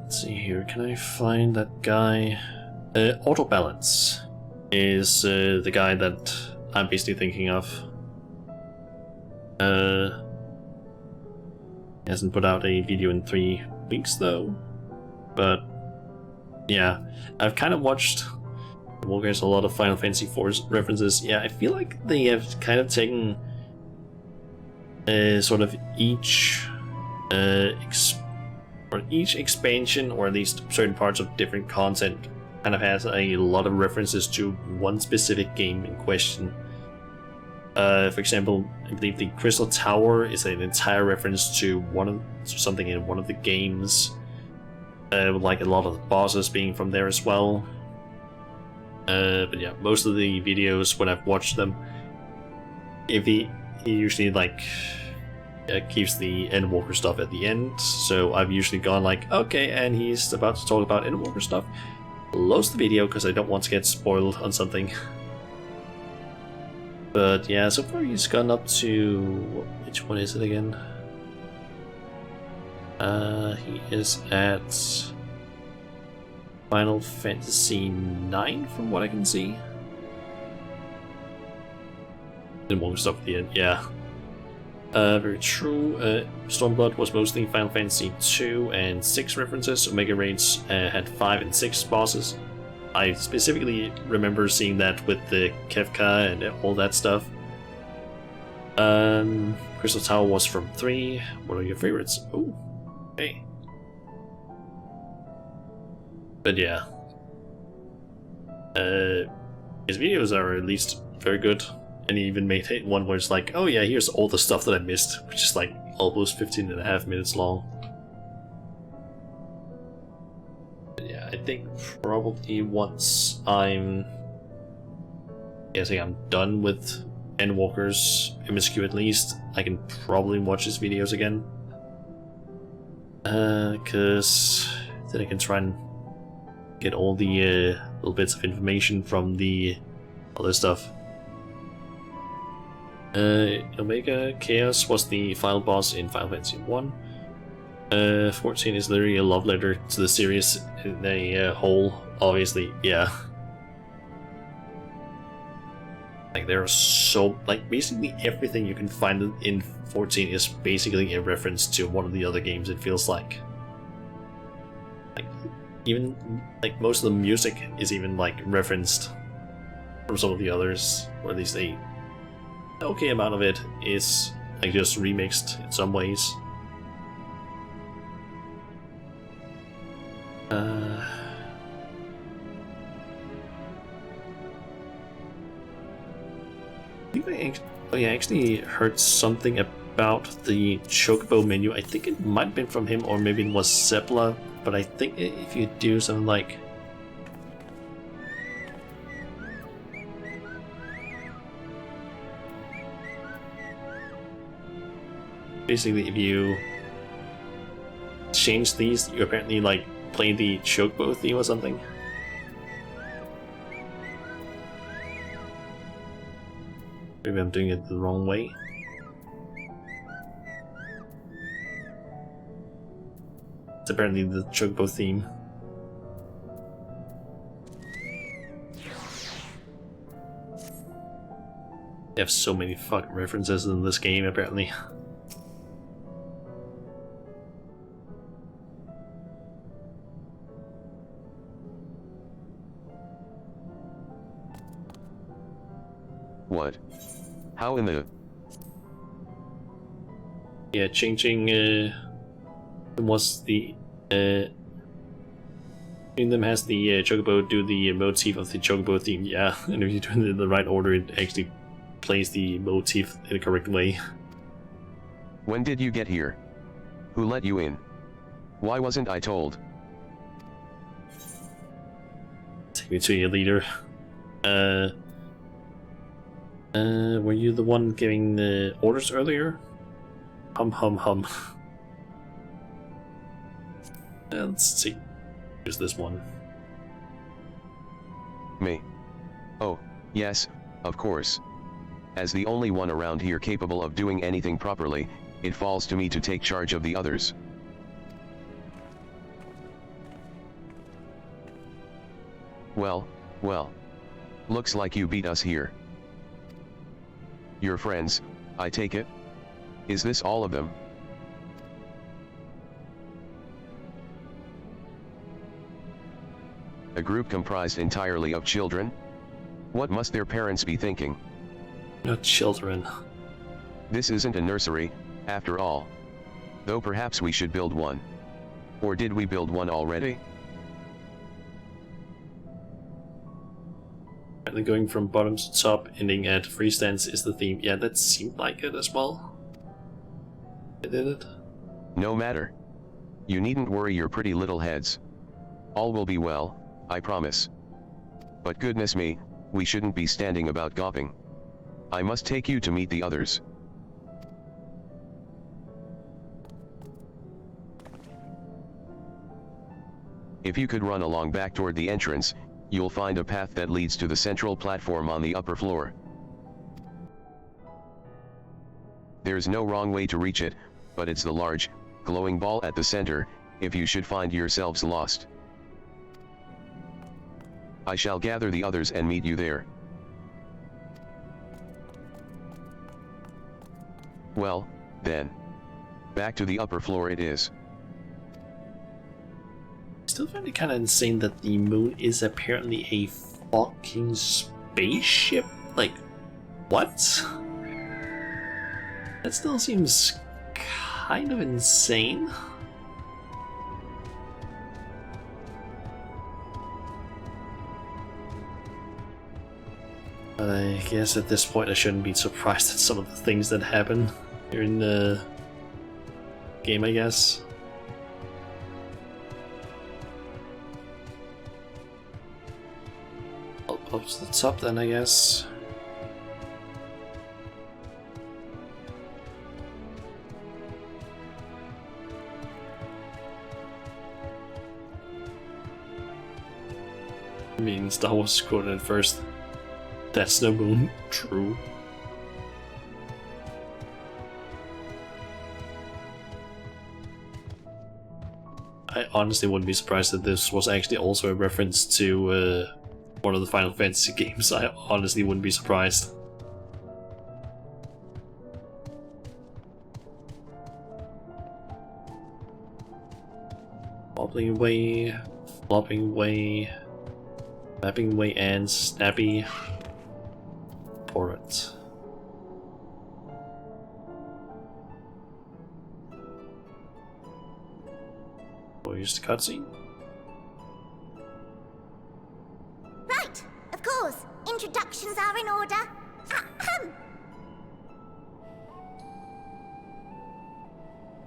Let's see here, can I find that guy? Auto Balance is the guy that I'm basically thinking of. He hasn't put out a video in 3 weeks though. But yeah, I've kind of watched a lot of Final Fantasy IV references. Yeah, I feel like they have kind of taken sort of each expansion, or at least certain parts of different content, kind of has a lot of references to one specific game in question. For example, I believe the Crystal Tower is an entire reference to something in one of the games, with like a lot of the bosses being from there as well. But yeah, most of the videos when I've watched them, if he usually like keeps the Endwalker stuff at the end, so I've usually gone like, okay, and he's about to talk about Endwalker stuff. Close the video because I don't want to get spoiled on something. But yeah, so far he's gone up to, which one is it again? He is at Final Fantasy 9 from what I can see. Endwalker stuff at the end, yeah. Very true. Stormblood was mostly Final Fantasy 2 and 6 references. Omega Raids had 5 and 6 bosses. I specifically remember seeing that with the Kefka and all that stuff. Crystal Tower was from 3. What are your favorites? Ooh, hey. But yeah. His videos are at least very good, and he even made one where it's like, oh yeah, here's all the stuff that I missed, which is like almost 15.5 minutes long. But yeah, I think probably once I'm guessing I'm done with Endwalker's MSQ at least, I can probably watch his videos again. Cause then I can try and get all the little bits of information from the other stuff. Omega Chaos was the final boss in Final Fantasy 1. 14 is literally a love letter to the series in a whole, obviously, yeah. Like, there are so, like, basically everything you can find in 14 is basically a reference to one of the other games, it feels like. Like, even, like, most of the music is even, like, referenced from some of the others, or at least a okay amount of it is, like, just remixed in some ways. I actually heard something about the Chocobo menu. I think it might have been from him, or maybe it was Zepla, but I think if you do something like... Basically, if you change these, you apparently, like, play the Chocobo theme or something. Maybe I'm doing it the wrong way. It's apparently the Chocobo theme. They have so many fucking references in this game, apparently. What? How in the... Yeah, changing was the in them has the Chocobo do the motif of the Chocobo theme, yeah, and if you do it in the right order, it actually plays the motif in the correct way. When did you get here? Who let you in? Why wasn't I told? Take me to your leader. Were you the one giving the orders earlier? Hum hum hum. Let's see. Here's this one. Me? Oh, yes, of course. As the only one around here capable of doing anything properly, it falls to me to take charge of the others. Well, well. Looks like you beat us here. Your friends, I take it? Is this all of them? A group comprised entirely of children? What must their parents be thinking? Not children. This isn't a nursery, after all. Though perhaps we should build one. Or did we build one already? Going from bottom to top, ending at free stance is the theme. Yeah, that seemed like it as well. I did it. No matter. You needn't worry your pretty little heads. All will be well, I promise. But goodness me, we shouldn't be standing about gawping. I must take you to meet the others. If you could run along back toward the entrance, you'll find a path that leads to the central platform on the upper floor. There's no wrong way to reach it, but it's the large, glowing ball at the center, if you should find yourselves lost. I shall gather the others and meet you there. Well, then. Back to the upper floor it is. Still find it kind of insane that the moon is apparently a fucking spaceship. Like, what? That still seems kind of insane. I guess at this point I shouldn't be surprised at some of the things that happen here in the game, I guess. Up to the top then, I guess. I mean, Star Wars quoted at first, "That's the moon." True. I honestly wouldn't be surprised if this was actually also a reference to one of the Final Fantasy games. I honestly wouldn't be surprised. Wobbling away, flopping away, mapping away, and snappy port. Or use the cutscene. Right, of course. Introductions are in order. Ahem.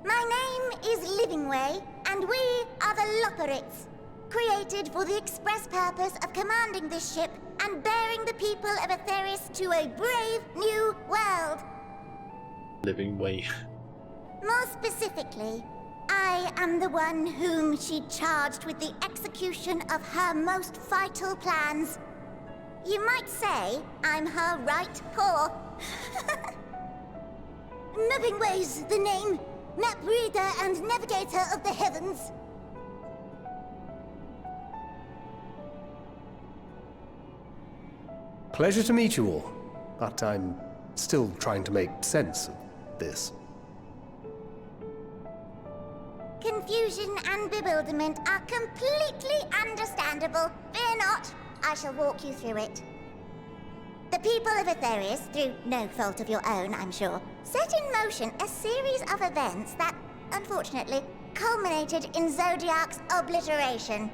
My name is Livingway, and we are the Loporrits, created for the express purpose of commanding this ship and bearing the people of Aetheris to a brave new world. Livingway. More specifically, I am the one whom she charged with the execution of her most vital plans. You might say I'm her right paw. Livingway's the name. Map reader and navigator of the heavens. Pleasure to meet you all, but I'm still trying to make sense of this. Confusion and bewilderment are completely understandable. Fear not, I shall walk you through it. The people of Aetheris, through no fault of your own, I'm sure, set in motion a series of events that, unfortunately, culminated in Zodiac's obliteration.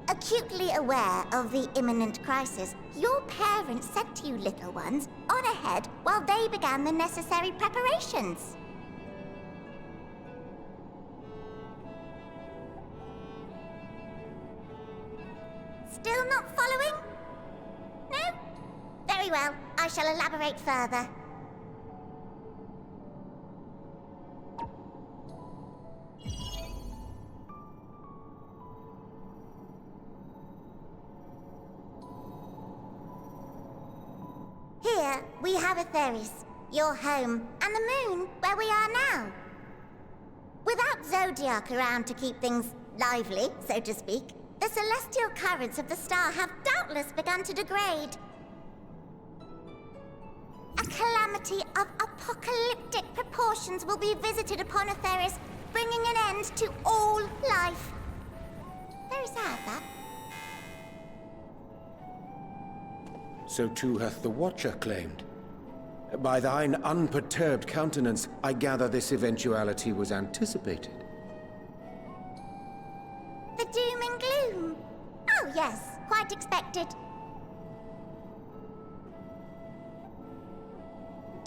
Acutely aware of the imminent crisis, your parents sent you little ones on ahead while they began the necessary preparations. Still not following? No? Very well, I shall elaborate further. Here, we have Aetheris, your home, and the moon, where we are now. Without Zodiac around to keep things lively, so to speak, the celestial currents of the star have doubtless begun to degrade. A calamity of apocalyptic proportions will be visited upon Aetheris, bringing an end to all life. Very sad, that. So too hath the Watcher claimed. By thine unperturbed countenance, I gather this eventuality was anticipated. The doom and gloom? Oh yes, quite expected.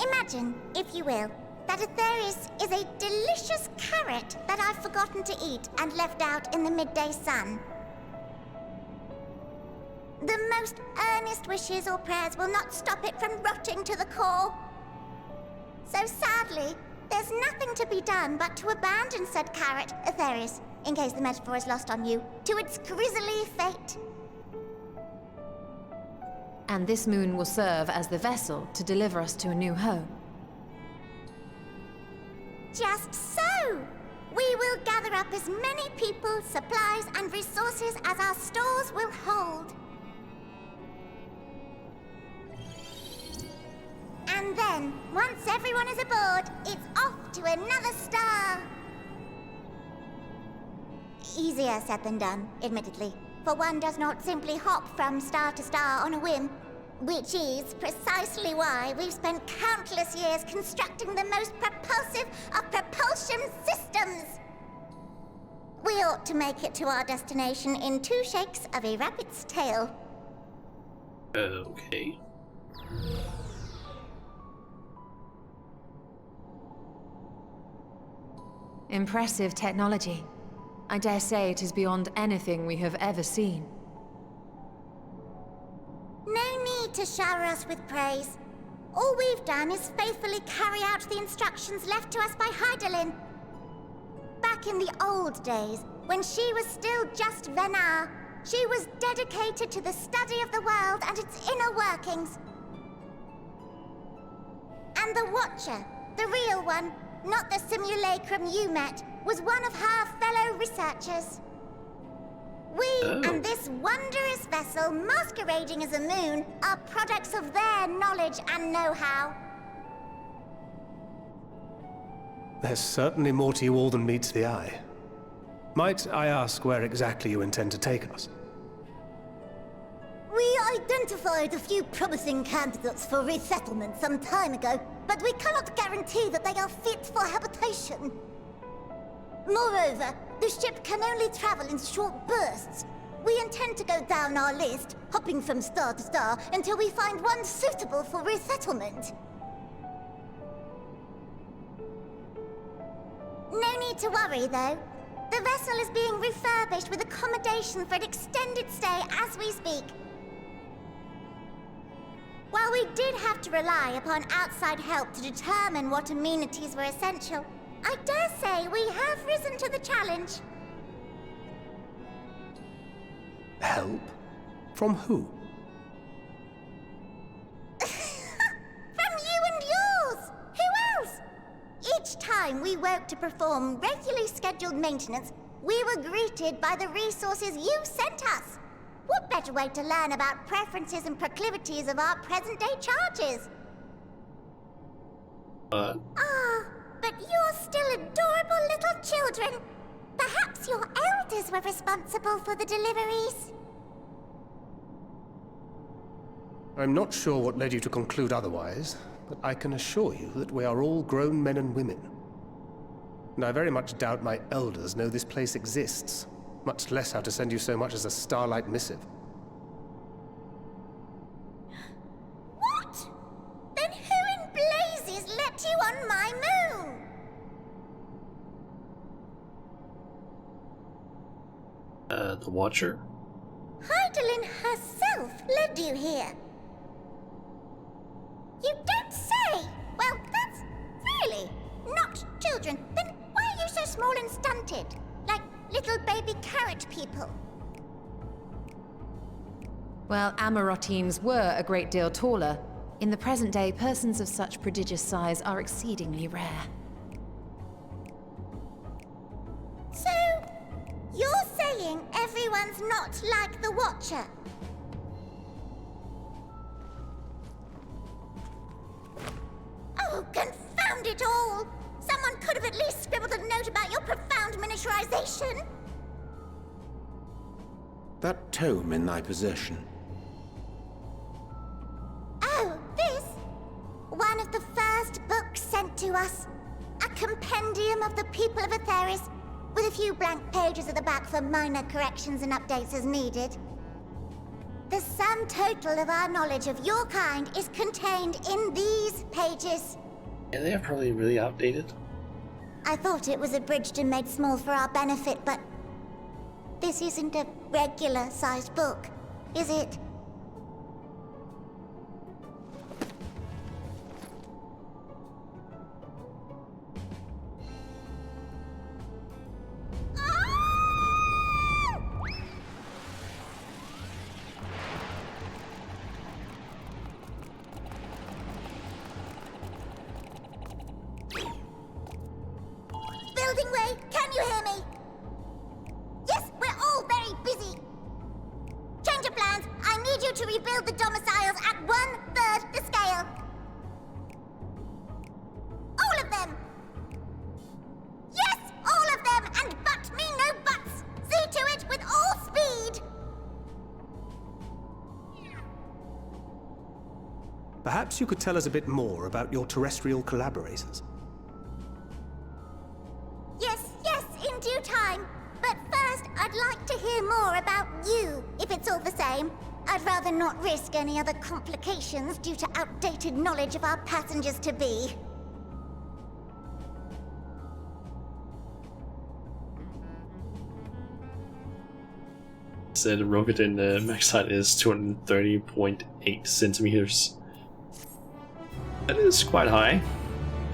Imagine, if you will, that Aetheris is a delicious carrot that I've forgotten to eat and left out in the midday sun. The most earnest wishes or prayers will not stop it from rotting to the core. So sadly, there's nothing to be done but to abandon said carrot, Aetheris, in case the metaphor is lost on you, to its grisly fate. And this moon will serve as the vessel to deliver us to a new home. Just so! We will gather up as many people, supplies, and resources as our stores will hold. And then, once everyone is aboard, it's off to another star. Easier said than done, admittedly, for one does not simply hop from star to star on a whim, which is precisely why we've spent countless years constructing the most propulsive of propulsion systems. We ought to make it to our destination in 2 shakes of a rabbit's tail. Okay. Impressive technology. I dare say it is beyond anything we have ever seen. No need to shower us with praise. All we've done is faithfully carry out the instructions left to us by Hydaelyn. Back in the old days, when she was still just Venar, she was dedicated to the study of the world and its inner workings. And the Watcher, the real one, not the simulacrum you met, was one of her fellow researchers. We and this wondrous vessel masquerading as a moon are products of their knowledge and know-how. There's certainly more to you all than meets the eye. Might I ask where exactly you intend to take us? We identified a few promising candidates for resettlement some time ago, but we cannot guarantee that they are fit for habitation. Moreover, the ship can only travel in short bursts. We intend to go down our list, hopping from star to star, until we find one suitable for resettlement. No need to worry, though. The vessel is being refurbished with accommodation for an extended stay as we speak. While we did have to rely upon outside help to determine what amenities were essential, I dare say we have risen to the challenge. Help? From who? From you and yours! Who else? Each time we woke to perform regularly scheduled maintenance, we were greeted by the resources you sent us. What better way to learn about preferences and proclivities of our present-day charges? But you're still adorable little children. Perhaps your elders were responsible for the deliveries. I'm not sure what led you to conclude otherwise, but I can assure you that we are all grown men and women. And I very much doubt my elders know this place exists, much less how to send you so much as a starlight missive. What? Then who in blazes let you on my moon? The Watcher? Hydaelyn herself led you here. You don't say! Well, that's really not children. Then why are you so small and stunted? Like little baby carrot people. Well, Amarotines were a great deal taller. In the present day, persons of such prodigious size are exceedingly rare. So, you're saying everyone's not like the Watcher? Oh, confound it all! Someone could have at least scribbled a note about your profound miniaturization. That tome in thy possession. Oh, this? One of the first books sent to us. A compendium of the people of Aetheris, with a few blank pages at the back for minor corrections and updates as needed. The sum total of our knowledge of your kind is contained in these pages. Yeah, they are probably really outdated. I thought it was abridged and made small for our benefit, but this isn't a regular-sized book, is it? Building way, can you hear me? Yes, we're all very busy. Change of plans. I need you to rebuild the domiciles at 1/3 the scale. All of them. Yes, all of them, and but me no buts. See to it with all speed. Perhaps you could tell us a bit more about your terrestrial collaborators. Yes, in due time. But first, I'd like to hear more about you, if it's all the same. I'd rather not risk any other complications due to outdated knowledge of our passengers-to-be. So the rocket in the max height is 230.8 centimeters. That is quite high,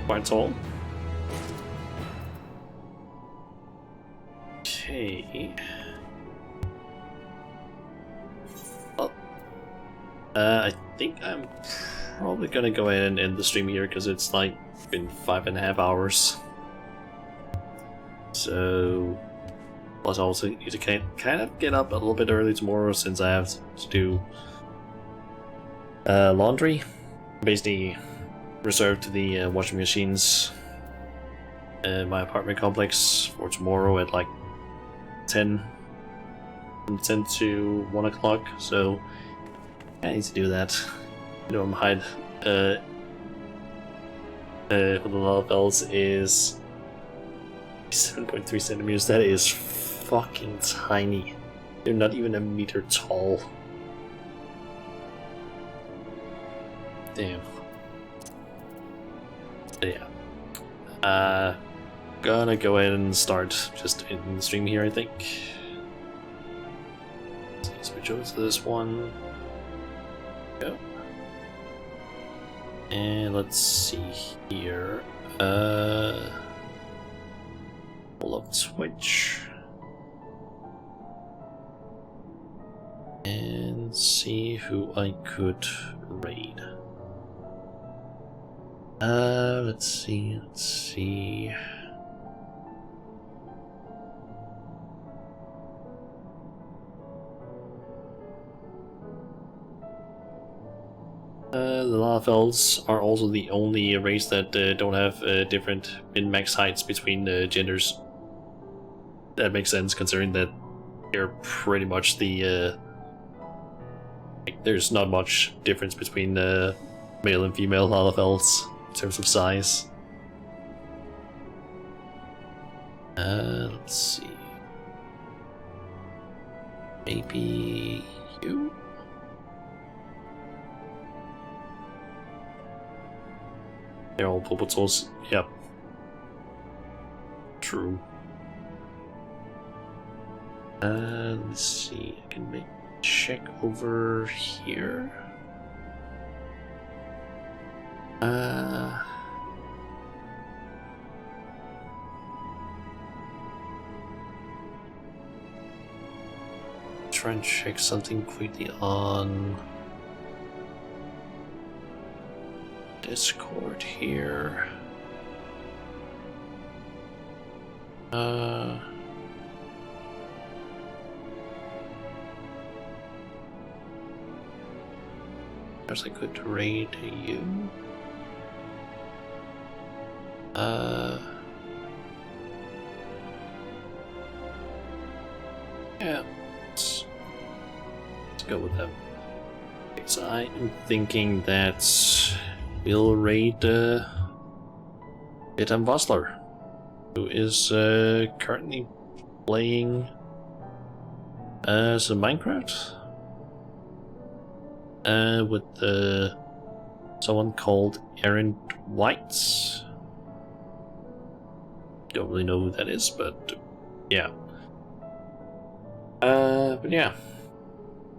quite tall. Okay. Well, I think I'm probably gonna go ahead and end the stream here because it's like been 5.5 hours. So, plus I also need to kind of get up a little bit early tomorrow since I have to do laundry. Basically reserved to the washing machines in my apartment complex for tomorrow at like 10 to 1 o'clock, so I need to do that. You know, my height for the Lalafells is 7.3 centimeters. That is fucking tiny. They're not even a meter tall. Damn. But yeah. Gonna go ahead and start just in the stream here, I think. Let's switch over to this one. Go. And let's see here. Pull up Twitch. And see who I could raid. Let's see. The Lalafells are also the only race that don't have different min-max heights between genders. That makes sense considering that they're pretty much the there's not much difference between male and female Lalafells in terms of size. Let's see. Maybe you? They're all Pulpitals. Yep. True. Let's see. I can make check over here. Try and check something quickly on Discord here. Perhaps I could raid you. Yeah, let's go with them. Okay, so I am thinking that we'll raid Bitam Bustler, who is currently playing some Minecraft with someone called Aaron White. Don't really know who that is, but yeah. But yeah.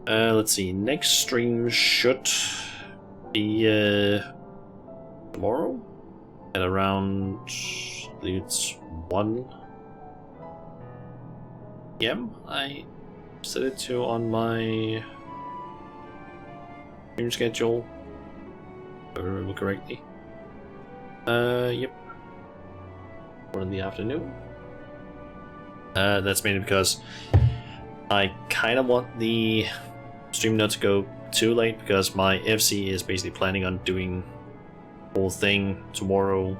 Let's see. Next stream should be tomorrow at around, I believe it's 1 p.m. I set it to on my stream schedule, if I remember correctly. Yep. 1 in the afternoon. That's mainly because I kind of want the stream not to go too late, because my FC is basically planning on doing the whole thing tomorrow,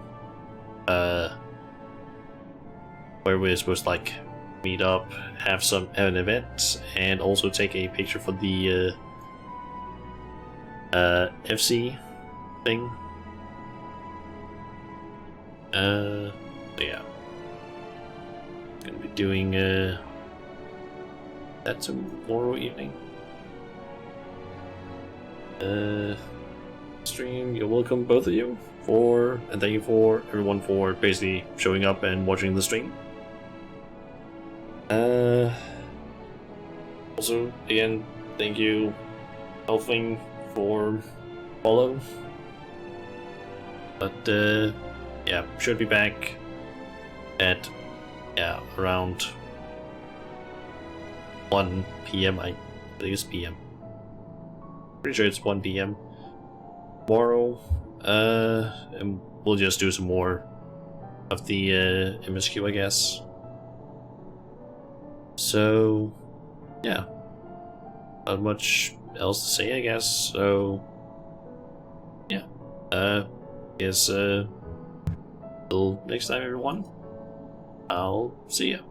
where we're supposed to like meet up, have an event, and also take a picture for the FC thing. Yeah, gonna be doing that tomorrow evening. Stream, you're welcome, both of you, and thank you for everyone for basically showing up and watching the stream. Also, again, thank you, Elfling, for follow. But yeah, should be back at around 1 PM. I think it's PM. Pretty sure it's 1 PM tomorrow. And we'll just do some more of the MSQ, I guess. So yeah, not much else to say, I guess. So yeah, guess till next time, everyone. I'll see you.